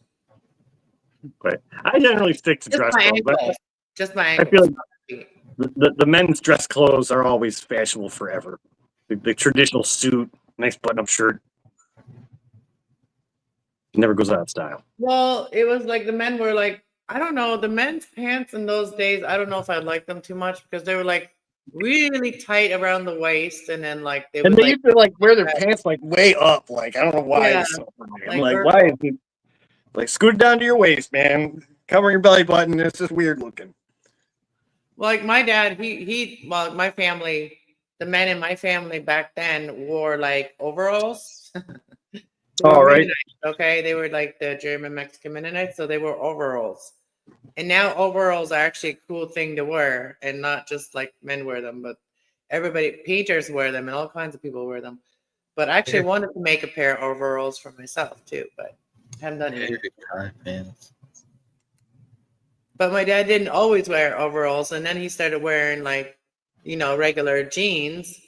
But I generally stick to Just dress my clothes. ankles. Just my I ankles. feel like not my feet. the men's dress clothes are always fashionable forever. The traditional suit, nice button-up shirt, never goes out of style. Well, it was like the men were like, I don't know, the men's pants in those days, I don't know if I liked them too much because they were like really tight around the waist and then like they And would they like used to like wear their pants like way up. Like I don't know why. yeah, I'm like like, why is it like scoot it down to your waist, man? Cover your belly button. It's just weird looking. like my dad, well, my family, the men in my family back then wore like overalls. They were All right. Mennonites, okay? They were like the German Mexican Mennonites, so they were overalls. And now overalls are actually a cool thing to wear, and not just like men wear them, but everybody, painters wear them, and all kinds of people wear them. But I actually wanted to make a pair of overalls for myself too, but I haven't done it yet. But my dad didn't always wear overalls, and then he started wearing like, regular jeans.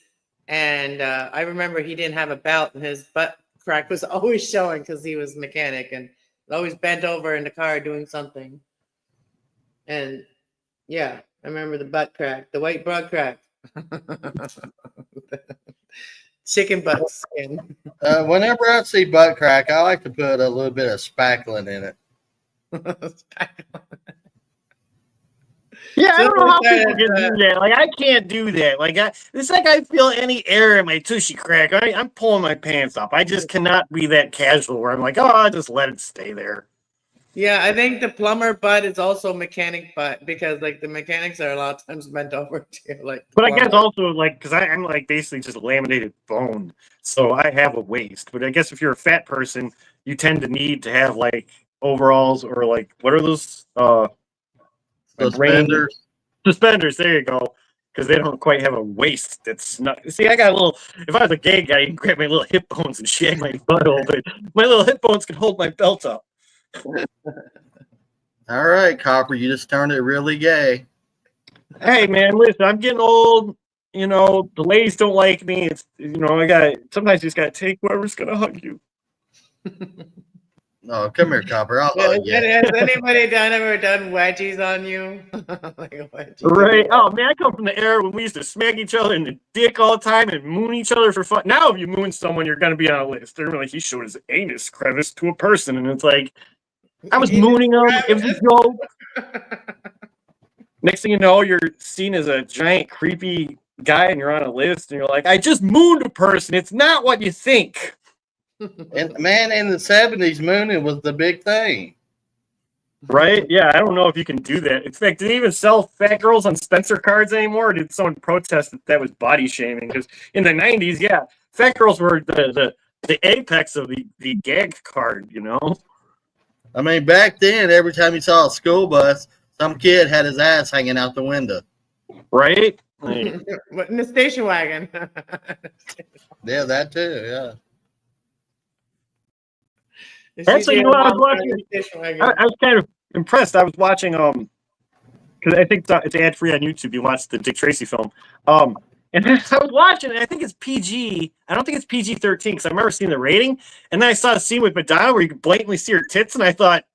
And I remember he didn't have a belt, and his butt crack was always showing because he was a mechanic and always bent over in the car doing something. And yeah, I remember the butt crack, the white butt crack, chicken butt skin. Whenever I see butt crack, I like to put a little bit of spackling in it. Yeah, I So don't know how we people started, can do that. Like, I can't do that. Like, it's like I feel any air in my tushy crack. I'm pulling my pants up. I just cannot be that casual where I'm like, oh, I'll just let it stay there. Yeah, I think the plumber butt is also mechanic butt because like the mechanics are a lot of times bent over too. Like, But I guess also like because I'm like basically just laminated bone, so I have a waist. But I guess if you're a fat person, you tend to need to have like overalls or like what are those? Suspenders. Suspenders. There you go. Because they don't quite have a waist that's not. See, I got a little. If I was a gay guy, you can grab my little hip bones and shag my butt open. My little hip bones can hold my belt up. All right, Copper, you just turned it really gay. Hey, man, listen, I'm getting old. You know, the ladies don't like me. It's I got sometimes you just gotta take whoever's gonna hug you. No, come here, Copper. I'll Yeah, hug you. has anybody ever done wedgies on you? Like a wedgie. Right. Oh man, I come from the era when we used to smack each other in the dick all the time and moon each other for fun. Now if you moon someone, you're gonna be on a list. They're like, he showed his anus crevice to a person, and it's like I was mooning him. It was a joke. Next thing you know, you're seen as a giant creepy guy and you're on a list and you're like, I just mooned a person. It's not what you think. And man, in the 70s, mooning was the big thing. Right? Yeah, I don't know if you can do that. In fact, do they even sell fat girls on Spencer cards anymore? Or did someone protest that was body shaming? Because in the 90s, yeah, fat girls were the apex of the gag card, I mean, back then, every time you saw a school bus, some kid had his ass hanging out the window. Right? In the station wagon. Yeah, that too, yeah. Actually, what I was watching, I was kind of impressed. I was watching, because I think it's ad free on YouTube. You watch the Dick Tracy film. And I was watching it. I think it's PG. I don't think it's PG-13 because I remember seeing the rating. And then I saw a scene with Madonna where you could blatantly see her tits, and I thought,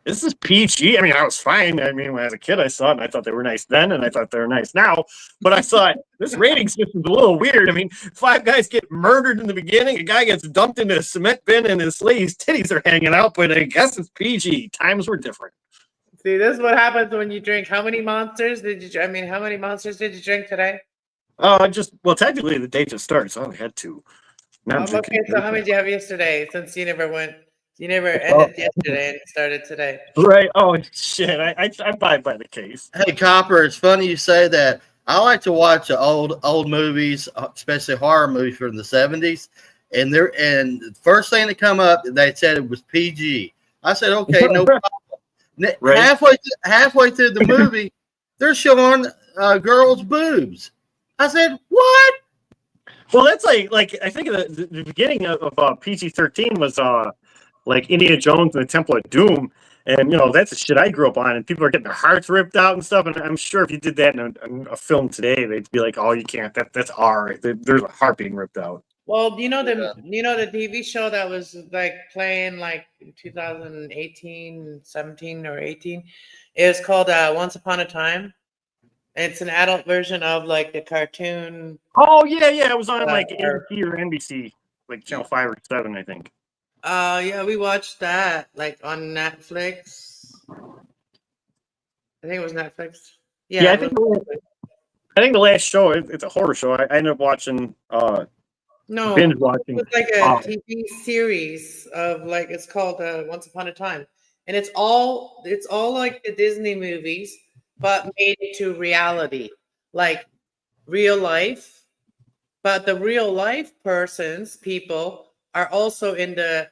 this is PG. I mean, I was fine. I mean, when I was a kid, I saw it, and I thought they were nice then, and I thought they were nice now. But I thought, this rating system's a little weird. I mean, 5 guys get murdered in the beginning. A guy gets dumped into a cement bin, and his lady's titties are hanging out. But I guess it's PG. Times were different. See, this is what happens when you drink. How many monsters did you drink today? Well, technically, the day just started, so I only had 2. Not Okay, so how many did you have yesterday? Since you never ended yesterday and started today. Right. Oh shit! I buy by the case. Hey, Copper, it's funny you say that. I like to watch old movies, especially horror movies from the 70s. And the first thing that come up, they said it was PG. I said, okay, no problem. Right. Halfway through the movie, they're showing girls' boobs. I said, what? Well, that's like I think the beginning of PG-13 was like Indiana Jones and the Temple of Doom, and that's the shit I grew up on, and people are getting their hearts ripped out and stuff. And I'm sure if you did that in a film today, they'd be like, "Oh, you can't. That's R. There's a heart being ripped out." Well, the TV show that was like playing like in 2018, 17 or 18. It's called Once Upon a Time. It's an adult version of like the cartoon. Oh yeah, it was on like ABC or NBC, like Channel 5 or 7, I think. Yeah, we watched that like on Netflix. I think it was Netflix. Yeah, I think the last show, it's a horror show. I ended up watching binge watching. It's like a TV series of like it's called Once Upon a Time, and it's all like the Disney movies, but made into reality, like real life. But the real life people are also in the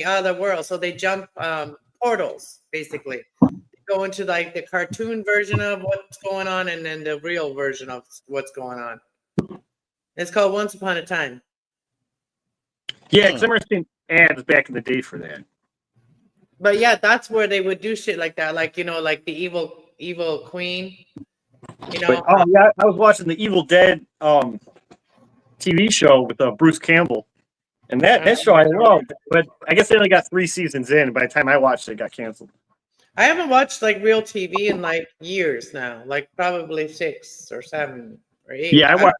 other world, so they jump portals basically. They go into like the cartoon version of what's going on, and then the real version of what's going on. It's called Once Upon a Time. Yeah, because I remember seeing ads back in the day for that. But yeah, that's where they would do shit like that, like like the evil queen. But, I was watching the Evil Dead TV show with Bruce Campbell, and that show I loved. But I guess they only got 3 seasons in. By the time I watched it, got canceled. I haven't watched like real TV in like years now, like probably 6 or 7 or 8. Yeah,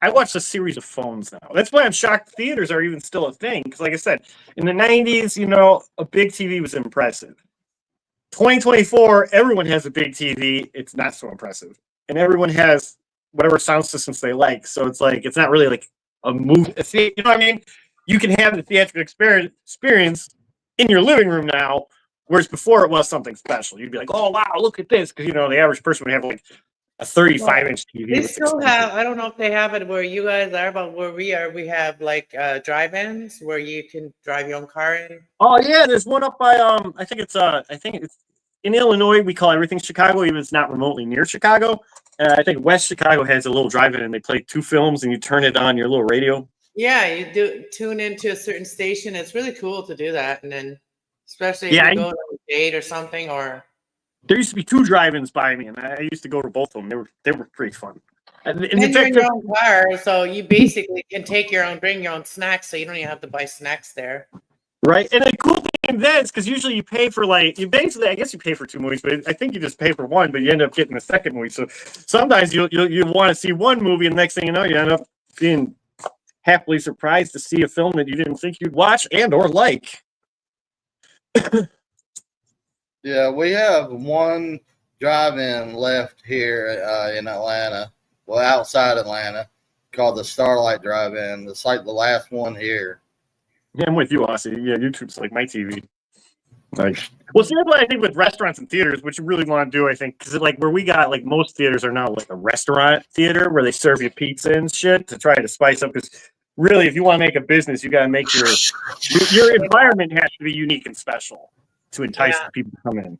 I watched a series of phones now. That's why I'm shocked theaters are even still a thing. Because, like I said, in the 90s, a big TV was impressive. 2024, everyone has a big TV. It's not so impressive, and everyone has whatever sound systems they like. So it's like it's not really like a movie. You know what I mean? You can have the theatrical experience in your living room now. Whereas before it was something special. You'd be like, "Oh wow, look at this!" Because the average person would have like a 35-inch TV. They still have. I don't know if they have it where you guys are, but where we are, we have like drive-ins where you can drive your own car in. Oh yeah, there's one up by I think it's in Illinois. We call everything Chicago, even if it's not remotely near Chicago. I think West Chicago has a little drive-in, and they play 2 films, and you turn it on your little radio. Yeah, you do tune into a certain station. It's really cool to do that, and then especially if you go on a date or something. Or there used to be 2 drive-ins by me, and I used to go to both of them. They were pretty fun. And you're in your own car, so you basically can bring your own snacks, so you don't even have to buy snacks there. Right, and the cool thing then is because usually you pay for I guess you pay for 2 movies, but I think you just pay for 1, but you end up getting a second movie. So sometimes you want to see 1 movie, and the next thing you know, you end up being happily surprised to see a film that you didn't think you'd watch and or like. Yeah, we have 1 drive-in left here in Atlanta, well, outside Atlanta, called the Starlight Drive-In. It's like the last one here. Yeah, I'm with you, Aussie. Yeah, YouTube's like my TV. Like, well, see, that's what I think with restaurants and theaters, which you really want to do, I think, because like where we got, like most theaters are now like a restaurant theater where they serve you pizza and shit to try to spice up. Because really, if you want to make a business, you got to make your environment has to be unique and special to entice the people to come in.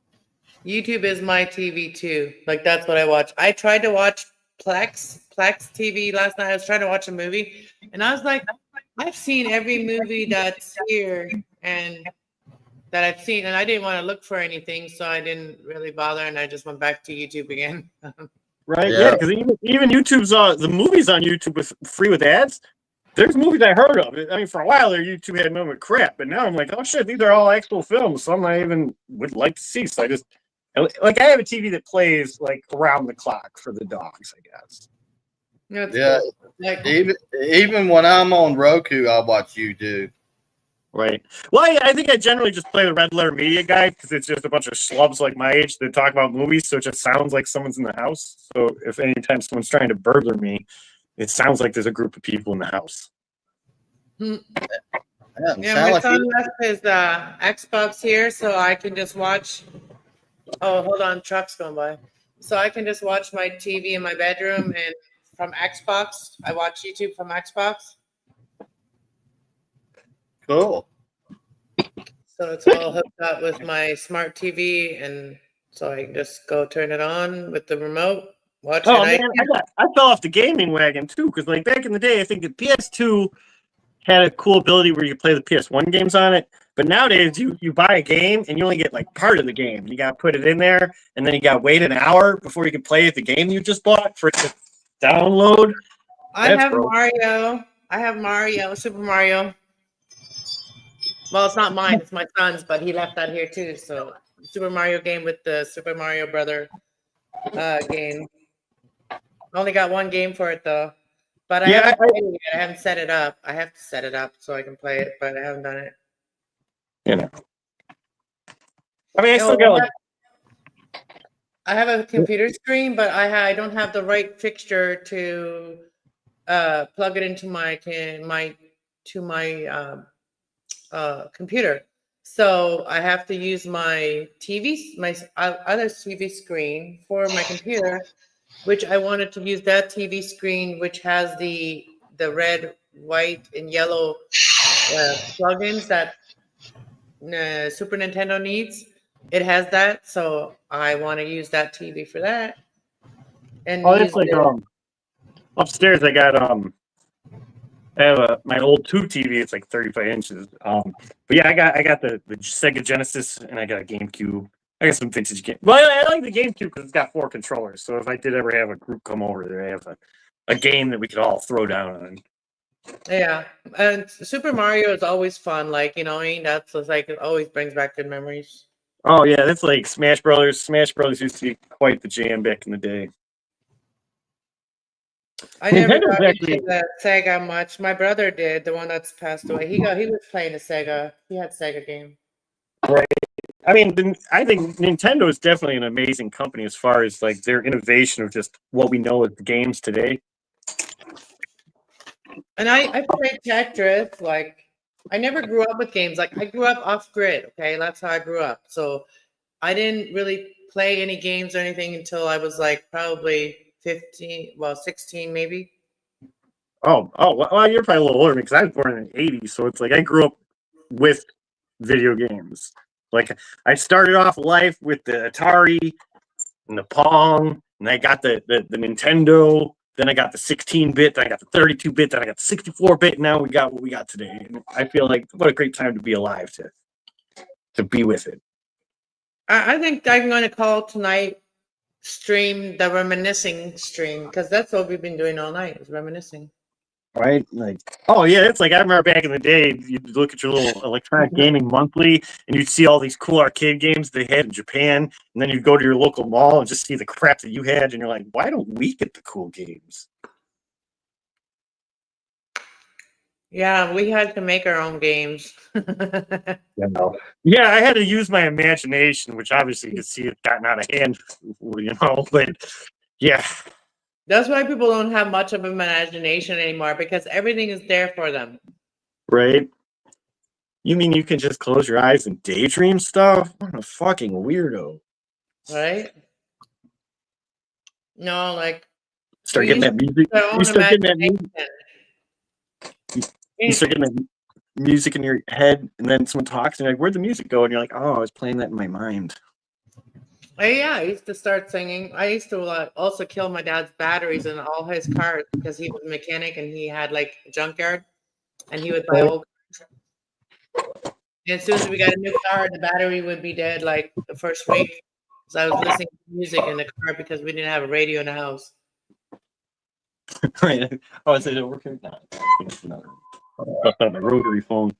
YouTube is my TV too. Like that's what I watch. I tried to watch Plex TV last night. I was trying to watch a movie, and I was like, I've seen every movie that's here and that I've seen, and I didn't want to look for anything, so I didn't really bother, and I just went back to YouTube again. Right? Yeah, because even YouTube's the movies on YouTube with free with ads. There's movies I heard of. I mean, for a while there, YouTube had none but crap, but now I'm like, oh shit, these are all actual films. Some I even would like to see. So I just like I have a TV that plays like around the clock for the dogs, I guess. Yeah, cool. Even when I'm on Roku, I watch YouTube. Right. Well, I think I generally just play the Red Letter Media guy because it's just a bunch of schlubs like my age that talk about movies, so it just sounds like someone's in the house. So if anytime someone's trying to burglar me, it sounds like there's a group of people in the house. Hmm. Yeah, Yeah, sound my like son you- left his Xbox here, so I can just watch. Oh, hold on, truck's going by. So I can just watch my TV in my bedroom, and from Xbox, I watch YouTube from Xbox. cool. So it's all hooked up with my smart TV, and so I can just go turn it on with the remote, watch Oh it. man, I fell off the gaming wagon too, because like back in the day, I think the PS2 had a cool ability where you play the PS1 games on it. But nowadays, you buy a game and you only get like part of the game. You got to put it in there, and then you got to wait an hour before you can play the game you just bought for it to download. I That's have broke. Mario. I have Mario, Super Mario. Well, it's not mine; it's my son's, but he left that here too. So Super Mario game with the Super Mario Brother game. Only got one game for it though, but I Yeah, haven't played it yet. I haven't set it up. I have to set it up so I can play it, but I haven't done it. you know. I mean, I No, still got like. I have a computer screen, but I don't have the right fixture to plug it into my computer. So I have to use my other TV screen for my computer, which I wanted to use that TV screen, which has the red, white, and yellow plugins that Super Nintendo needs. It has that, so I want to use that TV for that, and Oh, use it's like the. upstairs. I have my old tube TV. It's like 35 inches. But yeah, I got the Sega Genesis, and I got a GameCube. I got some vintage game. Well, I like the GameCube because it's got 4 controllers. So if I did ever have a group come over there, I have a game that we could all throw down on. Yeah, and Super Mario is always fun. Like, what I mean, that's just like it always brings back good memories. Oh yeah, that's like Smash Brothers. Smash Brothers used to be quite the jam back in the day. I never Nintendo's got actually into the Sega much. My brother did, the one that's passed away. He was playing a Sega. He had Sega game. right. I mean, I think Nintendo is definitely an amazing company as far as like their innovation of just what we know as the games today. And I played Tetris. Like, I never grew up with games. Like, I grew up off grid. Okay, that's how I grew up. So I didn't really play any games or anything until I was like probably 15, well, 16 maybe. Oh, well, you're probably a little older because I was born in the '80s, so it's like I grew up with video games. Like I started off life with the Atari and the Pong, and I got the Nintendo. Then I got the 16-bit. Then I got the 32-bit. Then I got the 64-bit. Now we got what we got today. And I feel like what a great time to be alive to be with it. I think I'm going to call tonight stream the reminiscing stream because that's what we've been doing all night is reminiscing. Right? Like, oh yeah, it's like I remember back in the day, you'd look at your little electronic gaming monthly and you'd see all these cool arcade games they had in Japan, and then you'd go to your local mall and just see the crap that you had, and you're like, why don't we get the cool games? Yeah, we had to make our own games. Yeah, I had to use my imagination, which obviously you could see it gotten out of hand, but yeah. That's why people don't have much of an imagination anymore because everything is there for them. Right? You mean you can just close your eyes and daydream stuff? What a fucking weirdo. Right? No, like Start getting that music. You start getting that music. You start getting that music in your head, and then someone talks, and you're like, where'd the music go? And you're like, oh, I was playing that in my mind. Yeah, I used to start singing. I used to also kill my dad's batteries in all his cars because he was a mechanic and he had like a junkyard and he would buy old cars. And as soon as we got a new car, the battery would be dead like the first week. So I was listening to music in the car because we didn't have a radio in the house. Right. Oh, is it working? No. That's not my rotary phone.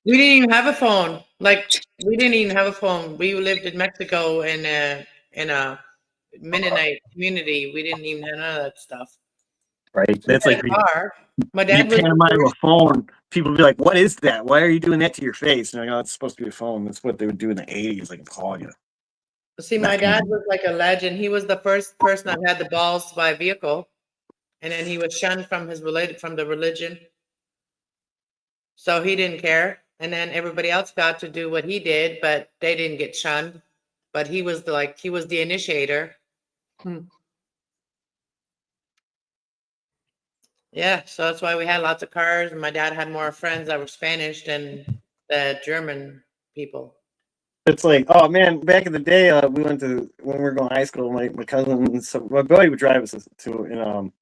We didn't even have a phone. Like we didn't even have a phone. We lived in Mexico in a Mennonite community. We didn't even have none of that stuff. Right. That's like my dad was pantomime a phone. People would be like, what is that? Why are you doing that to your face? And I'm like, oh, it's supposed to be a phone. That's what they would do in the 80s. Like, call you. See, my dad was like a legend. He was the first person that had the balls to buy a vehicle. And then he was shunned from the religion. So he didn't care. And then everybody else got to do what he did, but they didn't get shunned. But he was he was the initiator. Yeah, so that's why we had lots of cars. And my dad had more friends that were Spanish than the German people. It's like, oh man, back in the day, we went to when we were going to high school. My cousin, my buddy would drive us to, and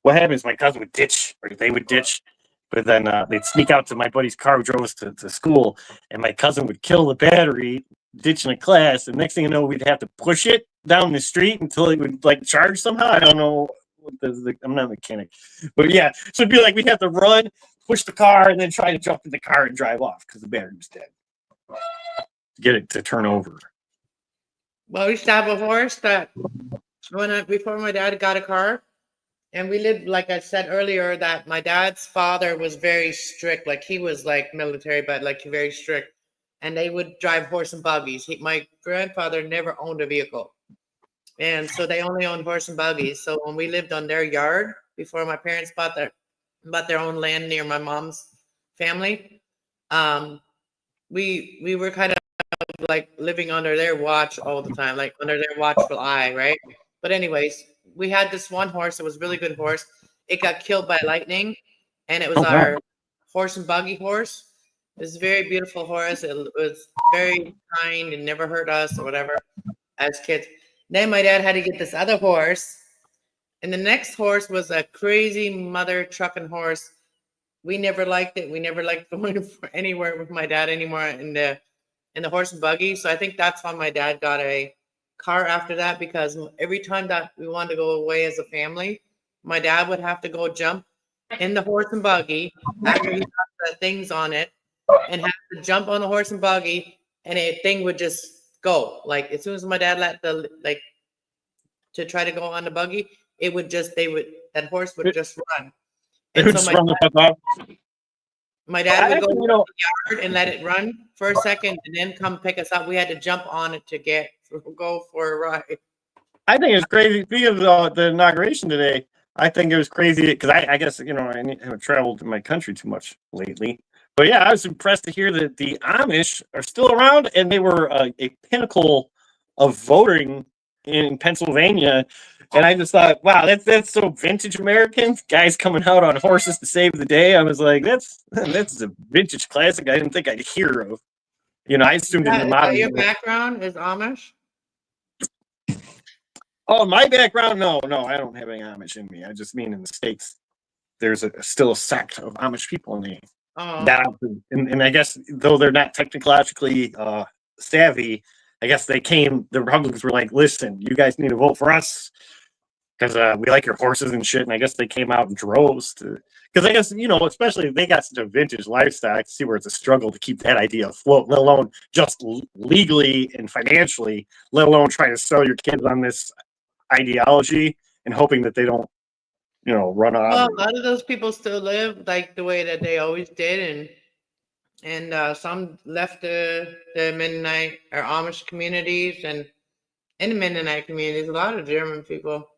what happens? My cousin would ditch, or they would ditch, but then they'd sneak out to my buddy's car, who drove us to school, and my cousin would kill the battery, ditch in a class, and next thing you know, we'd have to push it down the street until it would like charge somehow. I don't know. I'm not a mechanic, but yeah, so it'd be like we'd have to run, push the car, and then try to jump in the car and drive off because the battery was dead. Get it to turn over. Well, we used to have a horse that before my dad got a car, and we lived, like I said earlier, that my dad's father was very strict. Like he was like military, but like very strict. And they would drive horse and buggies. My grandfather never owned a vehicle. And so they only owned horse and buggies. So when we lived on their yard before my parents bought their own land near my mom's family, we were kind of like living under their watch all the time, like under their watchful eye, right? But anyways, we had this one horse. It was a really good horse. It got killed by lightning, and it was our horse and buggy horse. It was a very beautiful horse. It was very kind and never hurt us or whatever as kids. Then my dad had to get this other horse, and the next horse was a crazy mother trucking horse. We never liked it. We never liked going anywhere with my dad anymore in the horse and buggy. So I think that's why my dad got a car after that, because every time that we wanted to go away as a family, my dad would have to go jump in the horse and buggy after he got the things on it and have to jump on the horse and buggy, and a thing would just go. Like as soon as my dad let to try to go on the buggy, it would just that horse would just run. And so my dad would go to the yard and let it run for a second and then come pick us up. We had to jump on it to go for a ride. I think it's crazy. Speaking of the inauguration today, I think it was crazy because I guess, I haven't traveled in my country too much lately. But yeah, I was impressed to hear that the Amish are still around, and they were a pinnacle of voting in Pennsylvania. And I just thought, wow, that's so vintage American. Guys coming out on horses to save the day. I was like, that's a vintage classic I didn't think I'd hear of. I assumed in the modern. Your background is Amish? Oh, my background? No, I don't have any Amish in me. I just mean in the States, there's still a sect of Amish people in the and I guess though they're not technologically savvy, I guess the Republicans were like, listen, you guys need to vote for us because we like your horses and shit. And I guess they came out in droves because I guess, especially if they got such a vintage lifestyle, I can see where it's a struggle to keep that idea afloat, let alone just legally and financially, let alone trying to sell your kids on this ideology and hoping that they don't, run off. Well, a lot of those people still live like the way that they always did, and some left the Mennonite or Amish communities, and in the Mennonite communities, a lot of German people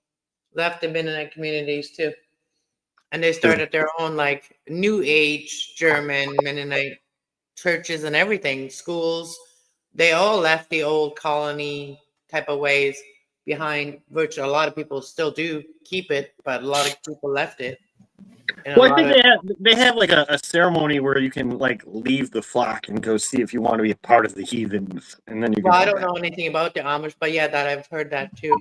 left the Mennonite communities too, and they started their own like New Age German Mennonite churches and everything, schools. They all left the old colony type of ways behind, which a lot of people still do keep it, but a lot of people left it. Well, I think they have like a ceremony where you can like leave the flock and go see if you want to be a part of the heathens, and then you. Well, I don't know anything about the Amish, but yeah, that I've heard that too.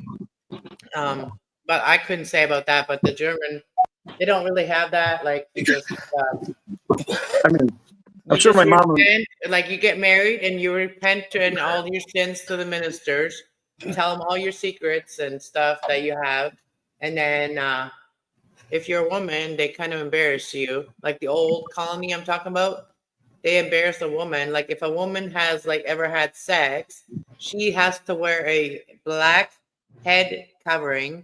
But I couldn't say about that. But the German, they don't really have that. Like you just. I mean, I'm sure my mom. Like you get married and you repent and all your sins to the ministers. You tell them all your secrets and stuff that you have, and then if you're a woman, they kind of embarrass you. Like the old colony I'm talking about, they embarrass a woman. Like if a woman has like ever had sex, she has to wear a black head covering,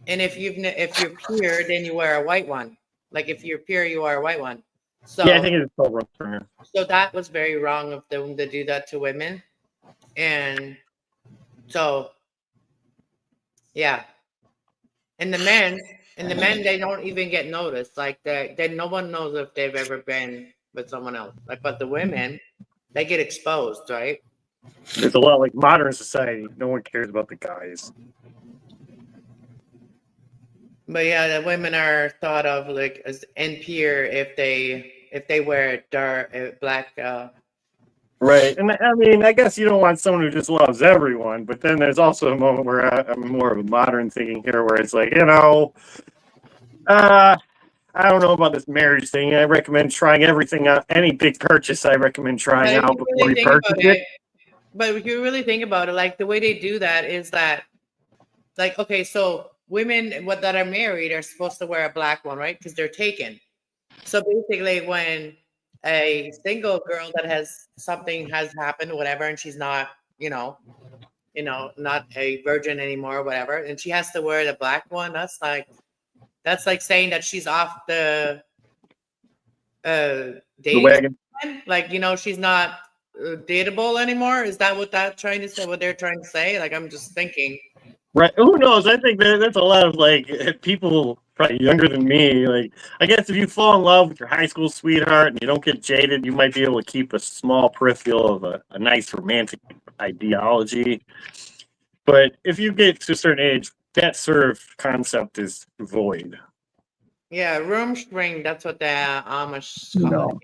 and if you're pure, then you wear a white one. Like if you're pure, you wear a white one. So yeah, I think it's so wrong. So that was very wrong of them to do that to women, and so yeah, and the men, they don't even get noticed. Like no one knows if they've ever been with someone else. Like, but the women, they get exposed, right? It's a lot like modern society. No one cares about the guys. But yeah, the women are thought of like as impure if they wear dark black. Right. And I mean, I guess you don't want someone who just loves everyone, but then there's also a moment where I'm more of a modern thinking here where it's like, I don't know about this marriage thing. I recommend trying everything out. Any big purchase, I recommend trying out before you purchase it. But if you really think about it, like the way they do that is that, like, okay, so women that are married are supposed to wear a black one, right? Because they're taken. So basically, when a single girl that has something has happened, whatever, and she's not, not a virgin anymore, or whatever, and she has to wear the black one, that's like saying that she's off the dating wagon. like, she's not dateable anymore. Is that what they're trying to say? Like, I'm just thinking. Right. Who knows? I think that's a lot of like people probably younger than me. Like, I guess if you fall in love with your high school sweetheart and you don't get jaded, you might be able to keep a small peripheral of a nice romantic ideology. But if you get to a certain age, that sort of concept is void. Yeah, room spring. That's what the Amish call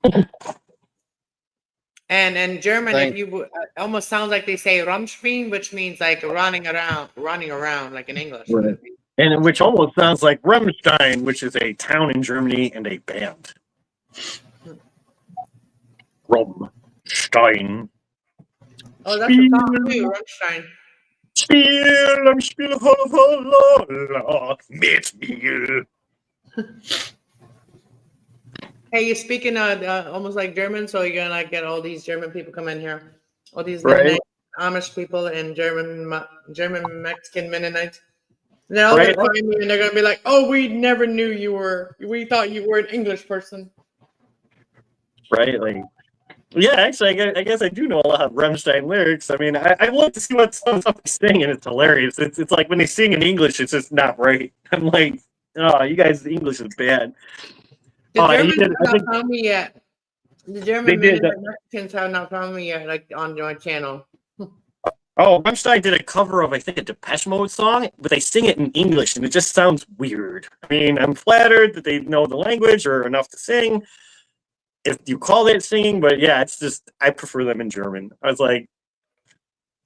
it. And in German, if you almost sounds like they say Rumspring, which means like running around, like in English. Right. And which almost sounds like Rammstein, which is a town in Germany and a band. Rammstein. Oh, that's a song too, Rammstein. Spiel, mit mir. Hey, you're speaking almost like German, so you're gonna like get all these German people come in here, all these Mennonite, Amish people and German Mexican Mennonites. And they're all gonna find me and they're gonna be like, "Oh, we never knew you were. We thought you were an English person." Right, like, yeah. Actually, I guess I do know a lot of Rammstein lyrics. I mean, I love to see what some sing, and it's hilarious. It's like when they sing in English, it's just not right. I'm like, oh, you guys, the English is bad. The Germans have not found me yet. The German Mexicans have not found me yet, like on my channel. Oh, Rammstein did a cover of, I think, a Depeche Mode song, but they sing it in English, and it just sounds weird. I mean, I'm flattered that they know the language or enough to sing, if you call it singing, but yeah, it's just, I prefer them in German. I was like,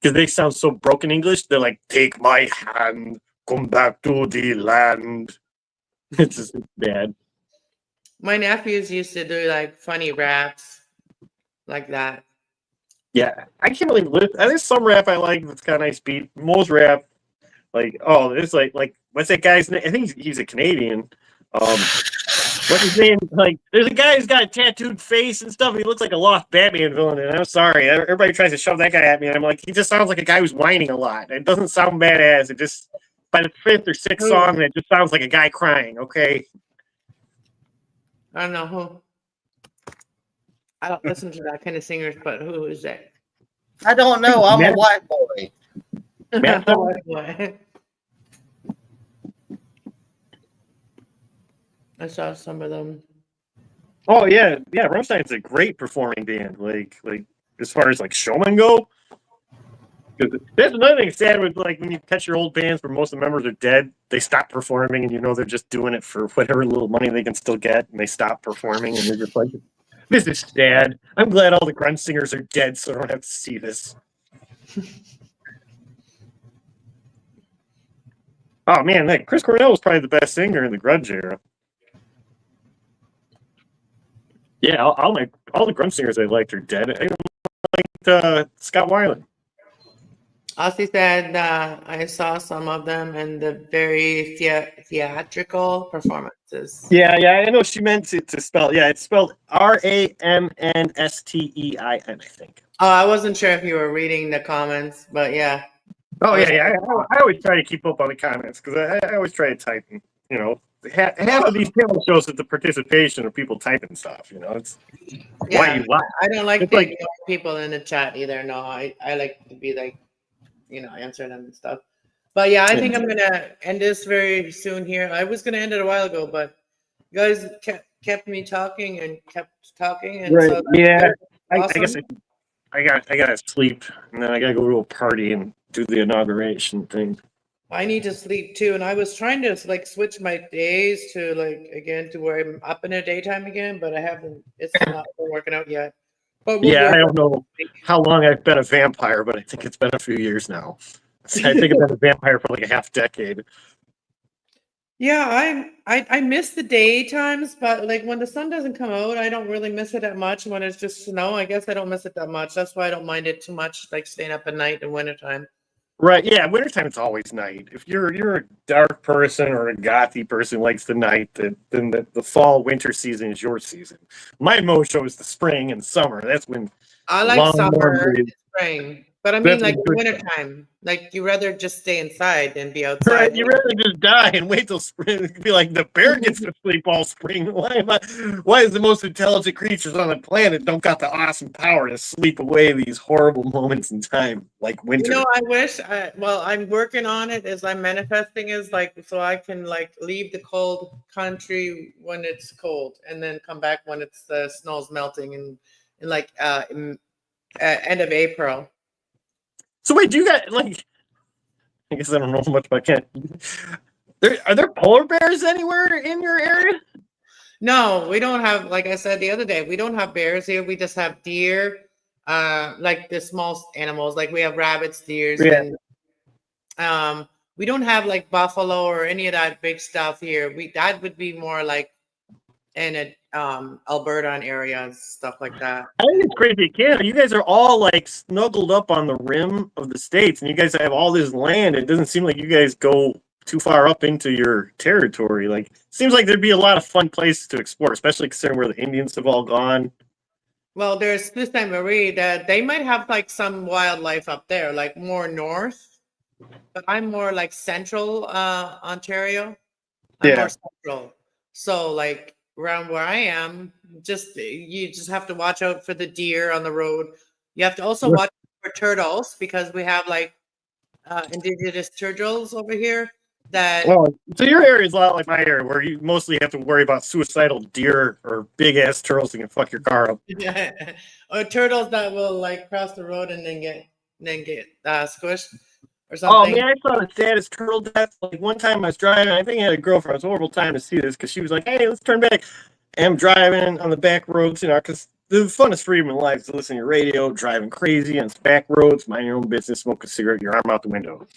because they sound so broken English. They're like, take my hand, come back to the land. It's just bad. My nephews used to do like funny raps like that. Yeah, I can't really live. There's some rap I like that's got a nice beat. Most rap, like, oh, it's like what's that guy's name? I think he's a Canadian. What's his name? Like, there's a guy who's got a tattooed face and stuff. And he looks like a lost Batman villain. And I'm sorry, everybody tries to shove that guy at me. And I'm like, he just sounds like a guy who's whining a lot. It doesn't sound badass. It just, by the fifth or sixth song, it just sounds like a guy crying. Okay. I don't know who. I don't listen to that kind of singers, but who is that? I don't know. I'm a white boy. White boy. I saw some of them. Oh yeah. Rammstein's a great performing band. Like as far as like showmen go. That's another thing sad with like when you catch your old bands where most of the members are dead, they stop performing and they're just doing it for whatever little money they can still get, and they stop performing and they're just like, this is sad. I'm glad all the grunge singers are dead so I don't have to see this. Oh man, like Chris Cornell was probably the best singer in the grunge era. Yeah, all the grunge singers I liked are dead. I liked Scott Weiland. Ozzy said I saw some of them in the very theatrical performances. Yeah, I know she meant it to spell. Yeah, it's spelled Rammnstein, I think. Oh, I wasn't sure if you were reading the comments, but yeah. Oh yeah. I always try to keep up on the comments because I always try to type. Half of these panel shows is the participation of people typing stuff. It's why you lie. I don't like to people in the chat either. No, I like to be like, answer them and stuff. But yeah, I think I'm gonna end this very soon here. I was gonna end it a while ago, but You guys kept me talking and kept talking, and Right. so Yeah. I awesome. guess I gotta sleep, and then I gotta go to a party and do the inauguration thing. I need to sleep too, and I was trying to like switch my days to like again to where I'm up in the daytime again, but I haven't. It's not been working out yet. But we'll Yeah, work I on don't know how long I've been a vampire, but I think it's been a few years now. I think I've been a vampire for like a half decade. Yeah, I miss the daytimes, but like when the sun doesn't come out, I don't really miss it that much. When it's just snow, I guess I don't miss it that much. That's why I don't mind it too much, like staying up at night in wintertime. Right, yeah, wintertime it's always night. If you're a dark person or a gothy person who likes the night, then the fall winter season is your season. My mojo is the spring and summer. That's when I like long warm summer days. and spring, but I mean That's like when in good. wintertime. Like you rather just stay inside than be Right, outside. you rather just die and wait till spring. It'd be like the bear gets to sleep all spring. Why is the most intelligent creatures on the planet don't got the awesome power to sleep away these horrible moments in time like winter? You know, I wish. Well, I'm working on it as I'm manifesting is like so I can like leave the cold country when it's cold and then come back when it's the snow's melting and like end of April. So wait, do you got like? I guess I don't know much about Kent. Are there polar bears anywhere in your area? No, we don't have. Like I said the other day, we don't have bears here. We just have deer, like the small animals. Like we have rabbits, deers, Yeah. and we don't have like buffalo or any of that big stuff here. That would be more like in a Alberta and areas, stuff like that. I think it's crazy. Canada, you guys are all like snuggled up on the rim of the states, and you guys have all this land. It doesn't seem like you guys go too far up into your territory. Like, seems like thered be a lot of fun places to explore, especially considering where the Indians have all gone. Well, there's this time Marie that they might have like some wildlife up there, like more north, but I'm more like central Ontario. I'm Yeah. more central. So like around where I am, you just have to watch out for the deer on the road. You have to also watch for turtles because we have like indigenous turtles over here that Oh, so your area is a lot like my area, where you mostly have to worry about suicidal deer or big ass turtles that can fuck your car up. or turtles that will like cross the road and then get squished or Oh something. man, I saw the saddest turtle death. Like one time I was driving, I think I had a girlfriend. It was a horrible time to see this because she was like, "Hey, let's turn back." And I'm driving on the back roads, because the funnest freedom in life is to listen to your radio, driving crazy on back roads, mind your own business, smoke a cigarette, your arm out the window.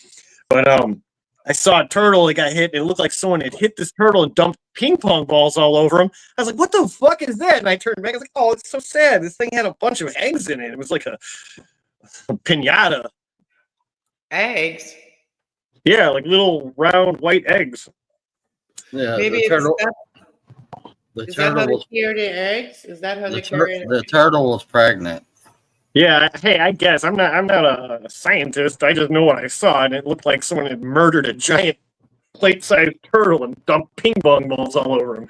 But I saw a turtle that got hit, and it looked like someone had hit this turtle and dumped ping pong balls all over him. I was like, "What the fuck is that?" And I turned back. I was like, "Oh, it's so sad. This thing had a bunch of eggs in it. It was like a pinata." Eggs. Yeah, like little round white eggs. Yeah, Maybe the turtle. Is that how they carry the eggs? Is that how they carry it? The turtle was pregnant. Yeah, hey, I guess I'm not a scientist. I just know what I saw, and it looked like someone had murdered a giant plate-sized turtle and dumped ping pong balls all over him.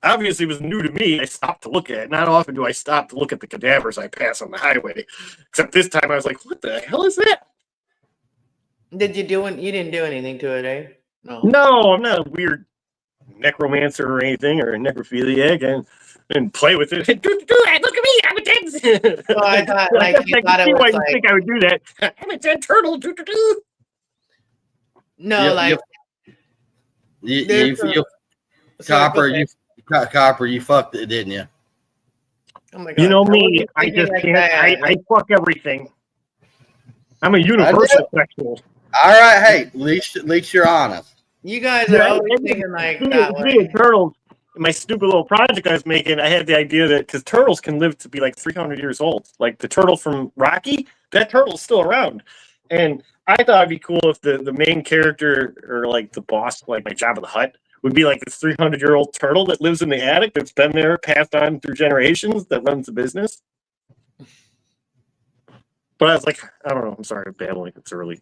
Obviously, it was new to me. I stopped to look at it. Not often do I stop to look at the cadavers I pass on the highway. Except this time, I was like, "What the hell is that?" You didn't do anything to it, eh? No, I'm not a weird necromancer or anything, or a necrophiliac. And play with it. Do that. Look at me. I'm a dead. Well, I thought like you thought it was like. Think I would do that? I'm a dead turtle. No, like Copper, you fucked it, didn't you? Oh my God. You know me. I just can't. I fuck everything. I'm a universal sexual. All right, hey, at least you're honest. You guys are always thinking like that way. Turtles. My stupid little project I was making, I had the idea that because turtles can live to be like 300 years old, like the turtle from Rocky, that turtle's still around. And I thought it'd be cool if the main character or like the boss, like my Jabba the Hutt, would be like this 300-year-old turtle that lives in the attic that's been there, passed on through generations, that runs the business. But I was like, I don't know. I'm sorry, I'm babbling. It's early.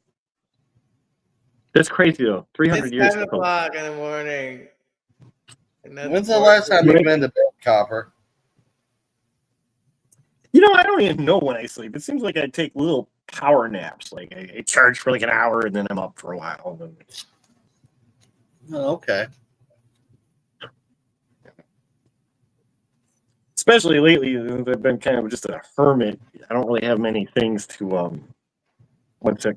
That's crazy though. 300 years. 7 o'clock in the morning. When's the last time you've been to bed, Copper? I don't even know when I sleep. It seems like I take little power naps. Like I charge for like an hour and then I'm up for a while. Oh, okay. especially lately, I've been kind of just a hermit. I don't really have many things to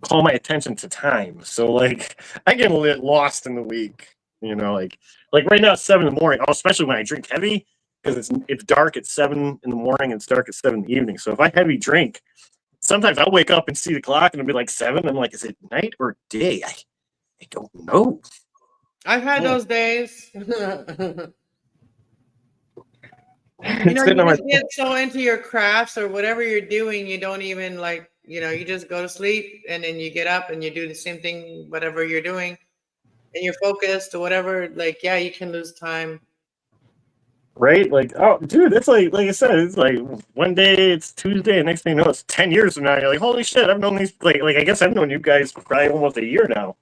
call my attention to time. So like I get a little lost in the week, like right now it's 7 in the morning. Oh, especially when I drink heavy because it's dark at 7 in the morning and it's dark at 7 in the evening. So if I heavy drink, sometimes I'll wake up and see the clock and it'll be like 7. I'm like, is it night or day? I don't know. I've had those days. You just get so into your crafts or whatever you're doing, you don't even you just go to sleep and then you get up and you do the same thing, whatever you're doing, and you're focused or whatever. Like, yeah, you can lose time. Right? Like, oh, dude, it's like I said, it's like one day it's Tuesday, and next thing you know, it's 10 years from now. You're like, holy shit, I've known these, like I guess I've known you guys for probably almost a year now.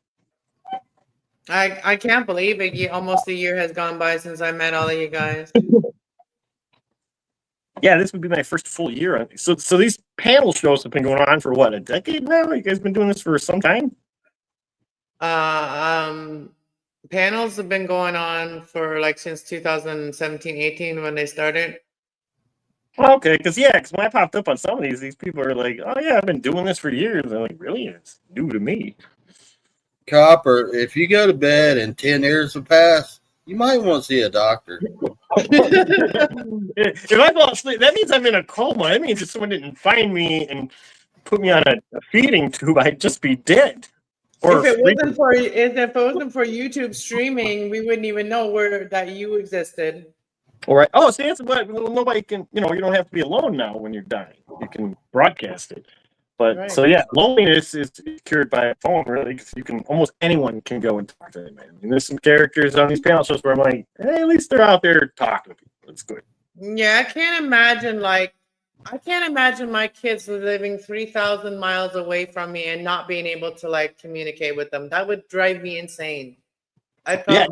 I can't believe it. Almost a year has gone by since I met all of you guys. Yeah, this would be my first full year. So these panel shows have been going on for what, a decade now? You guys been doing this for some time? Panels have been going on for since 2017-18 when they started. Okay, because when I popped up on some of these people are like, oh yeah, I've been doing this for years. I'm like, really? It's new to me. Copper, if you go to bed and 10 years have passed, you might want to see a doctor. If I fall asleep, that means I'm in a coma. That means if someone didn't find me and put me on a feeding tube, I'd just be dead. If it wasn't for YouTube streaming, we wouldn't even know that you existed. All right. Oh, see, that's what nobody can. You don't have to be alone now when you're dying. You can broadcast it. But right. So yeah, loneliness is cured by a phone, really, because almost anyone can go and talk to them. I mean, there's some characters on these panel shows where I'm like, hey, at least they're out there talking to people. It's good. Yeah, I can't imagine my kids living 3,000 miles away from me and not being able to communicate with them. That would drive me insane. I feel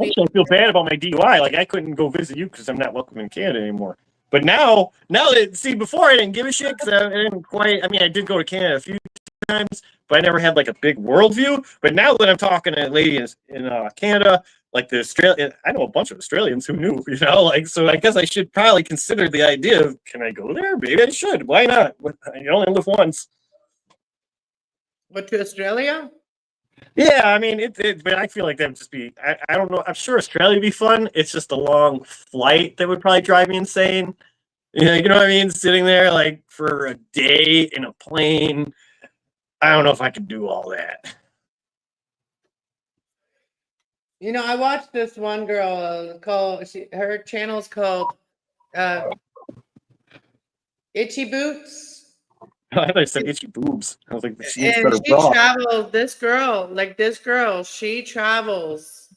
bad about my DUI. Like I couldn't go visit you because I'm not welcome in Canada anymore. But now that before I didn't give a shit because I didn't quite. I mean, I did go to Canada a few times, but I never had a big worldview. But now that I'm talking to ladies in Canada, like the Australian, I know a bunch of Australians who knew, so I guess I should probably consider the idea of, can I go there? Maybe I should. Why not? You only live once. What, to Australia? Yeah, I mean, but I feel like that would just be, I don't know. I'm sure Australia would be fun. It's just a long flight that would probably drive me insane. You know what I mean? Sitting there for a day in a plane. I don't know if I could do all that. I watched this one girl her channel's called Itchy Boots. I thought I said itchy boobs. I was like, she travels. She travels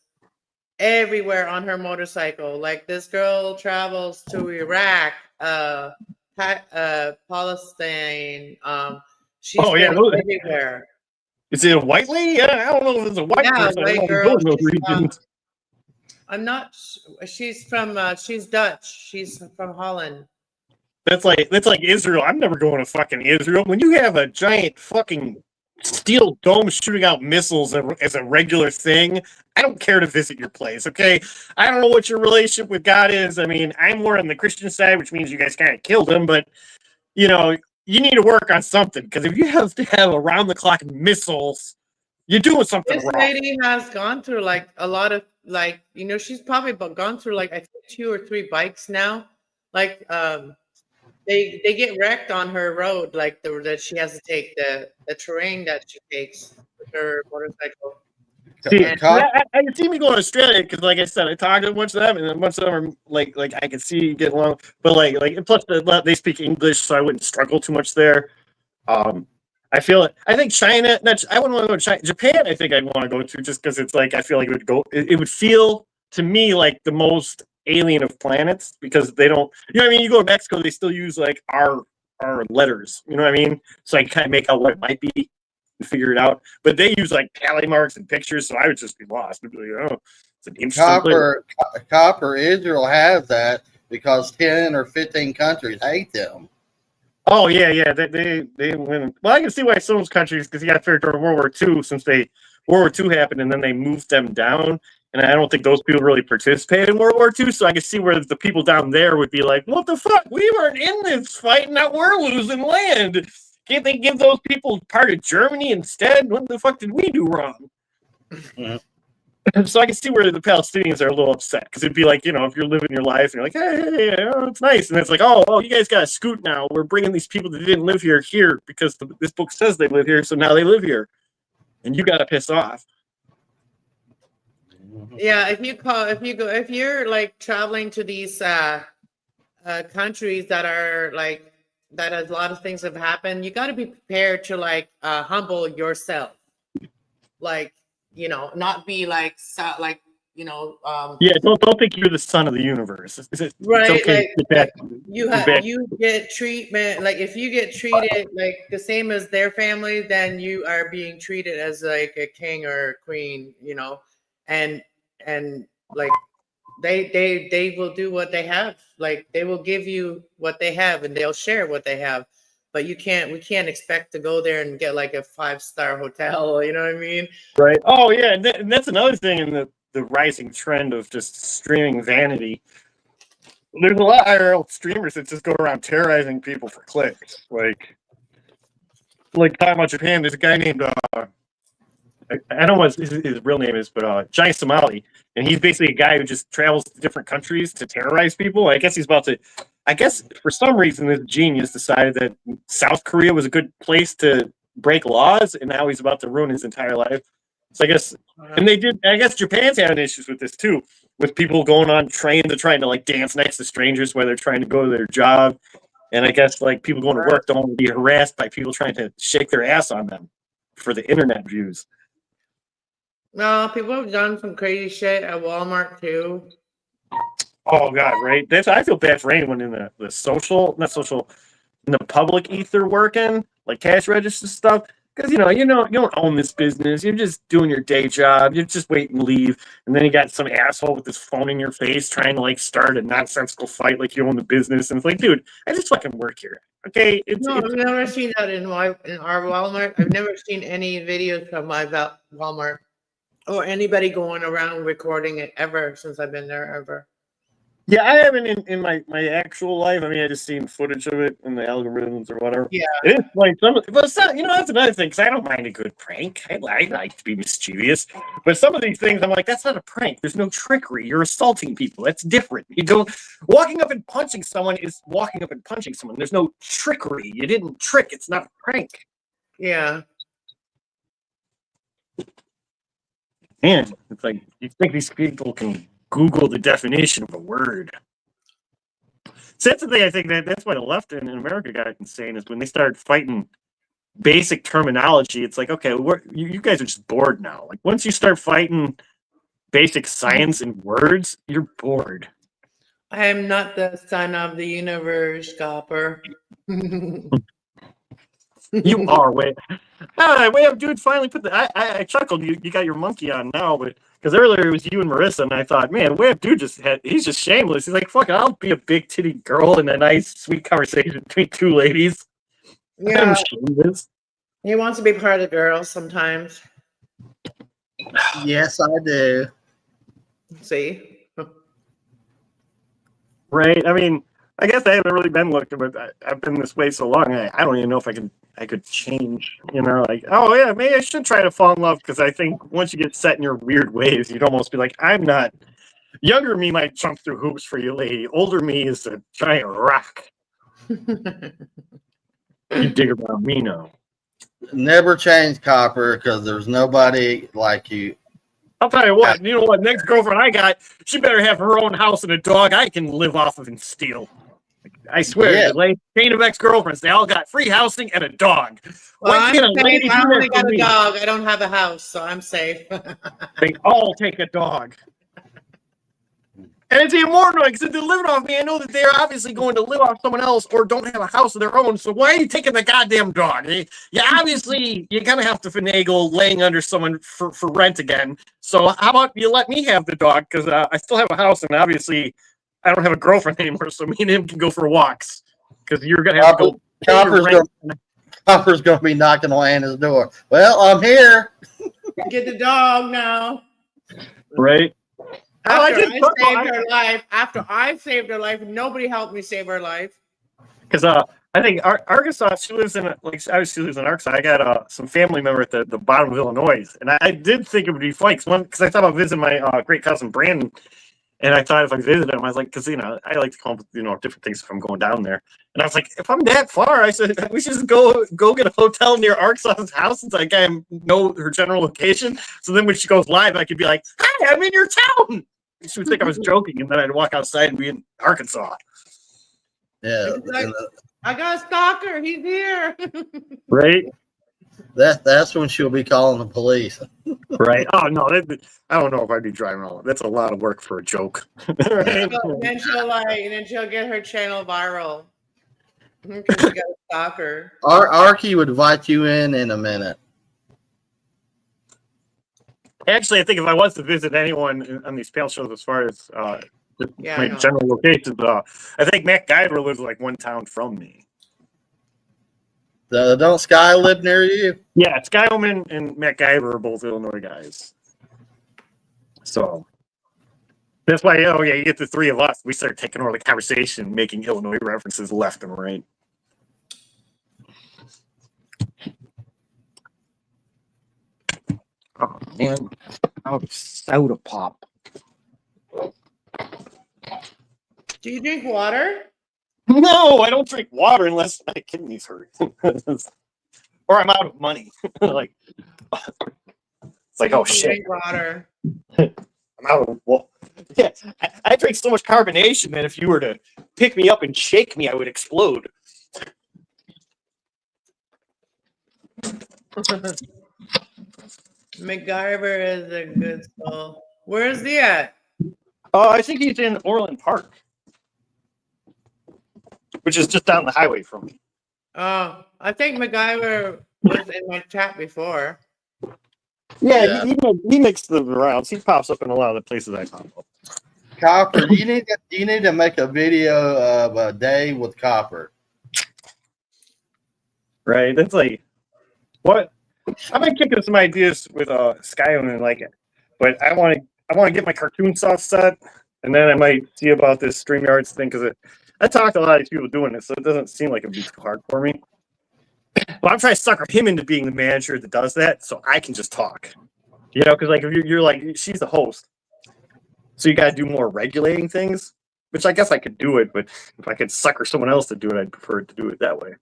everywhere on her motorcycle. This girl travels to Iraq, Palestine. She's everywhere. Is it a white lady? I don't know if it's a white person. White girl. I'm not. She's from. She's Dutch. She's from Holland. That's like Israel. I'm never going to fucking Israel. When you have a giant fucking steel dome shooting out missiles as a regular thing, I don't care to visit your place, okay? I don't know what your relationship with God is. I mean, I'm more on the Christian side, which means you guys kind of killed him, but, you need to work on something, because if you have to have around-the-clock missiles, you're doing something wrong. This lady has gone through, a lot of, she's probably gone through, I think 2 or 3 bikes now. They get wrecked on her road, that she has to take the terrain that she takes with her motorcycle. See, I can see me going to Australia because, like I said, I talked to a bunch of them, and a bunch of them are like I can see get along. But plus they speak English, so I wouldn't struggle too much there. I think China. I wouldn't want to go to China. Japan, I think I'd want to go to just because it's I feel like it would feel to me like the most alien of planets, because they don't, you go to Mexico, they still use our letters, you know what I mean? So I can kind of make out what it might be and figure it out. But they use tally marks and pictures, so I would just be lost. I'd be like, oh, it's an interesting Copper, Israel has that because 10 or 15 countries hate them. Oh yeah, they win. Well, I can see why some countries, because you got to figure during World War II, since they World War II happened, and then they moved them down. And I don't think those people really participated in World War II. So I can see where the people down there would be like, what the fuck? We weren't in this fight, now we're losing land. Can't they give those people part of Germany instead? What the fuck did we do wrong? Mhm. So I can see where the Palestinians are a little upset, because it'd be like, you know, if you're living your life and you're like, hey, it's nice. And it's like, oh, you guys got to scoot now. We're bringing these people that didn't live here because this book says they live here. So now they live here. And you got to piss off. Yeah, if you're like traveling to these countries that are like that a lot of things have happened, you got to be prepared to like humble yourself, like, you know, not be like like, you know, yeah, don't think you're the son of the universe. right, it's okay like you get treatment, like if you get treated like the same as their family, then you are being treated as like a king or a queen, you know, and like they will do what they have, like they will give you what they have and they'll share what they have, but we can't expect to go there and get like a 5-star hotel, you know what I mean? Right. Oh yeah, and that's another thing in the rising trend of just streaming vanity. There's a lot of IRL streamers that just go around terrorizing people for clicks. Like talking about Japan, there's a guy named I don't know what his real name is, but Johnny Somali, and he's basically a guy who just travels to different countries to terrorize people. I guess for some reason this genius decided that South Korea was a good place to break laws, and now he's about to ruin his entire life. So I guess, and I guess Japan's having issues with this too, with people going on trains and trying to like dance next to strangers while they're trying to go to their job. And I guess like people going to work don't want to be harassed by people trying to shake their ass on them for the internet views. No, people have done some crazy shit at Walmart too. Oh God, right? I feel bad for anyone in the in the public ether working, like cash register stuff. Because you don't own this business. You're just doing your day job. You're just waiting to leave, and then you got some asshole with his phone in your face trying to like start a nonsensical fight like you own the business. And it's like, dude, I just fucking work here. Okay? I've never seen that in our Walmart. I've never seen any videos from my Walmart or anybody going around recording it ever since I've been there ever. Yeah, I haven't in my actual life. I mean, I just seen footage of it in the algorithms or whatever. Yeah, it is like but it's not. That's another thing, because I don't mind a good prank. I like to be mischievous, but some of these things, I'm like, that's not a prank. There's no trickery. You're assaulting people. That's different. You don't walking up and punching someone is walking up and punching someone. There's no trickery. You didn't trick. It's not a prank. yeah. And it's like, you think these people can Google the definition of a word? So that's the thing. I think that's why the left in America got insane, is when they started fighting basic terminology. It's like, okay, you guys are just bored now. Like once you start fighting basic science and words, you're bored. I am not the son of the universe, Copper. You are. Wait up, dude. Finally put I chuckled. You got your monkey on now, but because earlier it was you and Marissa, and I thought, man, Web dude he's just shameless. He's like, fuck it, I'll be a big titty girl in a nice, sweet conversation between two ladies. Yeah, he wants to be part of the girls sometimes. Yes, I do. See, right? I mean, I guess I haven't really been looking, but I've been this way so long. I don't even know if I could change. Like, oh yeah, maybe I should try to fall in love, because I think once you get set in your weird ways, you'd almost be like, I'm not. Younger me might jump through hoops for you, lady. Older me is a giant rock. You dig around me now. Never change, Copper, because there's nobody like you. I'll tell you what. You know what? Next girlfriend I got, she better have her own house and a dog I can live off of and steal. I swear, the chain of ex-girlfriends, they all got free housing and a dog. Well, I only got a dog. I don't have a house, so I'm safe. They all take a dog. And it's even more annoying, because if they're living off me, I know that they're obviously going to live off someone else or don't have a house of their own. So why are you taking the goddamn dog? You're going to have to finagle laying under someone for rent again. So how about you let me have the dog, because I still have a house, and obviously I don't have a girlfriend anymore, so me and him can go for walks, because you're going to have to go. Copper's going to be knocking away on his door. Well, I'm here. Get the dog now. Right? After I saved her life, nobody helped me save her life. Because I think Arkansas, she lives in she lives in Arkansas. I got some family member at the bottom of Illinois, and I did think it would be fun because I thought about visiting my great cousin Brandon, and I thought if I visited him, I was like, because I like to come up with different things if I'm going down there, and I was like, if I'm that far, I said we should just go get a hotel near Arkansas's house since I know her general location. So then when she goes live, I could be like, hi, I'm in your town. She would think I was joking, and then I'd walk outside and be in Arkansas. Yeah, like, I got a stalker. He's here. Right. That's when she'll be calling the police. Right. Oh no, I don't know if I'd be driving all. That's a lot of work for a joke. Right? And then she'll get her channel viral because she got a stalker. Arky would invite you in a minute. Actually, I think if I was to visit anyone on these panel shows, as far as my general locations, I think Matt Guyver lives like one town from me. Don't Sky live near you? Yeah, Sky Oman and Matt Guyver are both Illinois guys. So that's why, you get the three of us. We start taking over the conversation, making Illinois references left and right. Oh man, out of soda pop. Do you drink water? No, I don't drink water unless my kidneys hurt, or I'm out of money. Like, it's like, oh shit, drink water. I'm out of. Well, yeah, I drink so much carbonation that if you were to pick me up and shake me, I would explode. MacGyver is a good soul. Where is he at? I think he's in Orland Park, which is just down the highway from me. Oh, I think MacGyver was in my chat before. Yeah. He makes the rounds. He pops up in a lot of the places I pop up. Copper, you need to make a video of a day with Copper. Right? That's like what I've been kicking some ideas with Skyrim and like it, but I want to get my cartoon stuff set, and then I might see about this StreamYards thing because I talked to a lot of these people doing it, so it doesn't seem like it'd be too hard for me. But I'm trying to sucker him into being the manager that does that, so I can just talk. Because like if you're like she's the host, so you got to do more regulating things, which I guess I could do it, but if I could sucker someone else to do it, I'd prefer to do it that way.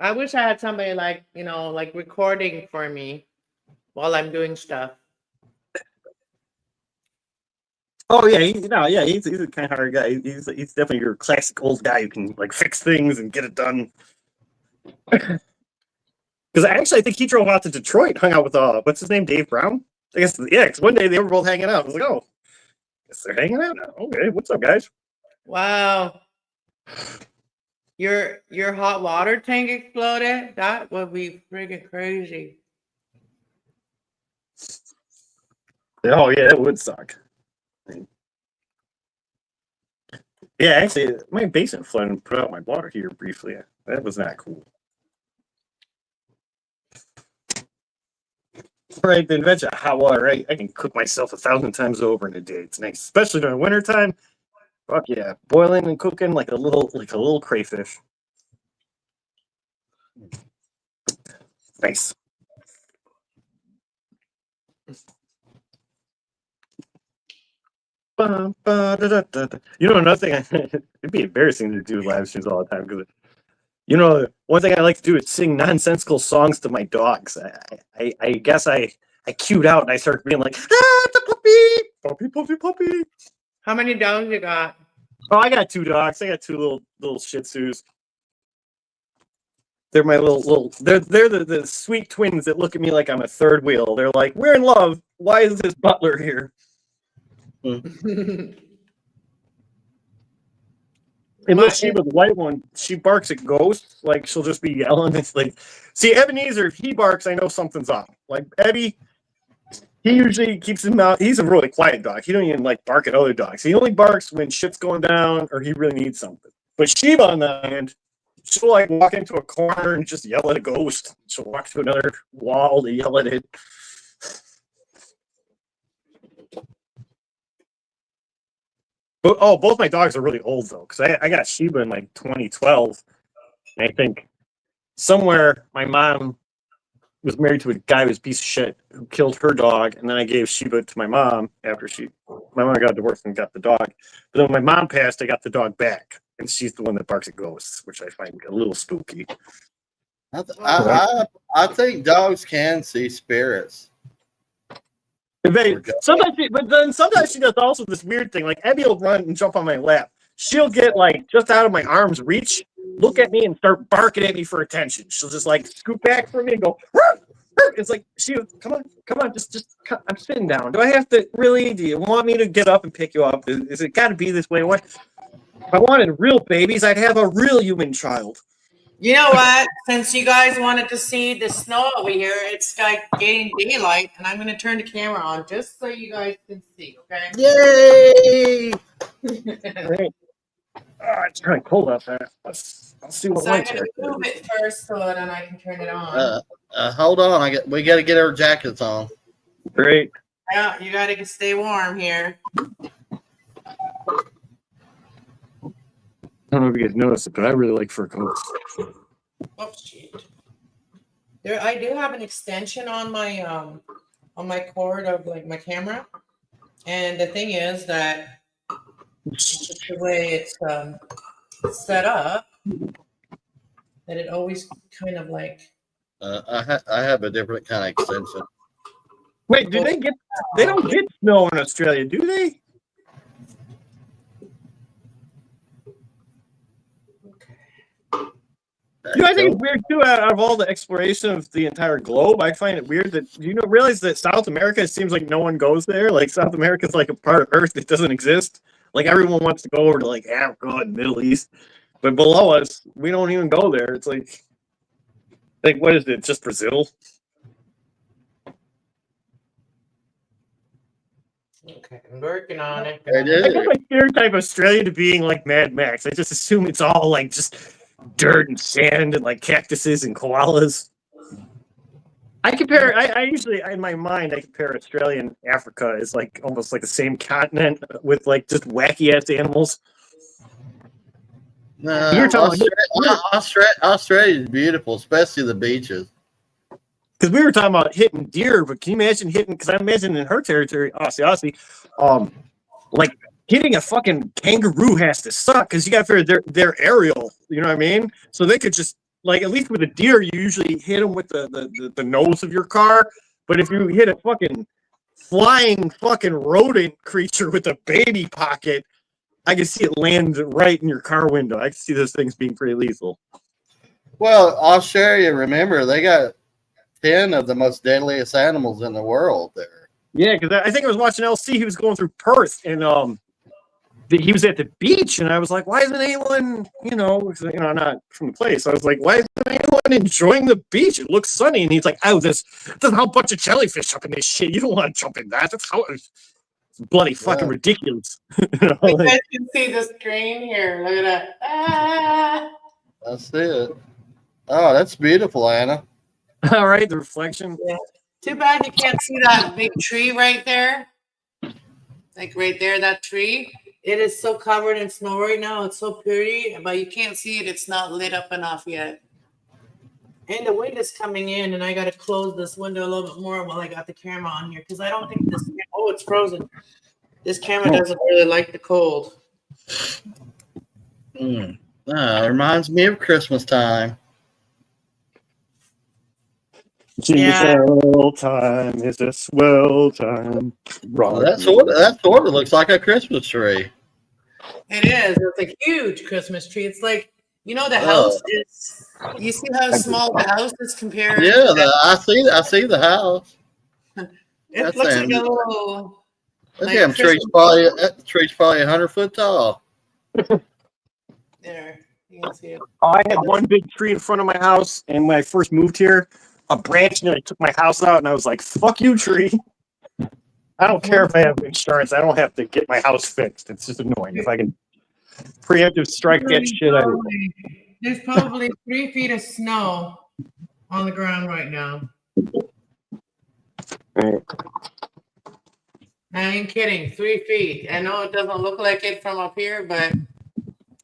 I wish I had somebody like recording for me while I'm doing stuff. Oh yeah, he's a kind of hard guy. He's definitely your classic old guy who can like fix things and get it done. Because I think he drove out to Detroit, hung out with what's his name, Dave Brown. I guess because one day they were both hanging out. I was like, oh, guess they're hanging out now. Okay, what's up, guys? Wow. Your hot water tank exploded? That would be freaking crazy. Oh yeah, that would suck. Yeah, actually, my basement flooded and put out my water heater briefly. That was not cool. Right, the invention of hot water, right? I can cook myself 1,000 times over in a day. It's nice, especially during wintertime. Fuck yeah, boiling and cooking like a little crayfish. Nice. Another thing, it'd be embarrassing to do live streams all the time because, one thing I like to do is sing nonsensical songs to my dogs. I guess I cued out and I started being like, the puppy. How many dogs you got? Oh, I got 2 dogs. I got 2 little Shih Tzus. They're my little. They're the sweet twins that look at me like I'm a third wheel. They're like, we're in love. Why is this butler here? Unless she was the white one, she barks at ghosts. Like she'll just be yelling. It's like, see, Ebenezer, if he barks, I know something's up. Like Eddie, he usually keeps him out. He's a really quiet dog. He don't even like bark at other dogs. He only barks when shit's going down or he really needs something. But Shiva, on the other hand, she'll like walk into a corner and just yell at a ghost. She'll walk to another wall to yell at it. But both my dogs are really old though, because I got Sheba in like 2012, and I think somewhere my mom was married to a guy who was a piece of shit who killed her dog, and then I gave Sheba to my mom after my mom got divorced and got the dog. But then when my mom passed, I got the dog back, and she's the one that barks at ghosts, which I find a little spooky. I think dogs can see spirits. Sometimes she does also this weird thing. Like Abby will run and jump on my lap. She'll get like just out of my arm's reach, look at me and start barking at me for attention. She'll just like scoot back from me and go. Ruff, ruff. It's like come on, just I'm sitting down. Do I have to really? Do you want me to get up and pick you up? Is it got to be this way? What? If I wanted real babies, I'd have a real human child. You know what? Since you guys wanted to see the snow over here, it's like getting daylight, and I'm going to turn the camera on just so you guys can see, okay? Yay! Great. It's kind of cold out there. I'll see what So I'm lights going are. to move it first so then I can turn it on. Hold on. We got to get our jackets on. Great. Yeah, you got to stay warm here. I don't know if you guys noticed it, but I really like fur coats. Oh shit! I do have an extension on my cord of like my camera, and the thing is that just the way it's set up, that it always kind of like. I have a different kind of extension. Wait, do they get? They don't get snow in Australia, do they? You know, I think it's weird too. Out of all the exploration of the entire globe, I find it weird that realize that South America, it seems like no one goes there. Like South America is like a part of Earth that doesn't exist. Like everyone wants to go over to like Africa and Middle East, but below us, we don't even go there. It's like what is it? Just Brazil? Okay, I'm working on it. I I guess I stereotype Australia to being like Mad Max. I just assume it's all like just dirt and sand and like cactuses and koalas. I usually in my mind I compare Australia and Africa as like almost like the same continent with like just wacky ass animals. No, Australia is beautiful, especially the beaches. Because we were talking about hitting deer, but can you imagine hitting? Because I imagine in her territory, Aussie, like hitting a fucking kangaroo has to suck because you got to figure they're aerial. You know what I mean? So they could just like at least with a deer, you usually hit them with the nose of your car. But if you hit a fucking flying fucking rodent creature with a baby pocket, I can see it land right in your car window. I can see those things being pretty lethal. Well, Australia, remember they got 10 of the most deadliest animals in the world there. Yeah, because I think I was watching LC. He was going through Perth, and he was at the beach, and I was like, "Why isn't anyone, I'm not from the place." I was like, "Why isn't anyone enjoying the beach? It looks sunny." And he's like, "Oh, there's a whole bunch of jellyfish up in this shit. You don't want to jump in that. That's how it's bloody fucking ridiculous." You guys can see the screen here. Look at that. Ah! That's it. Oh, that's beautiful, Anna. All right, the reflection. Yeah. Too bad you can't see that big tree right there. Like right there, that tree. It is so covered in snow right now. It's so pretty, but you can't see it. It's not lit up enough yet. And the wind is coming in, and I got to close this window a little bit more while I got the camera on here because I don't think this. Oh, it's frozen. This camera doesn't really like the cold. Reminds me of Christmas time. Jingle time is a swell time. Well, that sort of looks like a Christmas tree. It is. It's a huge Christmas tree. It's like the house is. You see how small the house is compared? Yeah, I see the house. It looks like a little. That damn tree's probably 100 foot tall. There, you can see it. I had one big tree in front of my house, and when I first moved here, a branch nearly took my house out, and I was like, "Fuck you, tree! I don't care if I have insurance. I don't have to get my house fixed. It's just annoying. If I can preemptive strike that shit out." There's probably 3 feet of snow on the ground right now. Right. I ain't kidding. 3 feet. I know it doesn't look like it from up here, but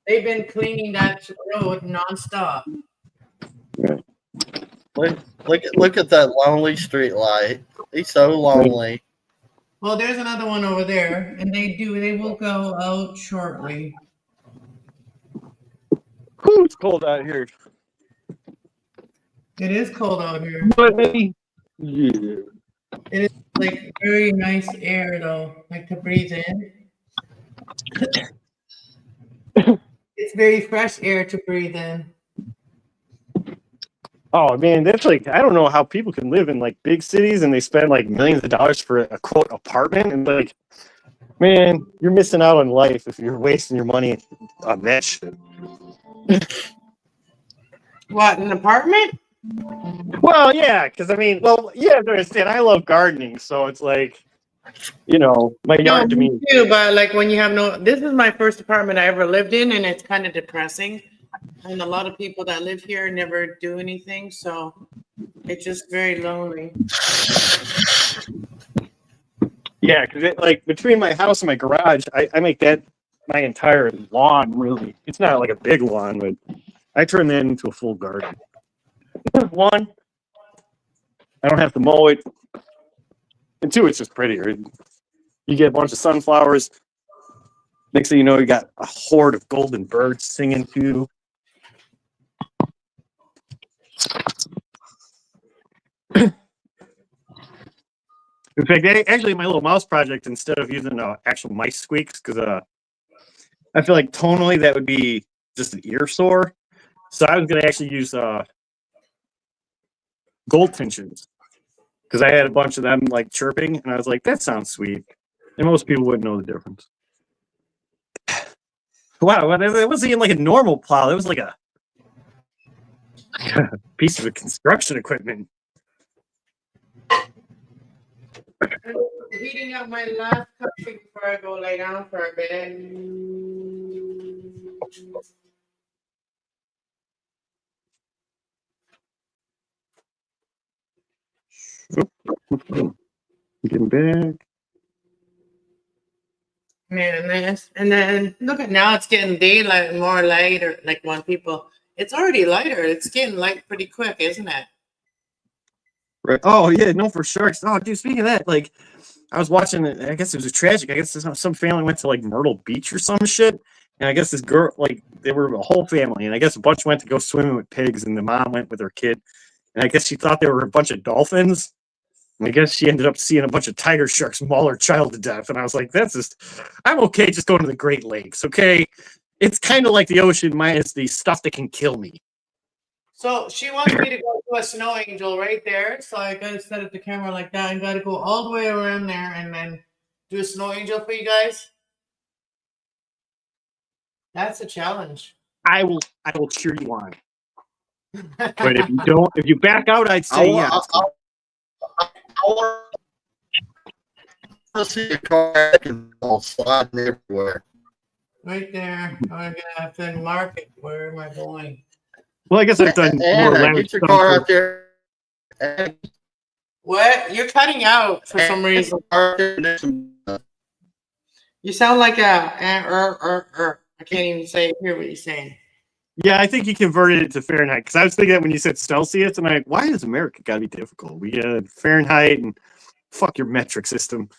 they've been cleaning that road nonstop. Look at that lonely street light. He's so lonely. Well, there's another one over there, and they will go out shortly. Whew, it's cold out here. It is cold out here. But yeah. It is like very nice air though, like to breathe in. It's very fresh air to breathe in. Oh man, that's like, I don't know how people can live in like big cities and they spend like millions of dollars for a quote apartment, and like, man, you're missing out on life if you're wasting your money on that shit. What, an apartment? Well, yeah, because I mean, well, yeah, I understand. I love gardening, so it's like, you know, my yard to me. Me too, but like when you have no, this is my first apartment I ever lived in, and it's kind of depressing. And a lot of people that live here never do anything, so it's just very lonely. Yeah, because like between my house and my garage, I make that my entire lawn. Really, it's not like a big lawn, but I turn that into a full garden. One, I don't have to mow it, and two, it's just prettier. You get a bunch of sunflowers. Next thing you know, you got a horde of golden birds singing to you. In fact, actually, my little mouse project, instead of using actual mice squeaks, because I feel like tonally that would be just an ear sore. So I was going to actually use gold tensions, because I had a bunch of them like chirping, and I was like, that sounds sweet. And most people wouldn't know the difference. Wow, it wasn't even like a normal plow. It was like a piece of construction equipment. Heating up my last coffee before I go lay down for a bit. Getting back. Man, and then look at now it's getting daylight, more lighter. Like when people, it's already lighter. It's getting light pretty quick, isn't it? Right. Oh yeah, no, for sure. Oh, dude, speaking of that, like, I was watching it. I guess it was tragic. I guess some family went to like Myrtle Beach or some shit, and I guess this girl, like, they were a whole family, and I guess a bunch went to go swimming with pigs, and the mom went with her kid, and I guess she thought they were a bunch of dolphins, and I guess she ended up seeing a bunch of tiger sharks maul her child to death. And I was like, that's just, I'm okay just going to the Great Lakes. Okay, it's kind of like the ocean minus the stuff that can kill me. So she wants me to go to a snow angel right there. So I gotta set up the camera like that and gotta go all the way around there and then do a snow angel for you guys. That's a challenge. I will cheer you on. But if you back out, I'd say yes. I want to see a car sliding everywhere. Right there. I'm gonna have to mark it. Where am I going? Well, I guess I've done more Anna, get your car out there. What? You're cutting out for some reason. You sound like I can't even hear what you're saying. Yeah, I think he converted it to Fahrenheit, because I was thinking that when you said Celsius, and I'm like, why does America gotta be difficult? We got Fahrenheit and fuck your metric system.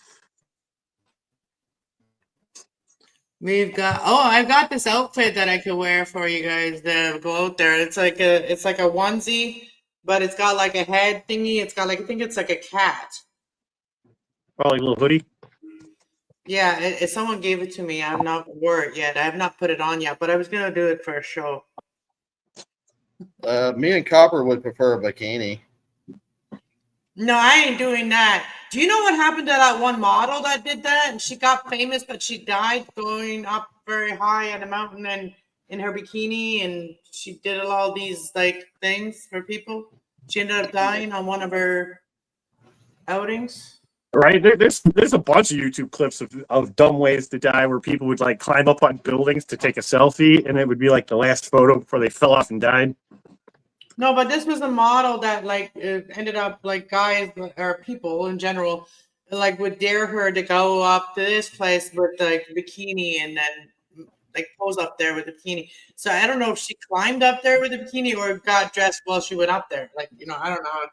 We've got I've got this outfit that I could wear for you guys to go out there. It's like a onesie, but it's got like a head thingy. It's got like, I think it's like a cat. Oh, like a little hoodie? Yeah, someone gave it to me. I have not wore it yet. I have not put it on yet, but I was gonna do it for a show. Me and Copper would prefer a bikini. No, I ain't doing that. Do you know what happened to that one model that did that? And she got famous, but she died going up very high on a mountain and in her bikini, and she did all these like things for people. She ended up dying on one of her outings. Right? There's a bunch of YouTube clips of dumb ways to die where people would like climb up on buildings to take a selfie, and it would be like the last photo before they fell off and died. No, but this was a model that like ended up like guys or people in general like would dare her to go up to this place with like bikini and then like pose up there with a bikini. So I don't know if she climbed up there with a bikini or got dressed while she went up there. Like, you know, I don't know.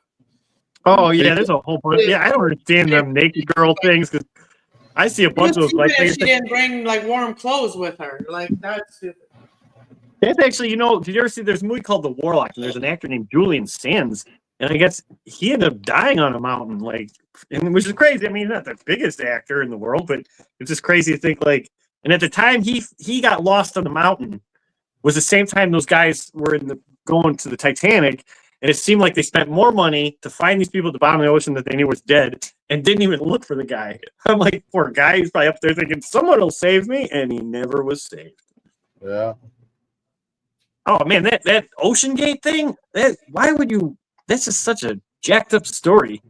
Oh yeah, there's a whole bunch. Yeah, I don't understand them naked girl things because I see a bunch of like. She didn't bring like warm clothes with her. Like that's stupid. That's actually, you know, did you ever see? There's a movie called The Warlock, and there's an actor named Julian Sands, and I guess he ended up dying on a mountain, like, and which is crazy. I mean, he's not the biggest actor in the world, but it's just crazy to think like. And at the time he got lost on the mountain, was the same time those guys were going to the Titanic, and it seemed like they spent more money to find these people at the bottom of the ocean that they knew was dead, and didn't even look for the guy. I'm like, poor guy, he's probably up there thinking someone will save me, and he never was saved. Yeah. Oh man, that Ocean Gate thing, why would you, that's just such a jacked up story.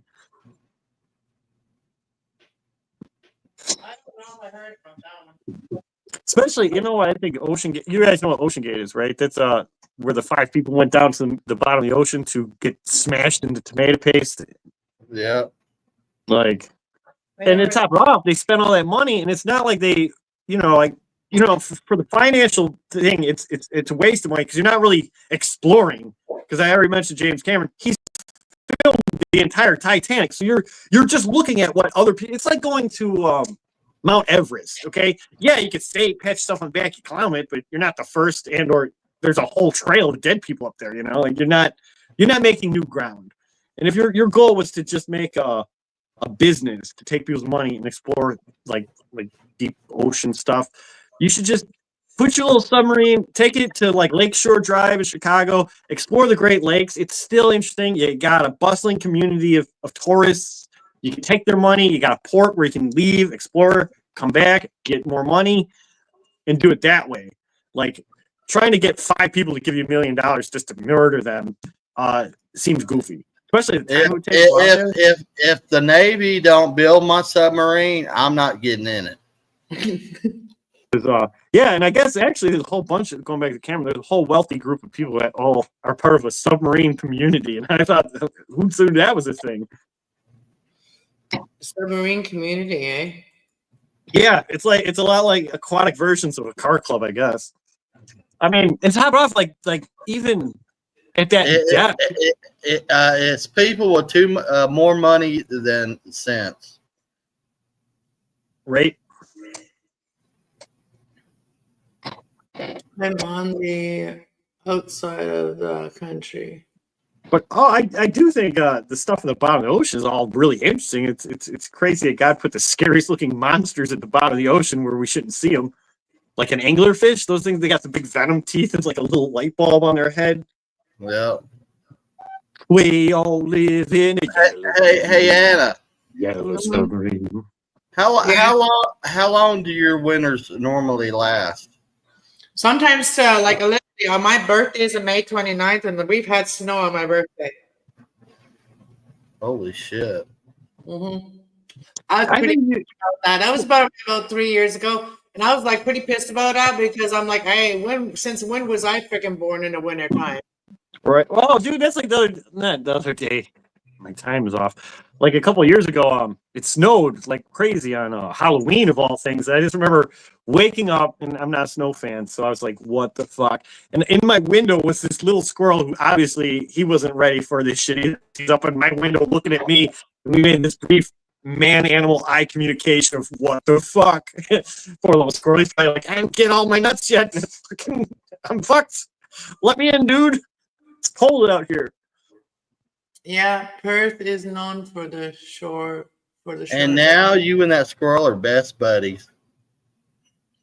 I don't know. I heard from that one. Especially, you know what, I think Ocean Gate, you guys know what Ocean Gate is, right? That's where the 5 people went down to the bottom of the ocean to get smashed into tomato paste. Yeah. Like, and to top it off, they spent all that money, and it's not like they, you know, like, you know, for the financial thing, it's a waste of money because you're not really exploring. Because I already mentioned James Cameron, he's filmed the entire Titanic, so you're just looking at what other people. It's like going to Mount Everest. Okay, yeah, you could stay, patch stuff on the back, you climb it, but you're not the first, or there's a whole trail of dead people up there. You know, like you're not making new ground. And if your goal was to just make a business to take people's money and explore like deep ocean stuff, you should just put your little submarine, take it to like Lakeshore Drive in Chicago, explore the Great Lakes. It's still interesting. You got a bustling community of tourists. You can take their money. You got a port where you can leave, explore, come back, get more money, and do it that way. Like trying to get 5 people to give you $1 million just to murder them seems goofy. Especially if the Navy don't build my submarine, I'm not getting in it. Yeah, and I guess actually there's a whole bunch of, going back to Cameron, there's a whole wealthy group of people that all are part of a submarine community, and I thought, who knew that was a thing? Submarine community, eh? Yeah, it's a lot like aquatic versions of a car club, I guess. I mean, it's top off like even at that depth. It's people with more money than sense. Right. I'm on the outside of the country. But I do think the stuff at the bottom of the ocean is all really interesting. It's crazy that God put the scariest looking monsters at the bottom of the ocean where we shouldn't see them, like an anglerfish. Those things, they got the big venom teeth. It's like a little light bulb on their head. Yeah. We all live in a hey Anna. Yellow submarine. How long do your winters normally last? Sometimes, like literally on my birthday is on May 29th, and we've had snow on my birthday. Holy shit! Mm-hmm. I was pretty pissed about that. That was about 3 years ago, and I was like pretty pissed about that because I'm like, hey, since when was I freaking born in the winter time? Right. Well, dude, that's like the other day. My time is off. Like a couple of years ago, it snowed like crazy on Halloween of all things. I just remember waking up, and I'm not a snow fan, so I was like, "What the fuck?" And in my window was this little squirrel who obviously he wasn't ready for this shit. He's up in my window looking at me, and we made this brief man-animal eye communication of what the fuck. Poor little squirrel. He's probably like, "I didn't get all my nuts yet. I'm fucked. Let me in, dude. It's cold out here." Yeah, Perth is known for the shore. And now you and that squirrel are best buddies.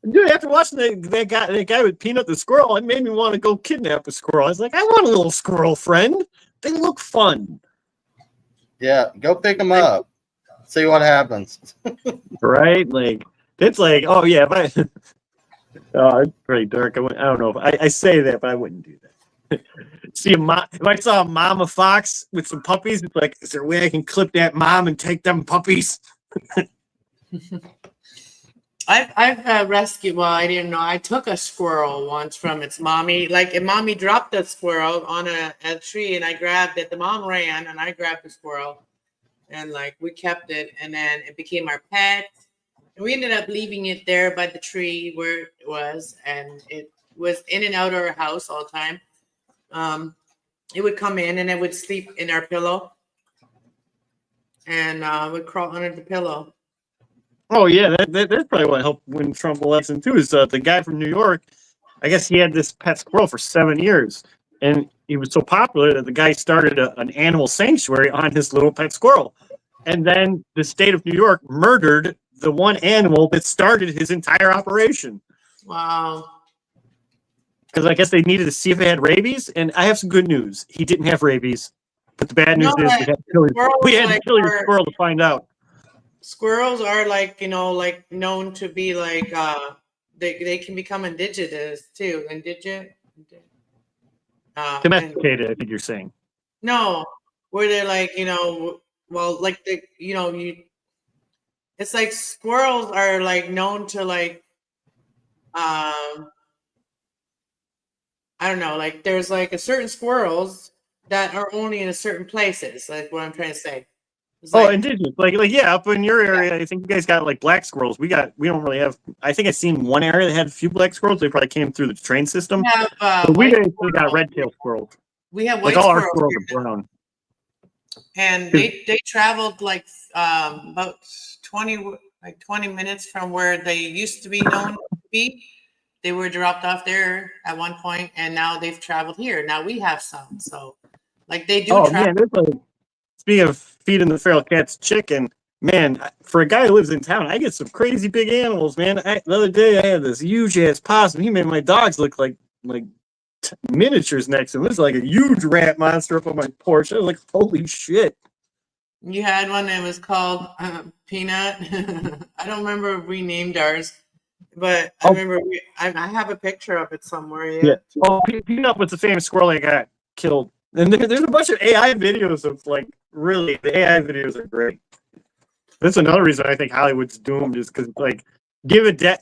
Dude, after watching that guy with Peanut the squirrel, it made me want to go kidnap a squirrel. I was like, I want a little squirrel friend. They look fun. Yeah, go pick them up. See what happens. Right? Like, it's like, oh yeah, it's pretty dark. I don't know. I say that, but I wouldn't do that. See if I saw a mama fox with some puppies, it's like, is there a way I can clip that mom and take them puppies? I've rescued. Well, I didn't know. I took a squirrel once from its mommy. Like, and mommy dropped the squirrel on a tree, and I grabbed it. The mom ran, and I grabbed the squirrel, and like we kept it, and then it became our pet. And we ended up leaving it there by the tree where it was, and it was in and out of our house all the time. It would come in, and it would sleep in our pillow, and would crawl under the pillow. Oh yeah, that's probably what helped win Trump election too. Is the guy from New York? I guess he had this pet squirrel for 7 years, and he was so popular that the guy started an animal sanctuary on his little pet squirrel. And then the state of New York murdered the one animal that started his entire operation. Wow. Because I guess they needed to see if it had rabies. And I have some good news. He didn't have rabies. But the bad news is we had to kill your squirrel to find out. Squirrels are like, like known to be like, they can become indigenous too. Domesticated, I think you're saying. No, where they're like, well, like it's like squirrels are like known to like, I don't know, like there's like a certain squirrels that are only in a certain places, like what I'm trying to say. It's like, indigenous, like yeah, up in your area, I think you guys got like black squirrels. We don't really have. I think I've seen one area that had a few black squirrels. They probably came through the train system. We basically got red-tailed squirrels. We have white squirrels. All our squirrels are brown. And they traveled like about 20 minutes from where they used to be known to be. They were dropped off there at one point, and now they've traveled here. Now we have some, so like they do. Speaking of feeding the feral cats chicken, man, for a guy who lives in town, I get some crazy big animals, man. The other day I had this huge ass possum. He made my dogs look like miniatures next to him. It was like a huge rat monster up on my porch. I was like, holy shit. You had one that was called Peanut. I don't remember if we named ours, but I remember I have a picture of it somewhere. Yeah. Oh, Peanut was the famous squirrel that got killed. And there's a bunch of AI videos of the AI videos are great. That's another reason I think Hollywood's doomed is because give a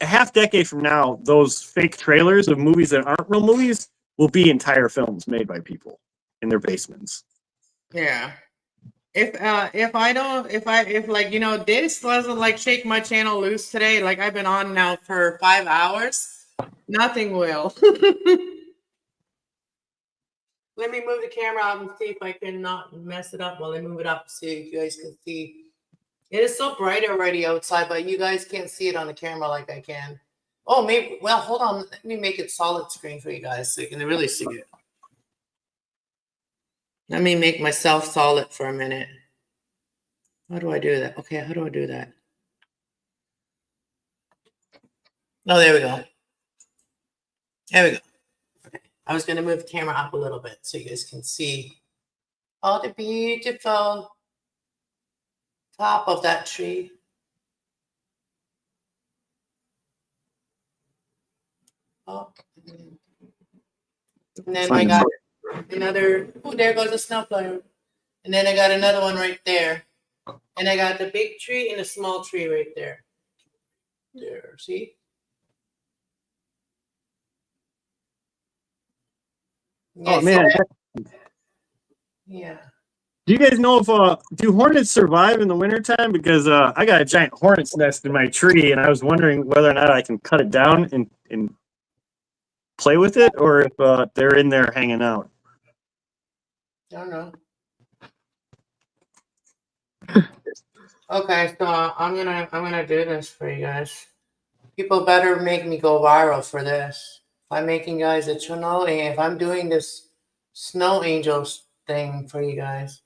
half decade from now, those fake trailers of movies that aren't real movies will be entire films made by people in their basements. Yeah. If this doesn't shake my channel loose today, like I've been on now for 5 hours, nothing will. Let me move the camera out and see if I can not mess it up while I move it up so you guys can see. It is so bright already outside, but you guys can't see it on the camera like I can. Oh, maybe. Well, hold on. Let me make it solid screen for you guys so you can really see it. Let me make myself solid for a minute. How do I do that? Okay, how do I do that? Oh, there we go. There we go. Okay. I was going to move the camera up a little bit so you guys can see all the beautiful top of that tree. Oh. And then I got another, oh, there goes a snowflake. And then I got another one right there. And I got the big tree and a small tree right there. There, see? Oh, man. Yeah. Do you guys know if do hornets survive in the wintertime? Because I got a giant hornet's nest in my tree, and I was wondering whether or not I can cut it down and play with it, or if they're in there hanging out. I don't know. Okay, so I'm gonna do this for you guys. People better make me go viral for this. If I'm making guys a channel, and if I'm doing this snow angels thing for you guys,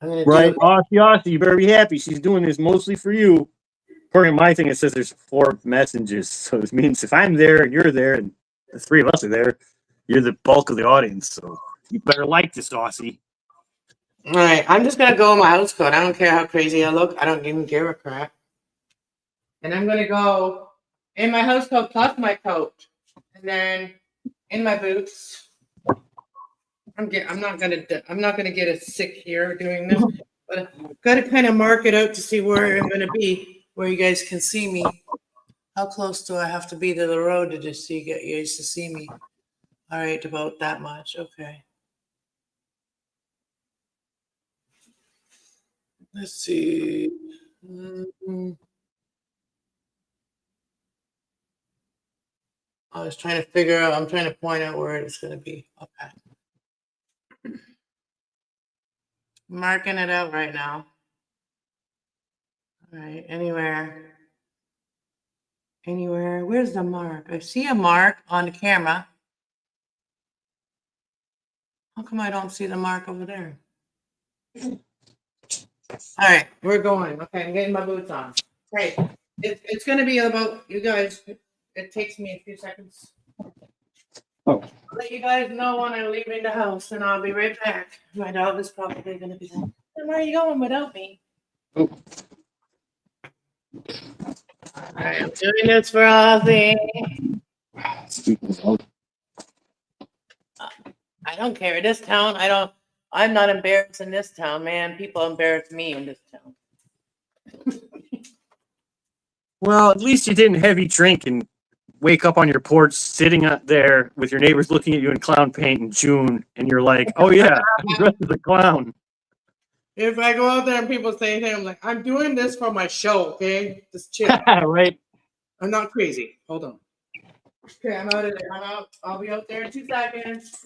I'm gonna do it. Aussie, you better be happy. She's doing this mostly for you. According to my thing, it says there's 4 messages, so it means if I'm there and you're there, and the 3 of us are there, you're the bulk of the audience. So you better like this, Aussie. All right, I'm just gonna go in my house coat. I don't care how crazy I look. I don't even give a crap. And I'm gonna go in my house coat plus my coat, and then in my boots. I'm not gonna get it sick here doing this, But got to kind of mark it out to see where I'm going to be, where you guys can see me. How close do I have to be to the road to just get you guys to see me? All right, about that much. Okay. Let's see. I was trying to figure out, I'm trying to point out where it's going to be. Okay. Marking it out right now. All right, anywhere. Where's the mark? I see a mark on the camera. How come I don't see the mark over there? All right, we're going. Okay, I'm getting my boots on. Great. It's going to be about, you guys, it takes me a few seconds. Oh. I'll let you guys know when I'm leaving the house, and I'll be right back. My dog is probably going to be like, where are you going without me? Oh. All right, I'm doing this for Ozzy. I don't care. This town, I'm not embarrassed in this town, man. People embarrass me in this town. Well, at least you didn't heavy drink and wake up on your porch sitting out there with your neighbors looking at you in clown paint in June, and you're like, oh yeah, I'm dressed as a clown. If I go out there and people say anything, I'm like, I'm doing this for my show, okay? Just chill. Right? I'm not crazy. Hold on. Okay, I'm out of there. I'm out. I'll be out there in 2 seconds.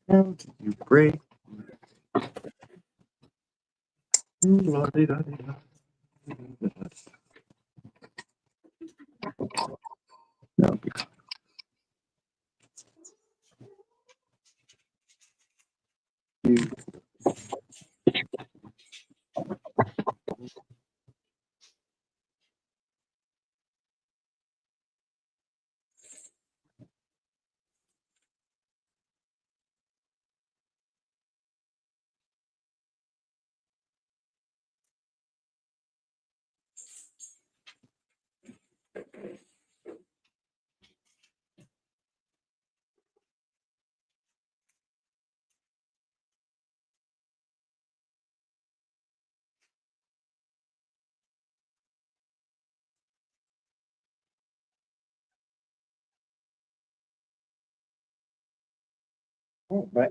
How did you break? No. Right.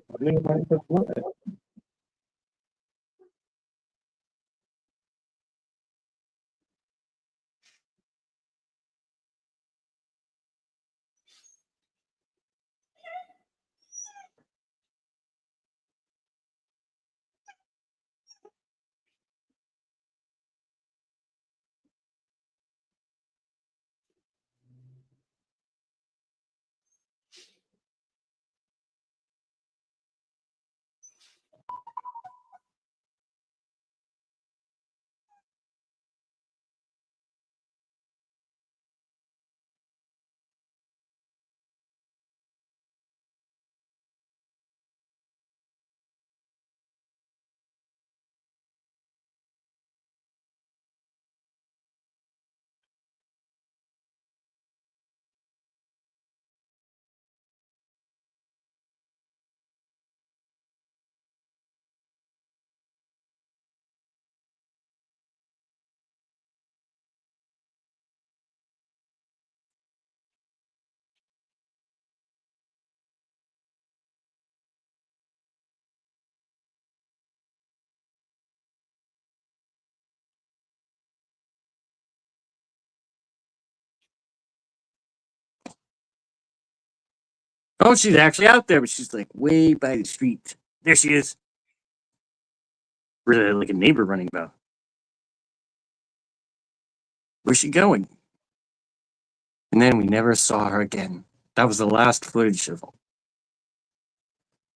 Oh, she's actually out there, but she's like way by the street. There she is. Really like a neighbor running about. Where's she going? And then we never saw her again. That was the last footage of.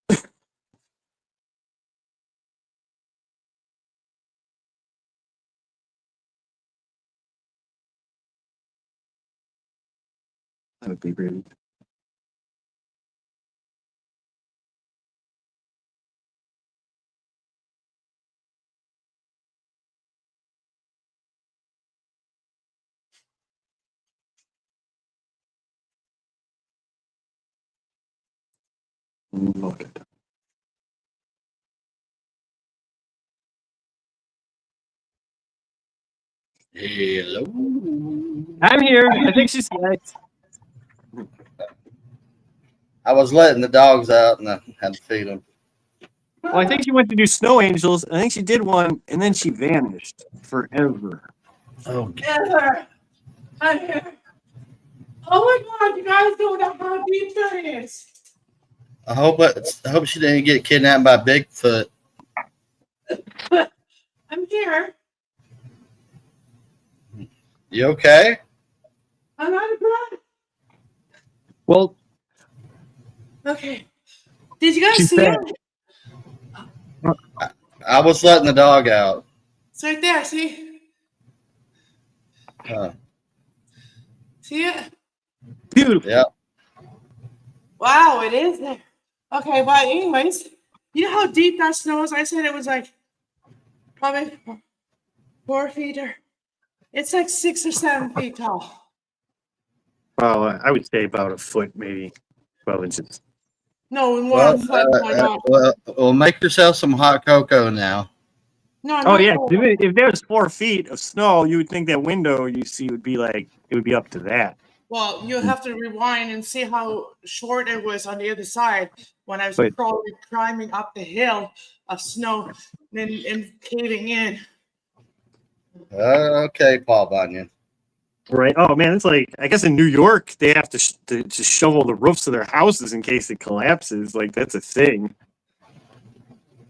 That would be rude. Loaded. Hello. I'm here. I think she's next. I was letting the dogs out and I had to feed them. Well, I think she went to do snow angels. I think she did one, and then she vanished forever. Oh, Heather, I'm here. Oh my God, you guys don't know how deep that is. I hope she didn't get kidnapped by Bigfoot. I'm here. You okay? I'm out of breath. Well, Okay. Did you guys she's see back. it? I was letting the dog out. It's right there. See? See it? Beautiful. Yeah. Wow, it is there. Okay, but anyways, you know how deep that snow is? I said it was like probably 4 feet or it's like 6 or 7 feet tall. Well, I would say about a foot, maybe 12 inches. No, more than my God. Well, make yourself some hot cocoa now. No, Oh not yeah, cold. if there's 4 feet of snow, you would think that window you see would be like it would be up to that. Well, you have to rewind and see how short it was on the other side when I was But- climbing up the hill of snow and caving in. Okay, Paul Bunyan. Right. Oh man, it's like I guess in New York they have to shovel the roofs of their houses in case it collapses. Like that's a thing.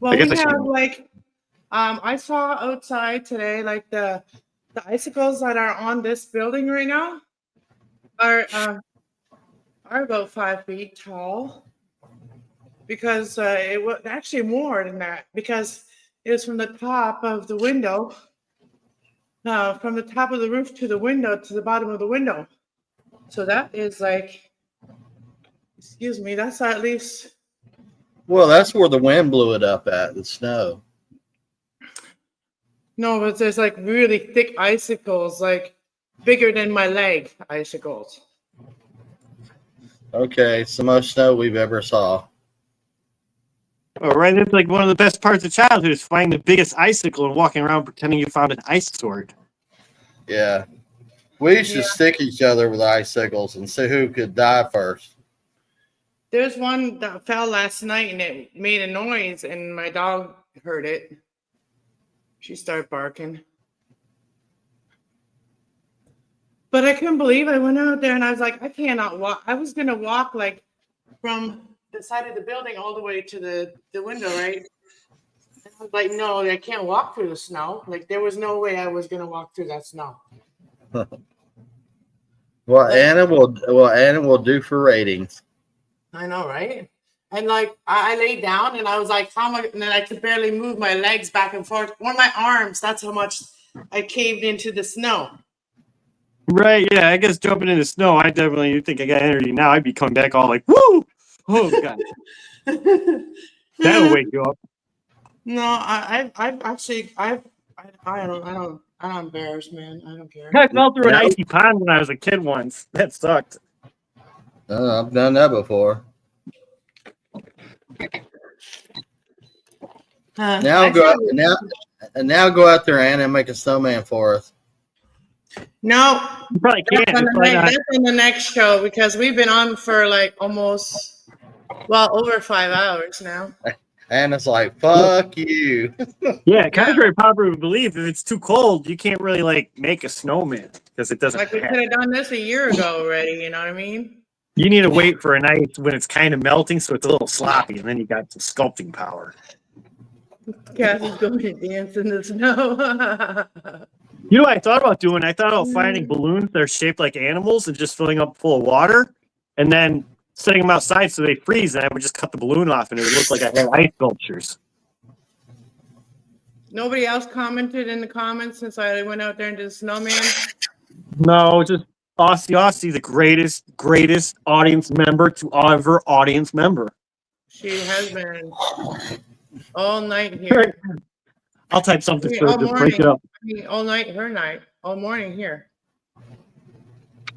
Well, I guess we I should- have like I saw outside today like the icicles that are on this building right now are about 5 feet tall because it was actually more than that because it was from the top of the window, from the top of the roof to the window to the bottom of the window. So that is like, excuse me, that's at least. Well, that's where the wind blew it up at, the snow. No, but there's like really thick icicles, like bigger than my leg icicles. Okay, it's the most snow we've ever saw. Oh, right. It's like one of the best parts of childhood is finding the biggest icicle and walking around pretending you found an ice sword. Yeah. We used to stick each other with icicles and see who could die first. There's one that fell last night and it made a noise and my dog heard it. She started barking. But I couldn't believe I went out there and I was like, I cannot walk. I was going to walk like from the side of the building all the way to the window, right? And I was like, no, I can't walk through the snow. Like there was no way I was going to walk through that snow. Well, Anna will do for ratings. I know, right? And like I laid down and I was like, how much? And then I could barely move my legs back and forth or my arms. That's how much I caved into the snow. Right. Yeah. I guess jumping in the snow, I definitely you think I got energy now. I'd be coming back all like, woo! Oh god, that'll wake you up. No, I've actually I don't embarrass, man. I don't care. I fell through an icy pond when I was a kid once. That sucked. I've done that before. Now go out there, Anna, and make a snowman for us. No, You probably can't. that's It's on the next show because we've been on for like almost, well, over 5 hours now. Anna's like, fuck you. yeah, contrary to popular belief, if it's too cold, you can't really like make a snowman because it doesn't. Like we could have done this a year ago already. You know what I mean? You need to wait for a night when it's kind of melting, so it's a little sloppy, and then you got some sculpting power. Cassie's going to dance in the snow. You know what I thought about doing? I thought about finding balloons that are shaped like animals and just filling up full of water, and then setting them outside so they freeze, and I would just cut the balloon off, and it would look like I had ice sculptures. Nobody else commented in the comments since I went out there and did the snowman. No, just Aussie, the greatest audience member to ever audience member. She has been all night here. I'll type something I mean, so all just break it morning. up. I mean, all night, her night, all morning here.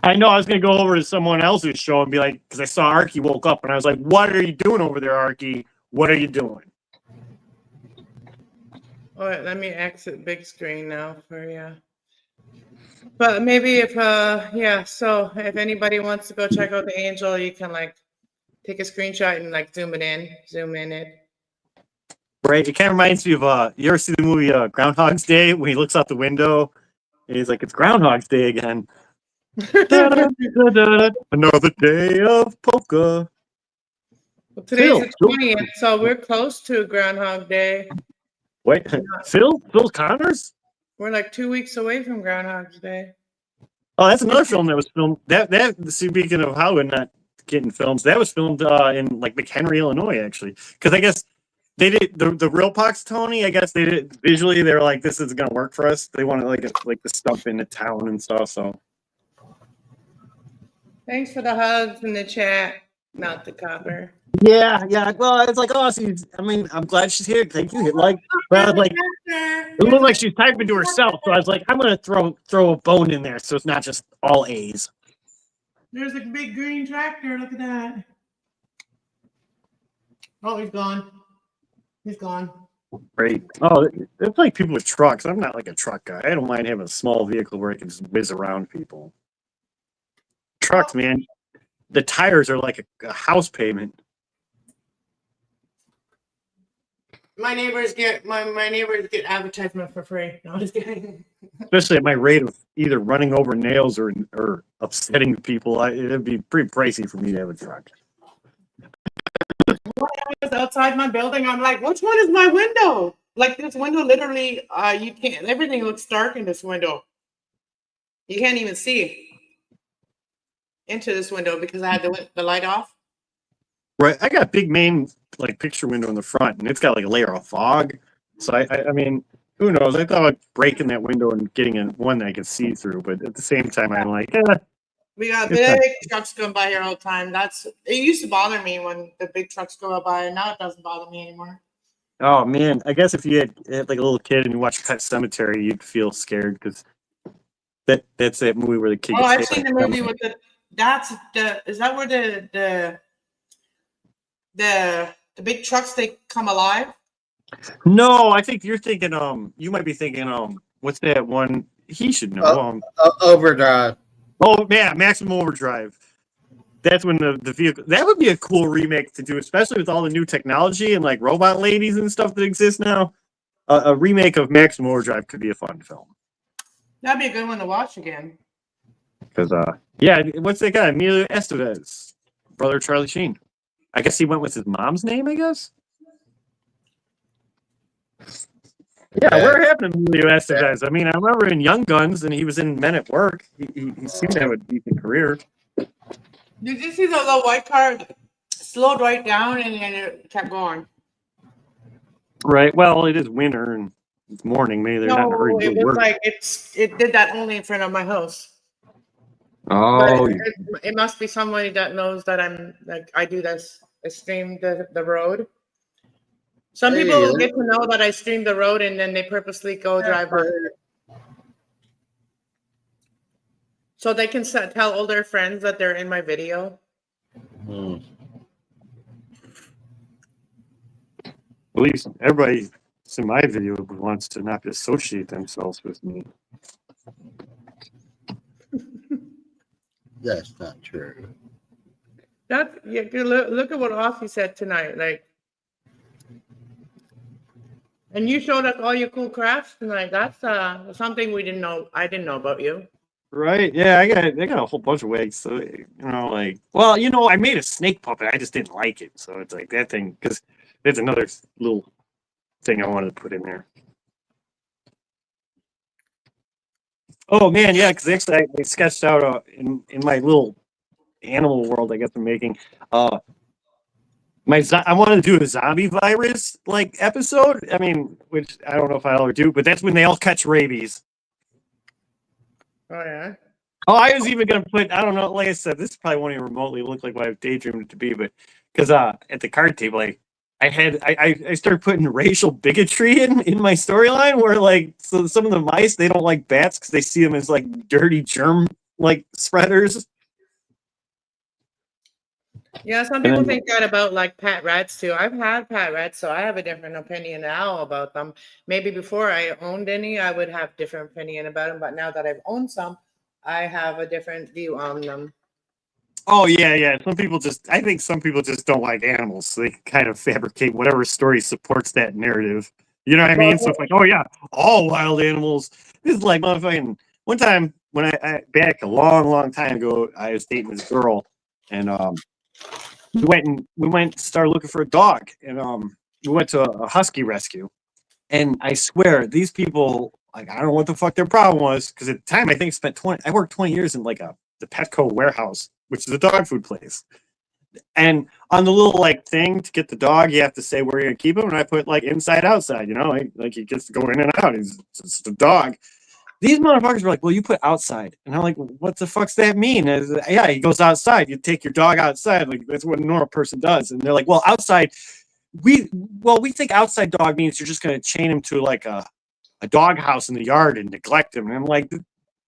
I know I was going to go over to someone else's show and be like, because I saw Arky woke up and I was like, what are you doing over there, Arky? What are you doing? All right, let me exit big screen now for you. But maybe if, yeah, so if anybody wants to go check out the Angel, you can like take a screenshot and like zoom in it. Right? It kind of reminds me of, you ever see the movie Groundhog's Day when he looks out the window and he's like, it's Groundhog's Day again. Another day of polka. Well, today's the 20th, so we're close to Groundhog Day. Wait, Phil Connors? We're like 2 weeks away from Groundhog's Day. Oh, that's another film that was filmed. That speaking of Hollywood not getting films, that was filmed in like McHenry, Illinois, actually. Because I guess they did the real Tony. I guess they did visually. They were like, this is gonna work for us. They wanted like the stuff in the town and stuff. So thanks for the hugs in the chat, not the copper. Yeah. Well, it's like, oh, I mean, I'm glad she's here. Thank you. Hit like, but I was like, it looked like she's typing to herself. So I was like, I'm gonna throw a bone in there, so it's not just all A's. There's a big green tractor. Look at that. Oh, he's gone. He's gone. Great. Oh, it's like people with trucks. I'm not like a truck guy. I don't mind having a small vehicle where I can just whiz around people. Trucks, man. The tires are like a house payment. My neighbors get advertisement for free. No, I'm just kidding. Especially at my rate of either running over nails or upsetting people, it'd be pretty pricey for me to have a truck. When I was outside my building, I'm like, which one is my window? Like this window, literally, you can't. Everything looks dark in this window. You can't even see into this window because I had the light off. Right, I got a big main like picture window in the front, and it's got like a layer of fog. So I mean, who knows? I thought about breaking that window and getting one that I could see through, but at the same time, I'm like, we got big trucks going by here all the time. It used to bother me when the big trucks go by, and now it doesn't bother me anymore. Oh man, I guess if you had like a little kid and you watched Pet Cemetery, you'd feel scared because that's that movie where the kid. Oh, I've seen the movie with the. Is that where the big trucks they come alive? No, I think you're thinking you might be thinking what's that one? He should know. Overdrive. Oh yeah, Maximum Overdrive. That's when the vehicle, that would be a cool remake to do, especially with all the new technology and like robot ladies and stuff that exist now. A remake of Maximum Overdrive could be a fun film. That'd be a good one to watch again. Because yeah, what's that guy? Emilio Estevez, brother Charlie Sheen. I guess he went with his mom's name, I guess. Yeah, where happened to Emilio Estevez? I mean, I remember in Young Guns, and he was in Men at Work. He seemed to have a decent career. Did you see the little white car slowed right down and then it kept going? Right. Well, it is winter and it's morning. Maybe they're not in a hurry to it was work. like it did that only in front of my house. Oh, it must be somebody that knows that I'm like I do this. I stream the road. Some people get to know that I stream the road and then they purposely go drive by. So they can tell all their friends that they're in my video. At least everybody in my video wants to not associate themselves with me. That's not true. Look at what Offie said tonight. Like, and you showed us all your cool crafts tonight. That's something we didn't know. I didn't know about you. Right? Yeah, I got a whole bunch of ways. So I made a snake puppet. I just didn't like it. So it's like that thing because there's another little thing I wanted to put in there. Oh man, yeah, because actually I sketched out in my little animal world I guess I'm making. I wanted to do a zombie virus like episode. I mean, which I don't know if I'll ever do, but that's when they all catch rabies. Oh yeah. Oh, I was even gonna put. I don't know. Like I said, this probably won't even remotely look like what I've daydreamed it to be, but because at the card table, I started putting racial bigotry in my storyline where like so some of the mice they don't like bats because they see them as like dirty germ like spreaders. Yeah, some people think that about like pet rats too. I've had pet rats, so I have a different opinion now about them. Maybe before I owned any, I would have different opinion about them, but now that I've owned some, I have a different view on them. Oh yeah. I think some people just don't like animals, so they kind of fabricate whatever story supports that narrative. You know what I mean? So it's like, oh yeah, all wild animals. This is like motherfucking. One time when I back a long time ago, I was dating this girl, and we went to start looking for a dog, and we went to a husky rescue, and I swear these people, like, I don't know what the fuck their problem was, because at the time I worked 20 years in like the Petco warehouse, which is a dog food place. And on the little like thing to get the dog, you have to say where you're gonna keep him, and I put like inside outside, like he gets to go in and out. He's just a dog. These motherfuckers were like, well, you put outside. And I'm like, what the fuck's that mean? Yeah, he goes outside. You take your dog outside. Like, that's what a normal person does. And they're like, well, outside, we think outside dog means you're just going to chain him to like a dog house in the yard and neglect him. And I'm like,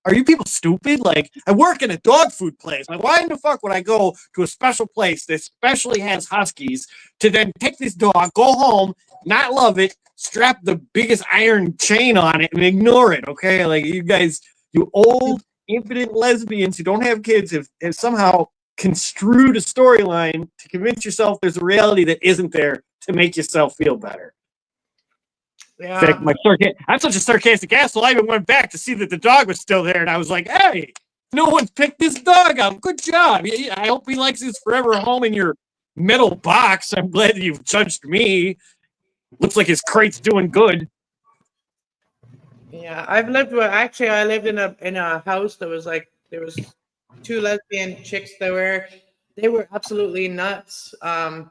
are you people stupid? Like, I work in a dog food place. Like, why in the fuck would I go to a special place that specially has huskies to then take this dog, go home, not love it, strap the biggest iron chain on it, and ignore it? Okay, like, you guys, you old impotent lesbians who don't have kids have somehow construed a storyline to convince yourself there's a reality that isn't there to make yourself feel better. Yeah. In fact, I'm such a sarcastic asshole. I even went back to see that the dog was still there, and I was like, "Hey, no one's picked this dog up. Good job. I hope he likes his forever home in your metal box. I'm glad that you've judged me. Looks like his crate's doing good." Yeah, I lived in a house that was like there was two lesbian chicks that they were absolutely nuts. I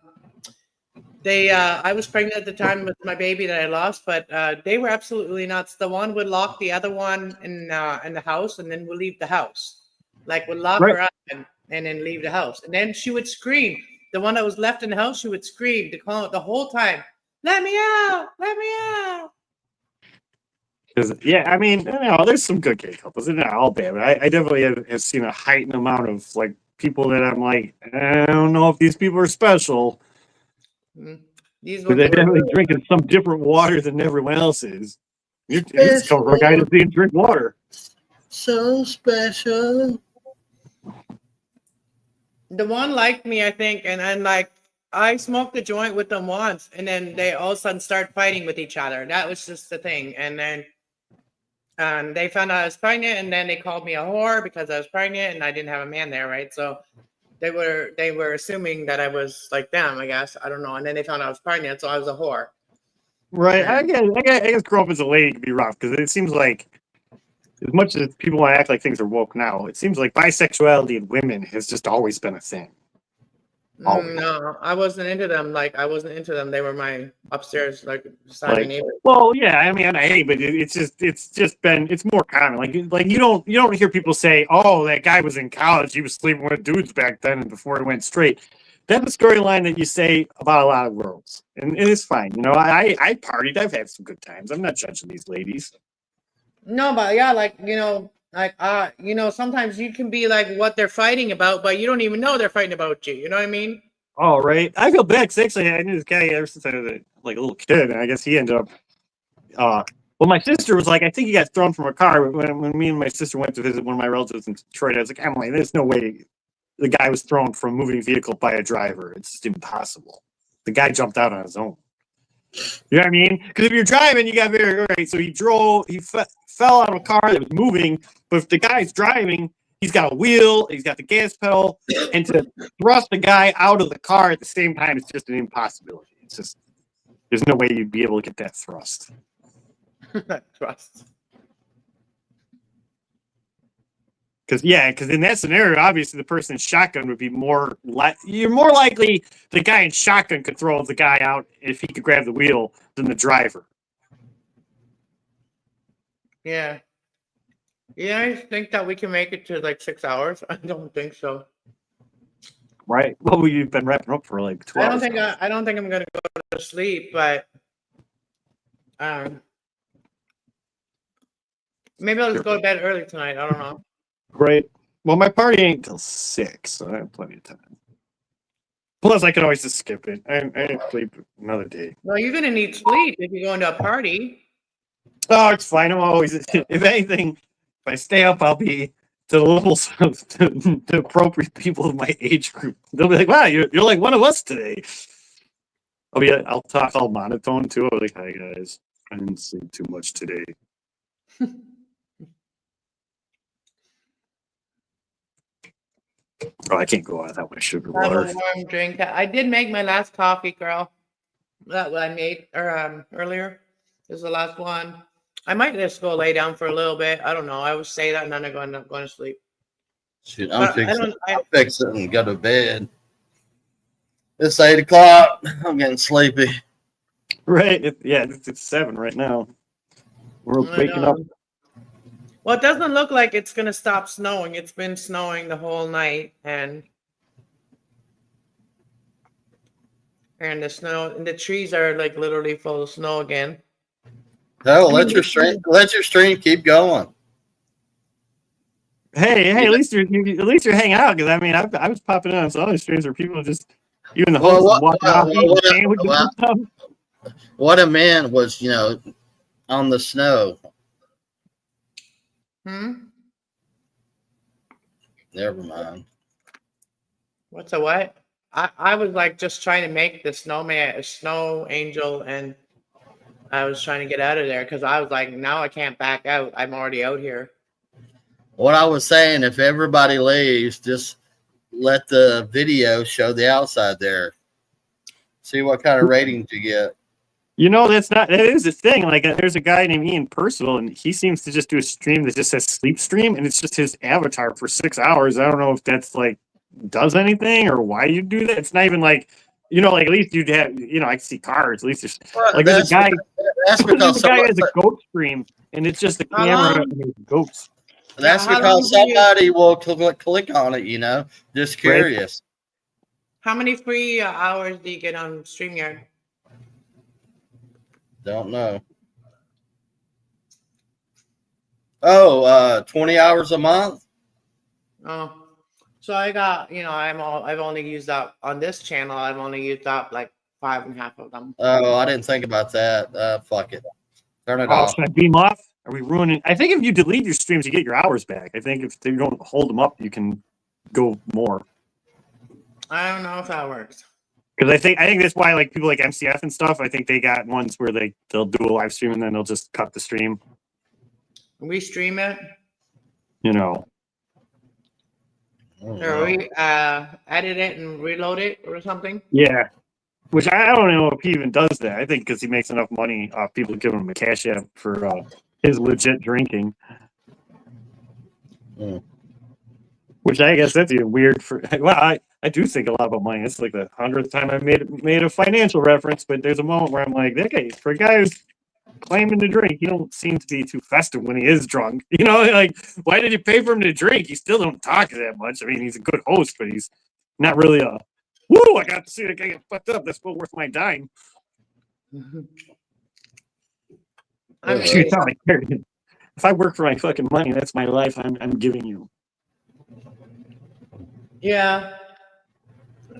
was pregnant at the time with my baby that I lost, but they were absolutely nuts. The one would lock the other one in the house, and then would leave the house. Like, would lock her up and then leave the house, and then she would scream. The one that was left in the house, she would scream the whole time, "Let me out! Let me out!" Yeah, I mean, there's some good gay couples. They're not all bad, but I definitely have seen a heightened amount of like people that I'm like, I don't know if these people are special. They're definitely drinking some different water than everyone else is. It's a guy that didn't drink water. So special. The one liked me, I think, and then like I smoked a joint with them once, and then they all of a sudden start fighting with each other. That was just the thing. And then they found out I was pregnant, and then they called me a whore because I was pregnant and I didn't have a man there, right? So they were assuming that I was like them, I guess. I don't know. And then they found out I was pregnant, so I was a whore. Right. I guess growing up as a lady can be rough because it seems like, as much as people want to act like things are woke now, it seems like bisexuality in women has just always been a thing. No, I wasn't into them. Like, I wasn't into them. They were my upstairs, like, beside my neighbor. Well, yeah, I mean, but it's more common. Like you don't hear people say, "Oh, that guy was in college. He was sleeping with dudes back then, and before he went straight." That's a storyline that you say about a lot of girls, and it's fine. I partied. I've had some good times. I'm not judging these ladies. No, but yeah, sometimes you can be like what they're fighting about, but you don't even know they're fighting about you. You know what I mean? Oh, right. I feel bad because actually I knew this guy ever since I was a little kid, and I guess he ended up. Well, my sister was like, I think he got thrown from a car. When me and my sister went to visit one of my relatives in Detroit, I was like, Emily, there's no way the guy was thrown from a moving vehicle by a driver. It's just impossible. The guy jumped out on his own. You know what I mean? Because if you're driving, you got all right. So he fell out of a car that was moving, but if the guy's driving, he's got a wheel, he's got the gas pedal, and to thrust the guy out of the car at the same time is just an impossibility. It's just, there's no way you'd be able to get that thrust. Thrust. Because in that scenario, obviously the person in shotgun would be you're more likely the guy in shotgun could throw the guy out if he could grab the wheel than the driver. Yeah. Yeah, I think that we can make it to like 6 hours. I don't think so. Right. Well, you've been wrapping up for like 12 hours. I don't think I'm gonna go to sleep, but maybe I'll just go to bed early tonight. I don't know. Great. Well, my party ain't till 6, so I have plenty of time. Plus, I could always just skip it. I sleep another day. Well, you're gonna need sleep if you're going to a party. Oh, it's fine. I'm always, if anything, if I stay up, I'll be to the levels of the appropriate people of my age group. They'll be like, "Wow, you're like one of us today." I'll talk all monotone too. I'll be like, "Hi guys, I didn't sleep too much today." Oh, I can't go without my sugar Have a water. warm drink. I did make my last coffee, girl. That what I made earlier. This is the last one. I might just go lay down for a little bit. I don't know. I would say that and then I'm going to sleep. Shoot, But I'm fixing and go to bed. It's 8 o'clock. I'm getting sleepy. Right? It's 7 right now. We're I waking know. up. Well, it doesn't look like it's going to stop snowing. It's been snowing the whole night, and the snow and the trees are like literally full of snow again. No, let your stream keep going. Hey, at least you're hanging out, because I mean I was popping on some other streams where people just even the hosts walking off eating sandwiches and stuff. What a man was, on the snow. Never mind. What's a what? I was like just trying to make the snowman a snow angel, and I was trying to get out of there because I was like, now I can't back out. I'm already out here. What I was saying, if everybody leaves, just let the video show the outside there. See what kind of ratings you get. That is the thing. Like, there's a guy named Ian Percival, and he seems to just do a stream that just says sleep stream, and it's just his avatar for 6 hours. I don't know if that's like does anything or why you do that. It's not even like, like at least you'd have, I can see cars. At least there's like there's a guy. That's because the guy has a goat stream, and it's just the camera and his goats. That's because somebody will click on it. Just curious. How many free hours do you get on StreamYard? Don't know. Oh, 20 hours a month. Oh, so I got, I've only used up on this channel. I've only used up like 5.5 of them. Oh, I didn't think about that. Fuck it. Turn it off. Should I beam off? Are we ruining? I think if you delete your streams, you get your hours back. I think if they don't hold them up, you can go more. I don't know if that works. Because I think that's why like people like MCF and stuff. I think they got ones where they'll do a live stream and then they'll just cut the stream. We stream it. Or we edit it and reload it or something. Yeah. Which I don't know if he even does that. I think because he makes enough money off people giving him a cash app for his legit drinking. Which I guess that's even weird for. Well, I do think a lot about money. It's like the 100th time I've made a financial reference, but there's a moment where I'm like, okay, for a guy who's claiming to drink, he don't seem to be too festive when he is drunk. Like, why did you pay for him to drink? He still don't talk that much. I mean, he's a good host, but he's not really a. Woo! I got to see the guy get fucked up. That's well worth my dime. If I work for my fucking money, that's my life. I'm giving you. Yeah.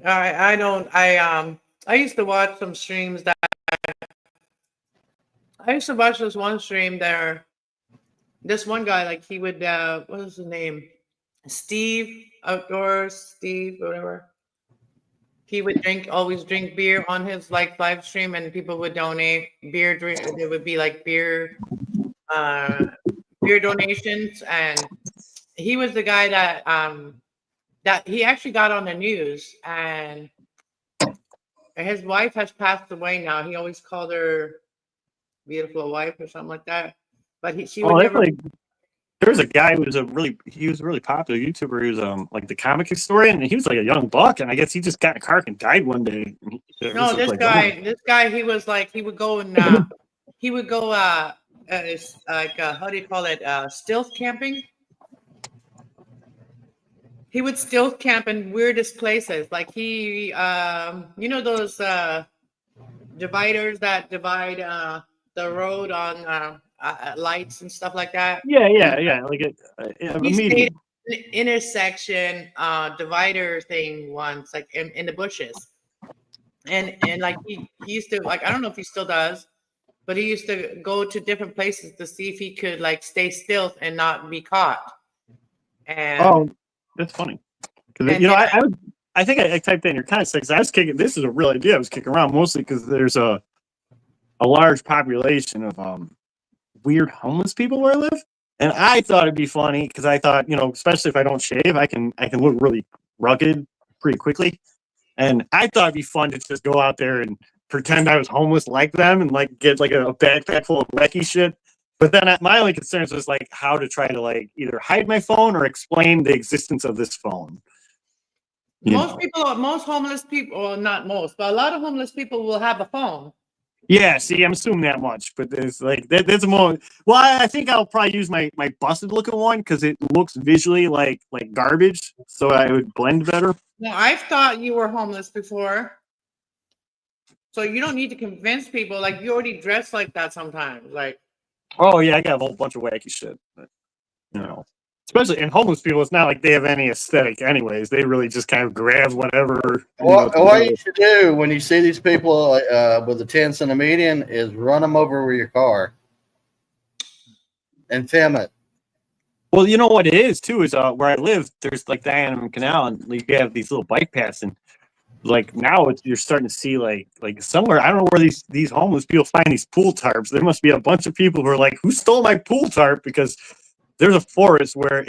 I don't. I used to watch some streams that. I used to watch this one stream there. This one guy, like he would. What was his name? Steve Outdoors. Steve, whatever. He would always drink beer on his like live stream, and people would donate beer. There would be like beer donations, and he was the guy that he actually got on the news, and his wife has passed away now. He always called her beautiful wife or something like that, but she would never. There was a guy who was a really popular YouTuber. He was like the comic historian, and he was like a young buck, and I guess he just got in a car and died one day. No, this guy, he was like, he would go and he would go like how do you call it, stealth camping. He would stealth camp in weirdest places, like he those dividers that divide the road on lights and stuff like that. Yeah. Like intersection divider thing once, like in the bushes. And like he used to, like, I don't know if he still does, but he used to go to different places to see if he could like stay still and not be caught. And that's funny. Because I think I typed in your context because I was kicking. This is a real idea. I was kicking around mostly because there's a large population of weird homeless people where I live, and I thought it'd be funny because I thought, especially if I don't shave, I can look really rugged pretty quickly, and I thought it'd be fun to just go out there and pretend I was homeless like them and like get like a backpack full of wacky shit. But then my only concerns was like how to try to like either hide my phone or explain the existence of this phone. Most homeless people, or not most, but a lot of homeless people will have a phone. Yeah, see, I'm assuming that much, but there's like there's a more. Well, I think I'll probably use my busted looking one because it looks visually like garbage, so I would blend better. No, I've thought you were homeless before, so you don't need to convince people. Like you already dress like that sometimes. Like, oh yeah, I got a whole bunch of wacky shit, but, especially in homeless people, it's not like they have any aesthetic anyways. They really just kind of grab whatever. What you should do when you see these people with the tents and the median is run them over with your car and film it. Well, you know what it is too is where I live, there's like the Diana Canal, and you have these little bike paths, and like now you're starting to see like somewhere, I don't know where these homeless people find these pool tarps. There must be a bunch of people who are like, who stole my pool tarp? Because there's a forest where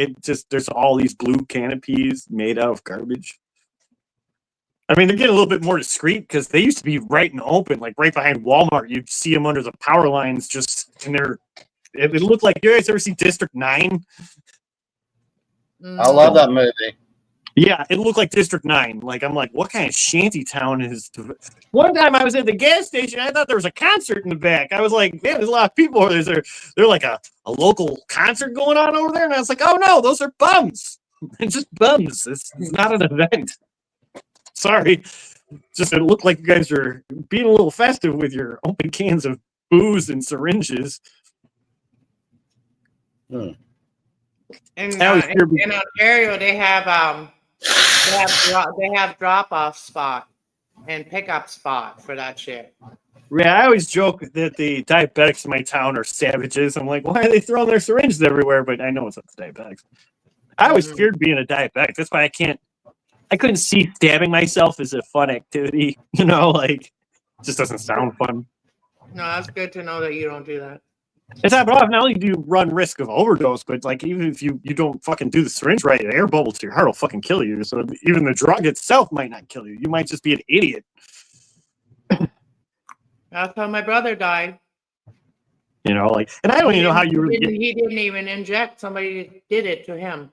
there's all these blue canopies made out of garbage. I mean, they're getting a little bit more discreet because they used to be right and open, like right behind Walmart. You'd see them under the power lines, just and it looked like, you guys ever see District 9? I love that movie. Yeah, it looked like District 9. Like, I'm like, what kind of shanty town is? One time I was at the gas station, I thought there was a concert in the back. I was like, man, there's a lot of people. They're like a local concert going on over there. And I was like, oh no, those are bums. It's just bums. It's not an event. Sorry. Just it looked like you guys are being a little festive with your open cans of booze and syringes. In Ontario, they have drop-off spot and pickup spot for that shit. Yeah, I always joke that the diabetics in my town are savages. I'm like, why are they throwing their syringes everywhere? But I know it's up to diabetics. I always feared being a diabetic. That's why I couldn't see stabbing myself as a fun activity. Like, it just doesn't sound fun. No, that's good to know that you don't do that. It's not off. Not only do you run risk of overdose, but like even if you don't fucking do the syringe right, an air bubble to your heart will fucking kill you. So even the drug itself might not kill you. You might just be an idiot. That's how my brother died. And I don't even know how you really he didn't even inject. Somebody did it to him.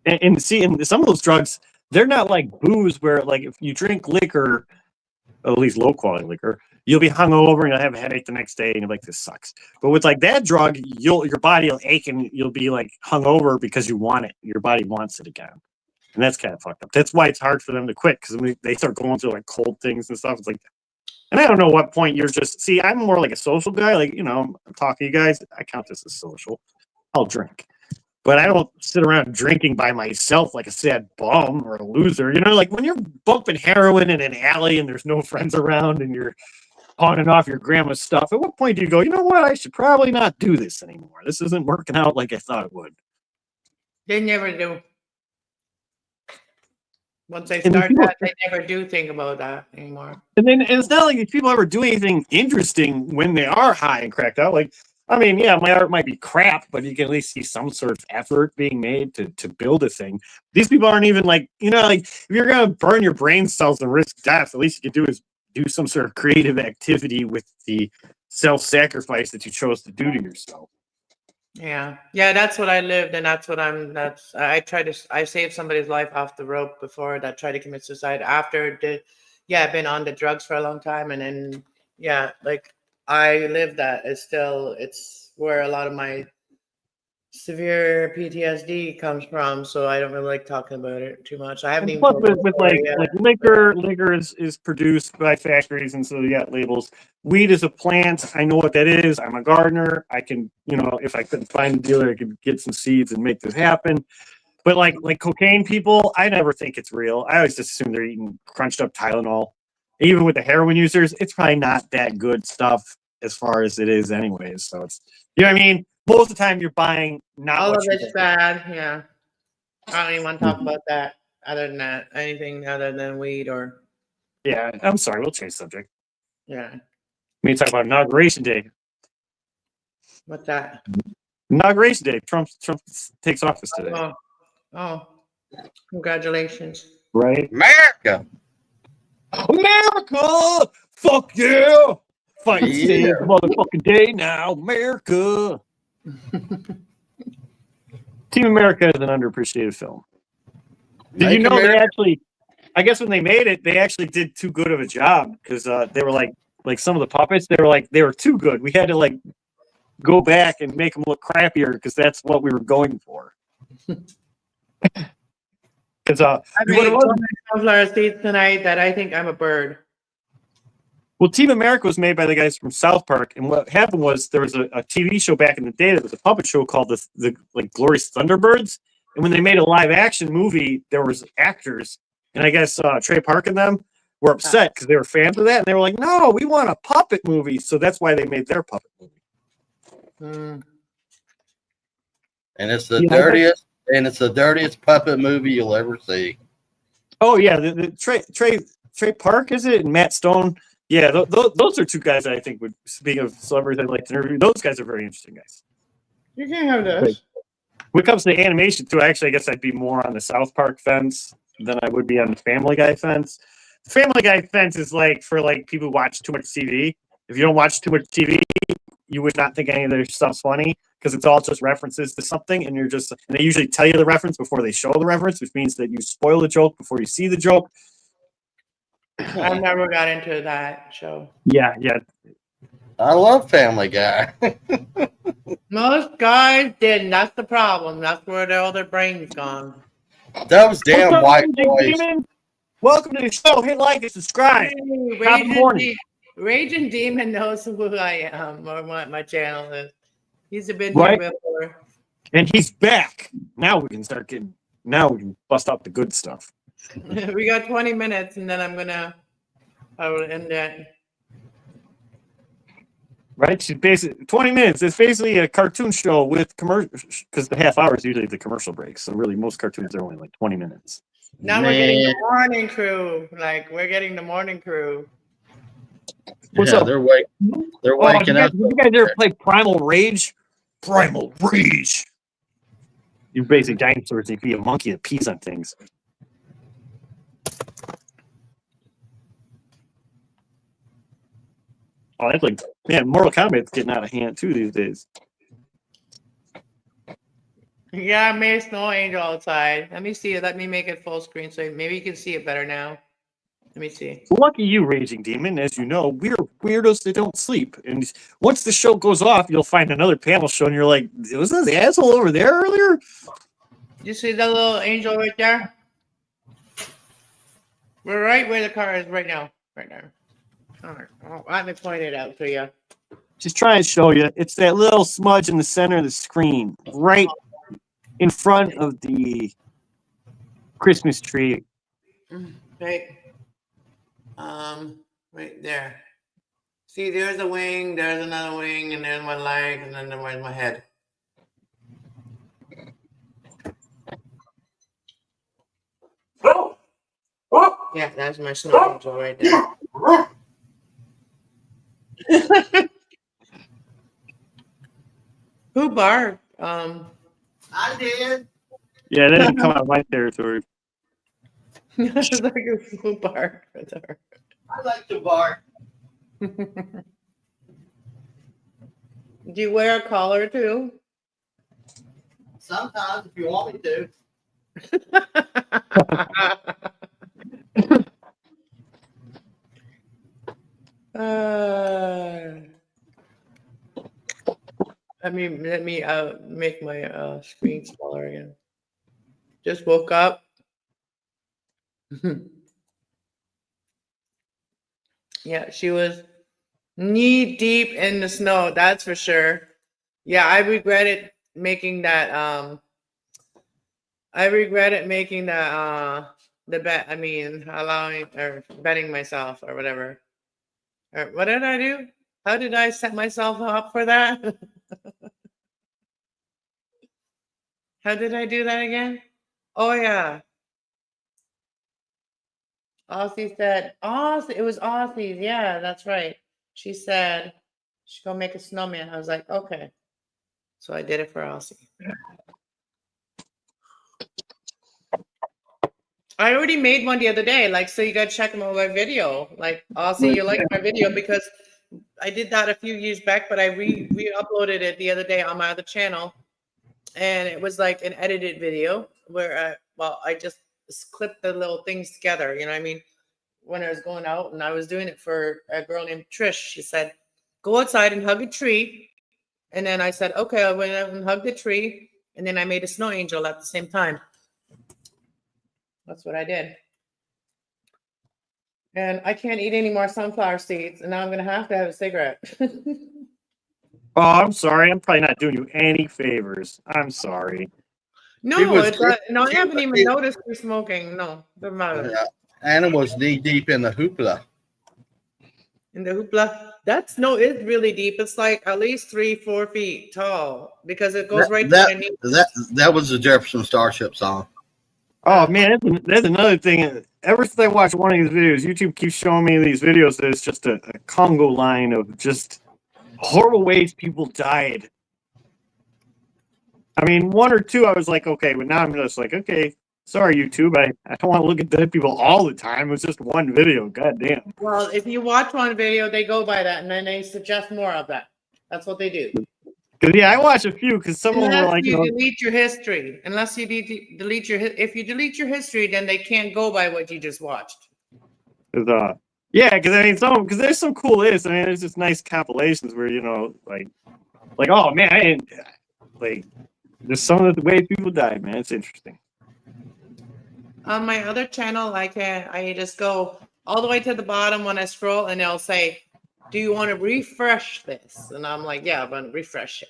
And see, in some of those drugs, they're not like booze where like if you drink liquor, at least low quality liquor, you'll be hungover and you'll have a headache the next day and you're like, this sucks. But with like that drug, your body will ache and you'll be like hungover because you want it. Your body wants it again. And that's kind of fucked up. That's why it's hard for them to quit, because when they start going through like cold things and stuff, it's like, and I don't know what point you're just, see, I'm more like a social guy. Like, I'm talking to you guys. I count this as social. I'll drink. But I don't sit around drinking by myself like a sad bum or a loser. Like when you're bumping heroin in an alley and there's no friends around and you're pawning off your grandma's stuff, at what point do you go, you know what, I should probably not do this anymore. This isn't working out like I thought it would. They never do. Once they start that, they never do think about that anymore. And it's not like these people ever do anything interesting when they are high and cracked out. Like, I mean, yeah, my art might be crap, but you can at least see some sort of effort being made to build a thing. These people aren't even like, like if you're going to burn your brain cells and risk death, at least you could do is do some sort of creative activity with the self-sacrifice that you chose to do to yourself. Yeah, that's what I lived, and I saved somebody's life off the rope before that tried to commit suicide. After I've been on the drugs for a long time, and then like I lived that. It's where a lot of my severe PTSD comes from, so I don't really like talking about it too much. I haven't even with liquor is produced by factories, and so you got labels. Weed is a plant. I know what that is. I'm a gardener. I can, if I couldn't find a dealer, I could get some seeds and make this happen. But like cocaine people, I never think it's real. I always just assume they're eating crunched up Tylenol. Even with the heroin users, it's probably not that good stuff as far as it is anyways. So it's, you know what I mean? Most of the time you're buying not All what of you it's want. bad. Yeah. I don't even want to talk about that. Other than that, anything other than weed or Yeah, I'm sorry. We'll change subject. yeah. We need to talk about Inauguration Day. What's that? Inauguration Day. Trump takes office today. Oh, congratulations. Right? America. America! Fuck yeah! Fight to Yeah. save the motherfucking day now, America! Team America is an underappreciated film. Did you Make know they America. actually, I guess when they made it, they actually did too good of a job because they were like some of the puppets, they were too good. We had to like go back and make them look crappier because that's what we were going for. Because I what made it was, sunflower seeds tonight that I think I'm a bird. well, Team America was made by the guys from South Park, and what happened was there was a TV show back in the day that was a puppet show called the like Glorious Thunderbirds, and when they made a live action movie, there was actors, and I guess Trey Park and them were upset because they were fans of that, and they were like, "No, we want a puppet movie," so that's why they made their puppet movie. Mm. And it's the Yeah, dirtiest puppet movie you'll ever see. Oh yeah, the Trey Park is it, and Matt Stone. Yeah, those are two guys that I think would, speaking of celebrities I'd like to interview, those guys are very interesting guys. You can have this. When it comes to animation too, actually, I guess I'd be more on the South Park fence than I would be on the Family Guy fence. The Family Guy fence is like for like people who watch too much TV. If you don't watch too much TV, you would not think any of their stuff's funny because it's all just references to something, and they usually tell you the reference before they show the reference, which means that you spoil the joke before you see the joke. I never got into that show. Yeah. I love Family Guy. Most guys didn't. That's the problem. That's where all their brains gone. Those damn What's up, white Raging boys. Demon? Welcome to the show. Hit like and subscribe. Hey, Top of the morning. Raging Demon knows who I am or what my channel is. He's been Right. here before. And he's back. Now we can bust out the good stuff. We got 20 minutes, and then I will end that. Right? She's basically 20 minutes. It's basically a cartoon show with commercials because the half hour is usually the commercial break. So really, most cartoons are only like 20 minutes. Now we're getting the morning crew. Like we're getting the morning crew. What's Yeah, up? they're waking up. You guys ever play Primal Rage? Primal Rage. You're basically dinosaurs. You can be a monkey that pees on things. Oh, that's like, man, Mortal Kombat's getting out of hand too these days. Yeah, I made a snow angel outside. Let me see it. Let me make it full screen so maybe you can see it better now. Let me see. Lucky you, Raging Demon. As you know, we're weirdos that don't sleep. And once the show goes off, you'll find another panel show, and you're like, was this asshole over there earlier? You see that little angel right there? We're right where the car is right now. Right there. All right. Oh, let me point it out to you. Just trying to show you. It's that little smudge in the center of the screen, right in front of the Christmas tree. Right. Right there. See, there's a wing, there's another wing, and there's my leg, and then there's my head. Yeah, that's my snow angel right there. Who barked? I did. Yeah, that didn't come out of my territory. It's like a who barked. I like to bark. Do you wear a collar too? Sometimes, if you want me to. Let me make my screen smaller again. Just woke up. Yeah, she was knee deep in the snow, that's for sure. Yeah, I regretted making that I regretted making the bet. I mean, allowing or betting myself or whatever. Or what did I do? How did I set myself up for that? How did I do that again? Oh yeah. Aussie said, Aussie, it was Aussie's. Yeah, that's right. She said she's gonna make a snowman. I was like, okay. So I did it for Aussie. I already made one the other day. Like, so you gotta check out my video. Like, Aussie, you like my video because I did that a few years back, but I re-uploaded it the other day on my other channel, and it was like an edited video where, I just clipped the little things together. You know what I mean? When I was going out, and I was doing it for a girl named Trish. She said, "Go outside and hug a tree," and then I said, "Okay." I went out and hugged the tree, and then I made a snow angel at the same time. That's what I did. And I can't eat any more sunflower seeds, and now I'm gonna have to have a cigarette. Oh, I'm sorry. I'm probably not doing you any favors. I'm sorry. No, I haven't even noticed you're smoking. No, doesn't matter. Anna was knee deep in the hoopla. In the hoopla, it's really deep. It's like at least 3-4 feet tall because it goes right to my knee. That was the Jefferson Starship song. Oh man, that's another thing. Ever since I watched one of these videos, YouTube keeps showing me these videos that it's just a Congo line of just horrible ways people died. I mean, one or two, I was like, okay, but now I'm just like, okay, sorry, YouTube. I don't want to look at dead people all the time. It's just one video. God damn. Well, if you watch one video, they go by that, and then they suggest more of that. That's what they do. Because yeah, I watched a few because some of them were like, delete your history. Unless you delete if you delete your history, then they can't go by what you just watched. Yeah, because I mean, because there's some cool lists. I mean, there's just nice compilations where like oh man, I didn't like. There's some of the ways people died, man. It's interesting. On my other channel, I just go all the way to the bottom when I scroll, and they'll say, "Do you want to refresh this?" And I'm like, "Yeah, I'm gonna refresh it."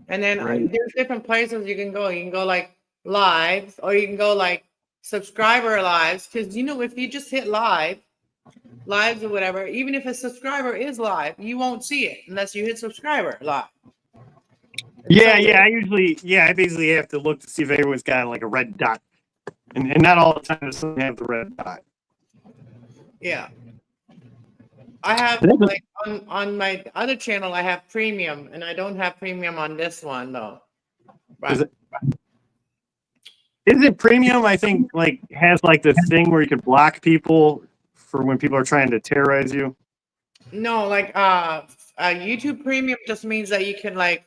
And then there's different places you can go. You can go like lives, or you can go like subscriber lives. Because if you just hit lives or whatever, even if a subscriber is live, you won't see it unless you hit subscriber live. I basically have to look to see if everyone's got like a red dot, and not all the time does someone have the red dot. Yeah, I have like on my other channel, I have premium, and I don't have premium on this one though. Right. Is it premium? I think like has like the thing where you can block people for when people are trying to terrorize you. No, like YouTube Premium just means that you can like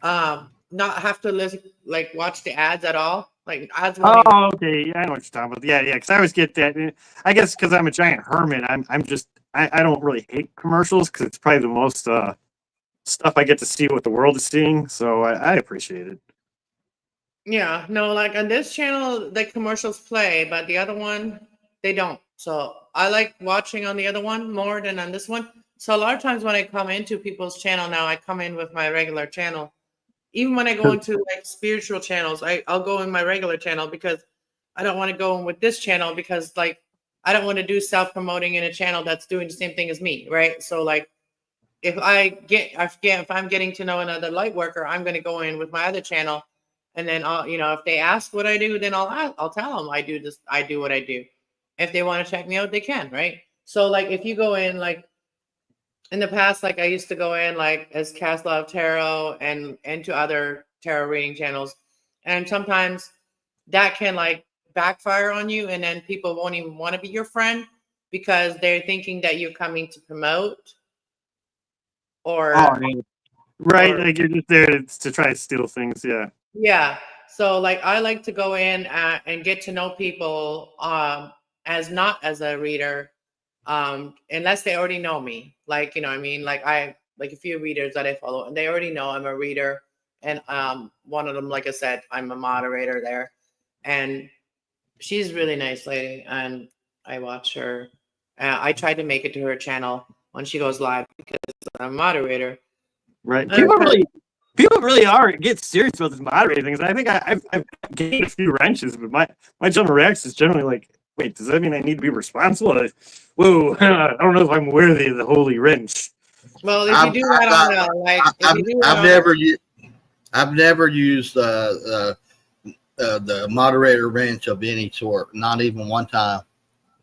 not have to listen, like watch the ads at all. Like ads. Oh, okay. Yeah, I know what you're talking about. Yeah, because I always get that. I guess because I'm a giant hermit, I don't really hate commercials because it's probably the most stuff I get to see what the world is seeing. So I appreciate it. Yeah, no, like on this channel, the commercials play, but the other one, they don't. So I like watching on the other one more than on this one. So a lot of times when I come into people's channel now, I come in with my regular channel. Even when I go into like spiritual channels, I'll go in my regular channel because I don't want to go in with this channel because like I don't want to do self-promoting in a channel that's doing the same thing as me, right? So like if I'm getting to know another light worker, I'm going to go in with my other channel, and then if they ask what I do, then I'll tell them I do what I do. If they want to check me out, they can, right? So like if you go in like in the past, like I used to go in like as Cast Love Tarot and into other tarot reading channels, and sometimes that can like backfire on you, and then people won't even want to be your friend because they're thinking that you're coming to promote or right, like you're just there to try to steal things. Yeah. So like I like to go in and get to know people as not as a reader, unless they already know me. Like, you know what I mean? Like I like a few readers that I follow and they already know I'm a reader. And one of them, like I said, I'm a moderator there. And she's a really nice lady. And I watch her. I try to make it to her channel when she goes live because I'm a moderator. Right. people really get serious about this moderating thing. I think I've gained a few wrenches, but my general reaction is generally like, wait, does that mean I need to be responsible? Whoa, I don't know if I'm worthy of the holy wrench. Well, if you do that on I've never used the moderator wrench of any sort, not even one time.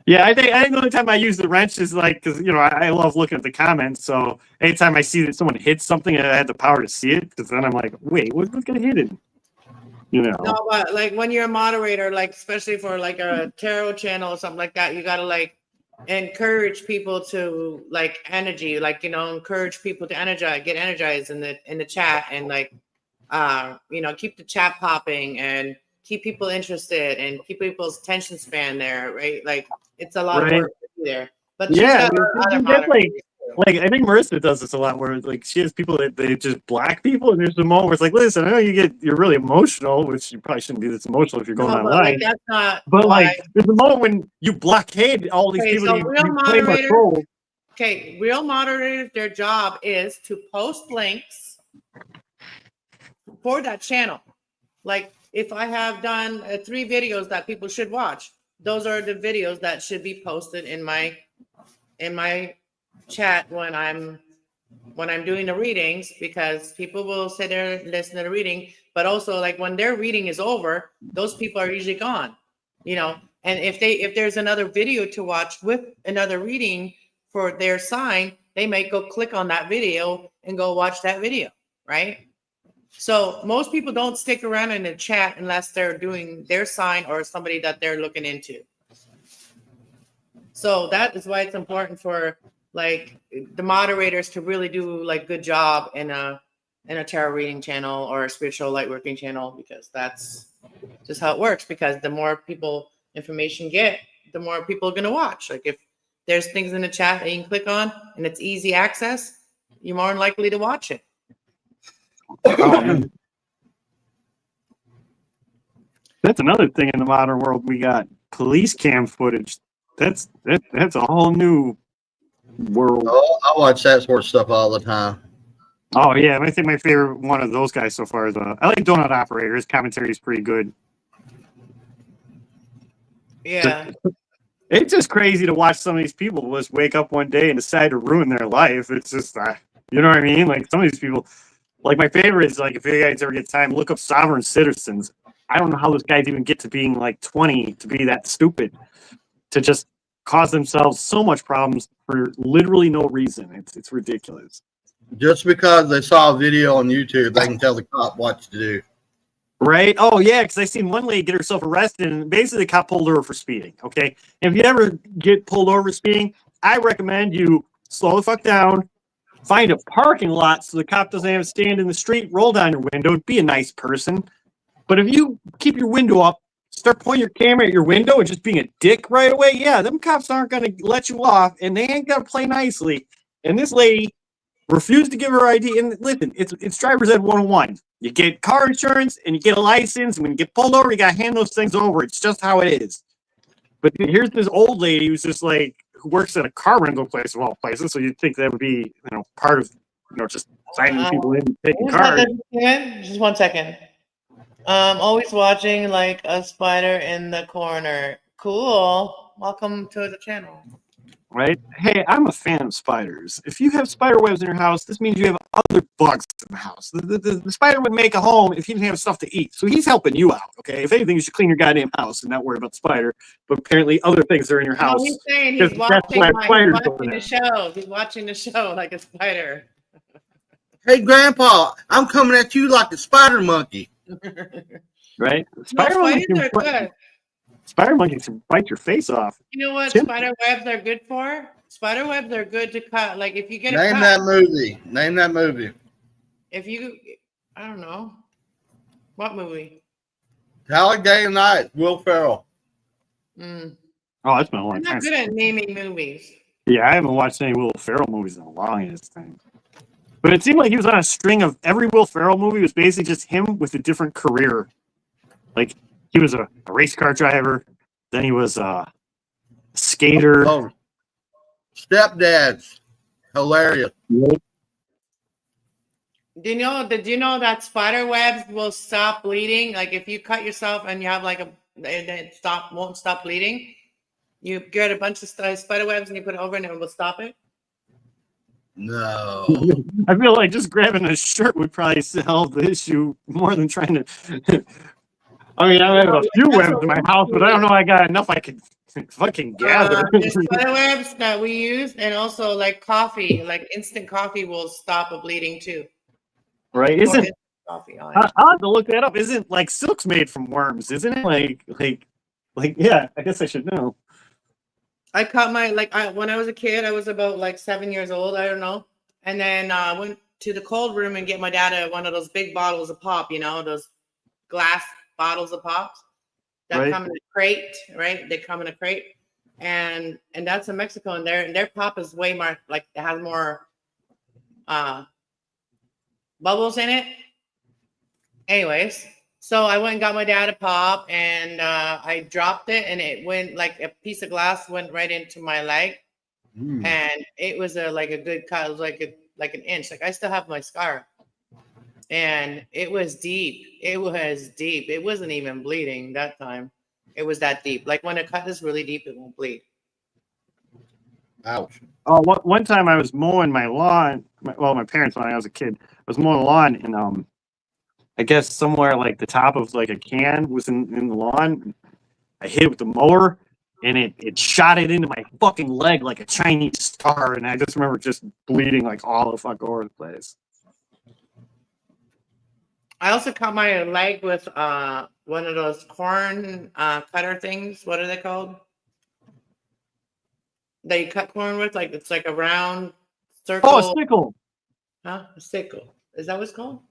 Yeah, I think the only time I use the wrench is like because I love looking at the comments. So anytime I see that someone hits something, I had the power to see it because then I'm like, wait, what's gonna hit it? No, but like when you're a moderator, like especially for like a tarot channel or something like that, you gotta like encourage people to like energy, like encourage people to get energized in the chat, and like keep the chat popping and keep people interested and keep people's attention span there, right? Like it's a lot of work to be there. But yeah, like I think Marissa does this a lot, where like she has people that they just black people, and there's a moment where it's like, listen, I know you're really emotional, which you probably shouldn't be this emotional if you're going online. Like, that's not. But like, there's a moment when you blockade all these people. So real moderators, their job is to post links for that channel. Like if I have done 3 videos that people should watch, those are the videos that should be posted in my chat when I'm doing the readings, because people will sit there and listen to the reading, but also like when their reading is over, those people are usually gone, and if there's another video to watch with another reading for their sign, they may go click on that video and go watch that video, right? So most people don't stick around in the chat unless they're doing their sign or somebody that they're looking into. So that is why it's important for like the moderators to really do like good job in a tarot reading channel or a spiritual light working channel, because that's just how it works. Because the more people information get, the more people are going to watch. Like if there's things in the chat that you can click on and it's easy access, you're more likely to watch it. That's another thing in the modern world. We got police cam footage. That's a whole new world. Oh, I watch that sort of stuff all the time. Oh yeah, I think my favorite one of those guys so far is I like Donut Operator. His commentary is pretty good. Yeah. It's just crazy to watch some of these people just wake up one day and decide to ruin their life. It's just, you know what I mean? Like some of these people, like my favorite is like, if you guys ever get time, look up Sovereign Citizens. I don't know how those guys even get to being like 20 to be that stupid, to just cause themselves so much problems for literally no reason. It's ridiculous. Just because they saw a video on YouTube, they can tell the cop what to do. Right? Oh, yeah, because I seen one lady get herself arrested, and basically the cop pulled her over for speeding, okay? And if you ever get pulled over for speeding, I recommend you slow the fuck down, find a parking lot so the cop doesn't have to stand in the street, roll down your window, be a nice person. But if you keep your window up, start pointing your camera at your window and just being a dick right away, yeah, them cops aren't going to let you off, and they ain't going to play nicely. And this lady refused to give her ID. And listen, it's driver's ed 101. You get car insurance and you get a license. And when you get pulled over, you got to hand those things over. It's just how it is. But here's this old lady who's just like, who works at a car rental place of all places. So you'd think that would be, part of, just signing people in, taking cars. Just 1 second. Always watching like a spider in the corner. Cool. Welcome to the channel. Right? Hey, I'm a fan of spiders. If you have spider webs in your house, this means you have other bugs in the house. The spider would make a home if he didn't have stuff to eat. So he's helping you out, okay? If anything, you should clean your goddamn house and not worry about the spider. But apparently other things are in your house. No, he's saying he's watching the show. He's watching the show like a spider. Hey, Grandpa, I'm coming at you like a spider monkey. Right? Spider monkeys are good. Spider monkeys can bite your face off. You know what spider webs are good for? Spider webs are good to cut. Like if you get Name that movie. If you, I don't know. What movie? Talladega Nights, Will Ferrell. Oh, that's been a long time. I'm not good at naming movies. Yeah, I haven't watched any Will Ferrell movies in a long time. But it seemed like he was on a string of every Will Ferrell movie was basically just him with a different career. Like he was a race car driver, then he was a skater. Oh, Stepdads, hilarious. Did you know that spider webs will stop bleeding? Like if you cut yourself and you have like and it won't stop bleeding. You get a bunch of spider webs and you put it over and it will stop it. No. I feel like just grabbing a shirt would probably solve the issue more than trying to. I mean, I have a few webs in my house, but I don't know I got enough I could fucking gather. The spider webs that we use, and also like coffee, like instant coffee will stop a bleeding too. Right? Isn't coffee on I have to look that up. Isn't like silk's made from worms? Isn't it? Like yeah. I guess I should know. I cut my when I was a kid, I was about like 7 years old. I don't know, and then I went to the cold room and get my dad one of those big bottles of pop. You know, those glass bottles of pops that come in a crate, right? They come in a crate, and that's in Mexico, and their pop is way more like it has more bubbles in it. Anyways, so I went and got my dad a pop, and I dropped it, and it went like a piece of glass went right into my leg, and it was like a good cut. It was like an inch. Like I still have my scar, and it was deep. It was deep. It wasn't even bleeding that time. It was that deep. Like when a cut is really deep, it won't bleed. Ouch. Oh, one time I was mowing my lawn. My parents, when I was a kid, was mowing the lawn, and I guess somewhere like the top of like a can was in the lawn. I hit it with the mower, and it shot it into my fucking leg like a Chinese star, and I just remember just bleeding like all the fuck over the place. I also cut my leg with one of those corn cutter things. What are they called? That you cut corn with? Like it's like a round circle. Oh, a sickle. Huh? A sickle. Is that what it's called?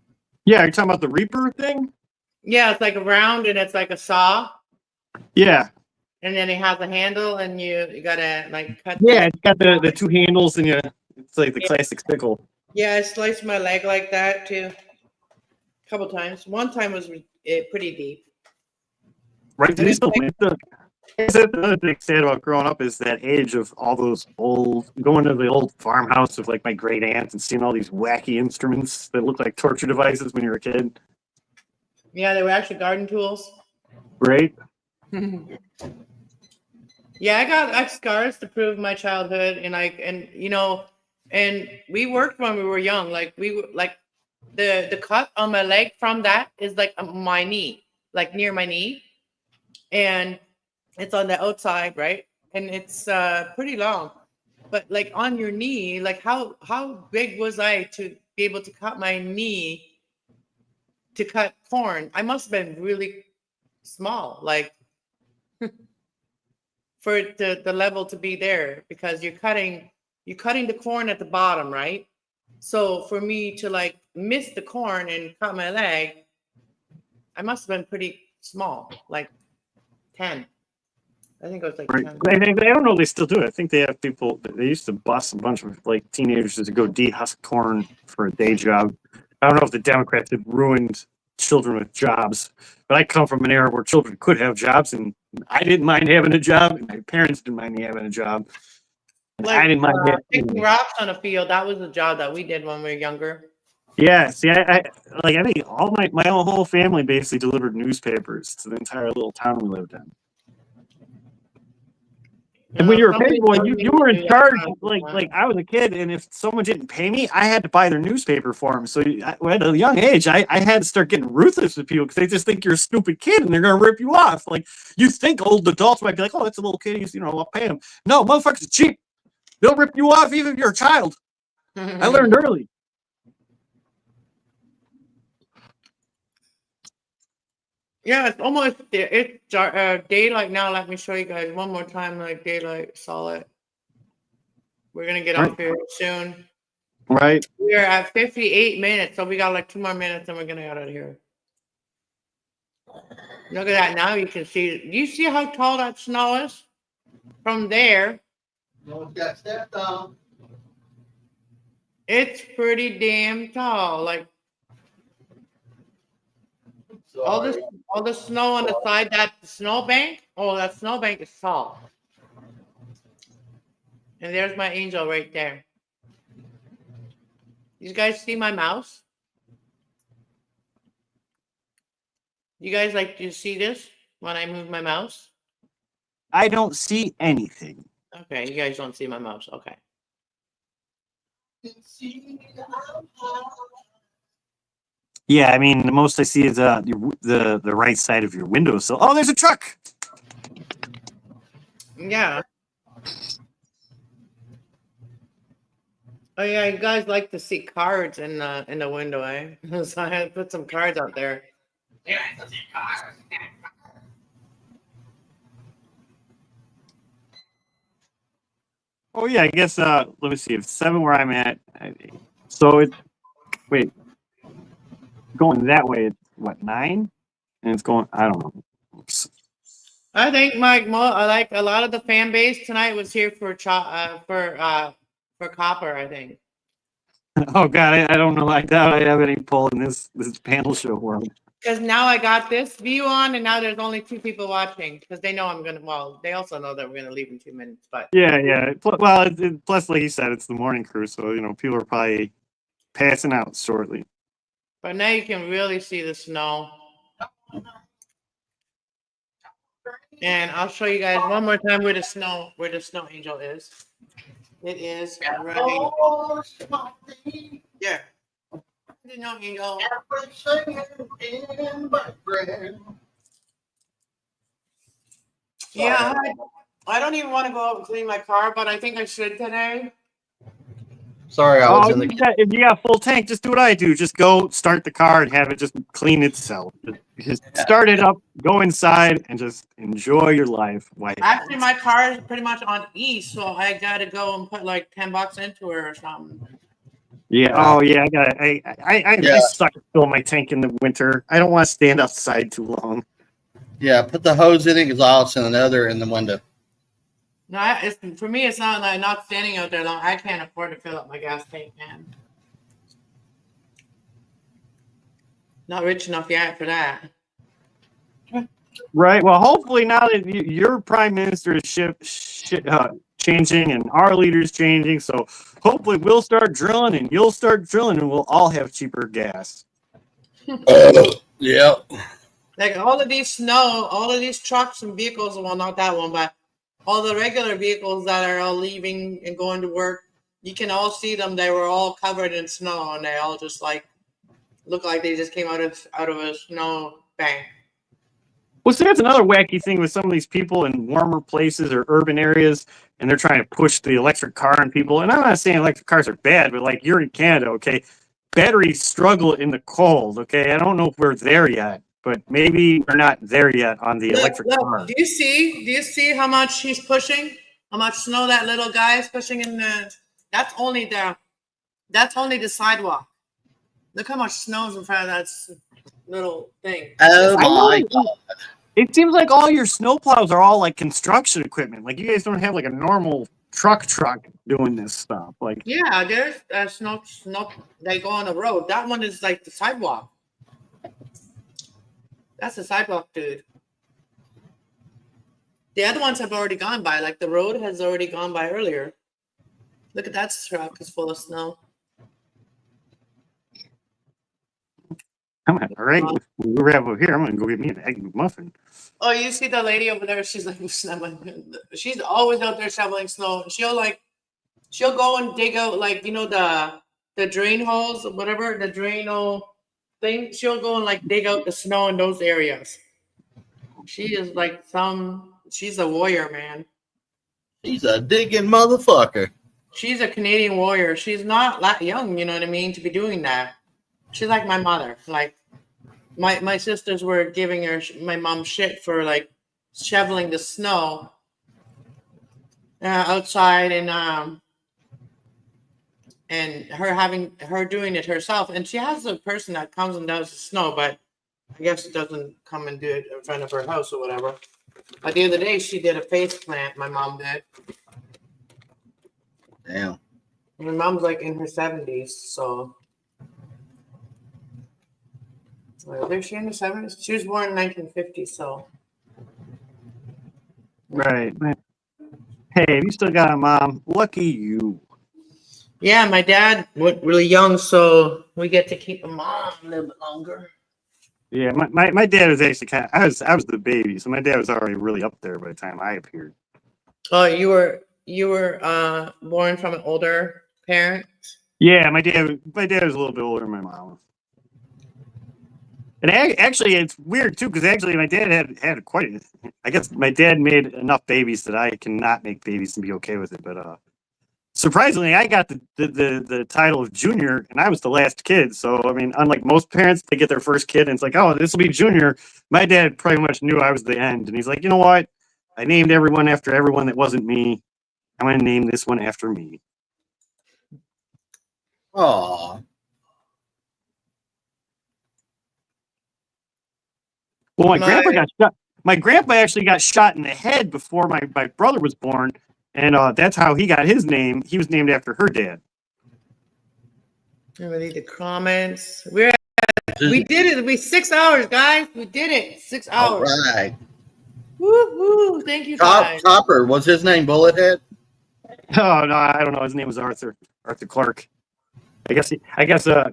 Yeah, you're talking about the Reaper thing? Yeah, it's like a round and it's like a saw. Yeah. And then it has a handle and you gotta like cut. Yeah, it's got the two handles and it's like the classic sickle. Yeah, I sliced my leg like that too. A couple times. One time was pretty deep. Right. That's another thing sad about growing up is that age of all those going to the old farmhouse of like my great aunts and seeing all these wacky instruments that look like torture devices when you're a kid. Yeah, they were actually garden tools. Right. Yeah, I got scars to prove my childhood, and we worked when we were young. Like we were like the cut on my leg from that is like my knee, like near my knee, and it's on the outside, right? And it's pretty long, but like on your knee, like how big was I to be able to cut my knee to cut corn? I must have been really small, like for the level to be there, because you're cutting the corn at the bottom, right? So for me to like miss the corn and cut my leg, I must have been pretty small, like 10. I think I was like 10. I don't know if they still do it. I think they have people. They used to bust a bunch of like teenagers to go dehusk corn for a day job. I don't know if the Democrats have ruined children with jobs, but I come from an era where children could have jobs, and I didn't mind having a job, and my parents didn't mind me having a job. Like, I didn't mind picking rocks on a field. That was a job that we did when we were younger. Yeah, see, I think all my whole family basically delivered newspapers to the entire little town we lived in. And when you were a baby boy, you were in charge. Like I was a kid, and if someone didn't pay me, I had to buy their newspaper for them. So at a young age, I had to start getting ruthless with people because they just think you're a stupid kid and they're gonna rip you off. Like you think old adults might be like, "Oh, that's a little kid. He's I'll pay him." No, motherfuckers are cheap. They'll rip you off even if you're a child. I learned early. Yeah, it's almost daylight now. Let me show you guys one more time, like daylight, solid. We're gonna get off here soon. Right. We're at 58 minutes, so we got like 2 more minutes, and we're gonna get out of here. Look at that! Now you can see. Do you see how tall that snow is? From there, Got stepped on. it's pretty damn tall. Like all the snow on the side, that snowbank. Oh, that snowbank is tall. And there's my angel right there. You guys see my mouse? You guys like to see this when I move my mouse? I don't see anything. Okay, you guys don't see my mouse. Okay. Yeah, I mean, the most I see is the right side of your windowsill. Oh, there's a truck. Yeah. Oh yeah, you guys like to see cards in the window, eh? So I had to put some cards out there. Yeah, to see cards. Oh yeah, I guess. Let me see. If 7 where I'm at, so it. Wait, going that way. It's what 9, and it's going. I don't know. I think like a lot of the fan base tonight was here for copper. I think. Oh God, I don't know. I doubt I have any pull in this panel show world. Because now I got this view on, and now there's only 2 people watching because they know I'm gonna. Well, they also know that we're gonna leave in 2 minutes. But Yeah. Well, plus, like you said, it's the morning crew, so people are probably passing out shortly. But now you can really see the snow. And I'll show you guys one more time where the snow angel is. It is right there. The snow angel. Yeah, I don't even want to go out and clean my car, but I think I should today. Sorry, I was in the. If you got full tank, just do what I do. Just go start the car and have it just clean itself. Just start it up, go inside, and just enjoy your life. Actually, my car is pretty much on E, so I gotta go and put like $10 into it or something. Yeah. Oh yeah. I suck at filling my tank in the winter. I don't want to stand outside too long. Yeah, put the hose in the exhaust and another in the window. No, for me. It's not like not standing out there long. I can't afford to fill up my gas tank, man. Not rich enough yet for that. Right. Well, hopefully now that your prime minister is changing and our leader's changing, so hopefully we'll start drilling and you'll start drilling and we'll all have cheaper gas. Yeah. Like all of these trucks and vehicles, well, not that one, but all the regular vehicles that are all leaving and going to work, you can all see them. They were all covered in snow, and they all just like look like they just came out of a snow bank. Well, see, that's another wacky thing with some of these people in warmer places or urban areas, and they're trying to push the electric car on people. And I'm not saying electric cars are bad, but like you're in Canada, okay? Batteries struggle in the cold, okay? I don't know if we're there yet, but maybe we're not there yet on the electric car. Do you see how much he's pushing? How much snow that little guy is pushing in the? That's only the sidewalk. Look how much snow is in front of that little thing. Oh my God. It seems like all your snowplows are all like construction equipment. Like you guys don't have like a normal truck doing this stuff. Like yeah, there's snow. They go on the road. That one is like the sidewalk. That's the sidewalk, dude. The other ones have already gone by. Like the road has already gone by earlier. Look at that truck is full of snow. I'm all right. We're over here. I'm gonna go get me an egg muffin. Oh, you see the lady over there? She's like shoveling. She's always out there shoveling snow. She'll go and dig out like the drain holes or whatever the drain hole thing. She'll go and like dig out the snow in those areas. She is like she's a warrior, man. She's a digging motherfucker. She's a Canadian warrior. She's not that young, you know what I mean, to be doing that. She's like my mother. Like my sisters were giving my mom shit for like shoveling the snow outside and her doing it herself. And she has a person that comes and does the snow, but I guess it doesn't come and do it in front of her house or whatever. But the other day she did a face plant. My mom did. Damn. My mom's like in her 70s, so. Is she in the 70s? She was born in 1950, so. Right. Hey, you still got a mom. Lucky you. Yeah, my dad went really young, so we get to keep a mom a little bit longer. Yeah, my dad was actually I was the baby, so my dad was already really up there by the time I appeared. Oh, you were born from an older parent? Yeah, my dad was a little bit older than my mom. And actually, it's weird too, because actually my dad had quite. I guess my dad made enough babies that I cannot make babies and be okay with it. But surprisingly, I got the title of junior, and I was the last kid. So I mean, unlike most parents, they get their first kid, and it's like, oh, this will be junior. My dad pretty much knew I was the end, and he's like, you know what? I named everyone after everyone that wasn't me. I'm going to name this one after me. Aw. Well, my grandpa actually got shot in the head before my brother was born, and that's how he got his name. He was named after her dad. I read the comments. We did it. We 6 hours, guys. We did it. 6 hours. All right. Woo woo! Thank you, guys. Copper, was his name Bullethead? Oh no, I don't know. His name was Arthur Clark. I guess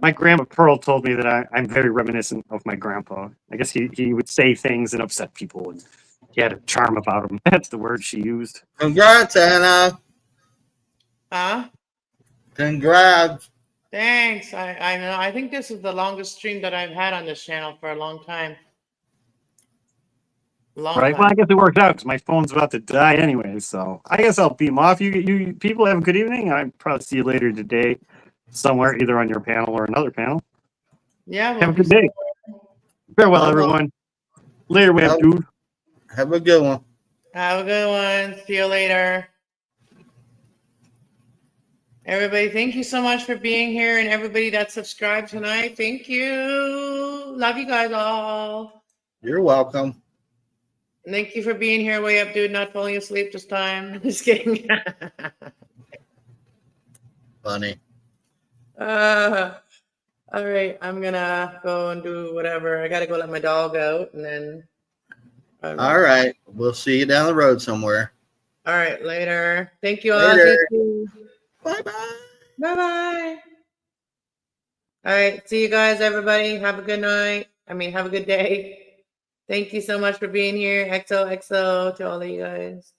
my grandma Pearl told me that I'm very reminiscent of my grandpa. I guess he would say things and upset people, and he had a charm about him. That's the word she used. Congrats, Anna. Huh? Congrats. Thanks. I know. I think this is the longest stream that I've had on this channel for a long time. Right. Well, I guess it worked out because my phone's about to die anyway. So I guess I'll beam off. You people have a good evening. I'll probably see you later today, somewhere, either on your panel or another panel. Yeah. Have a good day. Farewell, everyone. Later, web dude. Have a good one. Have a good one. See you later. Everybody, thank you so much for being here, and everybody that subscribed tonight, thank you. Love you guys all. You're welcome. Thank you for being here. Way up, dude. Not falling asleep this time. Just kidding. Funny. All right. I'm gonna go and do whatever. I gotta go let my dog out, and then. All right. We'll see you down the road somewhere. All right. Later. Thank you all. Later. Bye bye. Bye bye. All right. See you guys, everybody. Have a good night. Have a good day. Thank you so much for being here. XOXO to all of you guys.